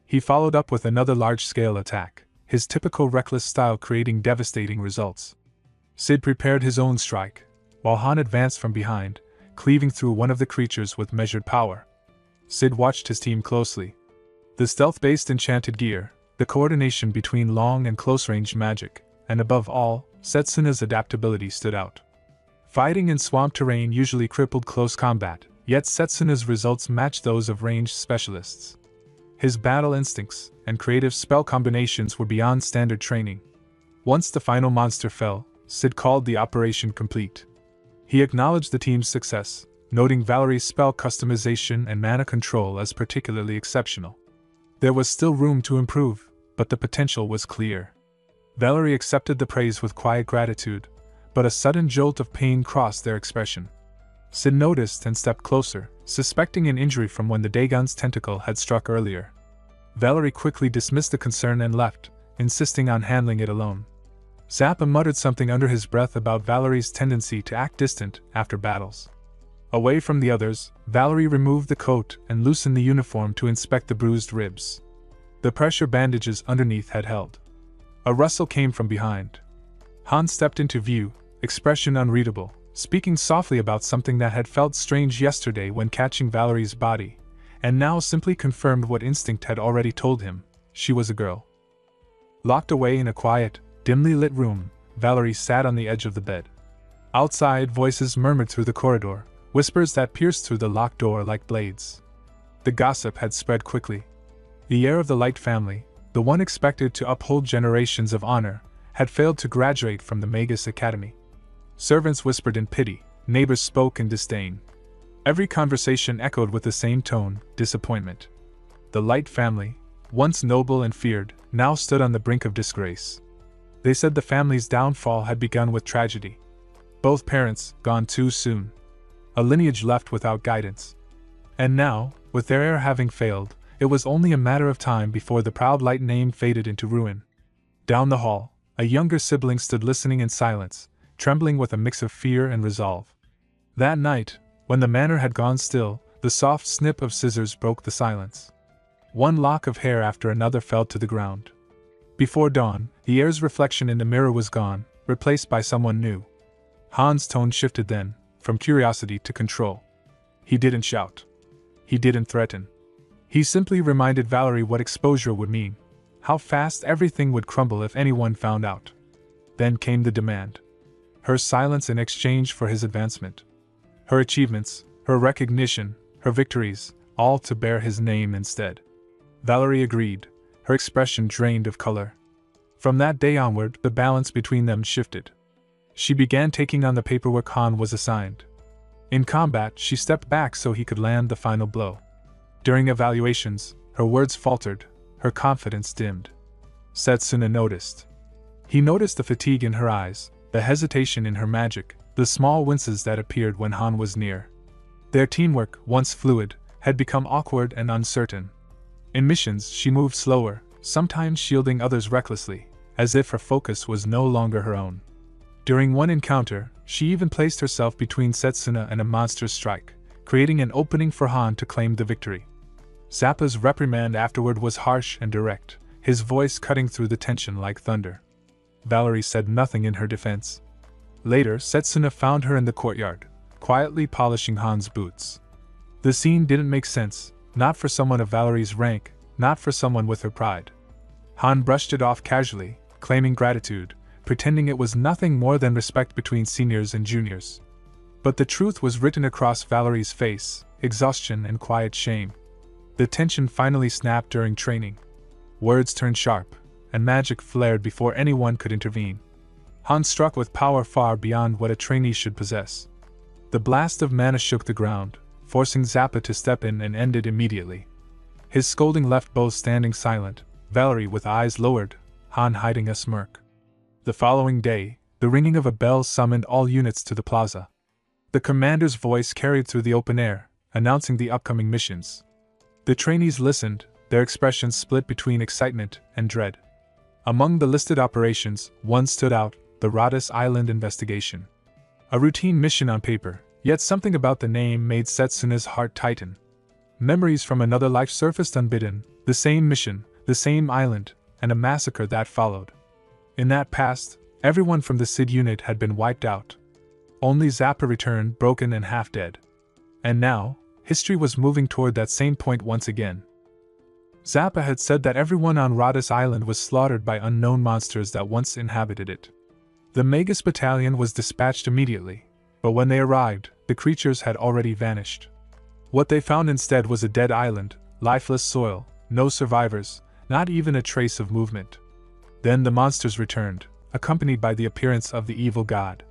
He followed up with another large-scale attack, his typical reckless style creating devastating results. Sid prepared his own strike, while Han advanced from behind, cleaving through one of the creatures with measured power. Sid watched his team closely. The stealth-based enchanted gear, the coordination between long and close-range magic, and above all, Setsuna's adaptability stood out. Fighting in swamp terrain usually crippled close combat, yet Setsuna's results matched those of ranged specialists. His battle instincts and creative spell combinations were beyond standard training. Once the final monster fell, Sid called the operation complete. He acknowledged the team's success, noting Valerie's spell customization and mana control as particularly exceptional. There was still room to improve, but the potential was clear. Valerie accepted the praise with quiet gratitude, but a sudden jolt of pain crossed their expression. Sid noticed and stepped closer, suspecting an injury from when the Dagon's tentacle had struck earlier. Valerie quickly dismissed the concern and left, insisting on handling it alone. Zappa muttered something under his breath about Valerie's tendency to act distant after battles. Away from the others, Valerie removed the coat and loosened the uniform to inspect the bruised ribs. The pressure bandages underneath had held. A rustle came from behind. Han stepped into view, expression unreadable, speaking softly about something that had felt strange yesterday when catching Valerie's body, and now simply confirmed what instinct had already told him: she was a girl. Locked away in a quiet, dimly lit room, Valerie sat on the edge of the bed. Outside, voices murmured through the corridor, whispers that pierced through the locked door like blades. The gossip had spread quickly. The heir of the Light family, the one expected to uphold generations of honor, had failed to graduate from the Magus Academy. Servants whispered in pity, neighbors spoke in disdain. Every conversation echoed with the same tone: disappointment. The Light family, once noble and feared, now stood on the brink of disgrace. They said the family's downfall had begun with tragedy. Both parents gone too soon. A lineage left without guidance. And now, with their heir having failed, it was only a matter of time before the proud Light name faded into ruin. Down the hall, a younger sibling stood listening in silence, trembling with a mix of fear and resolve. That night, when the manor had gone still, the soft snip of scissors broke the silence. One lock of hair after another fell to the ground. Before dawn, the heir's reflection in the mirror was gone, replaced by someone new. Han's tone shifted then, from curiosity to control. He didn't shout. He didn't threaten. He simply reminded Valerie what exposure would mean, how fast everything would crumble if anyone found out. Then came the demand. Her silence in exchange for his advancement. Her achievements, her recognition, her victories, all to bear his name instead. Valerie agreed, her expression drained of color. From that day onward, the balance between them shifted. She began taking on the paperwork Han was assigned. In combat, she stepped back so he could land the final blow. During evaluations, her words faltered, her confidence dimmed. Setsuna noticed. He noticed the fatigue in her eyes, the hesitation in her magic, the small winces that appeared when Han was near. Their teamwork, once fluid, had become awkward and uncertain. In missions, she moved slower, sometimes shielding others recklessly, as if her focus was no longer her own. During one encounter, she even placed herself between Setsuna and a monster's strike, creating an opening for Han to claim the victory. Zappa's reprimand afterward was harsh and direct, his voice cutting through the tension like thunder. Valerie said nothing in her defense. Later, Setsuna found her in the courtyard, quietly polishing Han's boots. The scene didn't make sense, not for someone of Valerie's rank, not for someone with her pride. Han brushed it off casually, claiming gratitude, pretending it was nothing more than respect between seniors and juniors. But the truth was written across Valerie's face: exhaustion and quiet shame. The tension finally snapped during training. Words turned sharp, and magic flared before anyone could intervene. Han struck with power far beyond what a trainee should possess. The blast of mana shook the ground, forcing Zappa to step in and end it immediately. His scolding left both standing silent, Valerie with eyes lowered, Han hiding a smirk. The following day, the ringing of a bell summoned all units to the plaza. The commander's voice carried through the open air, announcing the upcoming missions. The trainees listened, their expressions split between excitement and dread. Among the listed operations, one stood out: the Rhodes Island investigation. A routine mission on paper, yet something about the name made Setsuna's heart tighten. Memories from another life surfaced unbidden, the same mission, the same island, and a massacre that followed. In that past, Everyone from the Sid unit had been wiped out. Only Zappa returned broken and half dead. And now, history was moving toward that same point once again. Zappa had said that everyone on Rodus Island was slaughtered by unknown monsters that once inhabited it. The Magus battalion was dispatched immediately, but when they arrived, the creatures had already vanished. What they found instead was a dead island, lifeless soil, no survivors, not even a trace of movement. Then the monsters returned, accompanied by the appearance of the evil god.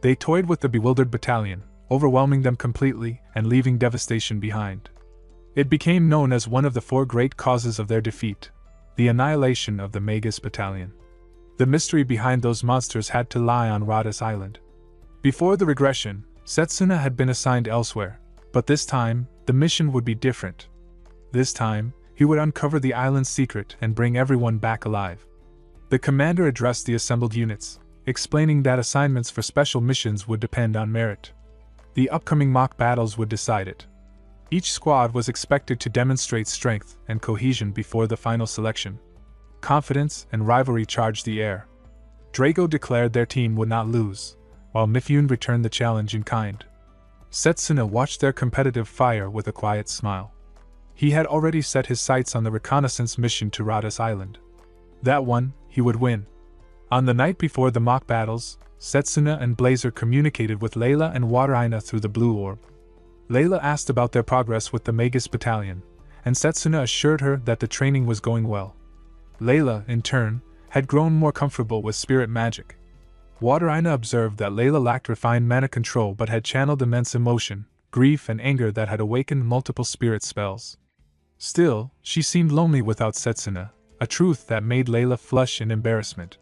They toyed with the bewildered battalion, overwhelming them completely and leaving devastation behind. It became known as one of the 4 great causes of their defeat, the annihilation of the Magus battalion. The mystery behind those monsters had to lie on Rodus Island. Before the regression, Setsuna had been assigned elsewhere, but this time, the mission would be different. This time, he would uncover the island's secret and bring everyone back alive. The commander addressed the assembled units, explaining that assignments for special missions would depend on merit. The upcoming mock battles would decide it. Each squad was expected to demonstrate strength and cohesion before the final selection. Confidence and rivalry charged the air. Drago declared their team would not lose, while Mifune returned the challenge in kind. Setsuna watched their competitive fire with a quiet smile. He had already set his sights on the reconnaissance mission to Rodus Island. That one, he would win. On the night before the mock battles, Setsuna and Blazer communicated with Layla and Wateraina through the blue orb. Layla asked about their progress with the Magus battalion, and Setsuna assured her that the training was going well. Layla, in turn, had grown more comfortable with spirit magic. Wateraina observed that Layla lacked refined mana control but had channeled immense emotion, grief and anger that had awakened multiple spirit spells. Still, she seemed lonely without Setsuna, a truth that made Layla flush in embarrassment.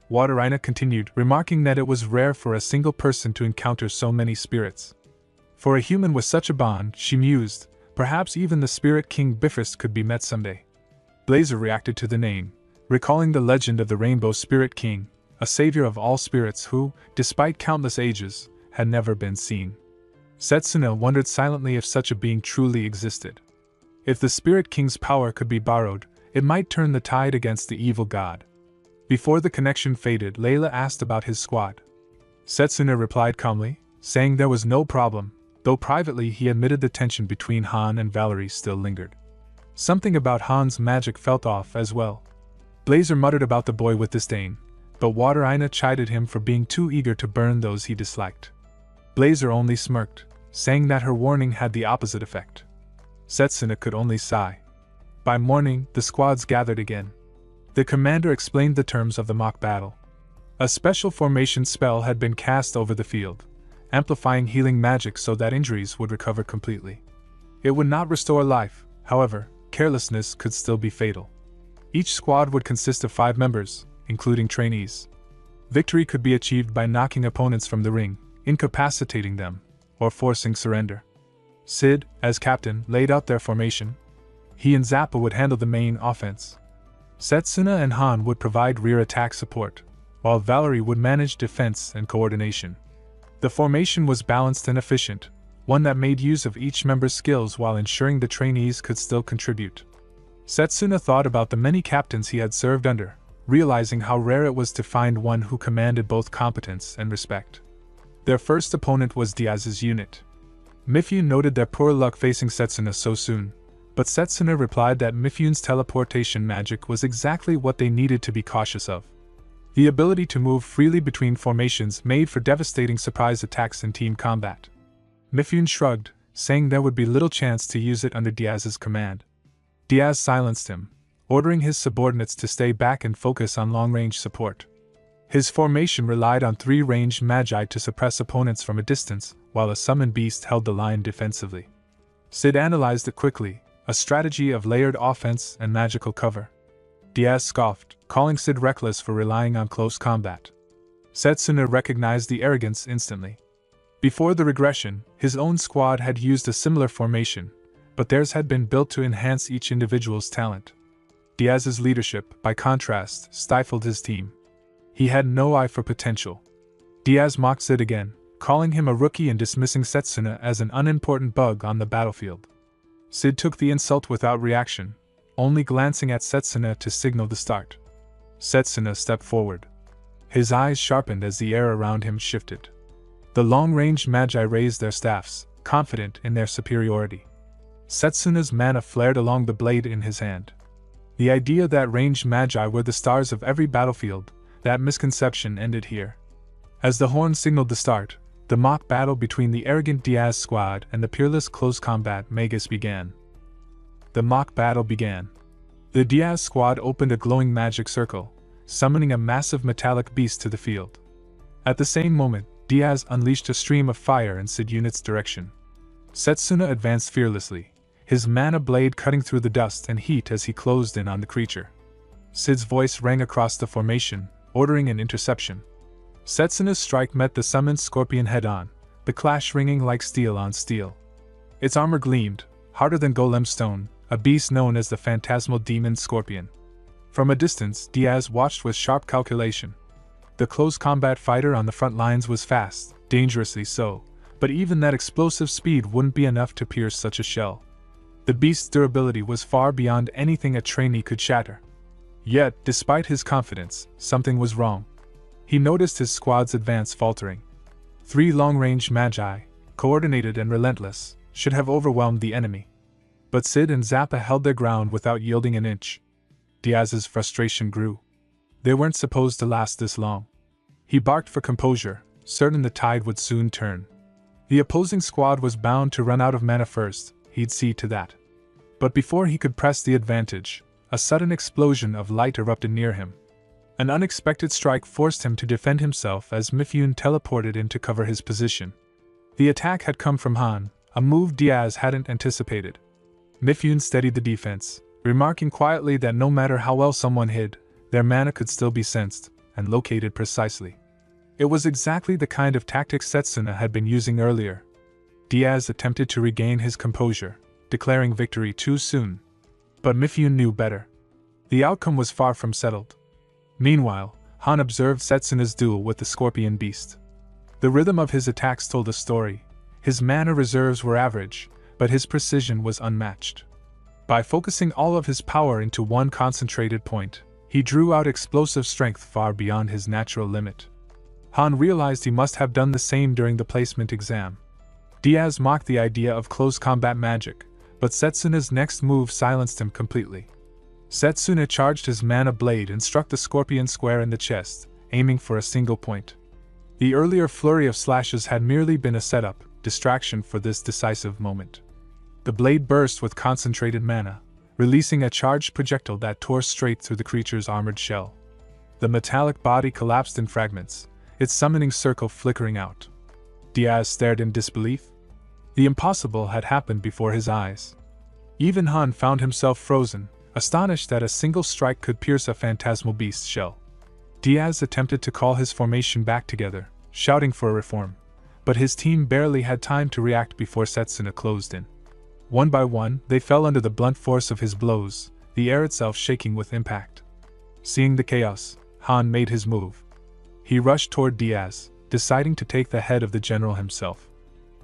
Wateraina continued, remarking that it was rare for a single person to encounter so many spirits. For a human with such a bond, she mused, perhaps even the spirit king Bifrost could be met someday. Blazer reacted to the name, recalling the legend of the Rainbow Spirit King, a savior of all spirits who, despite countless ages, had never been seen. Setsuna wondered silently if such a being truly existed. If the Spirit King's power could be borrowed, it might turn the tide against the evil god. Before the connection faded, Layla asked about his squad. Setsuna replied calmly, saying there was no problem, though privately he admitted the tension between Han and Valerie still lingered. Something about Han's magic felt off as well. Blazer muttered about the boy with disdain, but Wateraina chided him for being too eager to burn those he disliked. Blazer only smirked, saying that her warning had the opposite effect. Setsuna could only sigh. By morning, the squads gathered again. The commander explained the terms of the mock battle. A special formation spell had been cast over the field, amplifying healing magic so that injuries would recover completely. It would not restore life, however, carelessness could still be fatal. Each squad would consist of 5 members, including trainees. Victory could be achieved by knocking opponents from the ring, incapacitating them, or forcing surrender. Sid, as captain, laid out their formation. He and Zappa would handle the main offense. Setsuna and Han would provide rear attack support, while Valerie would manage defense and coordination. The formation was balanced and efficient, one that made use of each member's skills while ensuring the trainees could still contribute. Setsuna thought about the many captains he had served under, realizing how rare it was to find one who commanded both competence and respect. Their first opponent was Diaz's unit. Mifune noted their poor luck facing Setsuna so soon, but Setsuna replied that Mifune's teleportation magic was exactly what they needed to be cautious of. The ability to move freely between formations made for devastating surprise attacks in team combat. Mifune shrugged, saying there would be little chance to use it under Diaz's command. Diaz silenced him, ordering his subordinates to stay back and focus on long-range support. His formation relied on 3 ranged Magi to suppress opponents from a distance, while a summoned beast held the line defensively. Sid analyzed it quickly, a strategy of layered offense and magical cover. Diaz scoffed, calling Sid reckless for relying on close combat. Setsuna recognized the arrogance instantly. Before the regression, his own squad had used a similar formation, but theirs had been built to enhance each individual's talent. Diaz's leadership, by contrast, stifled his team. He had no eye for potential. Diaz mocked Sid again, calling him a rookie and dismissing Setsuna as an unimportant bug on the battlefield. Sid took the insult without reaction, only glancing at Setsuna to signal the start. Setsuna stepped forward. His eyes sharpened as the air around him shifted. The long-range Magi raised their staffs, confident in their superiority. Setsuna's mana flared along the blade in his hand. The idea that ranged Magi were the stars of every battlefield, that misconception ended here. As the horn signaled the start, the mock battle between the arrogant Diaz squad and the peerless close combat Magus began. The mock battle began. The Diaz squad opened a glowing magic circle, summoning a massive metallic beast to the field. At the same moment, Diaz unleashed a stream of fire in Sid unit's direction. Setsuna advanced fearlessly, his mana blade cutting through the dust and heat as he closed in on the creature. Sid's voice rang across the formation, ordering an interception. Setsuna's strike met the summoned scorpion head-on, the clash ringing like steel on steel. Its armor gleamed, harder than golem stone, a beast known as the phantasmal demon scorpion. From a distance, Diaz watched with sharp calculation. The close combat fighter on the front lines was fast, dangerously so, but even that explosive speed wouldn't be enough to pierce such a shell. The beast's durability was far beyond anything a trainee could shatter. Yet, despite his confidence, something was wrong. He noticed his squad's advance faltering. 3 long-range Magi, coordinated and relentless, should have overwhelmed the enemy. But Sid and Zappa held their ground without yielding an inch. Diaz's frustration grew. They weren't supposed to last this long. He barked for composure, certain the tide would soon turn. The opposing squad was bound to run out of mana first, he'd see to that. But before he could press the advantage, a sudden explosion of light erupted near him. An unexpected strike forced him to defend himself as Mifune teleported in to cover his position. The attack had come from Han, a move Diaz hadn't anticipated. Mifune steadied the defense, remarking quietly that no matter how well someone hid, their mana could still be sensed, and located precisely. It was exactly the kind of tactics Setsuna had been using earlier. Diaz attempted to regain his composure, declaring victory too soon. But Mifune knew better. The outcome was far from settled. Meanwhile, Han observed Setsuna's duel with the scorpion beast. The rhythm of his attacks told a story. His mana reserves were average, but his precision was unmatched. By focusing all of his power into one concentrated point, he drew out explosive strength far beyond his natural limit. Han realized he must have done the same during the placement exam. Diaz mocked the idea of close combat magic, but Setsuna's next move silenced him completely. Setsuna charged his mana blade and struck the scorpion square in the chest, aiming for a single point. The earlier flurry of slashes had merely been a setup, distraction for this decisive moment. The blade burst with concentrated mana, releasing a charged projectile that tore straight through the creature's armored shell. The metallic body collapsed in fragments, its summoning circle flickering out. Diaz stared in disbelief. The impossible had happened before his eyes. Even Han found himself frozen, astonished that a single strike could pierce a phantasmal beast's shell. Diaz attempted to call his formation back together, shouting for a reform, but his team barely had time to react before Setsuna closed in. One by one, they fell under the blunt force of his blows, the air itself shaking with impact. Seeing the chaos, Han made his move. He rushed toward Diaz, deciding to take the head of the general himself.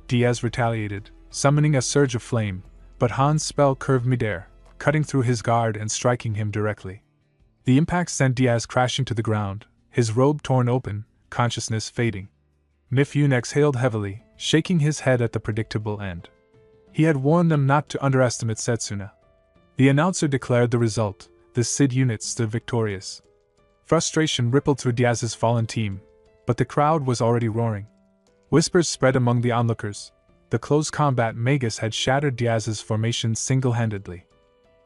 Diaz retaliated, summoning a surge of flame, but Han's spell curved midair, cutting through his guard and striking him directly. The impact sent Diaz crashing to the ground, his robe torn open, consciousness fading. Mifune exhaled heavily, shaking his head at the predictable end. He had warned them not to underestimate Setsuna. The announcer declared the result. The Sid unit stood victorious. Frustration rippled through Diaz's fallen team, but the crowd was already roaring. Whispers spread among the onlookers. The close combat Magus had shattered Diaz's formation single-handedly.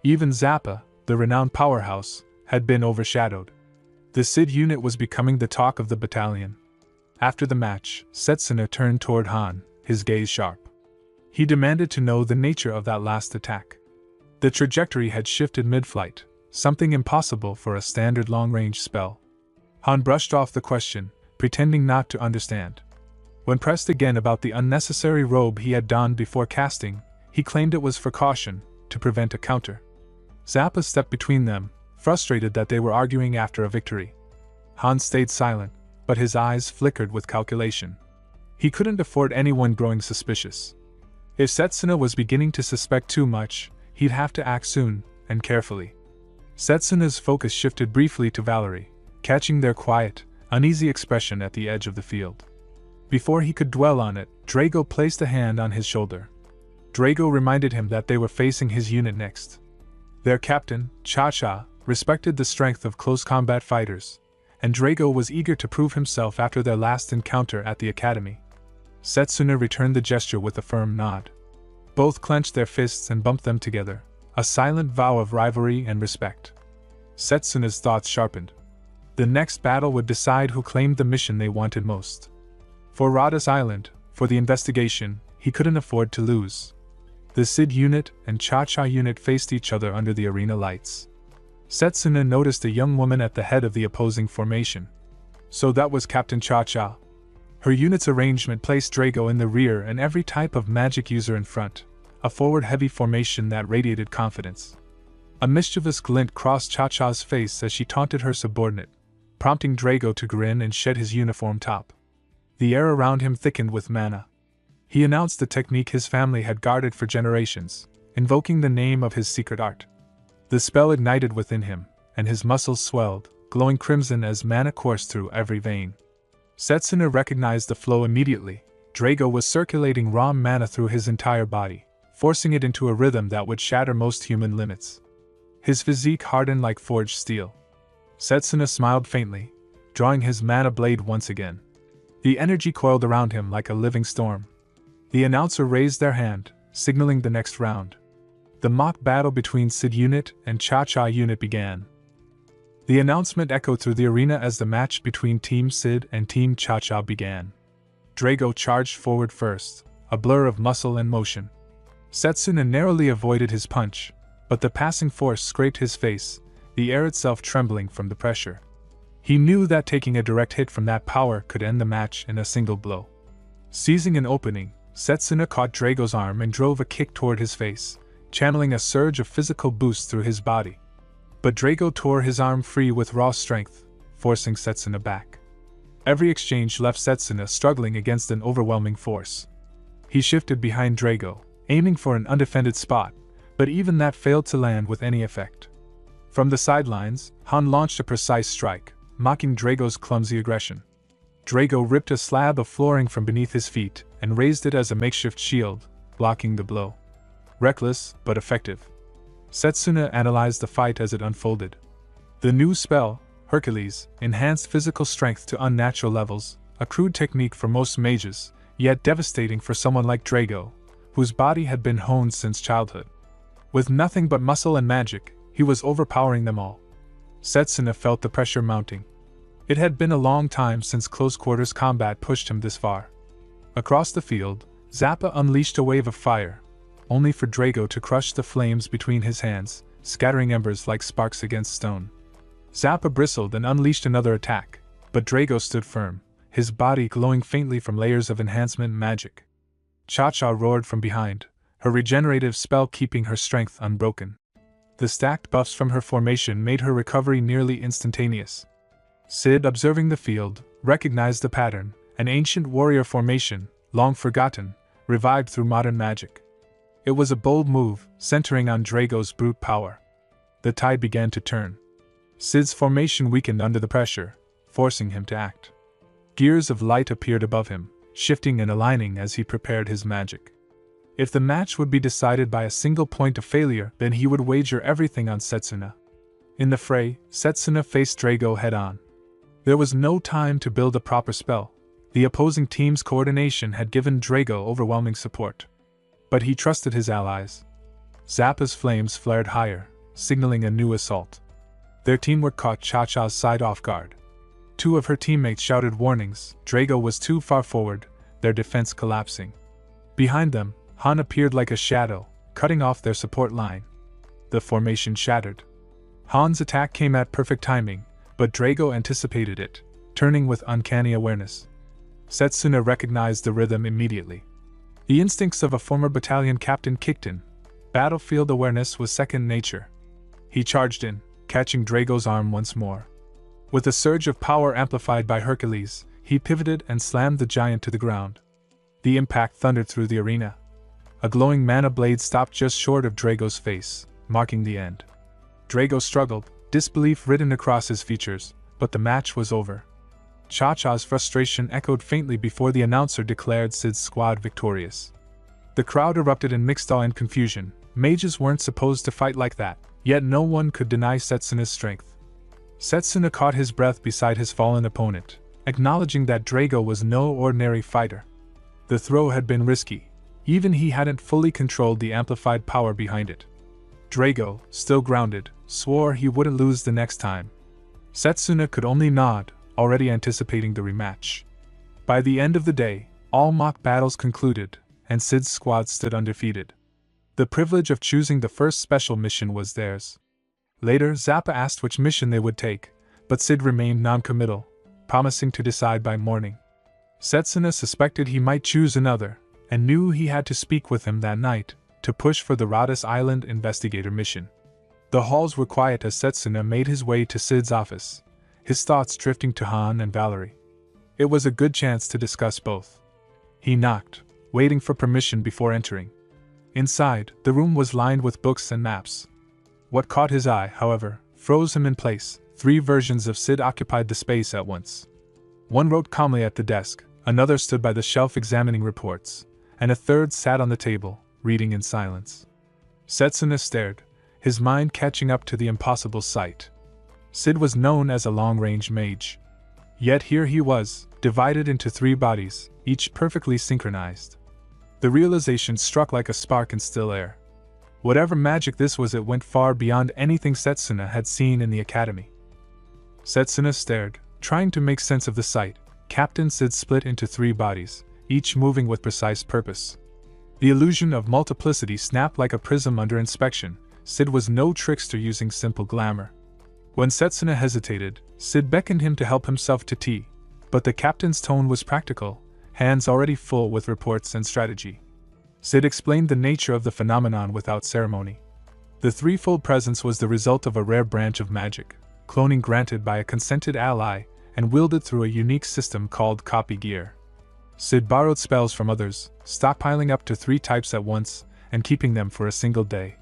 Even Zappa, the renowned powerhouse, had been overshadowed. The Sid unit was becoming the talk of the battalion. After the match, Setsuna turned toward Han, his gaze sharp. He demanded to know the nature of that last attack. The trajectory had shifted mid-flight, something impossible for a standard long-range spell. Han brushed off the question, pretending not to understand. When pressed again about the unnecessary robe he had donned before casting, he claimed it was for caution, to prevent a counter. Zappa stepped between them, frustrated that they were arguing after a victory. Han stayed silent, but his eyes flickered with calculation. He couldn't afford anyone growing suspicious. If Setsuna was beginning to suspect too much, he'd have to act soon, and carefully. Setsuna's focus shifted briefly to Valerie, catching their quiet, uneasy expression at the edge of the field. Before he could dwell on it, Drago placed a hand on his shoulder. Drago reminded him that they were facing his unit next. Their captain, Cha-Cha, respected the strength of close combat fighters, and Drago was eager to prove himself after their last encounter at the academy. Setsuna returned the gesture with a firm nod. Both clenched their fists and bumped them together, a silent vow of rivalry and respect. Setsuna's thoughts sharpened. The next battle would decide who claimed the mission they wanted most. For Radha's Island, for the investigation, he couldn't afford to lose. The Sid unit and Cha-Cha unit faced each other under the arena lights. Setsuna noticed a young woman at the head of the opposing formation. So that was Captain Cha-Cha. Her unit's arrangement placed Drago in the rear and every type of magic user in front, a forward-heavy formation that radiated confidence. A mischievous glint crossed Cha-Cha's face as she taunted her subordinate, prompting Drago to grin and shed his uniform top. The air around him thickened with mana. He announced the technique his family had guarded for generations, invoking the name of his secret art. The spell ignited within him, and his muscles swelled, glowing crimson as mana coursed through every vein. Setsuna recognized the flow immediately. Drago was circulating raw mana through his entire body, forcing it into a rhythm that would shatter most human limits. His physique hardened like forged steel. Setsuna smiled faintly, drawing his mana blade once again. The energy coiled around him like a living storm. The announcer raised their hand, signaling the next round. The mock battle between Sid unit and Cha-Cha unit began. The announcement echoed through the arena as the match between Team Sid and Team Cha-Cha began. Drago charged forward first, a blur of muscle and motion. Setsuna narrowly avoided his punch, but the passing force scraped his face, the air itself trembling from the pressure. He knew that taking a direct hit from that power could end the match in a single blow. Seizing an opening, Setsuna caught Drago's arm and drove a kick toward his face, channeling a surge of physical boost through his body. But Drago tore his arm free with raw strength, forcing Setsuna back. Every exchange left Setsuna struggling against an overwhelming force. He shifted behind Drago, aiming for an undefended spot, but even that failed to land with any effect. From the sidelines, Han launched a precise strike, mocking Drago's clumsy aggression. Drago ripped a slab of flooring from beneath his feet and raised it as a makeshift shield, blocking the blow. Reckless, but effective. Setsuna analyzed the fight as it unfolded. The new spell, Hercules, enhanced physical strength to unnatural levels, a crude technique for most mages, yet devastating for someone like Drago, whose body had been honed since childhood. With nothing but muscle and magic, he was overpowering them all. Setsuna felt the pressure mounting. It had been a long time since close-quarters combat pushed him this far. Across the field, Zappa unleashed a wave of fire, only for Drago to crush the flames between his hands, scattering embers like sparks against stone. Zappa bristled and unleashed another attack, but Drago stood firm, his body glowing faintly from layers of enhancement magic. Cha-Cha roared from behind, her regenerative spell keeping her strength unbroken. The stacked buffs from her formation made her recovery nearly instantaneous. Sid, observing the field, recognized the pattern, an ancient warrior formation, long forgotten, revived through modern magic. It was a bold move, centering on Drago's brute power. The tide began to turn. Sid's formation weakened under the pressure, forcing him to act. Gears of light appeared above him, shifting and aligning as he prepared his magic. If the match would be decided by a single point of failure, then he would wager everything on Setsuna. In the fray, Setsuna faced Drago head-on. There was no time to build a proper spell. The opposing team's coordination had given Drago overwhelming support. But he trusted his allies. Zappa's flames flared higher, signaling a new assault. Their teamwork caught Cha-Cha's side off guard. Two of her teammates shouted warnings. Drago was too far forward, their defense collapsing. Behind them, Han appeared like a shadow, cutting off their support line. The formation shattered. Han's attack came at perfect timing, but Drago anticipated it, turning with uncanny awareness. Setsuna recognized the rhythm immediately. The instincts of a former battalion captain kicked in. Battlefield awareness was second nature. He charged in, catching Drago's arm once more. With a surge of power amplified by Hercules, he pivoted and slammed the giant to the ground. The impact thundered through the arena. A glowing mana blade stopped just short of Drago's face, marking the end. Drago struggled, disbelief written across his features, but the match was over. Cha-Cha's frustration echoed faintly before the announcer declared Sid's squad victorious. The crowd erupted in mixed awe and confusion. Mages weren't supposed to fight like that, yet no one could deny Setsuna's strength. Setsuna caught his breath beside his fallen opponent, acknowledging that Drago was no ordinary fighter. The throw had been risky. Even he hadn't fully controlled the amplified power behind it. Drago, still grounded, swore he wouldn't lose the next time. Setsuna could only nod, already anticipating the rematch. By the end of the day, all mock battles concluded, and Sid's squad stood undefeated. The privilege of choosing the first special mission was theirs. Later, Zappa asked which mission they would take, but Sid remained non-committal, promising to decide by morning. Setsuna suspected he might choose another, and knew he had to speak with him that night, to push for the Radis Island investigator mission. The halls were quiet as Setsuna made his way to Sid's office, his thoughts drifting to Han and Valerie. It was a good chance to discuss both. He knocked, waiting for permission before entering. Inside, the room was lined with books and maps. What caught his eye, however, froze him in place. 3 versions of Sid occupied the space at once. One wrote calmly at the desk, another stood by the shelf examining reports, and a third sat on the table, reading in silence. Setsuna stared, his mind catching up to the impossible sight. Sid was known as a long-range mage. Yet here he was, divided into 3 bodies, each perfectly synchronized. The realization struck like a spark in still air. Whatever magic this was, it went far beyond anything Setsuna had seen in the academy. Setsuna stared, trying to make sense of the sight. Captain Sid split into 3 bodies, each moving with precise purpose. The illusion of multiplicity snapped like a prism under inspection. Sid was no trickster using simple glamour. When Setsuna hesitated, Sid beckoned him to help himself to tea, but the captain's tone was practical, hands already full with reports and strategy. Sid explained the nature of the phenomenon without ceremony. The threefold presence was the result of a rare branch of magic, cloning granted by a consented ally and wielded through a unique system called copy gear. Sid borrowed spells from others, stockpiling up to 3 types at once and keeping them for a single day.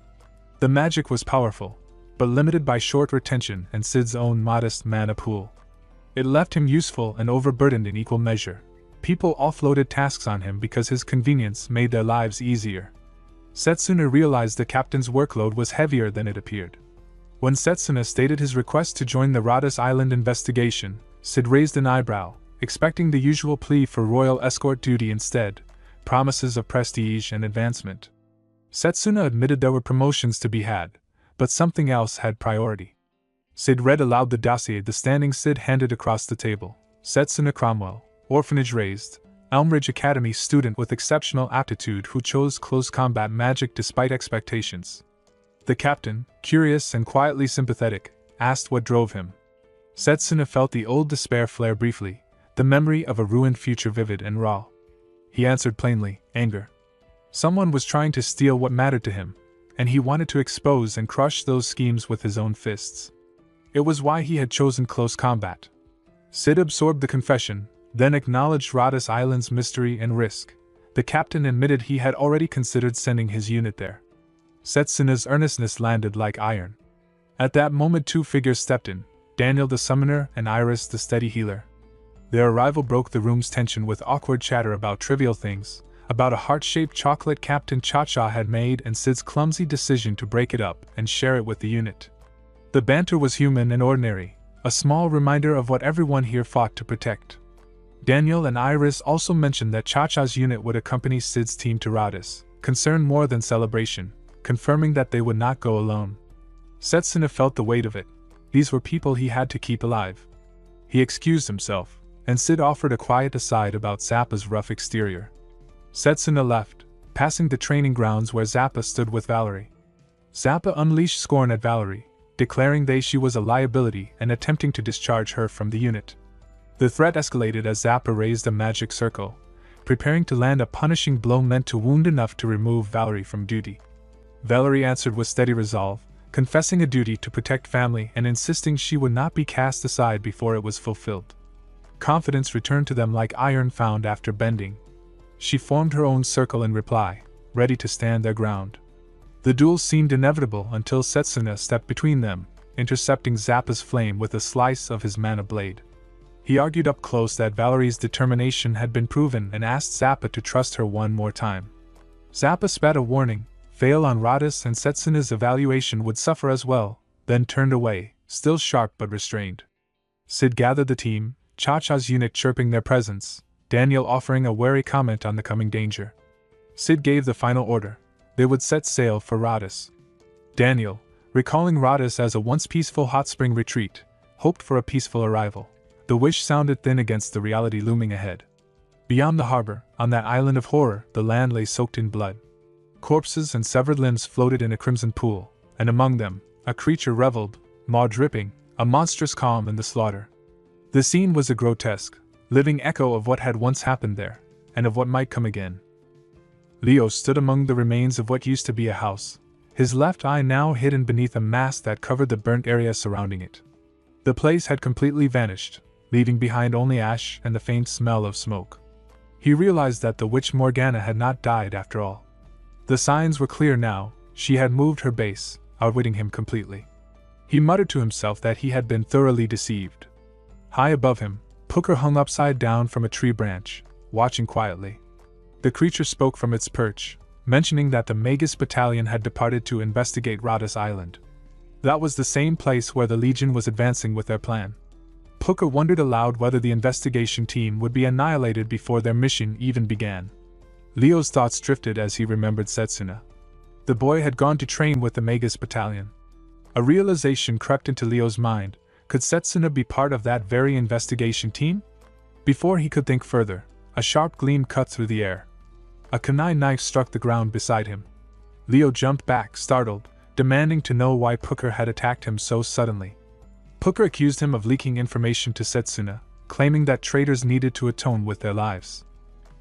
The magic was powerful, but limited by short retention and Sid's own modest mana pool. It left him useful and overburdened in equal measure. People offloaded tasks on him because his convenience made their lives easier. Setsuna realized the captain's workload was heavier than it appeared. When Setsuna stated his request to join the Radis Island investigation, Sid raised an eyebrow, expecting the usual plea for royal escort duty instead, promises of prestige and advancement. Setsuna admitted there were promotions to be had, but something else had priority. Sid read aloud the dossier the standing Sid handed across the table. Setsuna Cromwell, orphanage raised, Elmridge Academy student with exceptional aptitude who chose close combat magic despite expectations. The captain, curious and quietly sympathetic, asked what drove him. Setsuna felt the old despair flare briefly, the memory of a ruined future vivid and raw. He answered plainly, anger. Someone was trying to steal what mattered to him, and he wanted to expose and crush those schemes with his own fists. It was why he had chosen close combat. Sid absorbed the confession, then acknowledged Radis Island's mystery and risk. The captain admitted he had already considered sending his unit there. Setsuna's earnestness landed like iron. At that moment 2 figures stepped in, Daniel the summoner and Iris the steady healer. Their arrival broke the room's tension with awkward chatter about trivial things, about a heart-shaped chocolate Captain Cha-Cha had made and Sid's clumsy decision to break it up and share it with the unit. The banter was human and ordinary, a small reminder of what everyone here fought to protect. Daniel and Iris also mentioned that Cha-Cha's unit would accompany Sid's team to Radis, concern more than celebration, confirming that they would not go alone. Setsuna felt the weight of it. These were people he had to keep alive. He excused himself, and Sid offered a quiet aside about Zappa's rough exterior. Setsuna left, passing the training grounds where Zappa stood with Valerie. Zappa unleashed scorn at Valerie, declaring she was a liability and attempting to discharge her from the unit. The threat escalated as Zappa raised a magic circle, preparing to land a punishing blow meant to wound enough to remove Valerie from duty. Valerie answered with steady resolve, confessing a duty to protect family and insisting she would not be cast aside before it was fulfilled. Confidence returned to them like iron found after bending. She formed her own circle in reply, ready to stand their ground. The duel seemed inevitable until Setsuna stepped between them, intercepting Zappa's flame with a slice of his mana blade. He argued up close that Valerie's determination had been proven and asked Zappa to trust her one more time. Zappa spat a warning, fail on Radis and Setsuna's evaluation would suffer as well, then turned away, still sharp but restrained. Sid gathered the team, Cha-Cha's unit chirping their presence, Daniel offering a wary comment on the coming danger. Sid gave the final order. They would set sail for Radis. Daniel, recalling Radis as a once peaceful hot spring retreat, hoped for a peaceful arrival. The wish sounded thin against the reality looming ahead. Beyond the harbor, on that island of horror, the land lay soaked in blood. Corpses and severed limbs floated in a crimson pool, and among them, a creature reveled, maw dripping, a monstrous calm in the slaughter. The scene was a grotesque, living echo of what had once happened there, and of what might come again. Leo stood among the remains of what used to be a house, his left eye now hidden beneath a mask that covered the burnt area surrounding it. The place had completely vanished, leaving behind only ash and the faint smell of smoke. He realized that the witch Morgana had not died after all. The signs were clear now, she had moved her base, outwitting him completely. He muttered to himself that he had been thoroughly deceived. High above him, Pooker hung upside down from a tree branch, watching quietly. The creature spoke from its perch, mentioning that the Magus battalion had departed to investigate Radis Island. That was the same place where the Legion was advancing with their plan. Pooker wondered aloud whether the investigation team would be annihilated before their mission even began. Leo's thoughts drifted as he remembered Setsuna. The boy had gone to train with the Magus battalion. A realization crept into Leo's mind. Could Setsuna be part of that very investigation team? Before he could think further, a sharp gleam cut through the air. A kunai knife struck the ground beside him. Leo jumped back, startled, demanding to know why Pooker had attacked him so suddenly. Pooker accused him of leaking information to Setsuna, claiming that traitors needed to atone with their lives.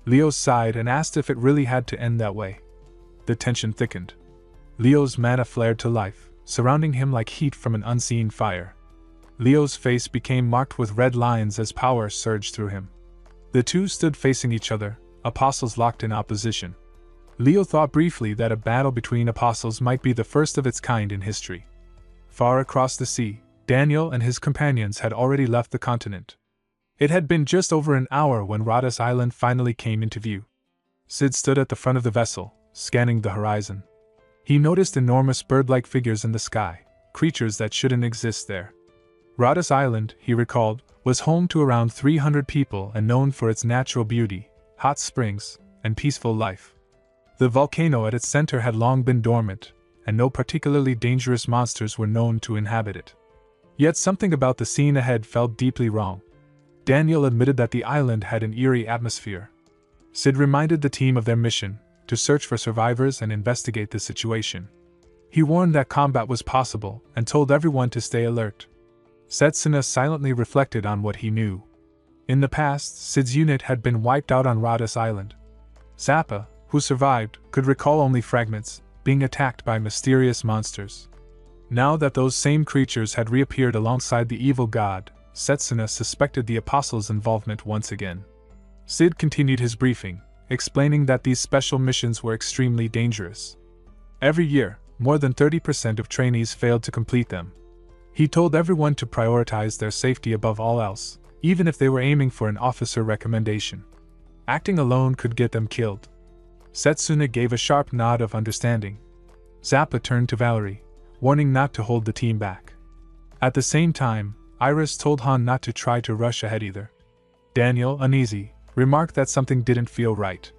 Leo sighed and asked if it really had to end that way. The tension thickened. Leo's mana flared to life, surrounding him like heat from an unseen fire. Leo's face became marked with red lines as power surged through him. The two stood facing each other, apostles locked in opposition. Leo thought briefly that a battle between apostles might be the first of its kind in history. Far across the sea, Daniel and his companions had already left the continent. It had been just over an hour when Radis Island finally came into view. Sid stood at the front of the vessel, scanning the horizon. He noticed enormous bird-like figures in the sky, creatures that shouldn't exist there. Radis Island, he recalled, was home to around 300 people and known for its natural beauty, hot springs, and peaceful life. The volcano at its center had long been dormant, and no particularly dangerous monsters were known to inhabit it. Yet something about the scene ahead felt deeply wrong. Daniel admitted that the island had an eerie atmosphere. Sid reminded the team of their mission, to search for survivors and investigate the situation. He warned that combat was possible and told everyone to stay alert. Setsuna silently reflected on what he knew. In the past, Sid's unit had been wiped out on Radis Island. Zappa, who survived, could recall only fragments, being attacked by mysterious monsters. Now that those same creatures had reappeared alongside the evil god, Setsuna suspected the apostles' involvement once again. Sid continued his briefing, explaining that these special missions were extremely dangerous. Every year, more than 30% of trainees failed to complete them. He told everyone to prioritize their safety above all else, even if they were aiming for an officer recommendation. Acting alone could get them killed. Setsuna gave a sharp nod of understanding. Zappa turned to Valerie, warning not to hold the team back. At the same time, Iris told Han not to try to rush ahead either. Daniel, uneasy, remarked that something didn't feel right.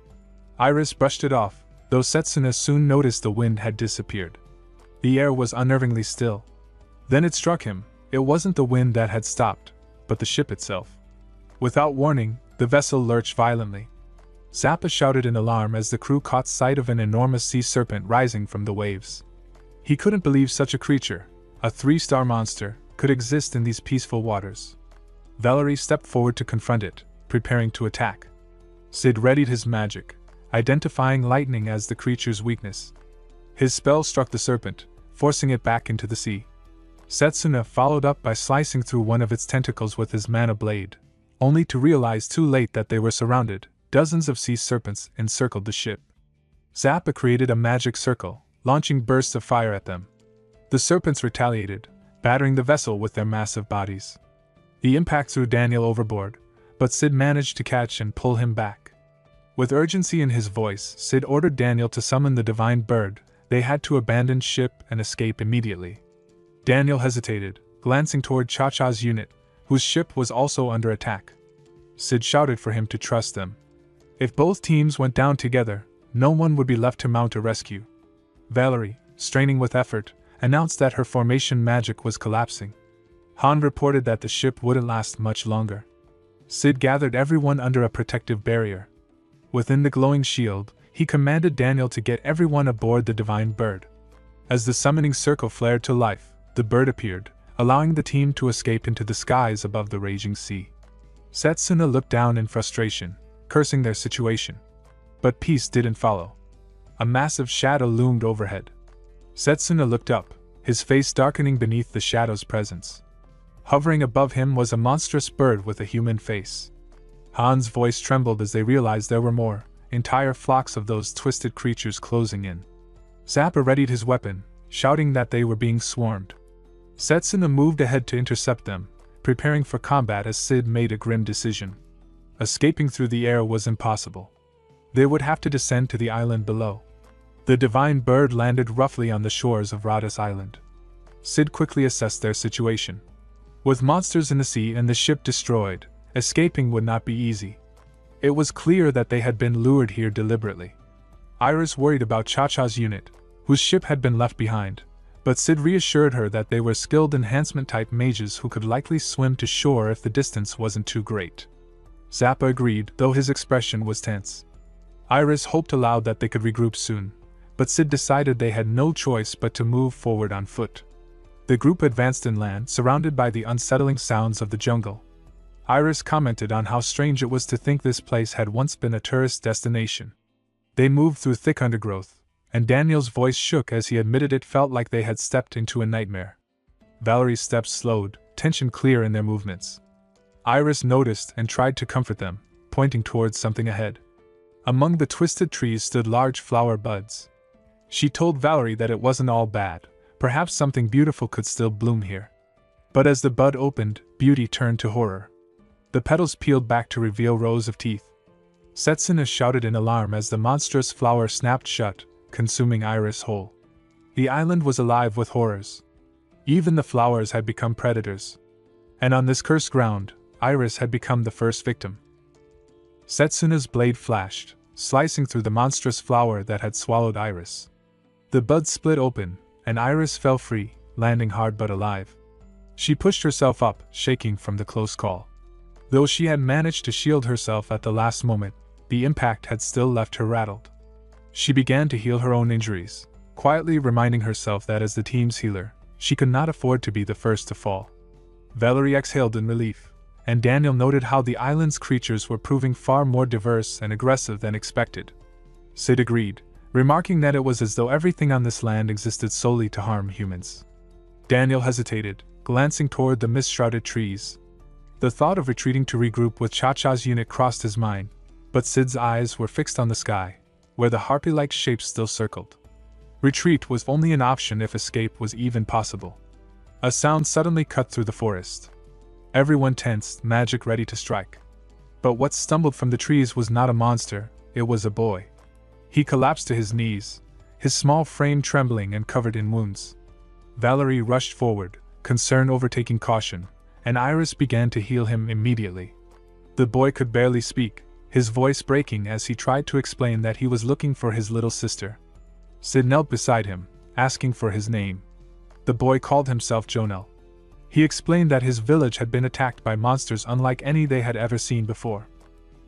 Iris brushed it off, though Setsuna soon noticed the wind had disappeared. The air was unnervingly still. Then it struck him, it wasn't the wind that had stopped, but the ship itself. Without warning, the vessel lurched violently. Zappa shouted in alarm as the crew caught sight of an enormous sea serpent rising from the waves. He couldn't believe such a creature, a 3-star monster, could exist in these peaceful waters. Valerie stepped forward to confront it, preparing to attack. Sid readied his magic, identifying lightning as the creature's weakness. His spell struck the serpent, forcing it back into the sea. Setsuna followed up by slicing through one of its tentacles with his mana blade, only to realize too late that they were surrounded. Dozens of sea serpents encircled the ship. Zappa created a magic circle, launching bursts of fire at them. The serpents retaliated, battering the vessel with their massive bodies. The impact threw Daniel overboard, but Sid managed to catch and pull him back. With urgency in his voice, Sid ordered Daniel to summon the divine bird. They had to abandon ship and escape immediately. Daniel hesitated, glancing toward Cha-Cha's unit, whose ship was also under attack. Sid shouted for him to trust them. If both teams went down together, no one would be left to mount a rescue. Valerie, straining with effort, announced that her formation magic was collapsing. Han reported that the ship wouldn't last much longer. Sid gathered everyone under a protective barrier. Within the glowing shield, he commanded Daniel to get everyone aboard the divine bird. As the summoning circle flared to life, the bird appeared, allowing the team to escape into the skies above the raging sea. Setsuna looked down in frustration, cursing their situation. But peace didn't follow. A massive shadow loomed overhead. Setsuna looked up, his face darkening beneath the shadow's presence. Hovering above him was a monstrous bird with a human face. Han's voice trembled as they realized there were more, entire flocks of those twisted creatures closing in. Zappa readied his weapon, shouting that they were being swarmed. Setsuna moved ahead to intercept them, preparing for combat as Sid made a grim decision. Escaping through the air was impossible. They would have to descend to the island below. The divine bird landed roughly on the shores of Radis Island. Sid quickly assessed their situation. With monsters in the sea and the ship destroyed, escaping would not be easy. It was clear that they had been lured here deliberately. Iris worried about Cha-Cha's unit, whose ship had been left behind, but Sid reassured her that they were skilled enhancement-type mages who could likely swim to shore if the distance wasn't too great. Zappa agreed, though his expression was tense. Iris hoped aloud that they could regroup soon, but Sid decided they had no choice but to move forward on foot. The group advanced inland, surrounded by the unsettling sounds of the jungle. Iris commented on how strange it was to think this place had once been a tourist destination. They moved through thick undergrowth, and Daniel's voice shook as he admitted it felt like they had stepped into a nightmare. Valerie's steps slowed, tension clear in their movements. Iris noticed and tried to comfort them, pointing towards something ahead. Among the twisted trees stood large flower buds. She told Valerie that it wasn't all bad, perhaps something beautiful could still bloom here. But as the bud opened, beauty turned to horror. The petals peeled back to reveal rows of teeth. Setsuna shouted in alarm as the monstrous flower snapped shut, consuming Iris whole. The island was alive with horrors. Even the flowers had become predators. And on this cursed ground, Iris had become the first victim. Setsuna's blade flashed, slicing through the monstrous flower that had swallowed Iris. The bud split open, and Iris fell free, landing hard but alive. She pushed herself up, shaking from the close call. Though she had managed to shield herself at the last moment, the impact had still left her rattled. She began to heal her own injuries, quietly reminding herself that as the team's healer, she could not afford to be the first to fall. Valerie exhaled in relief, and Daniel noted how the island's creatures were proving far more diverse and aggressive than expected. Sid agreed, remarking that it was as though everything on this land existed solely to harm humans. Daniel hesitated, glancing toward the mist-shrouded trees. The thought of retreating to regroup with Cha-Cha's unit crossed his mind, but Sid's eyes were fixed on the sky, where the harpy-like shapes still circled. Retreat was only an option if escape was even possible. A sound suddenly cut through the forest. Everyone tensed, magic ready to strike. But what stumbled from the trees was not a monster, it was a boy. He collapsed to his knees, his small frame trembling and covered in wounds. Valerie rushed forward, concern overtaking caution, and Iris began to heal him immediately. The boy could barely speak, his voice breaking as he tried to explain that he was looking for his little sister. Sid knelt beside him, asking for his name. The boy called himself Jonel. He explained that his village had been attacked by monsters unlike any they had ever seen before.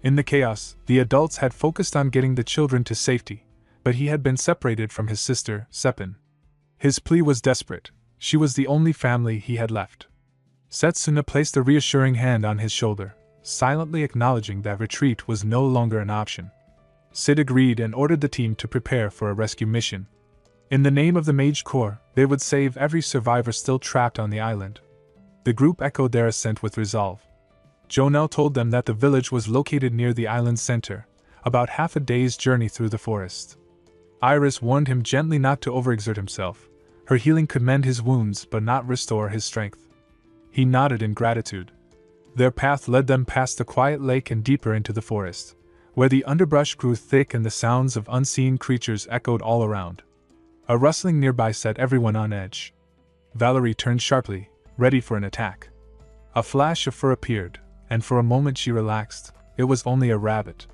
In the chaos, the adults had focused on getting the children to safety, but he had been separated from his sister, Sepin. His plea was desperate. She was the only family he had left. Setsuna placed a reassuring hand on his shoulder, silently acknowledging that retreat was no longer an option. Sid agreed and ordered the team to prepare for a rescue mission. In the name of the Mage Corps, they would save every survivor still trapped on the island. The group echoed their assent with resolve. Jonel told them that the village was located near the island's center, about half a day's journey through the forest. Iris warned him gently not to overexert himself. Her healing could mend his wounds but not restore his strength. He nodded in gratitude. Their path led them past a quiet lake and deeper into the forest, where the underbrush grew thick and the sounds of unseen creatures echoed all around. A rustling nearby set everyone on edge. Valerie turned sharply, ready for an attack. A flash of fur appeared, and for a moment she relaxed. It was only a rabbit.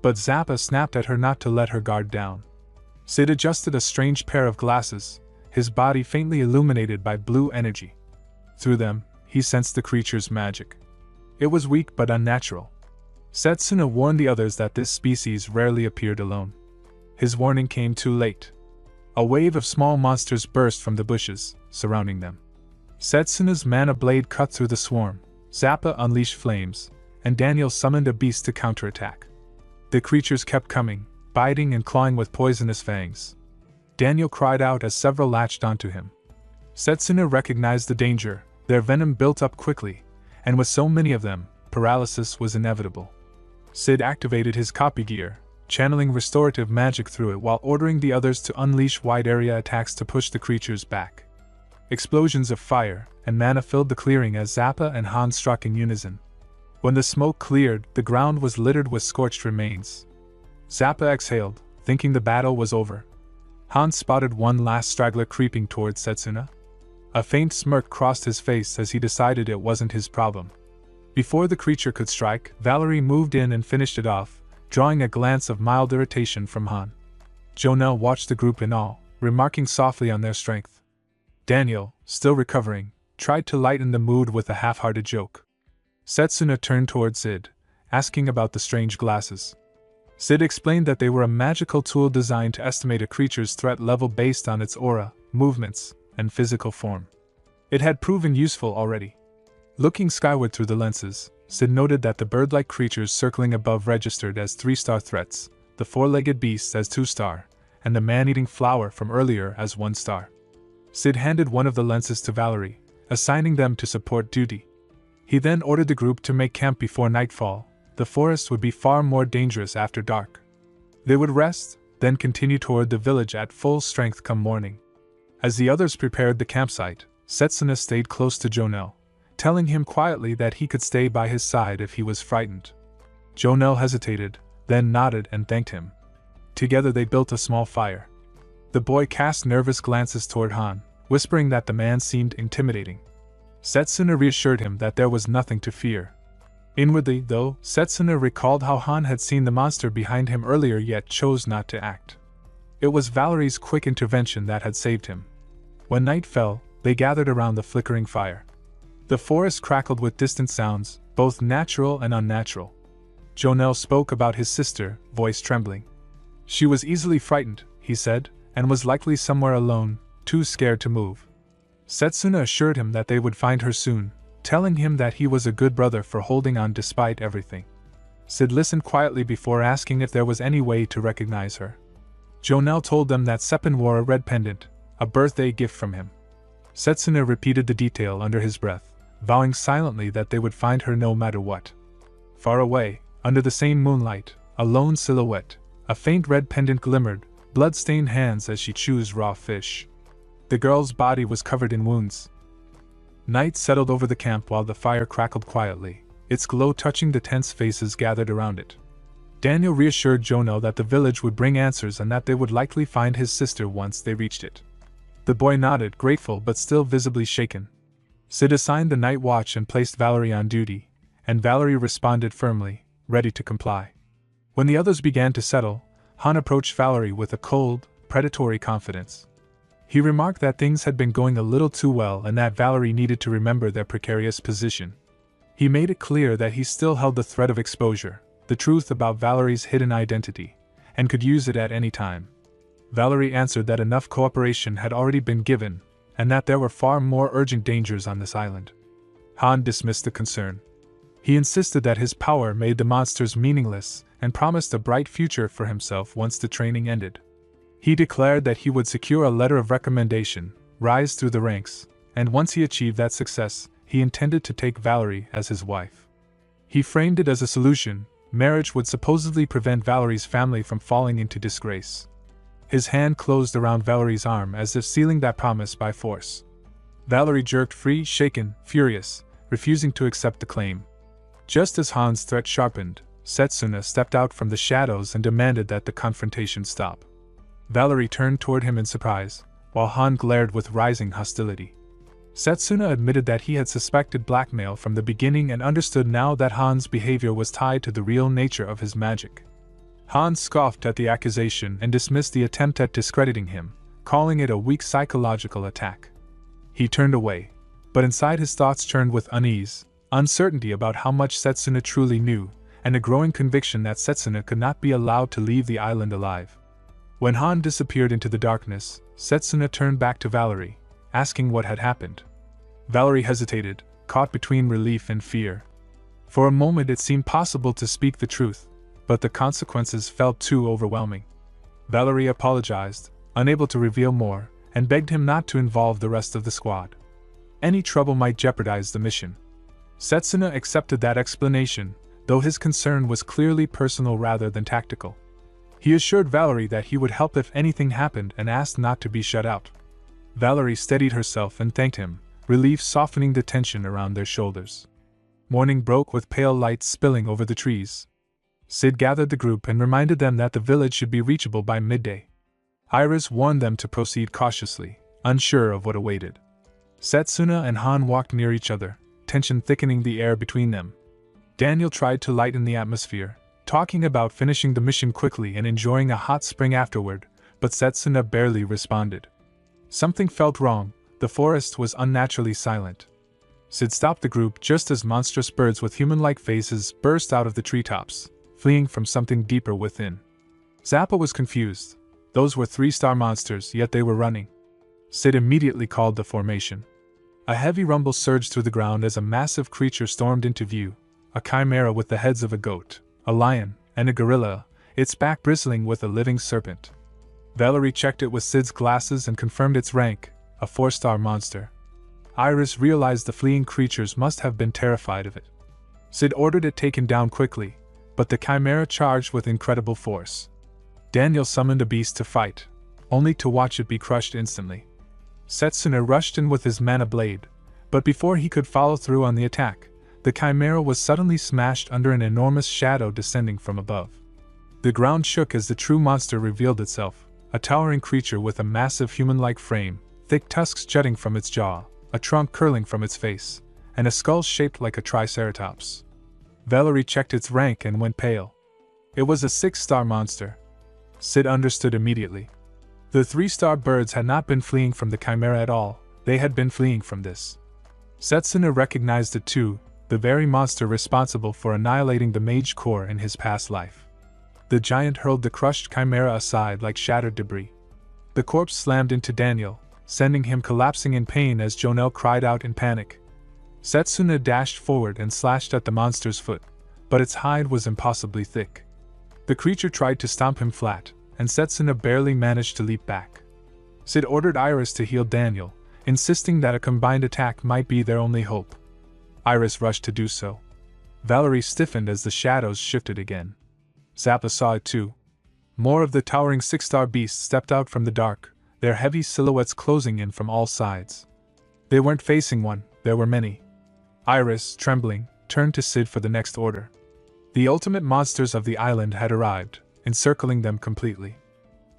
But Zappa snapped at her not to let her guard down. Sid adjusted a strange pair of glasses, his body faintly illuminated by blue energy. Through them, he sensed the creature's magic. It was weak but unnatural. Setsuna warned the others that this species rarely appeared alone. His warning came too late. A wave of small monsters burst from the bushes, surrounding them. Setsuna's mana blade cut through the swarm, Zappa unleashed flames, and Daniel summoned a beast to counterattack. The creatures kept coming, biting and clawing with poisonous fangs. Daniel cried out as several latched onto him. Setsuna recognized the danger, their venom built up quickly, and with so many of them, paralysis was inevitable. Sid activated his copy gear, channeling restorative magic through it while ordering the others to unleash wide-area attacks to push the creatures back. Explosions of fire and mana filled the clearing as Zappa and Han struck in unison. When the smoke cleared, the ground was littered with scorched remains. Zappa exhaled, thinking the battle was over. Han spotted one last straggler creeping towards Setsuna. A faint smirk crossed his face as he decided it wasn't his problem. Before the creature could strike, Valerie moved in and finished it off, drawing a glance of mild irritation from Han. Jonelle watched the group in awe, remarking softly on their strength. Daniel, still recovering, tried to lighten the mood with a half-hearted joke. Setsuna turned toward Sid, asking about the strange glasses. Sid explained that they were a magical tool designed to estimate a creature's threat level based on its aura, movements, and physical form. It had proven useful already. Looking skyward through the lenses, Sid noted that the bird-like creatures circling above registered as 3-star threats, the four-legged beasts as 2-star, and the man-eating flower from earlier as 1-star. Sid handed one of the lenses to Valerie, assigning them to support duty. He then ordered the group to make camp before nightfall. The forest would be far more dangerous after dark. They would rest, then continue toward the village at full strength come morning. As the others prepared the campsite, Setsuna stayed close to Jonelle, telling him quietly that he could stay by his side if he was frightened. Jonelle hesitated, then nodded and thanked him. Together they built a small fire. The boy cast nervous glances toward Han, whispering that the man seemed intimidating. Setsuna reassured him that there was nothing to fear. Inwardly, though, Setsuna recalled how Han had seen the monster behind him earlier yet chose not to act. It was Valerie's quick intervention that had saved him. When night fell, they gathered around the flickering fire. The forest crackled with distant sounds, both natural and unnatural. Jonelle spoke about his sister, voice trembling. She was easily frightened, he said, and was likely somewhere alone, too scared to move. Setsuna assured him that they would find her soon, telling him that he was a good brother for holding on despite everything. Sid listened quietly before asking if there was any way to recognize her. Jonelle told them that Seppin wore a red pendant, a birthday gift from him. Setsuna repeated the detail under his breath, vowing silently that they would find her no matter what. Far away, under the same moonlight, a lone silhouette, a faint red pendant glimmered, blood-stained hands as she chews raw fish. The girl's body was covered in wounds. Night settled over the camp while the fire crackled quietly, its glow touching the tense faces gathered around it. Daniel reassured Jonelle that the village would bring answers and that they would likely find his sister once they reached it. The boy nodded, grateful but still visibly shaken. Sid assigned the night watch and placed Valerie on duty, and Valerie responded firmly, ready to comply. When the others began to settle, Han approached Valerie with a cold, predatory confidence. He remarked that things had been going a little too well and that Valerie needed to remember their precarious position. He made it clear that he still held the threat of exposure, the truth about Valerie's hidden identity, and could use it at any time. Valerie answered that enough cooperation had already been given, and that there were far more urgent dangers on this island. Han dismissed the concern. He insisted that his power made the monsters meaningless and promised a bright future for himself once the training ended. He declared that he would secure a letter of recommendation, rise through the ranks, and once he achieved that success, he intended to take Valerie as his wife. He framed it as a solution: marriage would supposedly prevent Valerie's family from falling into disgrace. His hand closed around Valerie's arm as if sealing that promise by force. Valerie jerked free, shaken, furious, refusing to accept the claim. Just as Han's threat sharpened, Setsuna stepped out from the shadows and demanded that the confrontation stop. Valerie turned toward him in surprise, while Han glared with rising hostility. Setsuna admitted that he had suspected blackmail from the beginning and understood now that Han's behavior was tied to the real nature of his magic. Han scoffed at the accusation and dismissed the attempt at discrediting him, calling it a weak psychological attack. He turned away, but inside his thoughts churned with unease, uncertainty about how much Setsuna truly knew, and a growing conviction that Setsuna could not be allowed to leave the island alive. When Han disappeared into the darkness, Setsuna turned back to Valerie, asking what had happened. Valerie hesitated, caught between relief and fear. For a moment it seemed possible to speak the truth, but the consequences felt too overwhelming. Valerie apologized, unable to reveal more, and begged him not to involve the rest of the squad. Any trouble might jeopardize the mission. Setsuna accepted that explanation, though his concern was clearly personal rather than tactical. He assured Valerie that he would help if anything happened and asked not to be shut out. Valerie steadied herself and thanked him, relief softening the tension around their shoulders. Morning broke with pale light spilling over the trees. Sid gathered the group and reminded them that the village should be reachable by midday. Iris warned them to proceed cautiously, unsure of what awaited. Setsuna and Han walked near each other, tension thickening the air between them. Daniel tried to lighten the atmosphere, talking about finishing the mission quickly and enjoying a hot spring afterward, but Setsuna barely responded. Something felt wrong, the forest was unnaturally silent. Sid stopped the group just as monstrous birds with human-like faces burst out of the treetops, fleeing from something deeper within. Zappa was confused. Those were 3-star monsters, yet they were running. Sid immediately called the formation. A heavy rumble surged through the ground as a massive creature stormed into view, a chimera with the heads of a goat, a lion, and a gorilla, its back bristling with a living serpent. Valerie checked it with Sid's glasses and confirmed its rank, a 4-star monster. Iris realized the fleeing creatures must have been terrified of it. Sid ordered it taken down quickly, but the chimera charged with incredible force. Daniel summoned a beast to fight, only to watch it be crushed instantly. Setsuna rushed in with his mana blade, but before he could follow through on the attack, the chimera was suddenly smashed under an enormous shadow descending from above. The ground shook as the true monster revealed itself, a towering creature with a massive human-like frame, thick tusks jutting from its jaw, a trunk curling from its face, and a skull shaped like a triceratops. Valerie checked its rank and went pale. It was a 6-star monster. Sid understood immediately. The 3-star birds had not been fleeing from the chimera at all, they had been fleeing from this. Setsuna recognized it too, the very monster responsible for annihilating the Mage Corps in his past life. The giant hurled the crushed chimera aside like shattered debris. The corpse slammed into Daniel, sending him collapsing in pain as Jonelle cried out in panic. Setsuna dashed forward and slashed at the monster's foot, but its hide was impossibly thick. The creature tried to stomp him flat, and Setsuna barely managed to leap back. Sid ordered Iris to heal Daniel, insisting that a combined attack might be their only hope. Iris rushed to do so. Valerie stiffened as the shadows shifted again. Zappa saw it too. More of the towering 6-star beasts stepped out from the dark, their heavy silhouettes closing in from all sides. They weren't facing one, there were many. Iris, trembling, turned to Sid for the next order. The ultimate monsters of the island had arrived, encircling them completely.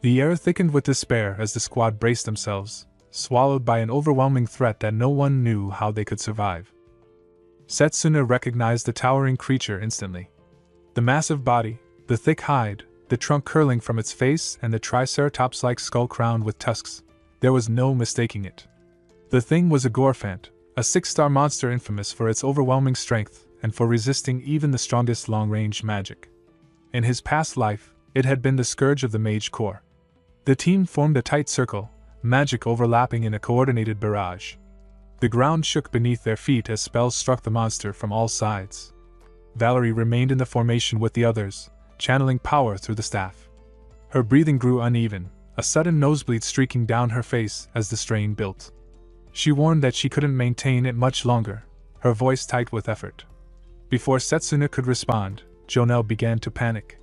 The air thickened with despair as the squad braced themselves, swallowed by an overwhelming threat that no one knew how they could survive. Setsuna recognized the towering creature instantly. The massive body, the thick hide, the trunk curling from its face and the triceratops-like skull crowned with tusks, there was no mistaking it. The thing was a Gorfant, a 6-star monster infamous for its overwhelming strength and for resisting even the strongest long-range magic. In his past life, it had been the scourge of the Mage Corps. The team formed a tight circle, magic overlapping in a coordinated barrage. The ground shook beneath their feet as spells struck the monster from all sides. Valerie remained in the formation with the others, channeling power through the staff. Her breathing grew uneven, a sudden nosebleed streaking down her face as the strain built. She warned that she couldn't maintain it much longer, her voice tight with effort. Before Setsuna could respond, Jonelle began to panic.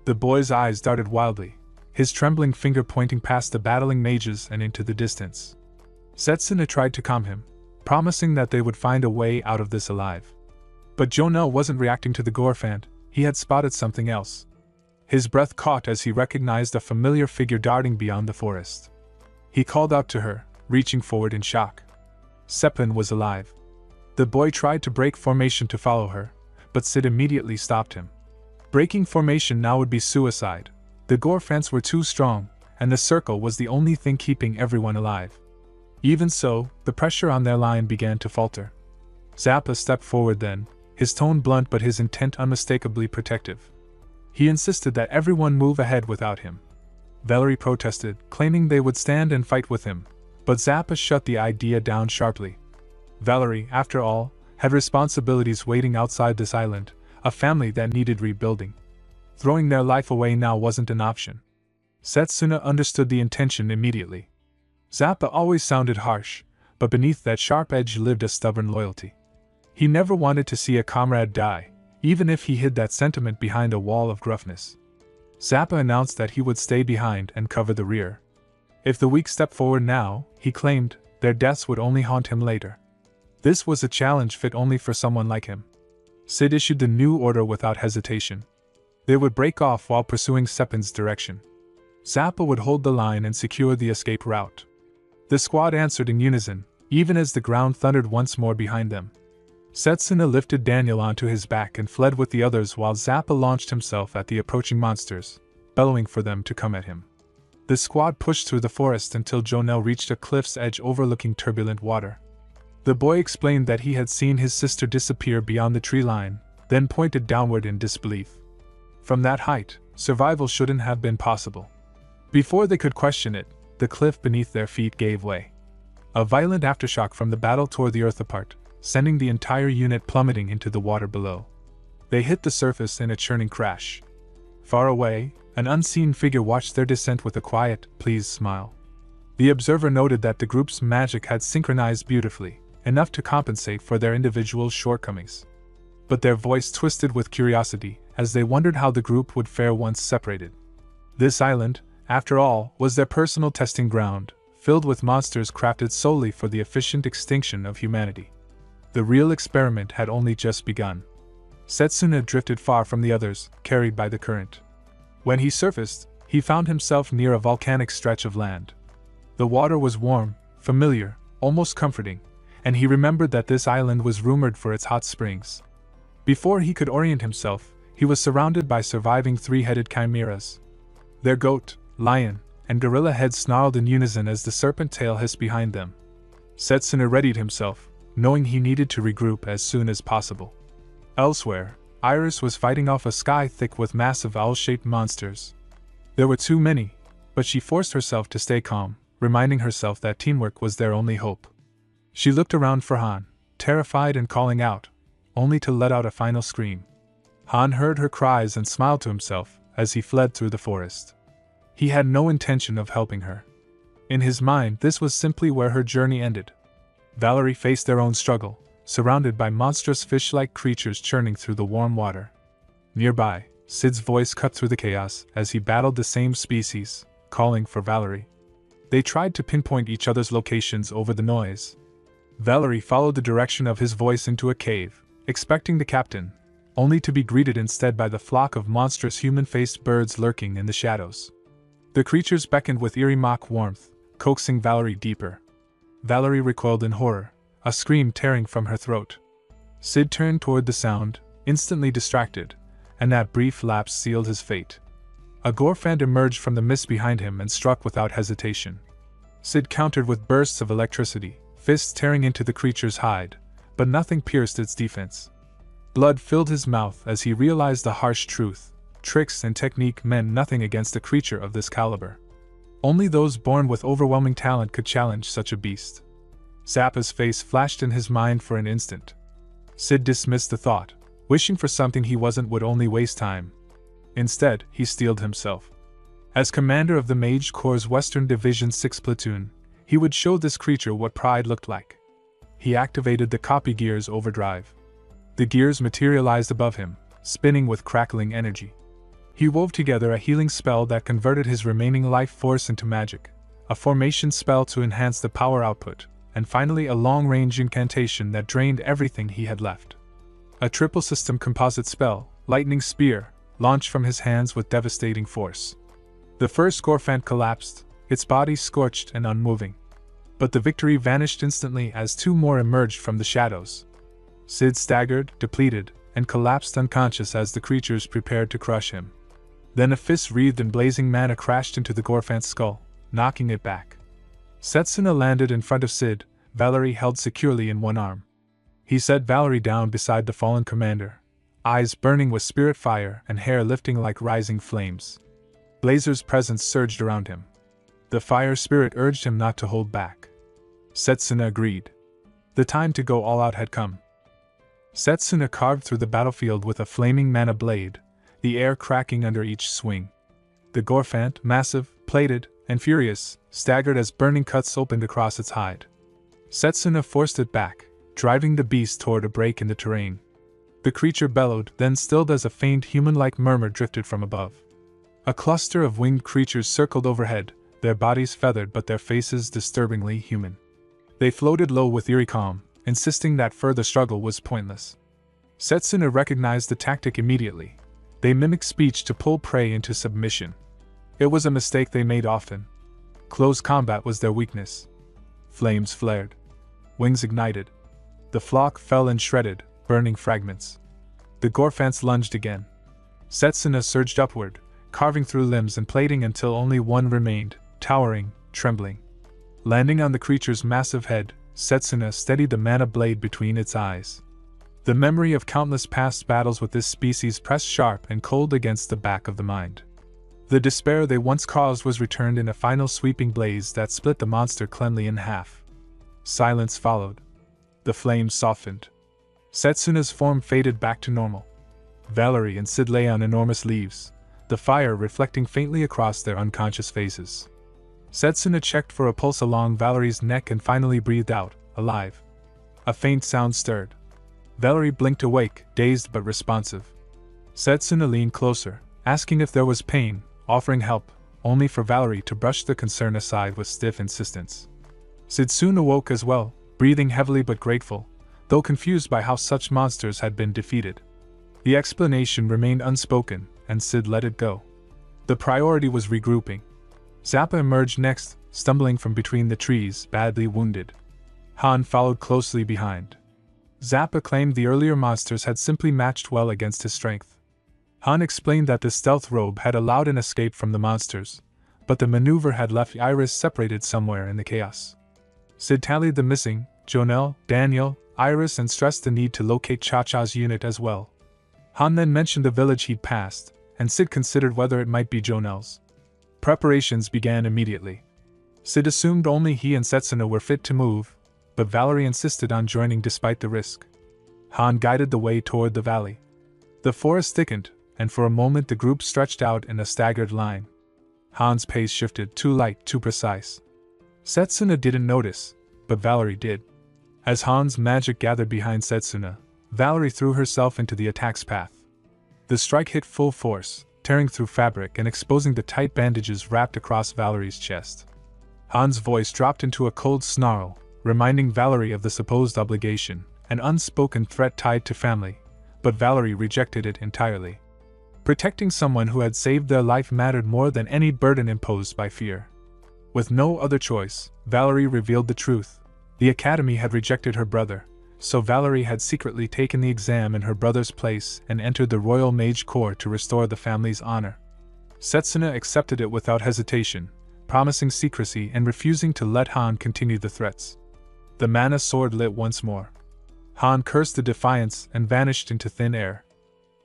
The boy's eyes darted wildly, his trembling finger pointing past the battling mages and into the distance. Setsuna tried to calm him, promising that they would find a way out of this alive. But Jonel wasn't reacting to the Gorfand, he had spotted something else. His breath caught as he recognized a familiar figure darting beyond the forest. He called out to her, reaching forward in shock. Sepin was alive. The boy tried to break formation to follow her, but Sid immediately stopped him. Breaking formation now would be suicide. The Gorfants were too strong, and the circle was the only thing keeping everyone alive. Even so, the pressure on their line began to falter. Zappa stepped forward then, his tone blunt but his intent unmistakably protective. He insisted that everyone move ahead without him. Valerie protested, claiming they would stand and fight with him, but Zappa shut the idea down sharply. Valerie, after all, had responsibilities waiting outside this island, a family that needed rebuilding. Throwing their life away now wasn't an option. Setsuna understood the intention immediately. Zappa always sounded harsh, but beneath that sharp edge lived a stubborn loyalty. He never wanted to see a comrade die, even if he hid that sentiment behind a wall of gruffness. Zappa announced that he would stay behind and cover the rear. If the weak stepped forward now, he claimed, their deaths would only haunt him later. This was a challenge fit only for someone like him. Sid issued the new order without hesitation. They would break off while pursuing Sepin's direction. Zappa would hold the line and secure the escape route. The squad answered in unison, even as the ground thundered once more behind them. Setsuna lifted Daniel onto his back and fled with the others while Zappa launched himself at the approaching monsters, bellowing for them to come at him. The squad pushed through the forest until Jonel reached a cliff's edge overlooking turbulent water. The boy explained that he had seen his sister disappear beyond the tree line, then pointed downward in disbelief. From that height, survival shouldn't have been possible. Before they could question it, the cliff beneath their feet gave way. A violent aftershock from the battle tore the earth apart, sending the entire unit plummeting into the water below. They hit the surface in a churning crash. Far away, an unseen figure watched their descent with a quiet, pleased smile. The observer noted that the group's magic had synchronized beautifully, enough to compensate for their individual shortcomings. But their voice twisted with curiosity as they wondered how the group would fare once separated. This island, after all, was their personal testing ground, filled with monsters crafted solely for the efficient extinction of humanity. The real experiment had only just begun. Setsuna drifted far from the others, carried by the current. When he surfaced, he found himself near a volcanic stretch of land. The water was warm, familiar, almost comforting, and he remembered that this island was rumored for its hot springs. Before he could orient himself, he was surrounded by surviving three-headed chimeras. Their goat, lion, and gorilla heads snarled in unison as the serpent tail hissed behind them. Setsuna readied himself, knowing he needed to regroup as soon as possible. Elsewhere, Iris was fighting off a sky thick with massive owl-shaped monsters. There were too many, but she forced herself to stay calm, reminding herself that teamwork was their only hope. She looked around for Han, terrified and calling out, only to let out a final scream. Han heard her cries and smiled to himself as he fled through the forest. He had no intention of helping her. In his mind, this was simply where her journey ended. Valerie faced their own struggle, surrounded by monstrous fish-like creatures churning through the warm water. Nearby, Sid's voice cut through the chaos as he battled the same species, calling for Valerie. They tried to pinpoint each other's locations over the noise. Valerie followed the direction of his voice into a cave, expecting the captain, only to be greeted instead by the flock of monstrous human-faced birds lurking in the shadows. The creatures beckoned with eerie mock warmth, coaxing Valerie deeper. Valerie recoiled in horror, a scream tearing from her throat. Sid turned toward the sound, instantly distracted, and that brief lapse sealed his fate. A Gorfand emerged from the mist behind him and struck without hesitation. Sid countered with bursts of electricity, fists tearing into the creature's hide, but nothing pierced its defense. Blood filled his mouth as he realized the harsh truth: tricks and technique meant nothing against a creature of this caliber. Only those born with overwhelming talent could challenge such a beast. Zappa's face flashed in his mind for an instant. Sid dismissed the thought, wishing for something he wasn't would only waste time. Instead, he steeled himself. As commander of the Mage Corps' Western Division 6 platoon, he would show this creature what pride looked like. He activated the copy gear's overdrive. The gears materialized above him, spinning with crackling energy. He wove together a healing spell that converted his remaining life force into magic, a formation spell to enhance the power output, and finally a long-range incantation that drained everything he had left. A triple system composite spell, Lightning Spear, launched from his hands with devastating force. The first Gorfant collapsed, its body scorched and unmoving. But the victory vanished instantly as two more emerged from the shadows. Sid staggered, depleted, and collapsed unconscious as the creatures prepared to crush him. Then a fist wreathed in blazing mana crashed into the Gorfant's skull, knocking it back. Setsuna landed in front of Sid, Valerie held securely in one arm. He set Valerie down beside the fallen commander, eyes burning with spirit fire and hair lifting like rising flames. Blazer's presence surged around him. The fire spirit urged him not to hold back. Setsuna agreed. The time to go all out had come. Setsuna carved through the battlefield with a flaming mana blade, the air cracking under each swing. The Gorfant, massive, plated, and furious, staggered as burning cuts opened across its hide. Setsuna forced it back, driving the beast toward a break in the terrain. The creature bellowed, then stilled as a faint human-like murmur drifted from above. A cluster of winged creatures circled overhead, their bodies feathered but their faces disturbingly human. They floated low with eerie calm, insisting that further struggle was pointless. Setsuna recognized the tactic immediately. They mimicked speech to pull prey into submission. It was a mistake they made often. Close combat was their weakness. Flames flared. Wings ignited. The flock fell in shredded, burning fragments. The Gorfants lunged again. Setsuna surged upward, carving through limbs and plating until only one remained, towering, trembling. Landing on the creature's massive head, Setsuna steadied the mana blade between its eyes. The memory of countless past battles with this species pressed sharp and cold against the back of the mind. The despair they once caused was returned in a final sweeping blaze that split the monster cleanly in half. Silence followed. The flames softened. Setsuna's form faded back to normal. Valerie and Sid lay on enormous leaves, the fire reflecting faintly across their unconscious faces. Setsuna checked for a pulse along Valerie's neck and finally breathed out, alive. A faint sound stirred. Valerie blinked awake, dazed but responsive. Setsuna leaned closer, asking if there was pain, offering help, only for Valerie to brush the concern aside with stiff insistence. Sid soon awoke as well, breathing heavily but grateful, though confused by how such monsters had been defeated. The explanation remained unspoken, and Sid let it go. The priority was regrouping. Zappa emerged next, stumbling from between the trees, badly wounded. Han followed closely behind. Zappa claimed the earlier monsters had simply matched well against his strength. Han explained that the stealth robe had allowed an escape from the monsters, but the maneuver had left Iris separated somewhere in the chaos. Sid tallied the missing, Jonelle, Daniel, Iris, and stressed the need to locate Cha-Cha's unit as well. Han then mentioned the village he'd passed, and Sid considered whether it might be Jonelle's. Preparations began immediately. Sid assumed only he and Setsuna were fit to move, but Valerie insisted on joining despite the risk. Han guided the way toward the valley. The forest thickened, and for a moment the group stretched out in a staggered line. Han's pace shifted, too light, too precise. Setsuna didn't notice, but Valerie did. As Han's magic gathered behind Setsuna, Valerie threw herself into the attack's path. The strike hit full force, tearing through fabric and exposing the tight bandages wrapped across Valerie's chest. Han's voice dropped into a cold snarl, reminding Valerie of the supposed obligation, an unspoken threat tied to family, but Valerie rejected it entirely. Protecting someone who had saved their life mattered more than any burden imposed by fear. With no other choice, Valerie revealed the truth. The Academy had rejected her brother, so Valerie had secretly taken the exam in her brother's place and entered the Royal Mage Corps to restore the family's honor. Setsuna accepted it without hesitation, promising secrecy and refusing to let Han continue the threats. The mana sword lit once more. Han cursed the defiance and vanished into thin air.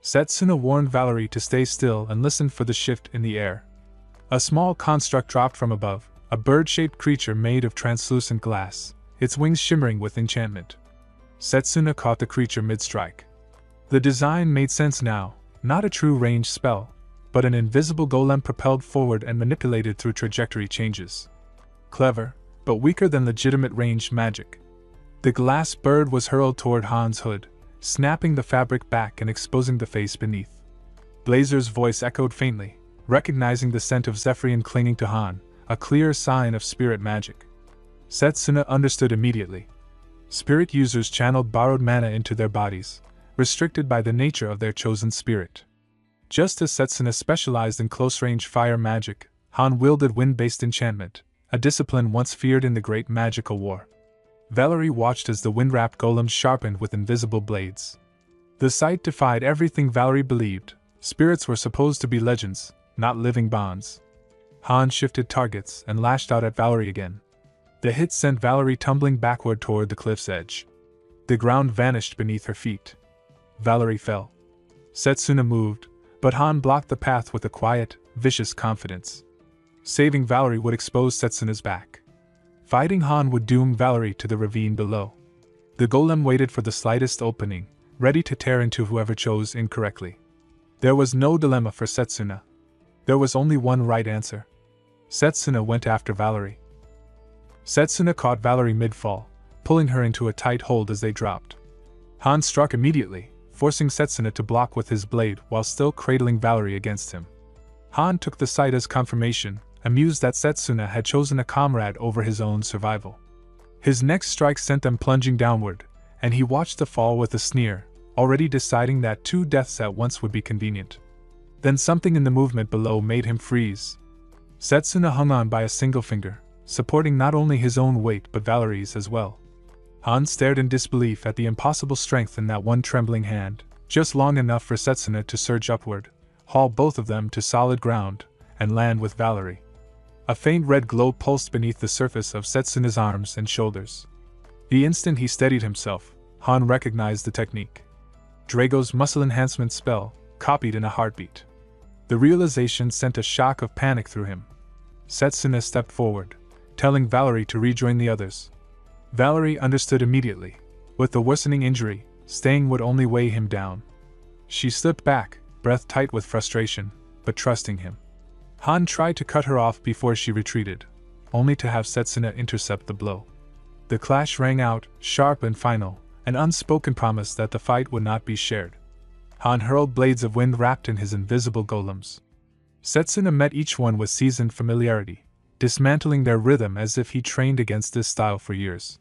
Setsuna warned Valerie to stay still and listen for the shift in the air. A small construct dropped from above, a bird-shaped creature made of translucent glass, its wings shimmering with enchantment. Setsuna caught the creature mid-strike. The design made sense now, not a true ranged spell, but an invisible golem propelled forward and manipulated through trajectory changes. Clever, but weaker than legitimate ranged magic. The glass bird was hurled toward Han's hood, snapping the fabric back and exposing the face beneath. Blazer's voice echoed faintly, recognizing the scent of Zephyrian clinging to Han, a clear sign of spirit magic. Setsuna understood immediately. Spirit users channeled borrowed mana into their bodies, restricted by the nature of their chosen spirit. Just as Setsuna specialized in close-range fire magic, Han wielded wind-based enchantment, a discipline once feared in the Great Magical War. Valerie watched as the wind-wrapped golems sharpened with invisible blades. The sight defied everything Valerie believed. Spirits were supposed to be legends, not living bonds. Han shifted targets and lashed out at Valerie again. The hit sent Valerie tumbling backward toward the cliff's edge. The ground vanished beneath her feet. Valerie fell. Setsuna moved, but Han blocked the path with a quiet, vicious confidence. Saving Valerie would expose Setsuna's back. Fighting Han would doom Valerie to the ravine below. The golem waited for the slightest opening, ready to tear into whoever chose incorrectly. There was no dilemma for Setsuna. There was only one right answer. Setsuna went after Valerie. Setsuna caught Valerie mid-fall, pulling her into a tight hold as they dropped. Han struck immediately, forcing Setsuna to block with his blade while still cradling Valerie against him. Han took the sight as confirmation, amused that Setsuna had chosen a comrade over his own survival. His next strike sent them plunging downward, and he watched the fall with a sneer, already deciding that 2 deaths at once would be convenient. Then something in the movement below made him freeze. Setsuna hung on by a single finger, supporting not only his own weight but Valerie's as well. Han stared in disbelief at the impossible strength in that one trembling hand, just long enough for Setsuna to surge upward, haul both of them to solid ground, and land with Valerie. A faint red glow pulsed beneath the surface of Setsuna's arms and shoulders. The instant he steadied himself, Han recognized the technique. Drago's muscle enhancement spell, copied in a heartbeat. The realization sent a shock of panic through him. Setsuna stepped forward, telling Valerie to rejoin the others. Valerie understood immediately. With the worsening injury, staying would only weigh him down. She slipped back, breath tight with frustration, but trusting him. Han tried to cut her off before she retreated, only to have Setsuna intercept the blow. The clash rang out, sharp and final, an unspoken promise that the fight would not be shared. Han hurled blades of wind wrapped in his invisible golems. Setsuna met each one with seasoned familiarity, dismantling their rhythm as if he trained against this style for years.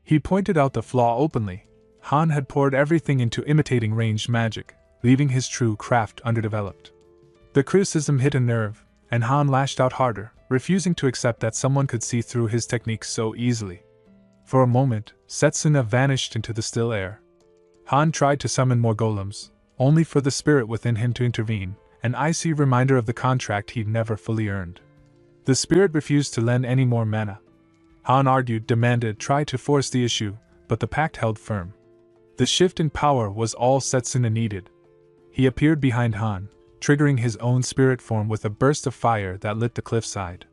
He pointed out the flaw openly. Han had poured everything into imitating ranged magic, leaving his true craft underdeveloped. The criticism hit a nerve, and Han lashed out harder, refusing to accept that someone could see through his techniques so easily. For a moment, Setsuna vanished into the still air. Han tried to summon more golems, only for the spirit within him to intervene, an icy reminder of the contract he'd never fully earned. The spirit refused to lend any more mana. Han argued, demanded, tried to force the issue, but the pact held firm. The shift in power was all Setsuna needed. He appeared behind Han, triggering his own spirit form with a burst of fire that lit the cliffside.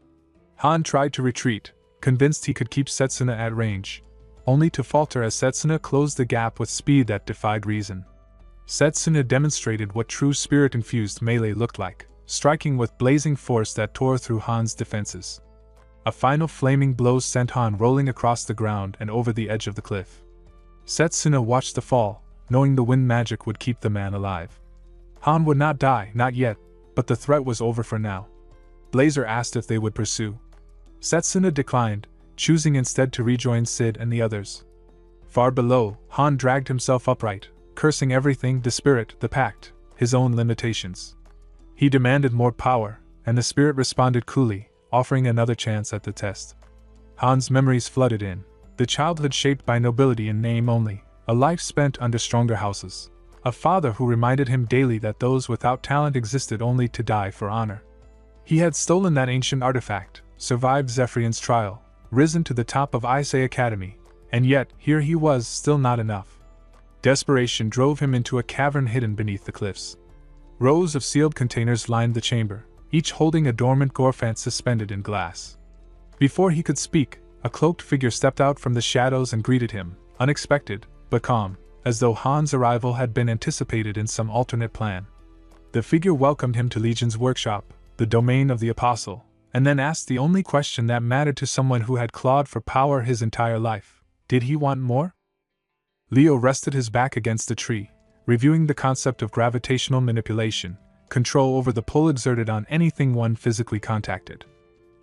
Han tried to retreat, convinced he could keep Setsuna at range, only to falter as Setsuna closed the gap with speed that defied reason. Setsuna demonstrated what true spirit-infused melee looked like, striking with blazing force that tore through Han's defenses. A final flaming blow sent Han rolling across the ground and over the edge of the cliff. Setsuna watched the fall, knowing the wind magic would keep the man alive. Han would not die, not yet, but the threat was over for now. Blazer asked if they would pursue. Setsuna declined, choosing instead to rejoin Sid and the others. Far below, Han dragged himself upright, cursing everything, the spirit, the pact, his own limitations. He demanded more power, and the spirit responded coolly, offering another chance at the test. Han's memories flooded in, the childhood shaped by nobility in name only, a life spent under stronger houses. A father who reminded him daily that those without talent existed only to die for honor. He had stolen that ancient artifact, survived Zephyrian's trial, risen to the top of Issei Academy, and yet here he was, still not enough. Desperation drove him into a cavern hidden beneath the cliffs. Rows of sealed containers lined the chamber, each holding a dormant Gorfant suspended in glass. Before he could speak, a cloaked figure stepped out from the shadows and greeted him, unexpected, but calm, as though Han's arrival had been anticipated in some alternate plan. The figure welcomed him to Legion's workshop, the domain of the Apostle, and then asked the only question that mattered to someone who had clawed for power his entire life: did he want more? Leo rested his back against a tree, reviewing the concept of gravitational manipulation, control over the pull exerted on anything one physically contacted.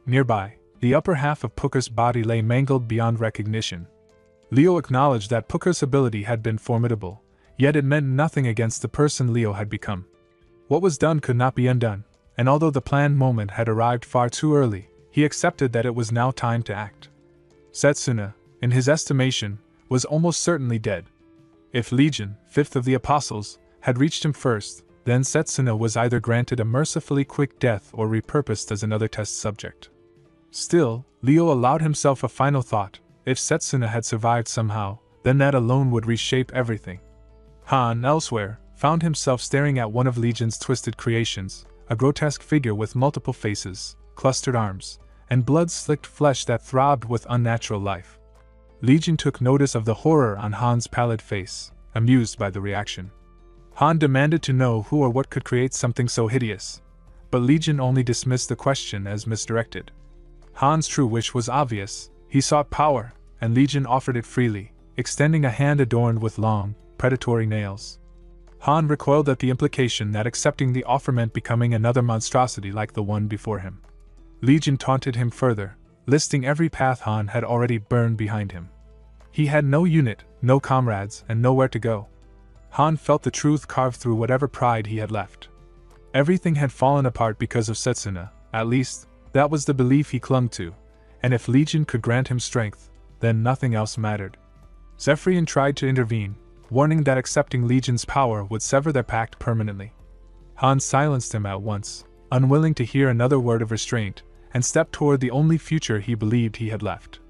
Nearby, the upper half of Pucker's body lay mangled beyond recognition. Leo acknowledged that Pucker's ability had been formidable, Yet it meant nothing against the person Leo had become. What was done could not be undone, and although the planned moment had arrived far too early, he accepted that it was now time to act. Setsuna, in his estimation, was almost certainly dead. If Legion, fifth of the Apostles, had reached him first, then Setsuna was either granted a mercifully quick death or repurposed as another test subject. Still, Leo allowed himself a final thought: if Setsuna had survived somehow, then that alone would reshape everything. Han, elsewhere, found himself staring at one of Legion's twisted creations, a grotesque figure with multiple faces, clustered arms, and blood-slicked flesh that throbbed with unnatural life. Legion took notice of the horror on Han's pallid face, amused by the reaction. Han demanded to know who or what could create something so hideous, but Legion only dismissed the question as misdirected. Han's true wish was obvious: he sought power, and Legion offered it freely, extending a hand adorned with long, predatory nails. Han recoiled at the implication that accepting the offer meant becoming another monstrosity like the one before him. Legion taunted him further, listing every path Han had already burned behind him. He had no unit, no comrades, and nowhere to go. Han felt the truth carved through whatever pride he had left. Everything had fallen apart because of Setsuna, at least, that was the belief he clung to, and if Legion could grant him strength, then nothing else mattered. Zephyrian tried to intervene, warning that accepting Legion's power would sever their pact permanently. Han silenced him at once, unwilling to hear another word of restraint, and stepped toward the only future he believed he had left.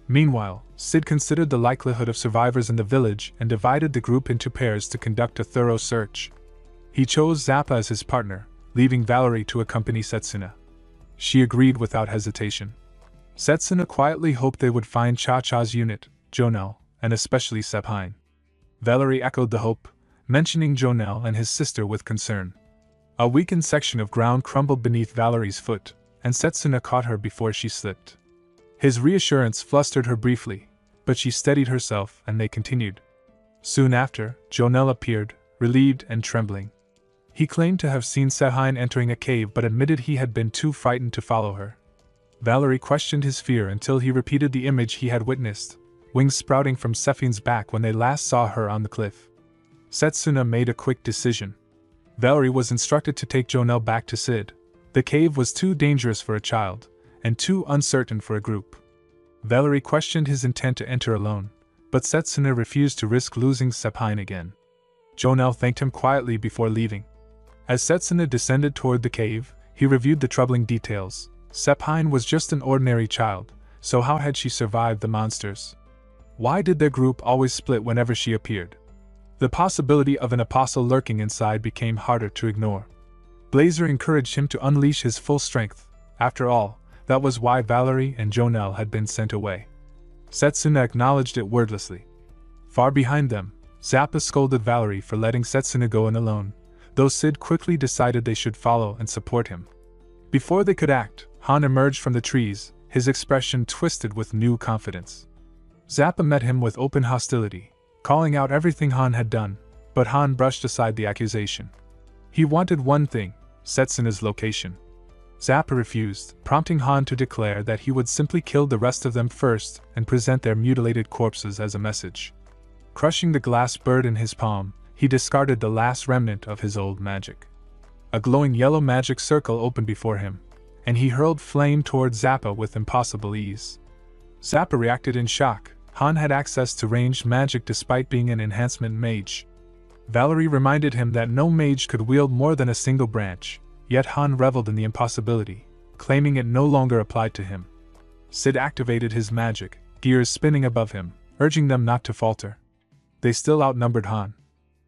Meanwhile, Sid considered the likelihood of survivors in the village and divided the group into pairs to conduct a thorough search. He chose Zappa as his partner, leaving Valerie to accompany Setsuna. She agreed without hesitation. Setsuna quietly hoped they would find Cha-Cha's unit, Jonel, and especially Sepine. Valerie echoed the hope, mentioning Jonel and his sister with concern. A weakened section of ground crumbled beneath Valerie's foot, and Setsuna caught her before she slipped. His reassurance flustered her briefly, but she steadied herself and they continued. Soon after, Jonel appeared, relieved and trembling. He claimed to have seen Sepine entering a cave but admitted he had been too frightened to follow her. Valerie questioned his fear until he repeated the image he had witnessed, wings sprouting from Sephine's back when they last saw her on the cliff. Setsuna made a quick decision. Valerie was instructed to take Jonel back to Sid. The cave was too dangerous for a child, and too uncertain for a group. Valerie questioned his intent to enter alone, but Setsuna refused to risk losing Sepine again. Jonel thanked him quietly before leaving. As Setsuna descended toward the cave, he reviewed the troubling details. Sepine was just an ordinary child, so how had she survived the monsters? Why did their group always split whenever she appeared? The possibility of an apostle lurking inside became harder to ignore. Blazer encouraged him to unleash his full strength. After all, that was why Valerie and Jonel had been sent away. Setsuna acknowledged it wordlessly. Far behind them, Zappa scolded Valerie for letting Setsuna go in alone, though Sid quickly decided they should follow and support him. Before they could act, Han emerged from the trees, his expression twisted with new confidence. Zappa met him with open hostility, calling out everything Han had done, but Han brushed aside the accusation. He wanted one thing: Setsuna's location. Zappa refused, prompting Han to declare that he would simply kill the rest of them first and present their mutilated corpses as a message. Crushing the glass bird in his palm, he discarded the last remnant of his old magic. A glowing yellow magic circle opened before him, and he hurled flame toward Zappa with impossible ease. Zappa reacted in shock. Han had access to ranged magic despite being an enhancement mage. Valerie reminded him that no mage could wield more than a single branch, yet Han reveled in the impossibility, claiming it no longer applied to him. Sid activated his magic, gears spinning above him, urging them not to falter. They still outnumbered Han.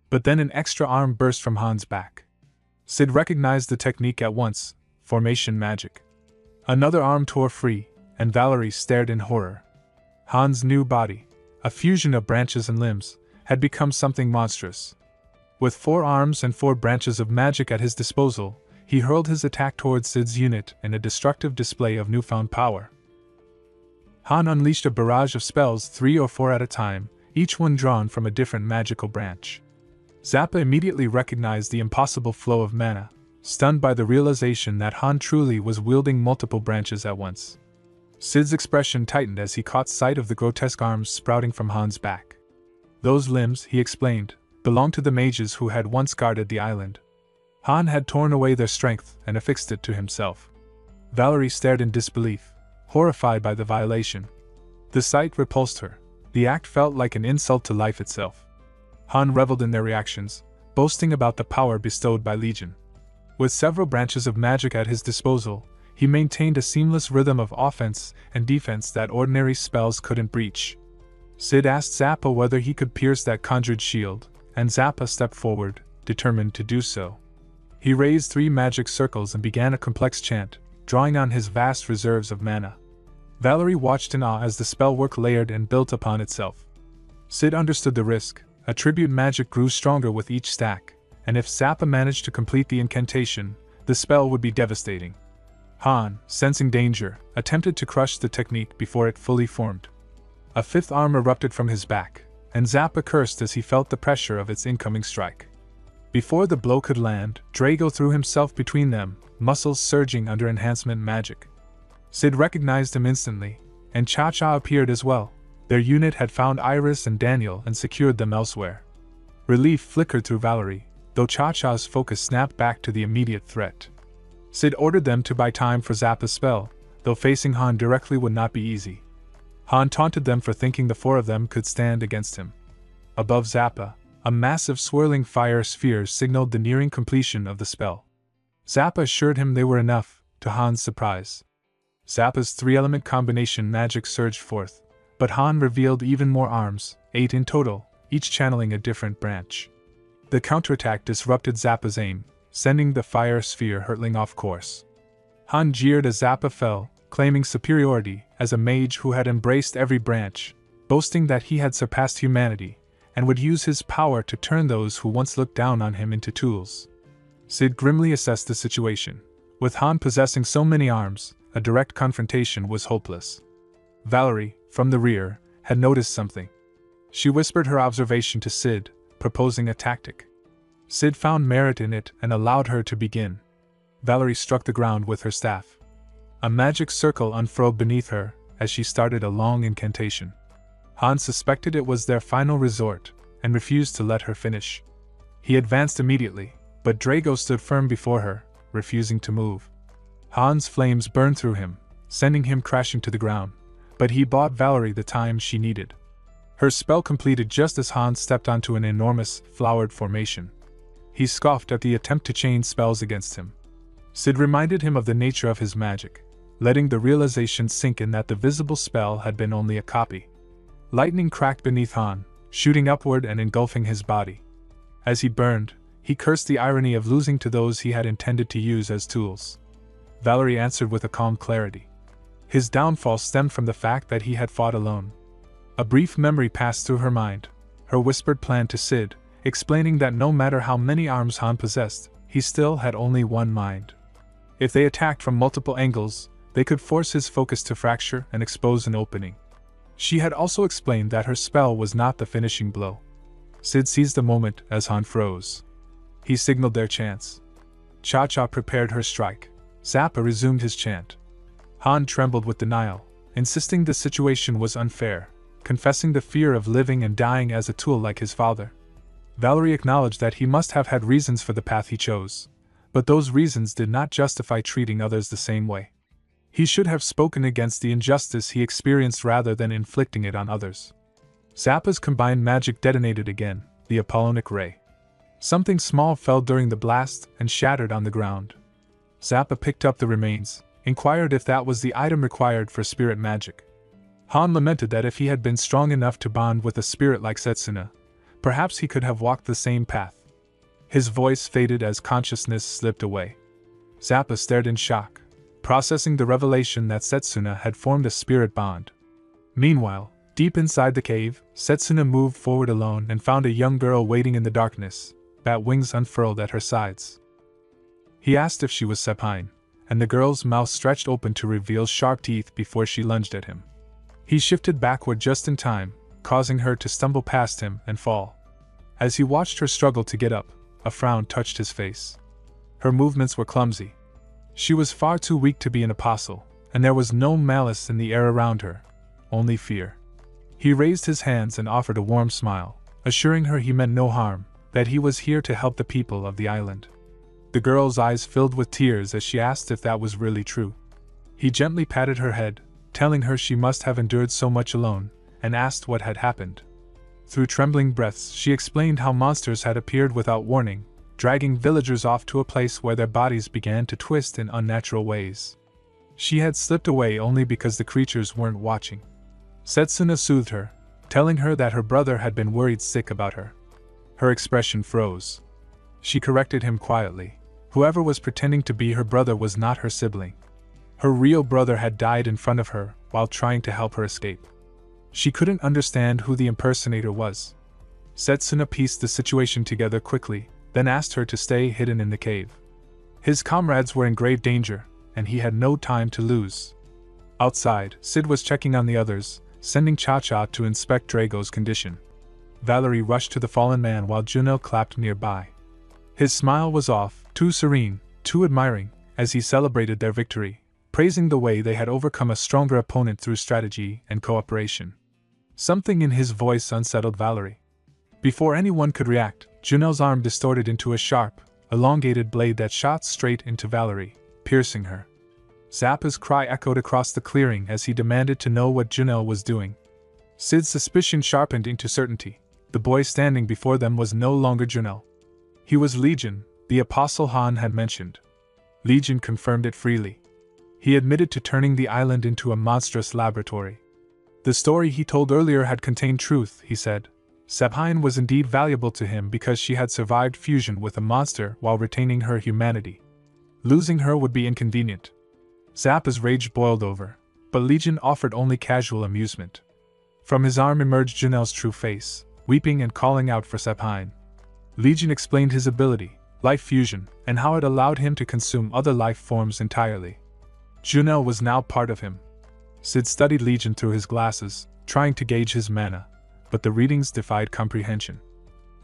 But then an extra arm burst from Han's back. Sid recognized the technique at once: formation magic. Another arm tore free, and Valerie stared in horror. Han's new body, a fusion of branches and limbs, had become something monstrous. With 4 arms and 4 branches of magic at his disposal, he hurled his attack towards Sid's unit in a destructive display of newfound power. Han unleashed a barrage of spells 3 or 4 at a time, each one drawn from a different magical branch. Zappa immediately recognized the impossible flow of mana, stunned by the realization that Han truly was wielding multiple branches at once. Sid's expression tightened as he caught sight of the grotesque arms sprouting from Han's back. Those limbs, he explained, belonged to the mages who had once guarded the island. Han had torn away their strength and affixed it to himself. Valerie stared in disbelief, horrified by the violation. The sight repulsed her. The act felt like an insult to life itself. Han reveled in their reactions, boasting about the power bestowed by Legion. With several branches of magic at his disposal, he maintained a seamless rhythm of offense and defense that ordinary spells couldn't breach. Sid asked Zappa whether he could pierce that conjured shield, and Zappa stepped forward, determined to do so. He raised 3 magic circles and began a complex chant, drawing on his vast reserves of mana. Valerie watched in awe as the spellwork layered and built upon itself. Sid understood the risk. Attribute magic grew stronger with each stack, and if Zappa managed to complete the incantation, the spell would be devastating. Han, sensing danger, attempted to crush the technique before it fully formed. A 5th arm erupted from his back, and Zappa cursed as he felt the pressure of its incoming strike. Before the blow could land, Drago threw himself between them, muscles surging under enhancement magic. Sid recognized him instantly, and Cha-Cha appeared as well. Their unit had found Iris and Daniel and secured them elsewhere. Relief flickered through Valerie, though Cha-Cha's focus snapped back to the immediate threat. Sid ordered them to buy time for Zappa's spell, though facing Han directly would not be easy. Han taunted them for thinking the 4 of them could stand against him. Above Zappa, a massive swirling fire sphere signaled the nearing completion of the spell. Zappa assured him they were enough, to Han's surprise. Zappa's 3-element combination magic surged forth, but Han revealed even more arms, 8 in total, each channeling a different branch. The counterattack disrupted Zappa's aim, sending the fire sphere hurtling off course. Han jeered as Zappa fell, claiming superiority as a mage who had embraced every branch, boasting that he had surpassed humanity, and would use his power to turn those who once looked down on him into tools. Sid grimly assessed the situation. With Han possessing so many arms, a direct confrontation was hopeless. Valerie, from the rear, had noticed something. She whispered her observation to Sid, proposing a tactic. Sid found merit in it and allowed her to begin. Valerie struck the ground with her staff. A magic circle unfurled beneath her as she started a long incantation. Han suspected it was their final resort and refused to let her finish. He advanced immediately, but Drago stood firm before her, refusing to move. Han's flames burned through him, sending him crashing to the ground, but he bought Valerie the time she needed. Her spell completed just as Han stepped onto an enormous, flowered formation. He scoffed at the attempt to chain spells against him. Sid reminded him of the nature of his magic, letting the realization sink in that the visible spell had been only a copy. Lightning cracked beneath Han, shooting upward and engulfing his body. As he burned, he cursed the irony of losing to those he had intended to use as tools. Valerie answered with a calm clarity. His downfall stemmed from the fact that he had fought alone. A brief memory passed through her mind, her whispered plan to Sid, explaining that no matter how many arms Han possessed, he still had only one mind. If they attacked from multiple angles, they could force his focus to fracture and expose an opening. She had also explained that her spell was not the finishing blow. Sid seized the moment as Han froze. He signaled their chance. Cha-Cha prepared her strike. Zappa resumed his chant. Han trembled with denial, insisting the situation was unfair, confessing the fear of living and dying as a tool like his father. Valerie acknowledged that he must have had reasons for the path he chose, but those reasons did not justify treating others the same way. He should have spoken against the injustice he experienced rather than inflicting it on others. Zappa's combined magic detonated again, the Apollonic ray. Something small fell during the blast and shattered on the ground. Zappa picked up the remains, inquired if that was the item required for spirit magic. Han lamented that if he had been strong enough to bond with a spirit like Setsuna, perhaps he could have walked the same path. His voice faded as consciousness slipped away. Zappa stared in shock, processing the revelation that Setsuna had formed a spirit bond. Meanwhile, deep inside the cave, Setsuna moved forward alone and found a young girl waiting in the darkness, bat wings unfurled at her sides. He asked if she was Sepine, and the girl's mouth stretched open to reveal sharp teeth before she lunged at him. He shifted backward just in time, causing her to stumble past him and fall. As he watched her struggle to get up, a frown touched his face. Her movements were clumsy. She was far too weak to be an apostle, and there was no malice in the air around her, only fear. He raised his hands and offered a warm smile, assuring her he meant no harm, that he was here to help the people of the island. The girl's eyes filled with tears as she asked if that was really true. He gently patted her head, telling her she must have endured so much alone, and asked what had happened. Through trembling breaths, she explained how monsters had appeared without warning, dragging villagers off to a place where their bodies began to twist in unnatural ways. She had slipped away only because the creatures weren't watching. Setsuna soothed her, telling her that her brother had been worried sick about her. Her expression froze. She corrected him quietly. Whoever was pretending to be her brother was not her sibling. Her real brother had died in front of her while trying to help her escape. She couldn't understand who the impersonator was. Setsuna pieced the situation together quickly, then asked her to stay hidden in the cave. His comrades were in grave danger, and he had no time to lose. Outside, Sid was checking on the others, sending Cha-Cha to inspect Drago's condition. Valerie rushed to the fallen man while Juno clapped nearby. His smile was off, too serene, too admiring, as he celebrated their victory, praising the way they had overcome a stronger opponent through strategy and cooperation. Something in his voice unsettled Valerie. Before anyone could react, Juno's arm distorted into a sharp, elongated blade that shot straight into Valerie, piercing her. Zappa's cry echoed across the clearing as he demanded to know what Juno was doing. Sid's suspicion sharpened into certainty. The boy standing before them was no longer Juno. He was Legion, the Apostle Han had mentioned. Legion confirmed it freely. He admitted to turning the island into a monstrous laboratory. The story he told earlier had contained truth, he said. Sabine was indeed valuable to him because she had survived fusion with a monster while retaining her humanity. Losing her would be inconvenient. Zappa's rage boiled over, but Legion offered only casual amusement. From his arm emerged Juno's true face, weeping and calling out for Sabine. Legion explained his ability, life fusion, and how it allowed him to consume other life forms entirely. Juno was now part of him. Sid studied Legion through his glasses, trying to gauge his mana, but the readings defied comprehension.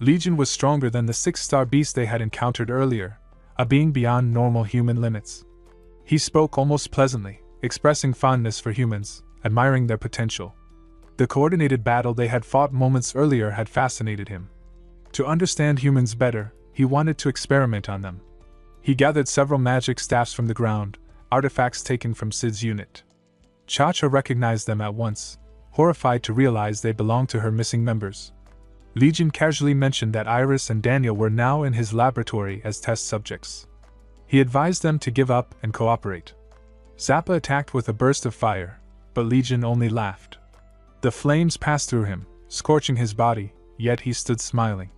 Legion was stronger than the six-star beast they had encountered earlier, a being beyond normal human limits. He spoke almost pleasantly, expressing fondness for humans, admiring their potential. The coordinated battle they had fought moments earlier had fascinated him. To understand humans better, he wanted to experiment on them. He gathered several magic staffs from the ground, artifacts taken from Sid's unit. Cha-Cha recognized them at once, horrified to realize they belonged to her missing members. Legion casually mentioned that Iris and Daniel were now in his laboratory as test subjects. He advised them to give up and cooperate. Zappa attacked with a burst of fire, but Legion only laughed. The flames passed through him, scorching his body, yet he stood smiling.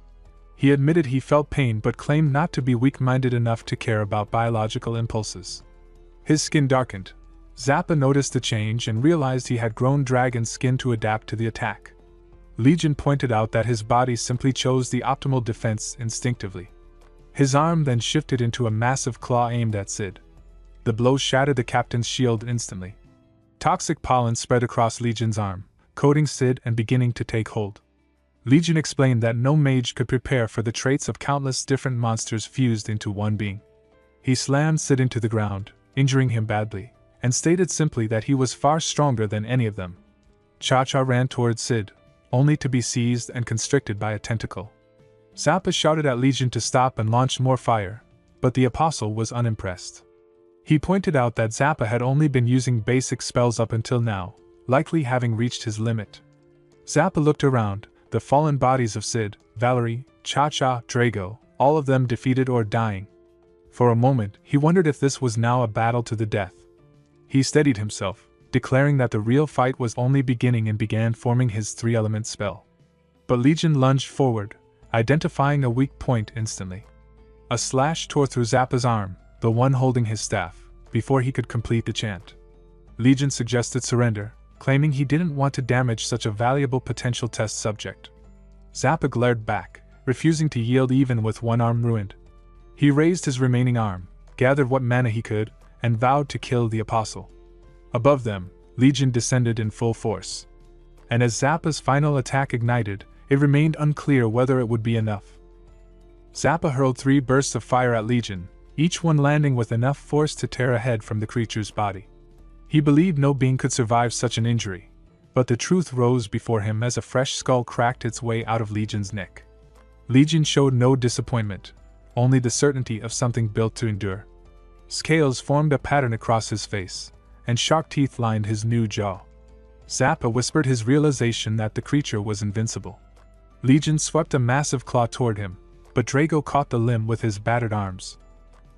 He admitted he felt pain but claimed not to be weak-minded enough to care about biological impulses. His skin darkened. Zappa noticed the change and realized he had grown dragon skin to adapt to the attack. Legion pointed out that his body simply chose the optimal defense instinctively. His arm then shifted into a massive claw aimed at Sid. The blow shattered the captain's shield instantly. Toxic pollen spread across Legion's arm, coating Sid and beginning to take hold. Legion explained that no mage could prepare for the traits of countless different monsters fused into one being. He slammed Sid into the ground, injuring him badly, and stated simply that he was far stronger than any of them. Cha-Cha ran towards Sid, only to be seized and constricted by a tentacle. Zappa shouted at Legion to stop and launch more fire, but the Apostle was unimpressed. He pointed out that Zappa had only been using basic spells up until now, likely having reached his limit. Zappa looked around, the fallen bodies of Sid, Valerie, Cha-Cha, Drago, all of them defeated or dying. For a moment, he wondered if this was now a battle to the death. He steadied himself, declaring that the real fight was only beginning and began forming his three-element spell. But Legion lunged forward, identifying a weak point instantly. A slash tore through Zappa's arm, the one holding his staff, before he could complete the chant. Legion suggested surrender, claiming he didn't want to damage such a valuable potential test subject. Zappa glared back, refusing to yield even with one arm ruined. He raised his remaining arm, gathered what mana he could, and vowed to kill the Apostle. Above them, Legion descended in full force. And as Zappa's final attack ignited, it remained unclear whether it would be enough. Zappa hurled 3 bursts of fire at Legion, each one landing with enough force to tear a head from the creature's body. He believed no being could survive such an injury, but the truth rose before him as a fresh skull cracked its way out of Legion's neck. Legion showed no disappointment, only the certainty of something built to endure. Scales formed a pattern across his face, and sharp teeth lined his new jaw. Zappa whispered his realization that the creature was invincible. Legion swept a massive claw toward him, but Drago caught the limb with his battered arms.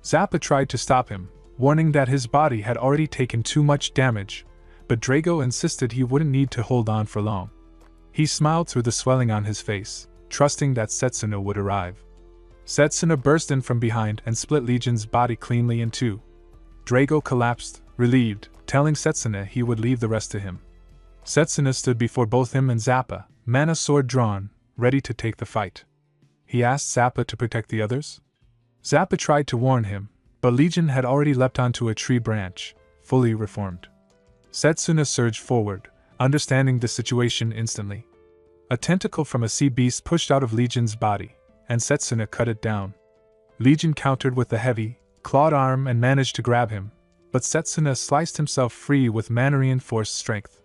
Zappa tried to stop him, warning that his body had already taken too much damage, but Drago insisted he wouldn't need to hold on for long. He smiled through the swelling on his face, trusting that Setsuna would arrive. Setsuna burst in from behind and split Legion's body cleanly in two. Drago collapsed, relieved, telling Setsuna he would leave the rest to him. Setsuna stood before both him and Zappa, mana sword drawn, ready to take the fight. He asked Zappa to protect the others. Zappa tried to warn him, but Legion had already leapt onto a tree branch, fully reformed. Setsuna surged forward, understanding the situation instantly. A tentacle from a sea beast pushed out of Legion's body, and Setsuna cut it down. Legion countered with a heavy, clawed arm and managed to grab him, but Setsuna sliced himself free with mana-reinforced strength.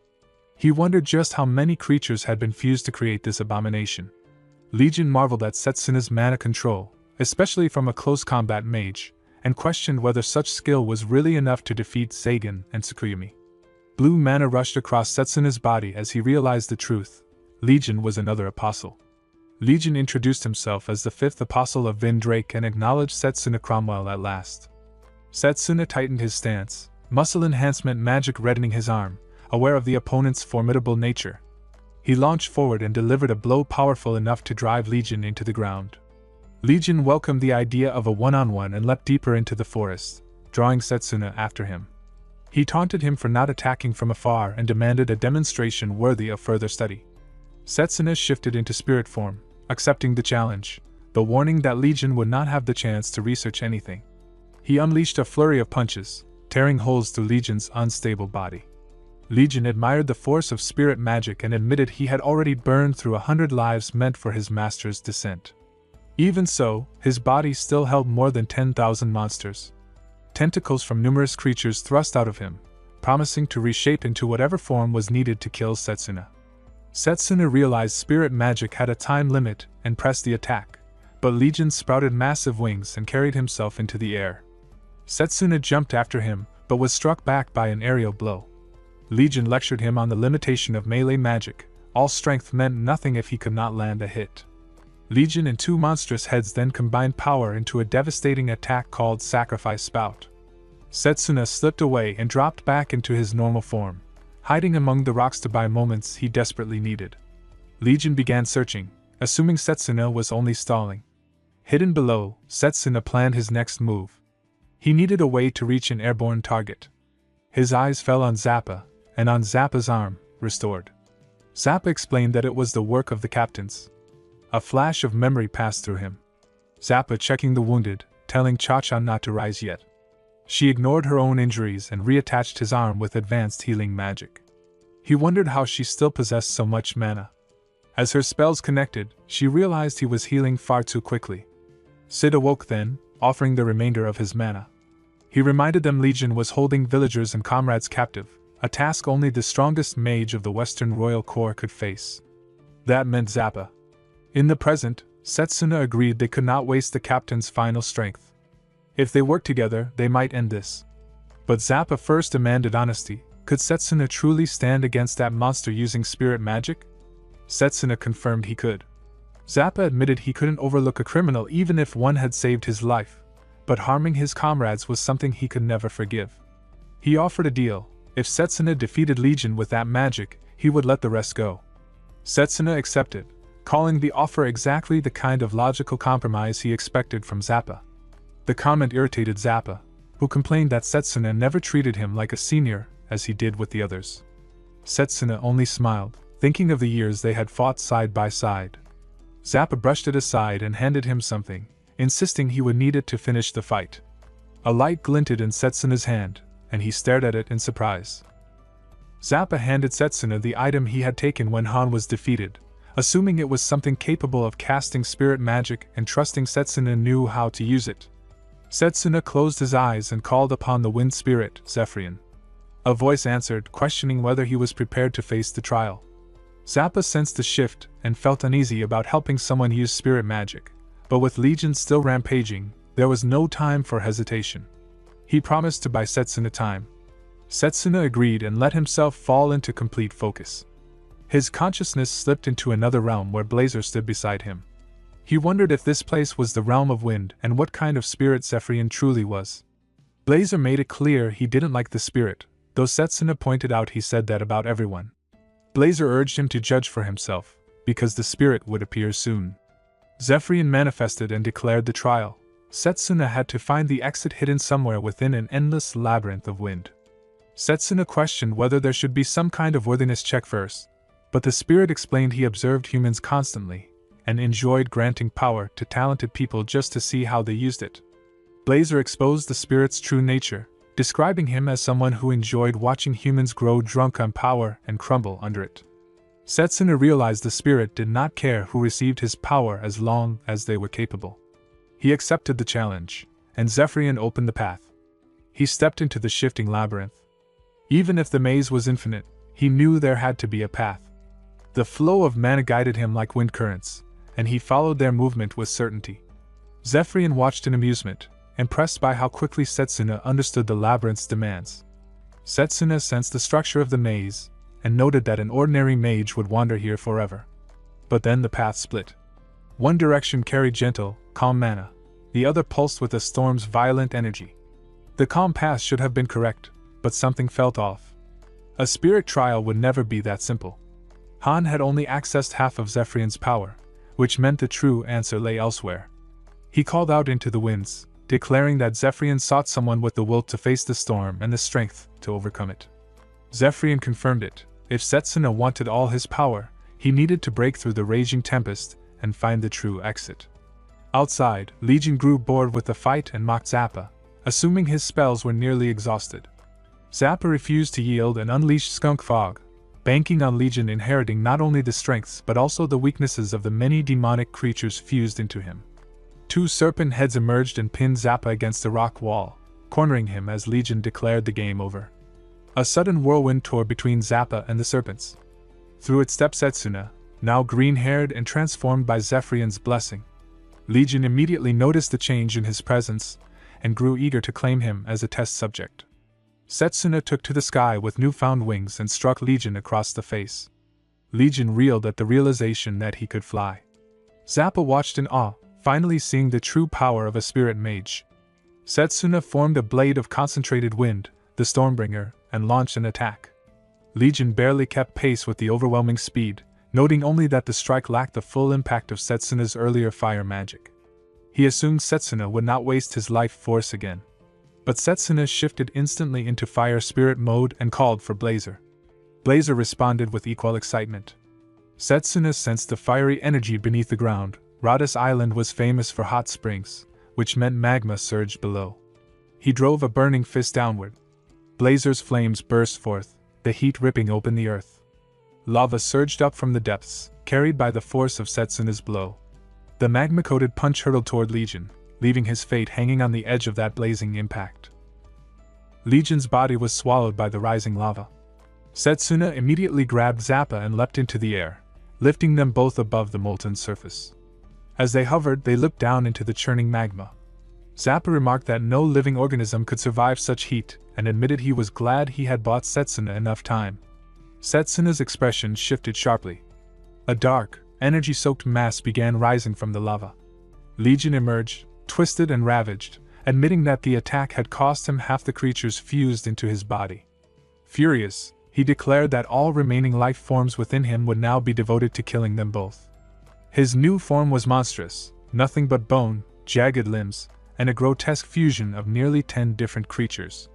He wondered just how many creatures had been fused to create this abomination. Legion marveled at Setsuna's mana control, especially from a close combat mage, and questioned whether such skill was really enough to defeat Seigen and Tsukuyomi. Blue mana rushed across Setsuna's body as he realized the truth. Legion was another apostle. Legion introduced himself as the fifth apostle of Vindrake and acknowledged Setsuna Cromwell at last. Setsuna tightened his stance, muscle enhancement magic reddening his arm, aware of the opponent's formidable nature. He launched forward and delivered a blow powerful enough to drive Legion into the ground. Legion welcomed the idea of a one-on-one and leapt deeper into the forest, drawing Setsuna after him. He taunted him for not attacking from afar and demanded a demonstration worthy of further study. Setsuna shifted into spirit form, accepting the challenge, but warning that Legion would not have the chance to research anything. He unleashed a flurry of punches, tearing holes through Legion's unstable body. Legion admired the force of spirit magic and admitted he had already burned through 100 lives meant for his master's descent. Even so, his body still held more than 10,000 monsters. Tentacles from numerous creatures thrust out of him, promising to reshape into whatever form was needed to kill Setsuna. Setsuna realized spirit magic had a time limit and pressed the attack, but Legion sprouted massive wings and carried himself into the air. Setsuna jumped after him, but was struck back by an aerial blow. Legion lectured him on the limitation of melee magic. All strength meant nothing if he could not land a hit. Legion and two monstrous heads then combined power into a devastating attack called Sacrifice Spout. Setsuna slipped away and dropped back into his normal form, hiding among the rocks to buy moments he desperately needed. Legion began searching, assuming Setsuna was only stalling. Hidden below, Setsuna planned his next move. He needed a way to reach an airborne target. His eyes fell on Zappa, and on Zappa's arm, restored. Zappa explained that it was the work of the captains. A flash of memory passed through him. Zappa checking the wounded, telling Cha-Cha not to rise yet. She ignored her own injuries and reattached his arm with advanced healing magic. He wondered how she still possessed so much mana. As her spells connected, she realized he was healing far too quickly. Sid awoke then, offering the remainder of his mana. He reminded them Legion was holding villagers and comrades captive, a task only the strongest mage of the Western Royal Corps could face. That meant Zappa. In the present, Setsuna agreed they could not waste the captain's final strength. If they worked together, they might end this. But Zappa first demanded honesty. Could Setsuna truly stand against that monster using spirit magic? Setsuna confirmed he could. Zappa admitted he couldn't overlook a criminal even if one had saved his life, but harming his comrades was something he could never forgive. He offered a deal. If Setsuna defeated Legion with that magic, he would let the rest go. Setsuna accepted, calling the offer exactly the kind of logical compromise he expected from Zappa. The comment irritated Zappa, who complained that Setsuna never treated him like a senior, as he did with the others. Setsuna only smiled, thinking of the years they had fought side by side. Zappa brushed it aside and handed him something, insisting he would need it to finish the fight. A light glinted in Setsuna's hand, and he stared at it in surprise. Zappa handed Setsuna the item he had taken when Han was defeated, assuming it was something capable of casting spirit magic and trusting Setsuna knew how to use it. Setsuna closed his eyes and called upon the wind spirit, Zephyrian. A voice answered, questioning whether he was prepared to face the trial. Zappa sensed a shift, and felt uneasy about helping someone use spirit magic, but with Legion still rampaging, there was no time for hesitation. He promised to buy Setsuna time. Setsuna agreed and let himself fall into complete focus. His consciousness slipped into another realm where Blazer stood beside him. He wondered if this place was the realm of wind and what kind of spirit Zephyrian truly was. Blazer made it clear he didn't like the spirit, though Setsuna pointed out he said that about everyone. Blazer urged him to judge for himself, because the spirit would appear soon. Zephyrian manifested and declared the trial. Setsuna had to find the exit hidden somewhere within an endless labyrinth of wind. Setsuna questioned whether there should be some kind of worthiness check first, but the spirit explained he observed humans constantly, and enjoyed granting power to talented people just to see how they used it. Blazer exposed the spirit's true nature, describing him as someone who enjoyed watching humans grow drunk on power and crumble under it. Setsuna realized the spirit did not care who received his power as long as they were capable. He accepted the challenge, and Zephyrian opened the path. He stepped into the shifting labyrinth. Even if the maze was infinite, he knew there had to be a path. The flow of mana guided him like wind currents, and he followed their movement with certainty. Zephyrian watched in amusement, impressed by how quickly Setsuna understood the labyrinth's demands. Setsuna sensed the structure of the maze, and noted that an ordinary mage would wander here forever. But then the path split. One direction carried gentle, calm mana, the other pulsed with the storm's violent energy. The calm path should have been correct, but something felt off. A spirit trial would never be that simple. Han had only accessed half of Zephyrian's power, which meant the true answer lay elsewhere. He called out into the winds, declaring that Zephyrian sought someone with the will to face the storm and the strength to overcome it. Zephyrian confirmed it. If Setsuna wanted all his power, he needed to break through the raging tempest and find the true exit. Outside, Legion grew bored with the fight and mocked Zappa, assuming his spells were nearly exhausted. Zappa refused to yield and unleashed Skunk Fog, banking on Legion inheriting not only the strengths but also the weaknesses of the many demonic creatures fused into him. Two serpent heads emerged and pinned Zappa against a rock wall, cornering him as Legion declared the game over. A sudden whirlwind tore between Zappa and the serpents. Through it stepped Setsuna, now green-haired and transformed by Zephyrian's blessing. Legion immediately noticed the change in his presence, and grew eager to claim him as a test subject. Setsuna took to the sky with newfound wings and struck Legion across the face. Legion reeled at the realization that he could fly. Zappa watched in awe, finally seeing the true power of a spirit mage. Setsuna formed a blade of concentrated wind, the Stormbringer, and launched an attack. Legion barely kept pace with the overwhelming speed, noting only that the strike lacked the full impact of Setsuna's earlier fire magic. He assumed Setsuna would not waste his life force again. But Setsuna shifted instantly into fire spirit mode and called for Blazer. Blazer responded with equal excitement. Setsuna sensed the fiery energy beneath the ground. Radis Island was famous for hot springs, which meant magma surged below. He drove a burning fist downward. Blazer's flames burst forth, the heat ripping open the earth. Lava surged up from the depths, carried by the force of Setsuna's blow. The magma-coated punch hurtled toward Legion, leaving his fate hanging on the edge of that blazing impact. Legion's body was swallowed by the rising lava. Setsuna immediately grabbed Zappa and leapt into the air, lifting them both above the molten surface. As they hovered, they looked down into the churning magma. Zappa remarked that no living organism could survive such heat, and admitted he was glad he had bought Setsuna enough time. Setsuna's expression shifted sharply. A dark, energy-soaked mass began rising from the lava. Legion emerged, twisted and ravaged, admitting that the attack had cost him half the creatures fused into his body. Furious, he declared that all remaining life forms within him would now be devoted to killing them both. His new form was monstrous, nothing but bone, jagged limbs, and a grotesque fusion of nearly 10 different creatures.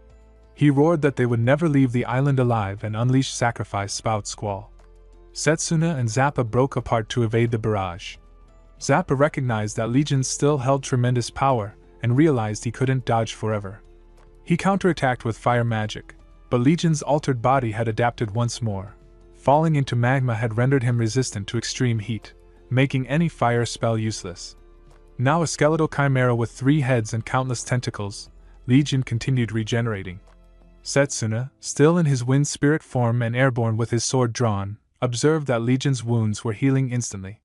He roared that they would never leave the island alive and unleashed Sacrifice Spout Squall. Setsuna and Zappa broke apart to evade the barrage. Zappa recognized that Legion still held tremendous power and realized he couldn't dodge forever. He counterattacked with fire magic, but Legion's altered body had adapted once more. Falling into magma had rendered him resistant to extreme heat, making any fire spell useless. Now a skeletal chimera with 3 heads and countless tentacles, Legion continued regenerating. Setsuna, still in his wind spirit form and airborne with his sword drawn, observed that Legion's wounds were healing instantly.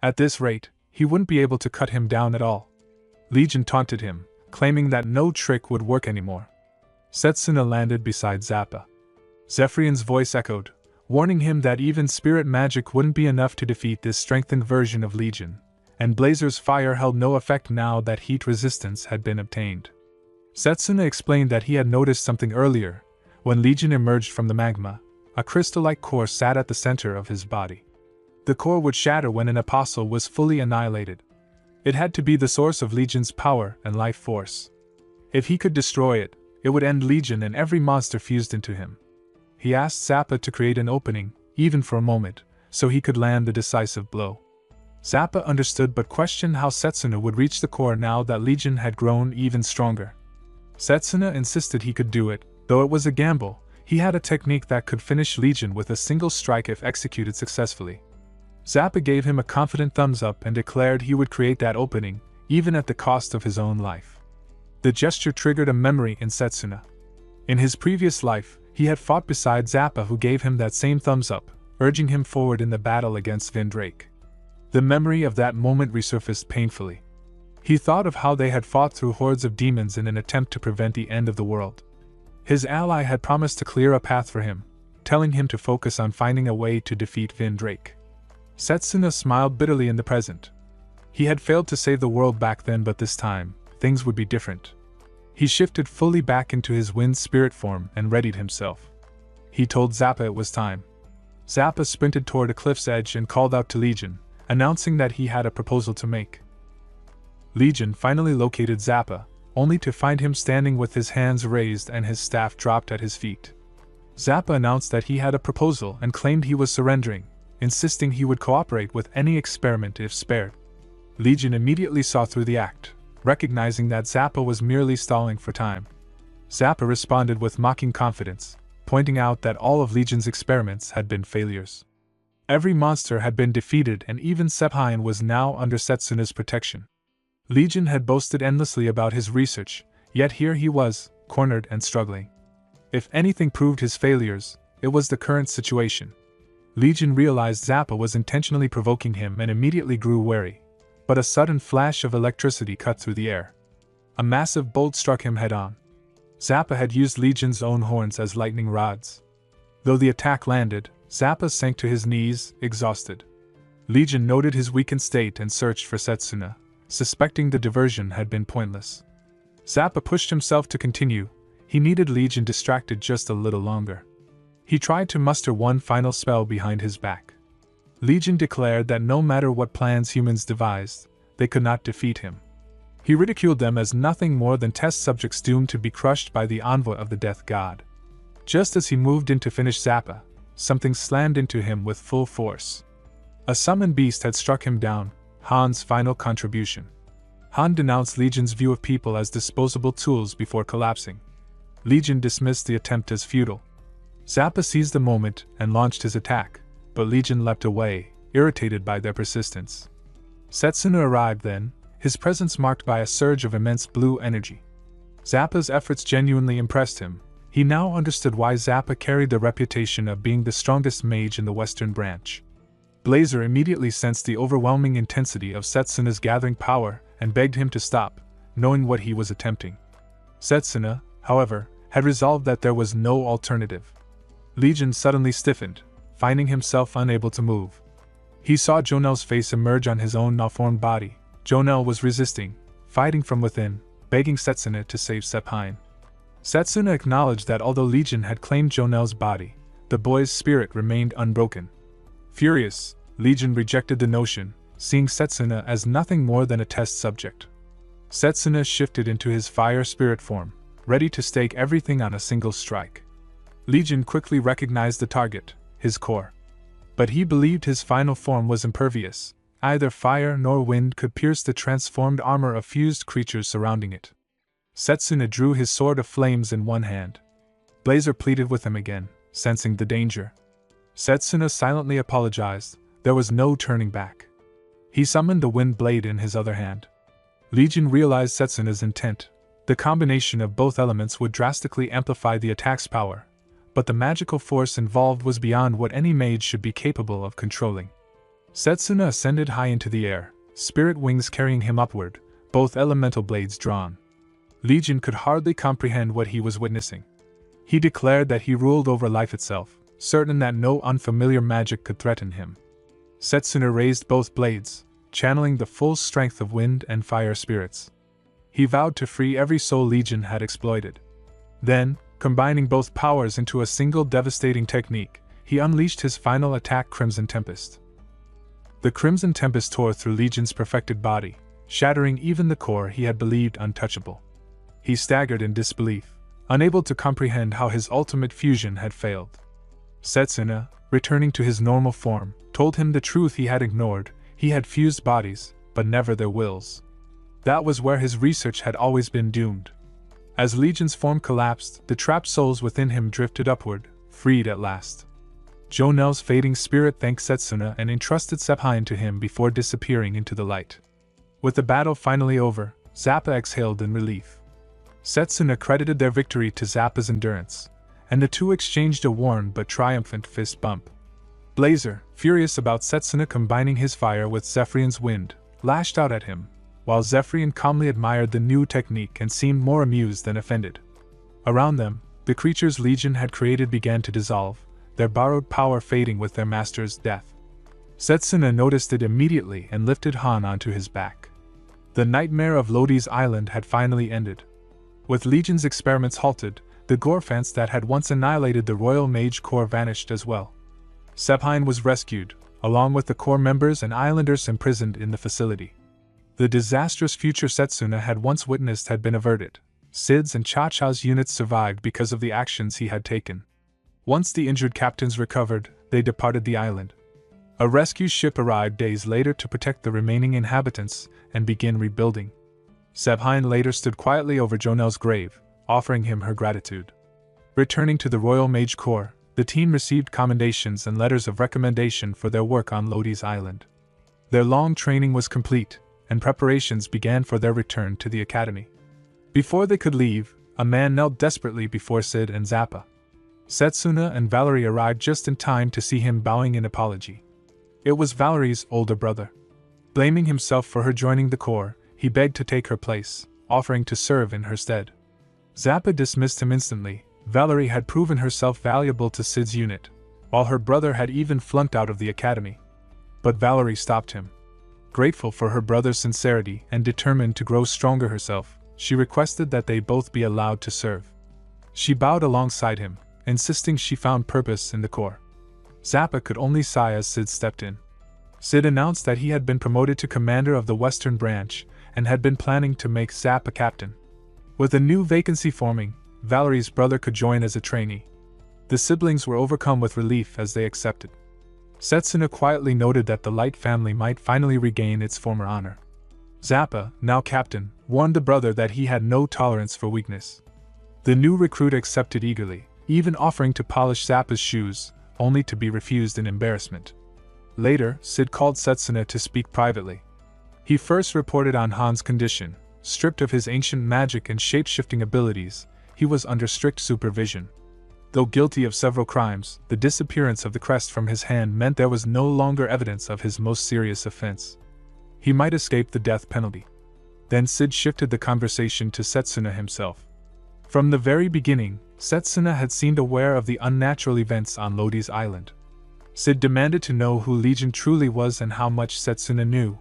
At this rate, he wouldn't be able to cut him down at all. Legion taunted him, claiming that no trick would work anymore. Setsuna landed beside Zappa. Zephyrian's voice echoed, warning him that even spirit magic wouldn't be enough to defeat this strengthened version of Legion, and Blazer's fire held no effect now that heat resistance had been obtained. Setsuna explained that he had noticed something earlier. When Legion emerged from the magma, a crystal-like core sat at the center of his body. The core would shatter when an apostle was fully annihilated. It had to be the source of Legion's power and life force. If he could destroy it, it would end Legion and every monster fused into him. He asked Zappa to create an opening, even for a moment, so he could land the decisive blow. Zappa understood but questioned how Setsuna would reach the core now that Legion had grown even stronger. Setsuna insisted he could do it, though it was a gamble. He had a technique that could finish Legion with a single strike if executed successfully. Zappa gave him a confident thumbs up and declared he would create that opening, even at the cost of his own life. The gesture triggered a memory in Setsuna. In his previous life, he had fought beside Zappa, who gave him that same thumbs up, urging him forward in the battle against Vindrake. The memory of that moment resurfaced painfully. He thought of how they had fought through hordes of demons in an attempt to prevent the end of the world. His ally had promised to clear a path for him, telling him to focus on finding a way to defeat Vindrake. Setsuna smiled bitterly in the present. He had failed to save the world back then, but this time, things would be different. He shifted fully back into his wind spirit form and readied himself. He told Zappa it was time. Zappa sprinted toward a cliff's edge and called out to Legion, announcing that he had a proposal to make. Legion finally located Zappa, only to find him standing with his hands raised and his staff dropped at his feet. Zappa announced that he had a proposal and claimed he was surrendering, insisting he would cooperate with any experiment if spared. Legion immediately saw through the act, recognizing that Zappa was merely stalling for time. Zappa responded with mocking confidence, pointing out that all of Legion's experiments had been failures. Every monster had been defeated and even Sephion was now under Setsuna's protection. Legion had boasted endlessly about his research, yet here he was, cornered and struggling. If anything proved his failures, it was the current situation. Legion realized Zappa was intentionally provoking him and immediately grew wary. But a sudden flash of electricity cut through the air. A massive bolt struck him head-on. Zappa had used Legion's own horns as lightning rods. Though the attack landed, Zappa sank to his knees, exhausted. Legion noted his weakened state and searched for Setsuna, suspecting the diversion had been pointless. Zappa pushed himself to continue. He needed Legion distracted just a little longer. He tried to muster one final spell behind his back. Legion declared that no matter what plans humans devised, they could not defeat him. He ridiculed them as nothing more than test subjects doomed to be crushed by the envoy of the death god. Just as he moved in to finish Zappa, something slammed into him with full force. A summoned beast had struck him down, Han's final contribution. Han denounced Legion's view of people as disposable tools before collapsing. Legion dismissed the attempt as futile. Zappa seized the moment and launched his attack, but Legion leapt away, irritated by their persistence. Setsuna arrived then, his presence marked by a surge of immense blue energy. Zappa's efforts genuinely impressed him. He now understood why Zappa carried the reputation of being the strongest mage in the Western Branch. Blazer immediately sensed the overwhelming intensity of Setsuna's gathering power and begged him to stop, knowing what he was attempting. Setsuna, however, had resolved that there was no alternative. Legion suddenly stiffened, finding himself unable to move. He saw Jonel's face emerge on his own malformed body. Jonel was resisting, fighting from within, begging Setsuna to save Sephion. Setsuna acknowledged that although Legion had claimed Jonel's body, the boy's spirit remained unbroken. Furious, Legion rejected the notion, seeing Setsuna as nothing more than a test subject. Setsuna shifted into his fire spirit form, ready to stake everything on a single strike. Legion quickly recognized the target, his core. But he believed his final form was impervious. Either fire nor wind could pierce the transformed armor of fused creatures surrounding it. Setsuna drew his sword of flames in one hand. Blazer pleaded with him again, sensing the danger. Setsuna silently apologized. There was no turning back. He summoned the wind blade in his other hand. Legion realized Setsuna's intent. The combination of both elements would drastically amplify the attack's power, but the magical force involved was beyond what any mage should be capable of controlling. Setsuna ascended high into the air, spirit wings carrying him upward, both elemental blades drawn. Legion could hardly comprehend what he was witnessing. He declared that he ruled over life itself, certain that no unfamiliar magic could threaten him. Setsuna raised both blades, channeling the full strength of wind and fire spirits. He vowed to free every soul Legion had exploited. Then, combining both powers into a single devastating technique, he unleashed his final attack, Crimson Tempest. The Crimson Tempest tore through Legion's perfected body, shattering even the core he had believed untouchable. He staggered in disbelief, unable to comprehend how his ultimate fusion had failed. Setsuna, returning to his normal form, told him the truth he had ignored: he had fused bodies, but never their wills. That was where his research had always been doomed. As Legion's form collapsed, the trapped souls within him drifted upward, freed at last. Jonel's fading spirit thanked Setsuna and entrusted Sephion to him before disappearing into the light. With the battle finally over, Zappa exhaled in relief. Setsuna credited their victory to Zappa's endurance, and the two exchanged a worn but triumphant fist bump. Blazer, furious about Setsuna combining his fire with Zephyrion's wind, lashed out at him, while Zephyrien calmly admired the new technique and seemed more amused than offended. Around them, the creatures Legion had created began to dissolve, their borrowed power fading with their master's death. Setsuna noticed it immediately and lifted Han onto his back. The nightmare of Lodi's island had finally ended. With Legion's experiments halted, the Gorfants that had once annihilated the Royal Mage Corps vanished as well. Sephion was rescued, along with the Corps members and islanders imprisoned in the facility. The disastrous future Setsuna had once witnessed had been averted. Sid's and Cha-Cha's units survived because of the actions he had taken. Once the injured captains recovered, they departed the island. A rescue ship arrived days later to protect the remaining inhabitants and begin rebuilding. Sephion later stood quietly over Jonel's grave, offering him her gratitude. Returning to the Royal Mage Corps, the team received commendations and letters of recommendation for their work on Lodi's island. Their long training was complete, and preparations began for their return to the academy. Before they could leave, a man knelt desperately before Sid and Zappa. Setsuna and Valerie arrived just in time to see him bowing in apology. It was Valerie's older brother. Blaming himself for her joining the Corps, he begged to take her place, offering to serve in her stead. Zappa dismissed him instantly. Valerie had proven herself valuable to Sid's unit, while her brother had even flunked out of the academy. But Valerie stopped him. Grateful for her brother's sincerity and determined to grow stronger herself, she requested that they both be allowed to serve. She bowed alongside him, insisting she found purpose in the Corps. Zappa could only sigh as Sid stepped in. Sid announced that he had been promoted to commander of the Western Branch and had been planning to make Zappa captain. With a new vacancy forming, Valerie's brother could join as a trainee. The siblings were overcome with relief as they accepted. Setsuna quietly noted that the Light family might finally regain its former honor. Zappa, now captain, warned the brother that he had no tolerance for weakness. The new recruit accepted eagerly, even offering to polish Zappa's shoes, only to be refused in embarrassment. Later, Sid called Setsuna to speak privately. He first reported on Han's condition. Stripped of his ancient magic and shape-shifting abilities, he was under strict supervision. Though guilty of several crimes, the disappearance of the crest from his hand meant there was no longer evidence of his most serious offense. He might escape the death penalty. Then Sid shifted the conversation to Setsuna himself. From the very beginning, Setsuna had seemed aware of the unnatural events on Lodi's island. Sid demanded to know who Legion truly was and how much Setsuna knew.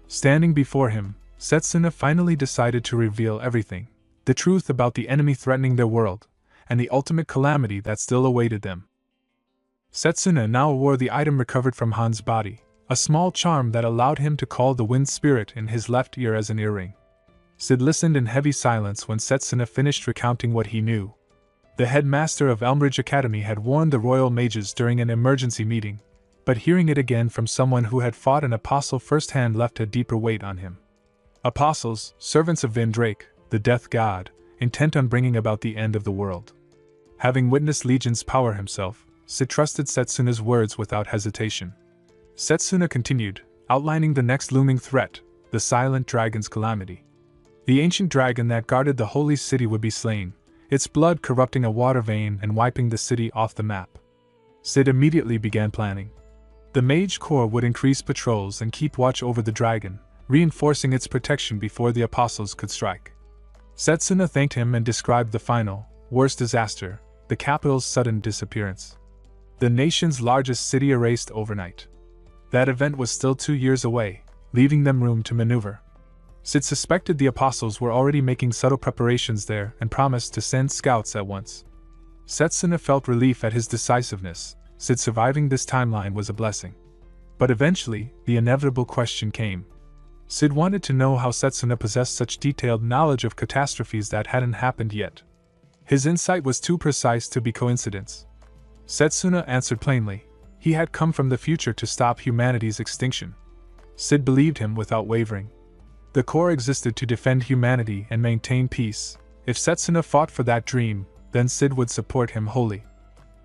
Standing before him, Setsuna finally decided to reveal everything, the truth about the enemy threatening their world, and the ultimate calamity that still awaited them. Setsuna now wore the item recovered from Han's body, a small charm that allowed him to call the wind spirit in his left ear as an earring. Sid listened in heavy silence when Setsuna finished recounting what he knew. The headmaster of Elmridge Academy had warned the Royal Mages during an emergency meeting, but hearing it again from someone who had fought an apostle firsthand left a deeper weight on him. Apostles, servants of Vindrake, the death god, intent on bringing about the end of the world. Having witnessed Legion's power himself, Sid trusted Setsuna's words without hesitation. Setsuna continued, outlining the next looming threat, the Silent Dragon's calamity. The ancient dragon that guarded the holy city would be slain, its blood corrupting a water vein and wiping the city off the map. Sid immediately began planning. The Mage Corps would increase patrols and keep watch over the dragon, reinforcing its protection before the apostles could strike. Setsuna thanked him and described the final, worst disaster, the capital's sudden disappearance. The nation's largest city erased overnight. That event was still 2 years away, leaving them room to maneuver. Sid suspected the apostles were already making subtle preparations there and promised to send scouts at once. Setsuna felt relief at his decisiveness. Sid surviving this timeline was a blessing. But eventually, the inevitable question came. Sid wanted to know how Setsuna possessed such detailed knowledge of catastrophes that hadn't happened yet. His insight was too precise to be coincidence. Setsuna answered plainly. He had come from the future to stop humanity's extinction. Sid believed him without wavering. The Corps existed to defend humanity and maintain peace. If Setsuna fought for that dream, then Sid would support him wholly.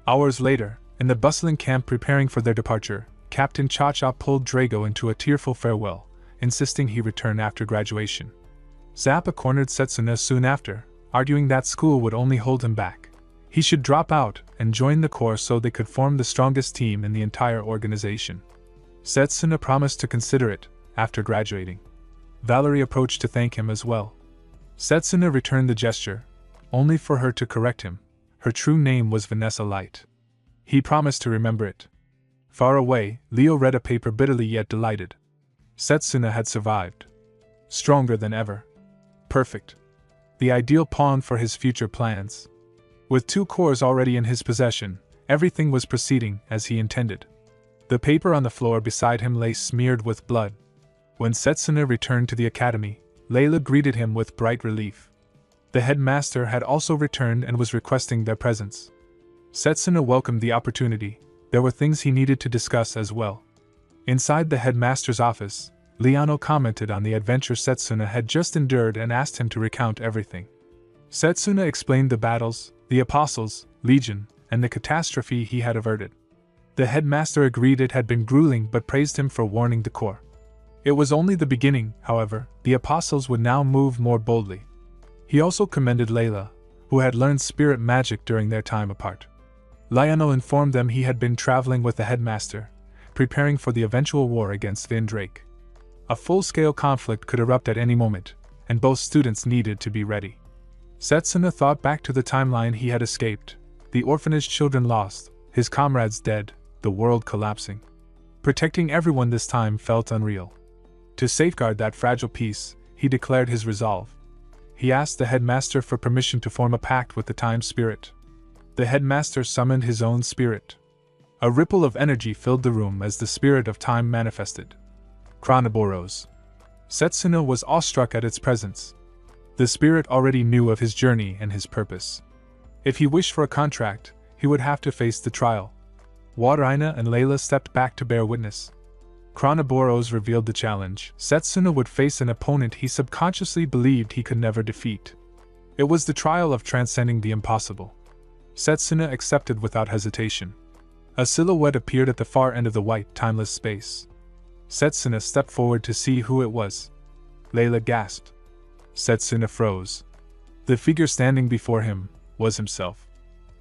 Hours later, in the bustling camp preparing for their departure, Captain Cha-Cha pulled Drago into a tearful farewell, insisting he return after graduation. Zappa cornered Setsuna soon after, arguing that school would only hold him back. He should drop out and join the Corps so they could form the strongest team in the entire organization. Setsuna promised to consider it after graduating. Valerie approached to thank him as well. Setsuna returned the gesture, only for her to correct him. Her true name was Vanessa Light. He promised to remember it. Far away, Leo read a paper bitterly yet delighted. Setsuna had survived. Stronger than ever. Perfect. The ideal pawn for his future plans. With 2 cores already in his possession, everything was proceeding as he intended. The paper on the floor beside him lay smeared with blood. When Setsuna returned to the academy, Layla greeted him with bright relief. The headmaster had also returned and was requesting their presence. Setsuna welcomed the opportunity. There were things he needed to discuss as well. Inside the headmaster's office, Liano commented on the adventure Setsuna had just endured and asked him to recount everything. Setsuna explained the battles, the apostles, legion, and the catastrophe he had averted. The headmaster agreed it had been grueling but praised him for warning the Corps. It was only the beginning, however. The apostles would now move more boldly. He also commended Layla, who had learned spirit magic during their time apart. Lionel informed them he had been traveling with the headmaster, preparing for the eventual war against Vindrake. A full-scale conflict could erupt at any moment, and both students needed to be ready. Setsuna thought back to the timeline he had escaped, the orphanage children lost, his comrades dead, the world collapsing. Protecting everyone this time felt unreal. To safeguard that fragile peace, he declared his resolve. He asked the headmaster for permission to form a pact with the time spirit. The headmaster summoned his own spirit. A ripple of energy filled the room as the spirit of time manifested. Chronoboros. Setsuna was awestruck at its presence. The spirit already knew of his journey and his purpose. If he wished for a contract, he would have to face the trial. Waterina and Layla stepped back to bear witness. Chronoboros revealed the challenge. Setsuna would face an opponent he subconsciously believed he could never defeat. It was the trial of transcending the impossible. Setsuna accepted without hesitation. A silhouette appeared at the far end of the white, timeless space. Setsuna stepped forward to see who it was. Layla gasped. Setsuna froze. The figure standing before him was himself.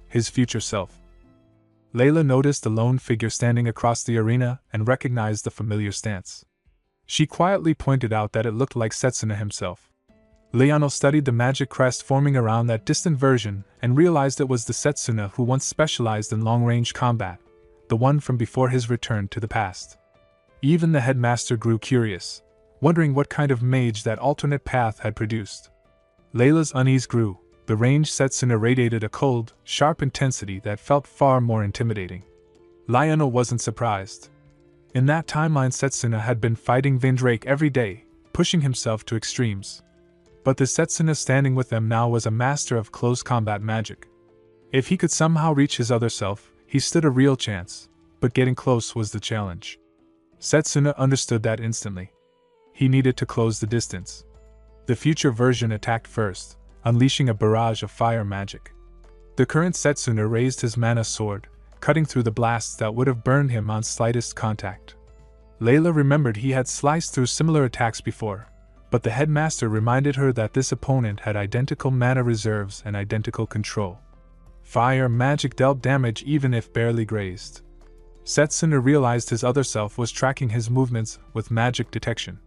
His future self. Layla noticed the lone figure standing across the arena and recognized the familiar stance. She quietly pointed out that it looked like Setsuna himself. Leonel studied the magic crest forming around that distant version and realized it was the Setsuna who once specialized in long-range combat, the one from before his return to the past. Even the headmaster grew curious, wondering what kind of mage that alternate path had produced. Layla's unease grew. The ranged Setsuna radiated a cold, sharp intensity that felt far more intimidating. Lionel wasn't surprised. In that timeline, Setsuna had been fighting Vindrake every day, pushing himself to extremes. But the Setsuna standing with them now was a master of close combat magic. If he could somehow reach his other self, he stood a real chance, but getting close was the challenge. Setsuna understood that instantly. He needed to close the distance. The future version attacked first, unleashing a barrage of fire magic. The current Setsuna raised his mana sword, cutting through the blasts that would have burned him on slightest contact. Layla remembered he had sliced through similar attacks before, But the headmaster reminded her that this opponent had identical mana reserves and identical control. Fire magic dealt damage even if barely grazed. Setsuna realized his other self was tracking his movements with magic detection.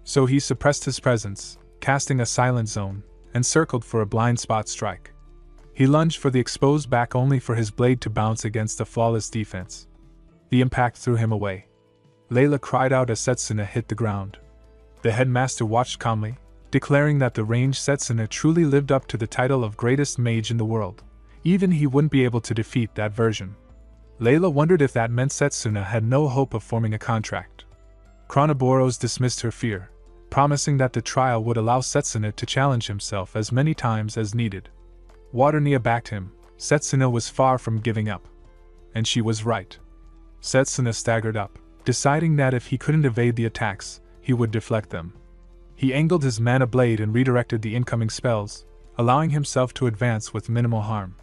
So he suppressed his presence, casting a silent zone, and circled for a blind spot strike. He lunged for the exposed back only for his blade to bounce against a flawless defense. The impact threw him away. Layla cried out as Setsuna hit the ground. The headmaster watched calmly, declaring that the ranged Setsuna truly lived up to the title of greatest mage in the world. Even he wouldn't be able to defeat that version. Layla wondered if that meant Setsuna had no hope of forming a contract. Chronoboros dismissed her fear, promising that the trial would allow Setsuna to challenge himself as many times as needed. Waternia backed him. Setsuna was far from giving up. And she was right. Setsuna staggered up, deciding that if he couldn't evade the attacks, he would deflect them. He angled his mana blade and redirected the incoming spells, allowing himself to advance with minimal harm.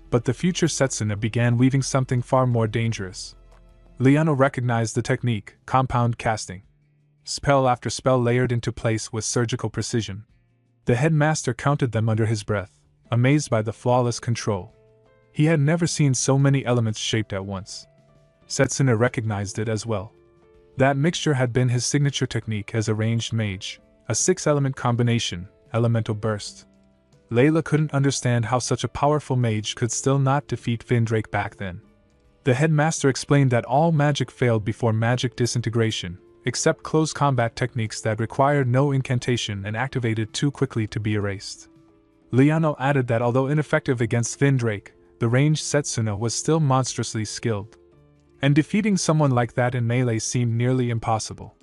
But the future Setsuna began weaving something far more dangerous. Liano recognized the technique, compound casting. Spell after spell layered into place with surgical precision. The headmaster counted them under his breath, amazed by the flawless control. He had never seen so many elements shaped at once. Setsuna recognized it as well. That mixture had been his signature technique as a ranged mage, a 6-element combination, elemental burst. Layla couldn't understand how such a powerful mage could still not defeat Vindrake back then. The headmaster explained that all magic failed before magic disintegration, except close combat techniques that required no incantation and activated too quickly to be erased. Liano added that although ineffective against Vindrake, the ranged Setsuna was still monstrously skilled. And defeating someone like that in melee seemed nearly impossible.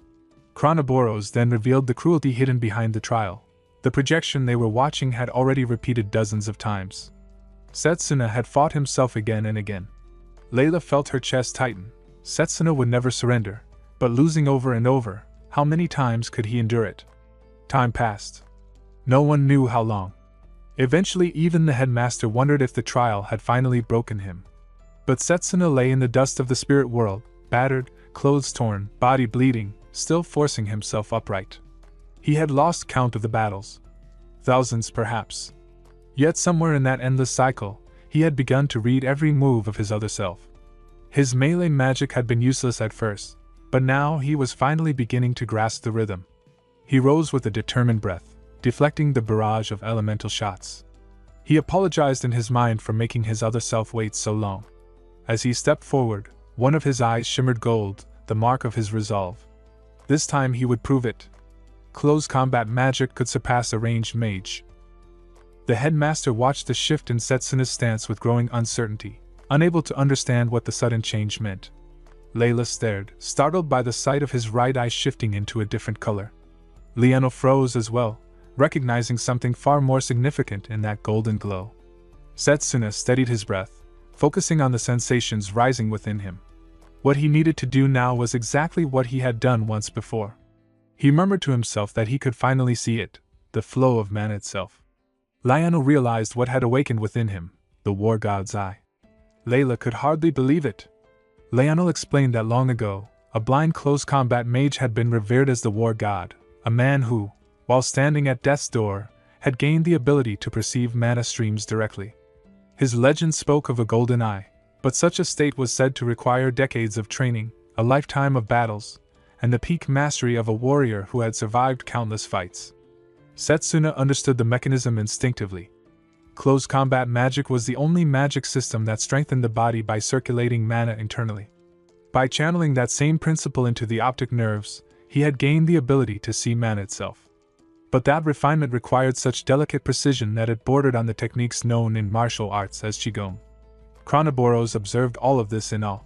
Chronoboros then revealed the cruelty hidden behind the trial. The projection they were watching had already repeated dozens of times. Setsuna had fought himself again and again. Layla felt her chest tighten. Setsuna would never surrender, but losing over and over, how many times could he endure it? Time passed. No one knew how long. Eventually even the headmaster wondered if the trial had finally broken him. But Setsuna lay in the dust of the spirit world, battered, clothes torn, body bleeding, still forcing himself upright. He had lost count of the battles. Thousands perhaps. Yet somewhere in that endless cycle, he had begun to read every move of his other self. His melee magic had been useless at first, but now he was finally beginning to grasp the rhythm. He rose with a determined breath, deflecting the barrage of elemental shots. He apologized in his mind for making his other self wait so long. As he stepped forward, one of his eyes shimmered gold, the mark of his resolve. This time he would prove it. Close combat magic could surpass a ranged mage. The headmaster watched the shift in Setsuna's stance with growing uncertainty, unable to understand what the sudden change meant. Layla stared, startled by the sight of his right eye shifting into a different color. Liano froze as well, recognizing something far more significant in that golden glow. Setsuna steadied his breath, focusing on the sensations rising within him. What he needed to do now was exactly what he had done once before. He murmured to himself that he could finally see it, the flow of mana itself. Liano realized what had awakened within him, the war god's eye. Layla could hardly believe it. Liano explained that long ago, a blind close combat mage had been revered as the war god, a man who, while standing at death's door, had gained the ability to perceive mana streams directly. His legend spoke of a golden eye, but such a state was said to require decades of training, a lifetime of battles, and the peak mastery of a warrior who had survived countless fights. Setsuna understood the mechanism instinctively. Close combat magic was the only magic system that strengthened the body by circulating mana internally. By channeling that same principle into the optic nerves, he had gained the ability to see mana itself. But that refinement required such delicate precision that it bordered on the techniques known in martial arts as Qigong. Chronoboros observed all of this in awe.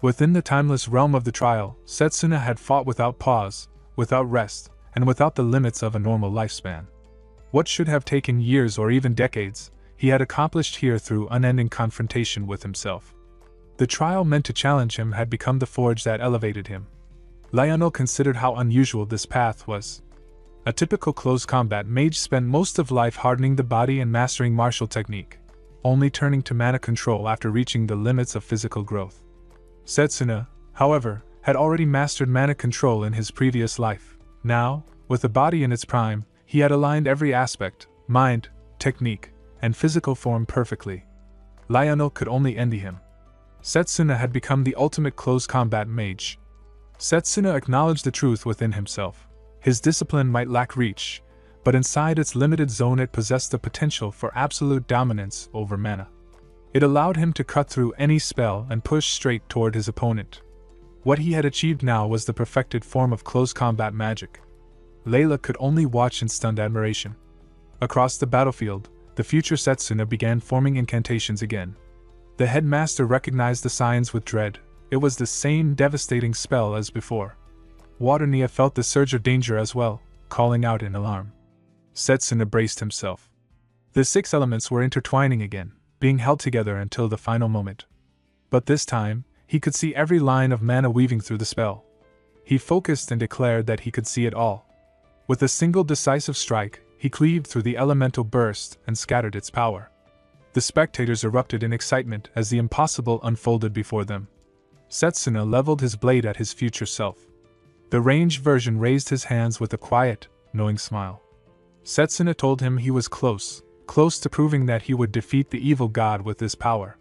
Within the timeless realm of the trial, Setsuna had fought without pause, without rest, and without the limits of a normal lifespan. What should have taken years or even decades, he had accomplished here through unending confrontation with himself. The trial meant to challenge him had become the forge that elevated him. Liano considered how unusual this path was. A typical close combat mage spent most of life hardening the body and mastering martial technique, only turning to mana control after reaching the limits of physical growth. Setsuna, however, had already mastered mana control in his previous life. Now, With a body in its prime, he had aligned every aspect, mind, technique, and physical form perfectly. Lionel could only envy him. Setsuna had become the ultimate close combat mage. Setsuna acknowledged the truth within himself. His discipline might lack reach, but inside its limited zone it possessed the potential for absolute dominance over mana. It allowed him to cut through any spell and push straight toward his opponent. What he had achieved now was the perfected form of close combat magic. Layla could only watch in stunned admiration. Across the battlefield, the future Setsuna began forming incantations again. The headmaster recognized the signs with dread. It was the same devastating spell as before. Waternia felt the surge of danger as well, calling out in alarm. Setsuna braced himself. The 6 elements were intertwining again, being held together until the final moment. But this time, he could see every line of mana weaving through the spell. He focused and declared that he could see it all. With a single decisive strike, he cleaved through the elemental burst and scattered its power. The spectators erupted in excitement as the impossible unfolded before them. Setsuna leveled his blade at his future self. The ranged version raised his hands with a quiet, knowing smile. Setsuna told him he was close to proving that he would defeat the evil god with this power.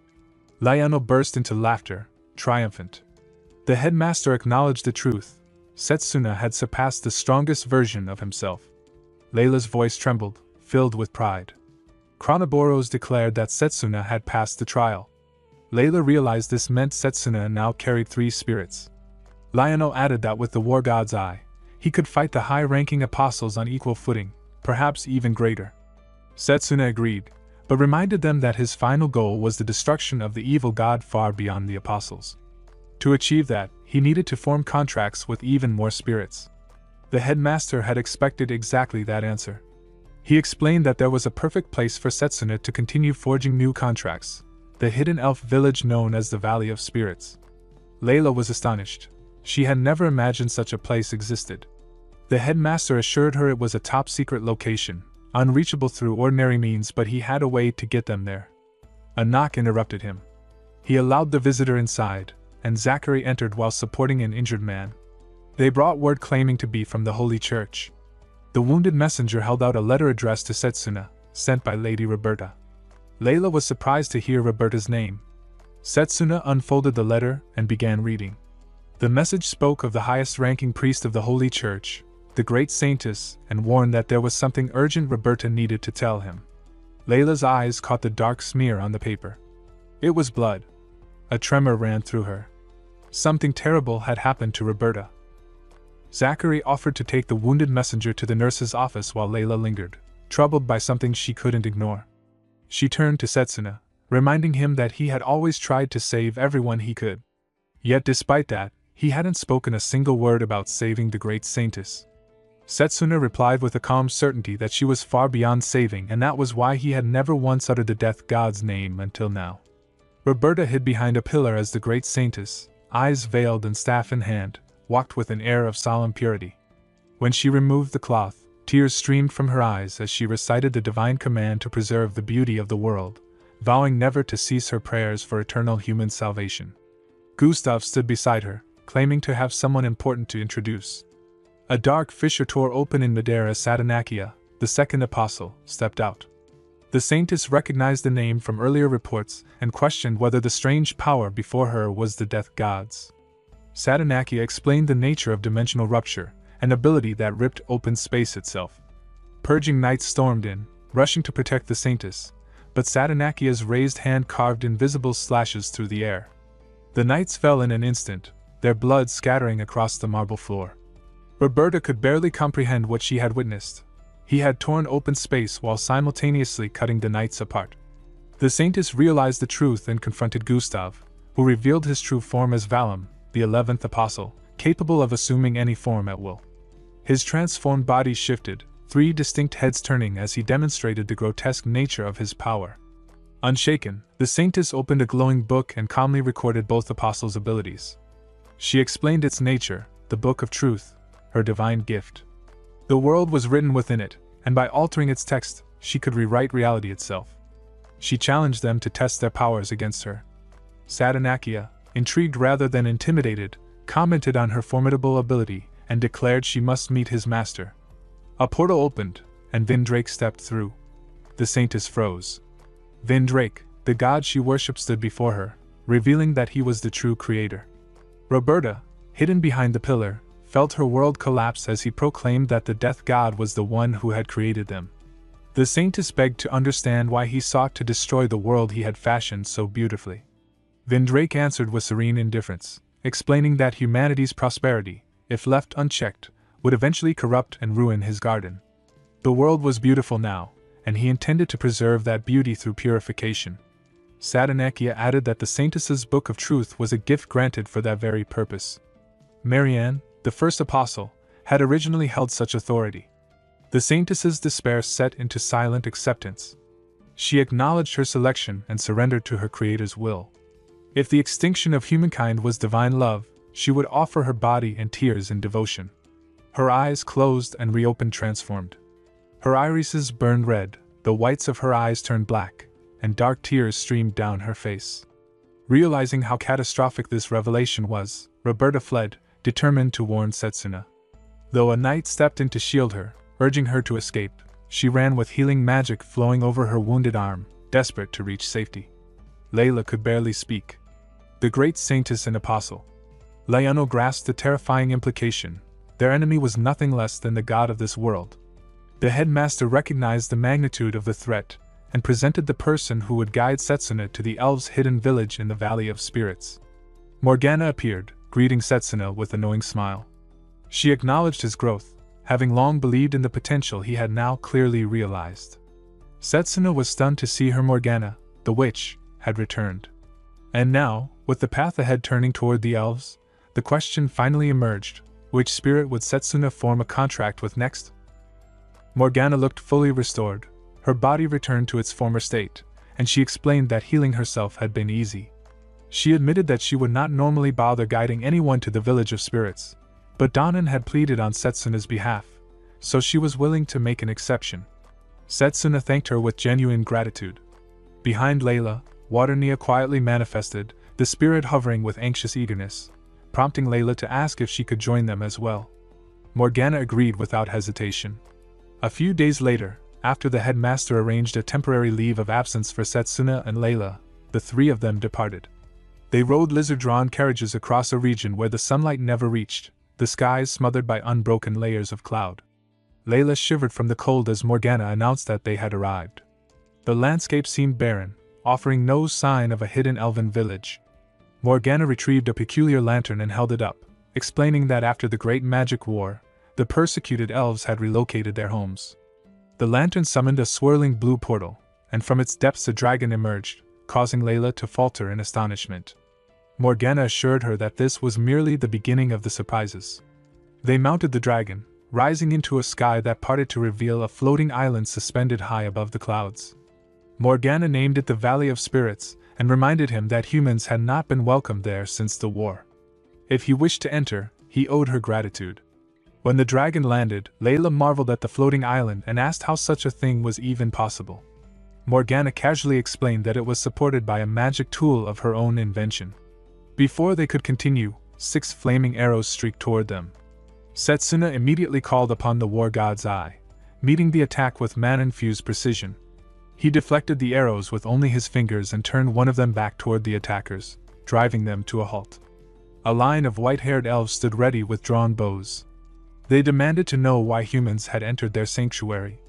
Lionel burst into laughter, triumphant. The headmaster acknowledged the truth. Setsuna had surpassed the strongest version of himself. Layla's voice trembled, filled with pride. Chronoboros declared that Setsuna had passed the trial. Layla realized this meant Setsuna now carried 3 spirits. Lionel added that with the war god's eye, he could fight the high-ranking apostles on equal footing, perhaps even greater. Setsuna agreed, but reminded them that his final goal was the destruction of the evil god far beyond the apostles. To achieve that, he needed to form contracts with even more spirits. The headmaster had expected exactly that answer. He explained that there was a perfect place for Setsuna to continue forging new contracts, the hidden elf village known as the Valley of Spirits. Layla was astonished. She had never imagined such a place existed. The headmaster assured her it was a top-secret location, unreachable through ordinary means, but he had a way to get them there. A knock interrupted him. He allowed the visitor inside, and Zachary entered while supporting an injured man. They brought word claiming to be from the Holy Church. The wounded messenger held out a letter addressed to Setsuna, sent by Lady Roberta. Layla was surprised to hear Roberta's name. Setsuna unfolded the letter and began reading. The message spoke of the highest-ranking priest of the Holy Church, the great saintess, and warned that there was something urgent Roberta needed to tell him. Layla's eyes caught the dark smear on the paper. It was blood. A tremor ran through her. Something terrible had happened to Roberta. Zachary offered to take the wounded messenger to the nurse's office while Layla lingered, troubled by something she couldn't ignore. She turned to Setsuna, reminding him that he had always tried to save everyone he could. Yet despite that, he hadn't spoken a single word about saving the great saintess. Setsuna replied with a calm certainty that she was far beyond saving, and that was why he had never once uttered the death god's name until now. Roberta hid behind a pillar as the great saintess, eyes veiled and staff in hand, walked with an air of solemn purity. When she removed the cloth, tears streamed from her eyes as she recited the divine command to preserve the beauty of the world, vowing never to cease her prayers for eternal human salvation. Gustav stood beside her, claiming to have someone important to introduce. A dark fissure tore open in midair as Satanakia, the second apostle, stepped out. The saintess recognized the name from earlier reports and questioned whether the strange power before her was the death god's. Satanakia explained the nature of dimensional rupture, an ability that ripped open space itself. Purging knights stormed in, rushing to protect the saintess, but Satanakia's raised hand carved invisible slashes through the air. The knights fell in an instant, their blood scattering across the marble floor. Roberta could barely comprehend what she had witnessed. He had torn open space while simultaneously cutting the knights apart. The saintess realized the truth and confronted Gustav, who revealed his true form as Valum, the 11th apostle, capable of assuming any form at will. His transformed body shifted, 3 distinct heads turning as he demonstrated the grotesque nature of his power. Unshaken, the saintess opened a glowing book and calmly recorded both apostles' abilities. She explained its nature, the Book of Truth, her divine gift. The world was written within it, and by altering its text, she could rewrite reality itself. She challenged them to test their powers against her. Satanakia, intrigued rather than intimidated, commented on her formidable ability and declared she must meet his master, A portal opened, and Vindrake stepped through. The saintess froze. Vindrake, the god she worshipped, stood before her, revealing that he was the true creator. Roberta, hidden behind the pillar, felt her world collapse as he proclaimed that the death god was the one who had created them. The saintess begged to understand why he sought to destroy the world he had fashioned so beautifully. Vindrake answered with serene indifference, explaining that humanity's prosperity, if left unchecked, would eventually corrupt and ruin his garden. The world was beautiful now, and he intended to preserve that beauty through purification. Sadanekia added that the saintess's book of truth was a gift granted for that very purpose. Marianne, the first apostle, had originally held such authority. The saintess's despair set into silent acceptance. She acknowledged her selection and surrendered to her Creator's will. If the extinction of humankind was divine love, she would offer her body and tears in devotion. Her eyes closed and reopened transformed. Her irises burned red, the whites of her eyes turned black, and dark tears streamed down her face. Realizing how catastrophic this revelation was, Roberta fled, determined to warn Setsuna. Though a knight stepped in to shield her, urging her to escape, she ran with healing magic flowing over her wounded arm, desperate to reach safety. Layla could barely speak. The great saintess and apostle. Layano grasped the terrifying implication. Their enemy was nothing less than the god of this world. The headmaster recognized the magnitude of the threat, and presented the person who would guide Setsuna to the elves' hidden village in the Valley of Spirits. Morgana appeared, greeting Setsuna with a knowing smile. She acknowledged his growth, having long believed in the potential he had now clearly realized. Setsuna was stunned to see her Morgana, the witch, had returned. And now, with the path ahead turning toward the elves, the question finally emerged: which spirit would Setsuna form a contract with next? Morgana looked fully restored. Her body returned to its former state, and she explained that healing herself had been easy. She admitted that she would not normally bother guiding anyone to the village of spirits, but Danan had pleaded on Setsuna's behalf, so she was willing to make an exception. Setsuna thanked her with genuine gratitude. Behind Layla, Waternia quietly manifested, the spirit hovering with anxious eagerness, prompting Layla to ask if she could join them as well. Morgana agreed without hesitation. A few days later, after the headmaster arranged a temporary leave of absence for Setsuna and Layla, the three of them departed. They rode lizard-drawn carriages across a region where the sunlight never reached, the skies smothered by unbroken layers of cloud. Layla shivered from the cold as Morgana announced that they had arrived. The landscape seemed barren, offering no sign of a hidden elven village. Morgana retrieved a peculiar lantern and held it up, explaining that after the Great Magic War, the persecuted elves had relocated their homes. The lantern summoned a swirling blue portal, and from its depths a dragon emerged, causing Layla to falter in astonishment. Morgana assured her that this was merely the beginning of the surprises. They mounted the dragon, rising into a sky that parted to reveal a floating island suspended high above the clouds. Morgana named it the Valley of Spirits, and reminded him that humans had not been welcomed there since the war. If he wished to enter, he owed her gratitude. When the dragon landed, Layla marveled at the floating island and asked how such a thing was even possible. Morgana casually explained that it was supported by a magic tool of her own invention. Before they could continue, 6 flaming arrows streaked toward them. Setsuna immediately called upon the war god's eye, meeting the attack with mana-infused precision. He deflected the arrows with only his fingers and turned one of them back toward the attackers, driving them to a halt. A line of white-haired elves stood ready with drawn bows. They demanded to know why humans had entered their sanctuary.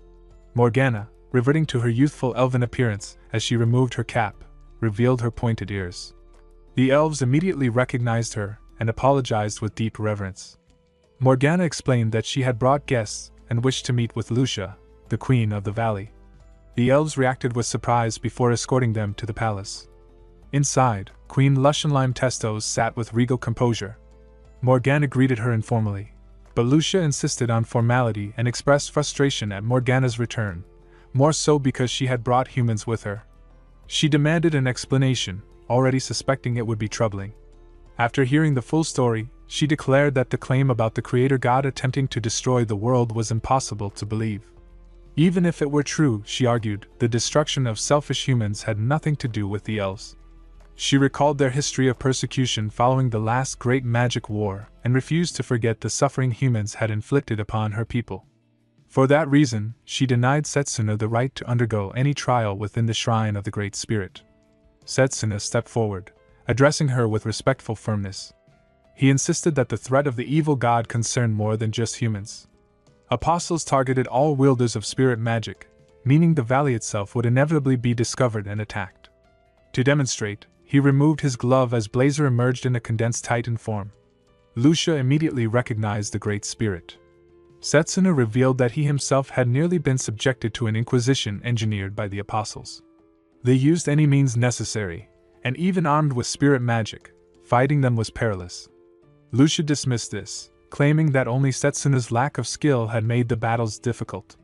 Morgana, reverting to her youthful elven appearance as she removed her cap, revealed her pointed ears. The elves immediately recognized her and apologized with deep reverence. Morgana explained that she had brought guests and wished to meet with Lucia, the queen of the valley. The elves reacted with surprise before escorting them to the palace. Inside, Queen Lushenlime Testos sat with regal composure. Morgana greeted her informally, but Lucia insisted on formality and expressed frustration at Morgana's return, more so because she had brought humans with her. She demanded an explanation, already suspecting it would be troubling. After hearing the full story, she declared that the claim about the creator god attempting to destroy the world was impossible to believe. Even if it were true, she argued, the destruction of selfish humans had nothing to do with the elves. She recalled their history of persecution following the last Great Magic War, and refused to forget the suffering humans had inflicted upon her people. For that reason, she denied Setsuna the right to undergo any trial within the shrine of the Great Spirit. Setsuna stepped forward, addressing her with respectful firmness. He insisted that the threat of the evil god concerned more than just humans. Apostles targeted all wielders of spirit magic, meaning the valley itself would inevitably be discovered and attacked. To demonstrate, he removed his glove as Blazer emerged in a condensed Titan form. Lucia immediately recognized the Great Spirit. Setsuna revealed that he himself had nearly been subjected to an inquisition engineered by the apostles. They used any means necessary, and even armed with spirit magic, fighting them was perilous. Lucia dismissed this, claiming that only Setsuna's lack of skill had made the battles difficult.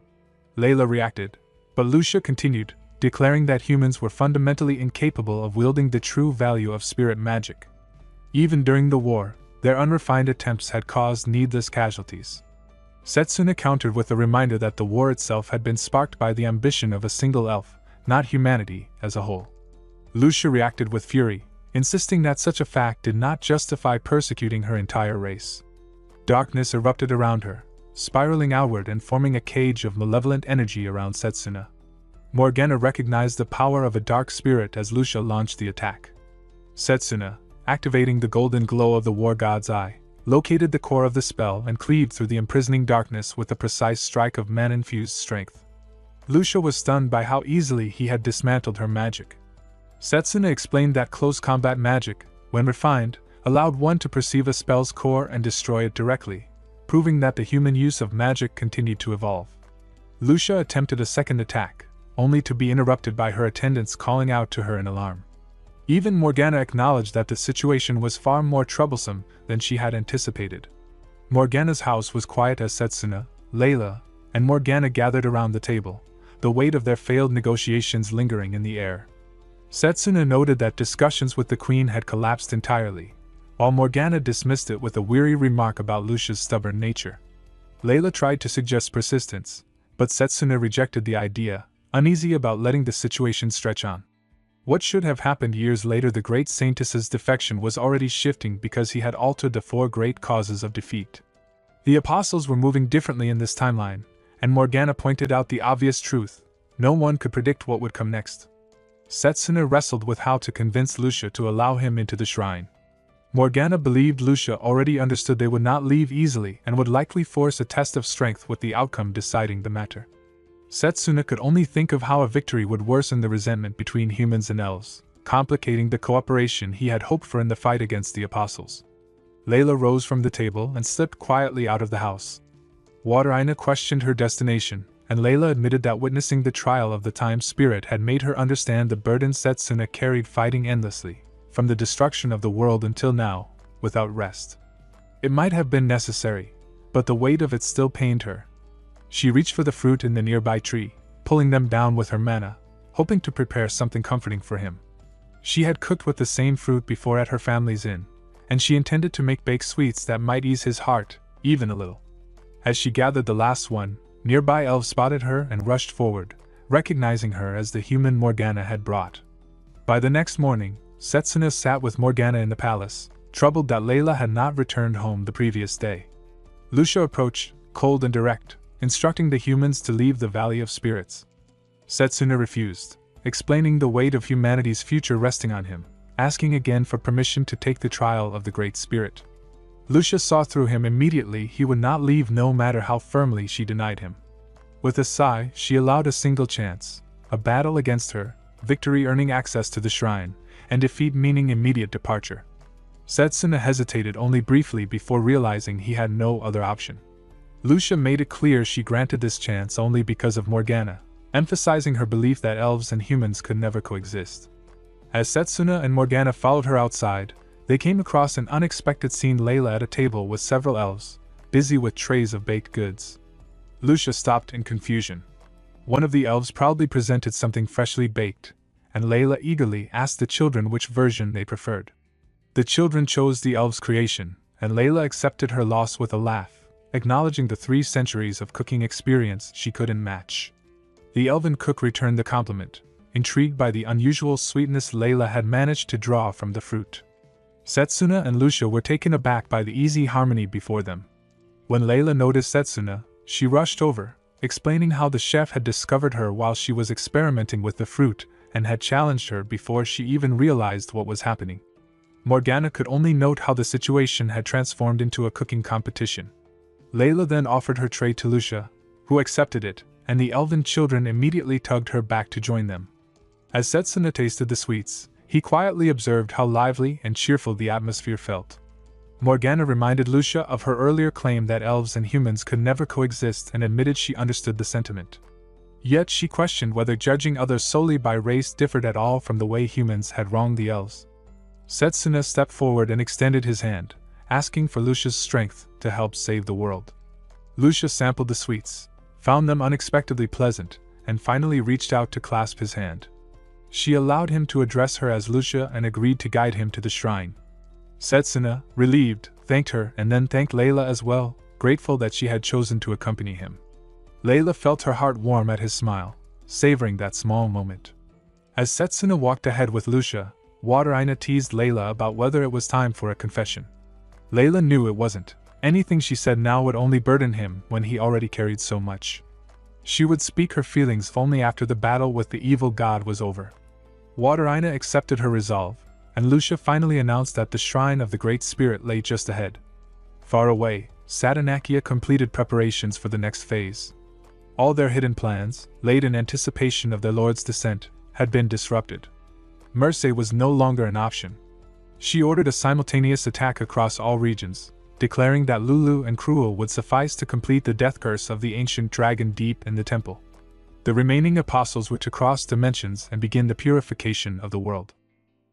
Layla reacted, but Lucia continued, declaring that humans were fundamentally incapable of wielding the true value of spirit magic. Even during the war, their unrefined attempts had caused needless casualties. Setsuna countered with a reminder that the war itself had been sparked by the ambition of a single elf, not humanity as a whole. Lucia reacted with fury, insisting that such a fact did not justify persecuting her entire race. Darkness erupted around her, spiraling outward and forming a cage of malevolent energy around Setsuna. Morgana recognized the power of a dark spirit as Lucia launched the attack. Setsuna, activating the golden glow of the war god's eye, located the core of the spell and cleaved through the imprisoning darkness with a precise strike of man-infused strength. Lucia was stunned by how easily he had dismantled her magic. Setsuna explained that close combat magic, when refined, allowed one to perceive a spell's core and destroy it directly, proving that the human use of magic continued to evolve. Lucia attempted a second attack, only to be interrupted by her attendants calling out to her in alarm. Even Morgana acknowledged that the situation was far more troublesome than she had anticipated. Morgana's house was quiet as Setsuna, Layla, and Morgana gathered around the table, the weight of their failed negotiations lingering in the air. Setsuna noted that discussions with the queen had collapsed entirely, while Morgana dismissed it with a weary remark about Lucia's stubborn nature. Layla tried to suggest persistence, but Setsuna rejected the idea, uneasy about letting the situation stretch on. What should have happened years later, the great saintess's defection was already shifting because he had altered the four great causes of defeat. The apostles were moving differently in this timeline, and Morgana pointed out the obvious truth: no one could predict what would come next. Setsuna wrestled with how to convince Lucia to allow him into the shrine. Morgana believed Lucia already understood they would not leave easily and would likely force a test of strength with the outcome deciding the matter. Setsuna could only think of how a victory would worsen the resentment between humans and elves, complicating the cooperation he had hoped for in the fight against the apostles. Layla rose from the table and slipped quietly out of the house. Water-Ina questioned her destination, and Layla admitted that witnessing the trial of the time spirit had made her understand the burden Setsuna carried, fighting endlessly, from the destruction of the world until now, without rest. It might have been necessary, but the weight of it still pained her. She reached for the fruit in the nearby tree, pulling them down with her mana, hoping to prepare something comforting for him. She had cooked with the same fruit before at her family's inn, and she intended to make baked sweets that might ease his heart, even a little. As she gathered the last one, nearby elves spotted her and rushed forward, recognizing her as the human Morgana had brought. By the next morning, Setsuna sat with Morgana in the palace, troubled that Layla had not returned home the previous day. Lucia approached, cold and direct, instructing the humans to leave the Valley of Spirits. Setsuna refused, explaining the weight of humanity's future resting on him, asking again for permission to take the trial of the Great Spirit. Lucia saw through him immediately. He would not leave no matter how firmly she denied him. With a sigh, she allowed a single chance, a battle against her, victory earning access to the shrine, and defeat meaning immediate departure. Setsuna hesitated only briefly before realizing he had no other option. Lucia made it clear she granted this chance only because of Morgana, emphasizing her belief that elves and humans could never coexist. As Setsuna and Morgana followed her outside, they came across an unexpected scene: Layla at a table with several elves, busy with trays of baked goods. Lucia stopped in confusion. One of the elves proudly presented something freshly baked, and Layla eagerly asked the children which version they preferred. The children chose the elves' creation, and Layla accepted her loss with a laugh, acknowledging the 3 centuries of cooking experience she couldn't match. The elven cook returned the compliment, intrigued by the unusual sweetness Layla had managed to draw from the fruit. Setsuna and Lucia were taken aback by the easy harmony before them. When Layla noticed Setsuna, she rushed over, explaining how the chef had discovered her while she was experimenting with the fruit and had challenged her before she even realized what was happening. Morgana could only note how the situation had transformed into a cooking competition. Layla then offered her tray to Lucia, who accepted it, and the elven children immediately tugged her back to join them. As Setsuna tasted the sweets, he quietly observed how lively and cheerful the atmosphere felt. Morgana reminded Lucia of her earlier claim that elves and humans could never coexist and admitted she understood the sentiment. Yet she questioned whether judging others solely by race differed at all from the way humans had wronged the elves. Setsuna stepped forward and extended his hand, asking for Lucia's strength to help save the world. Lucia sampled the sweets, found them unexpectedly pleasant, and finally reached out to clasp his hand. She allowed him to address her as Lucia and agreed to guide him to the shrine. Setsuna, relieved, thanked her and then thanked Layla as well, grateful that she had chosen to accompany him. Layla felt her heart warm at his smile, savoring that small moment. As Setsuna walked ahead with Lucia, Water Aina teased Layla about whether it was time for a confession. Layla knew it wasn't. Anything she said now would only burden him when he already carried so much. She would speak her feelings only after the battle with the evil god was over. Water Aina accepted her resolve, and Lucia finally announced that the shrine of the Great Spirit lay just ahead. Far away, Satanakia completed preparations for the next phase. All their hidden plans, laid in anticipation of their lord's descent, had been disrupted. Mercy was no longer an option. She ordered a simultaneous attack across all regions, declaring that Lulu and Cruel would suffice to complete the death curse of the ancient dragon deep in the temple. The remaining apostles were to cross dimensions and begin the purification of the world.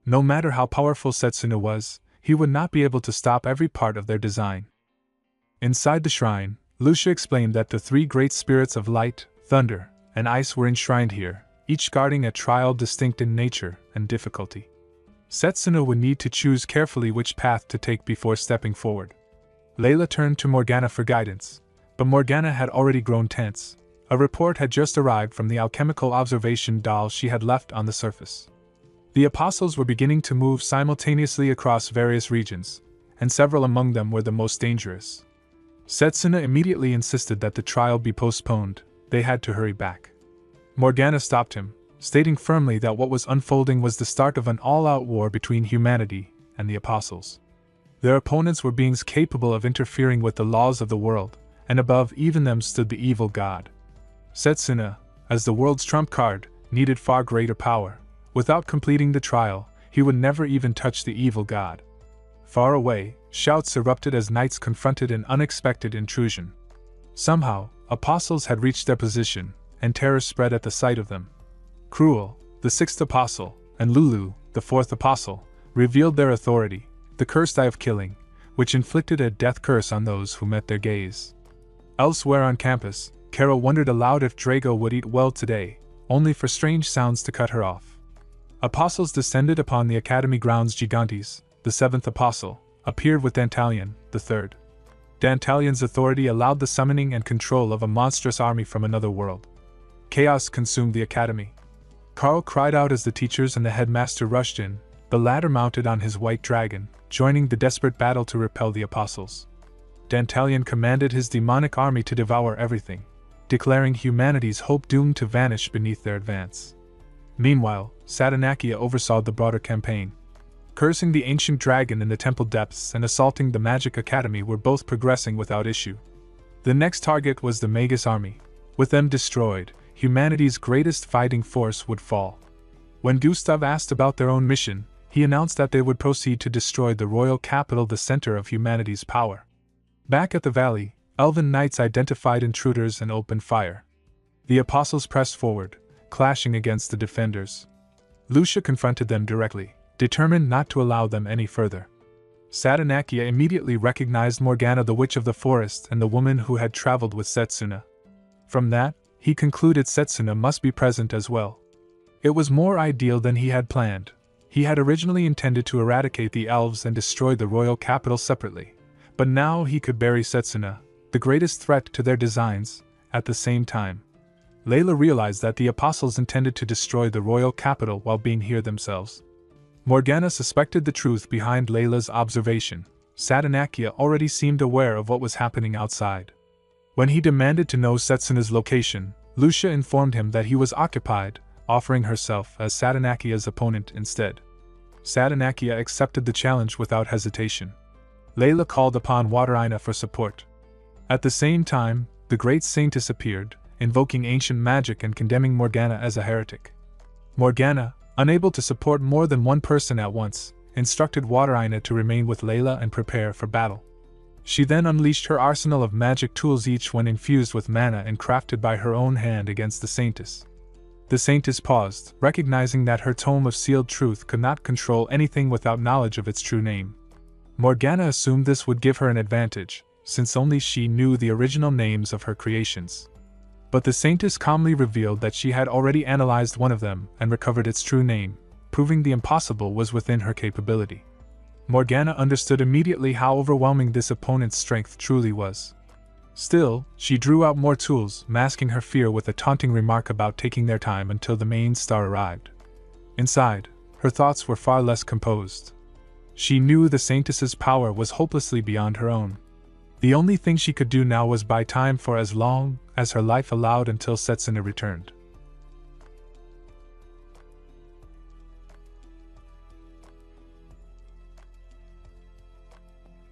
No matter how powerful Setsuna was, he would not be able to stop every part of their design. Inside the shrine, Lucia explained that the three great spirits of light, thunder, and ice were enshrined here, each guarding a trial distinct in nature and difficulty. Setsuna would need to choose carefully which path to take before stepping forward. Layla turned to Morgana for guidance, but Morgana had already grown tense. A report had just arrived from the alchemical observation doll she had left on the surface. The apostles were beginning to move simultaneously across various regions, and several among them were the most dangerous. Setsuna immediately insisted that the trial be postponed. They had to hurry back. Morgana stopped him, stating firmly that what was unfolding was the start of an all-out war between humanity and the apostles. Their opponents were beings capable of interfering with the laws of the world, and above even them stood the evil god. Setsuna, as the world's trump card, needed far greater power. Without completing the trial, he would never even touch the evil god. Far away, shouts erupted as knights confronted an unexpected intrusion. Somehow, apostles had reached their position, and terror spread at the sight of them. Cruel, the sixth apostle, and Lulu, the fourth apostle, revealed their authority, the cursed eye of killing, which inflicted a death curse on those who met their gaze. Elsewhere on campus, Carol wondered aloud if Drago would eat well today, only for strange sounds to cut her off. Apostles descended upon the academy grounds. Gigantes, the seventh apostle, appeared with Dantalion, the third. Dantalion's authority allowed the summoning and control of a monstrous army from another world. Chaos consumed the academy. Carl cried out as the teachers and the headmaster rushed in, the latter mounted on his white dragon, joining the desperate battle to repel the apostles. Dantalion commanded his demonic army to devour everything, declaring humanity's hope doomed to vanish beneath their advance. Meanwhile, Satanakia oversaw the broader campaign. Cursing the ancient dragon in the temple depths and assaulting the magic academy were both progressing without issue. The next target was the Magus army. With them destroyed, humanity's greatest fighting force would fall. When Gustav asked about their own mission, he announced that they would proceed to destroy the royal capital, the center of humanity's power. Back at the valley, elven knights identified intruders and opened fire. The apostles pressed forward, clashing against the defenders. Lucia confronted them directly, determined not to allow them any further. Satanakia immediately recognized Morgana, the witch of the forest, and the woman who had traveled with Setsuna. From that, he concluded Setsuna must be present as well. It was more ideal than he had planned. He had originally intended to eradicate the elves and destroy the royal capital separately, but now he could bury Setsuna, the greatest threat to their designs, at the same time. Layla realized that the apostles intended to destroy the royal capital while being here themselves. Morgana suspected the truth behind Layla's observation. Satanakia already seemed aware of what was happening outside. When he demanded to know Setsuna's location, Lucia informed him that he was occupied, offering herself as Satanakia's opponent instead. Satanakia accepted the challenge without hesitation. Layla called upon Wateraina for support. At the same time, the great saintess appeared, invoking ancient magic and condemning Morgana as a heretic. Morgana, unable to support more than one person at once, instructed Wateraina to remain with Layla and prepare for battle. She then unleashed her arsenal of magic tools, each one infused with mana and crafted by her own hand against the saintess. The saintess paused, recognizing that her tome of sealed truth could not control anything without knowledge of its true name. Morgana assumed this would give her an advantage, since only she knew the original names of her creations. But the saintess calmly revealed that she had already analyzed one of them and recovered its true name, proving the impossible was within her capability. Morgana understood immediately how overwhelming this opponent's strength truly was. Still, she drew out more tools, masking her fear with a taunting remark about taking their time until the main star arrived. Inside, her thoughts were far less composed. She knew the saintess's power was hopelessly beyond her own. The only thing she could do now was buy time for as long as her life allowed until Setsuna returned.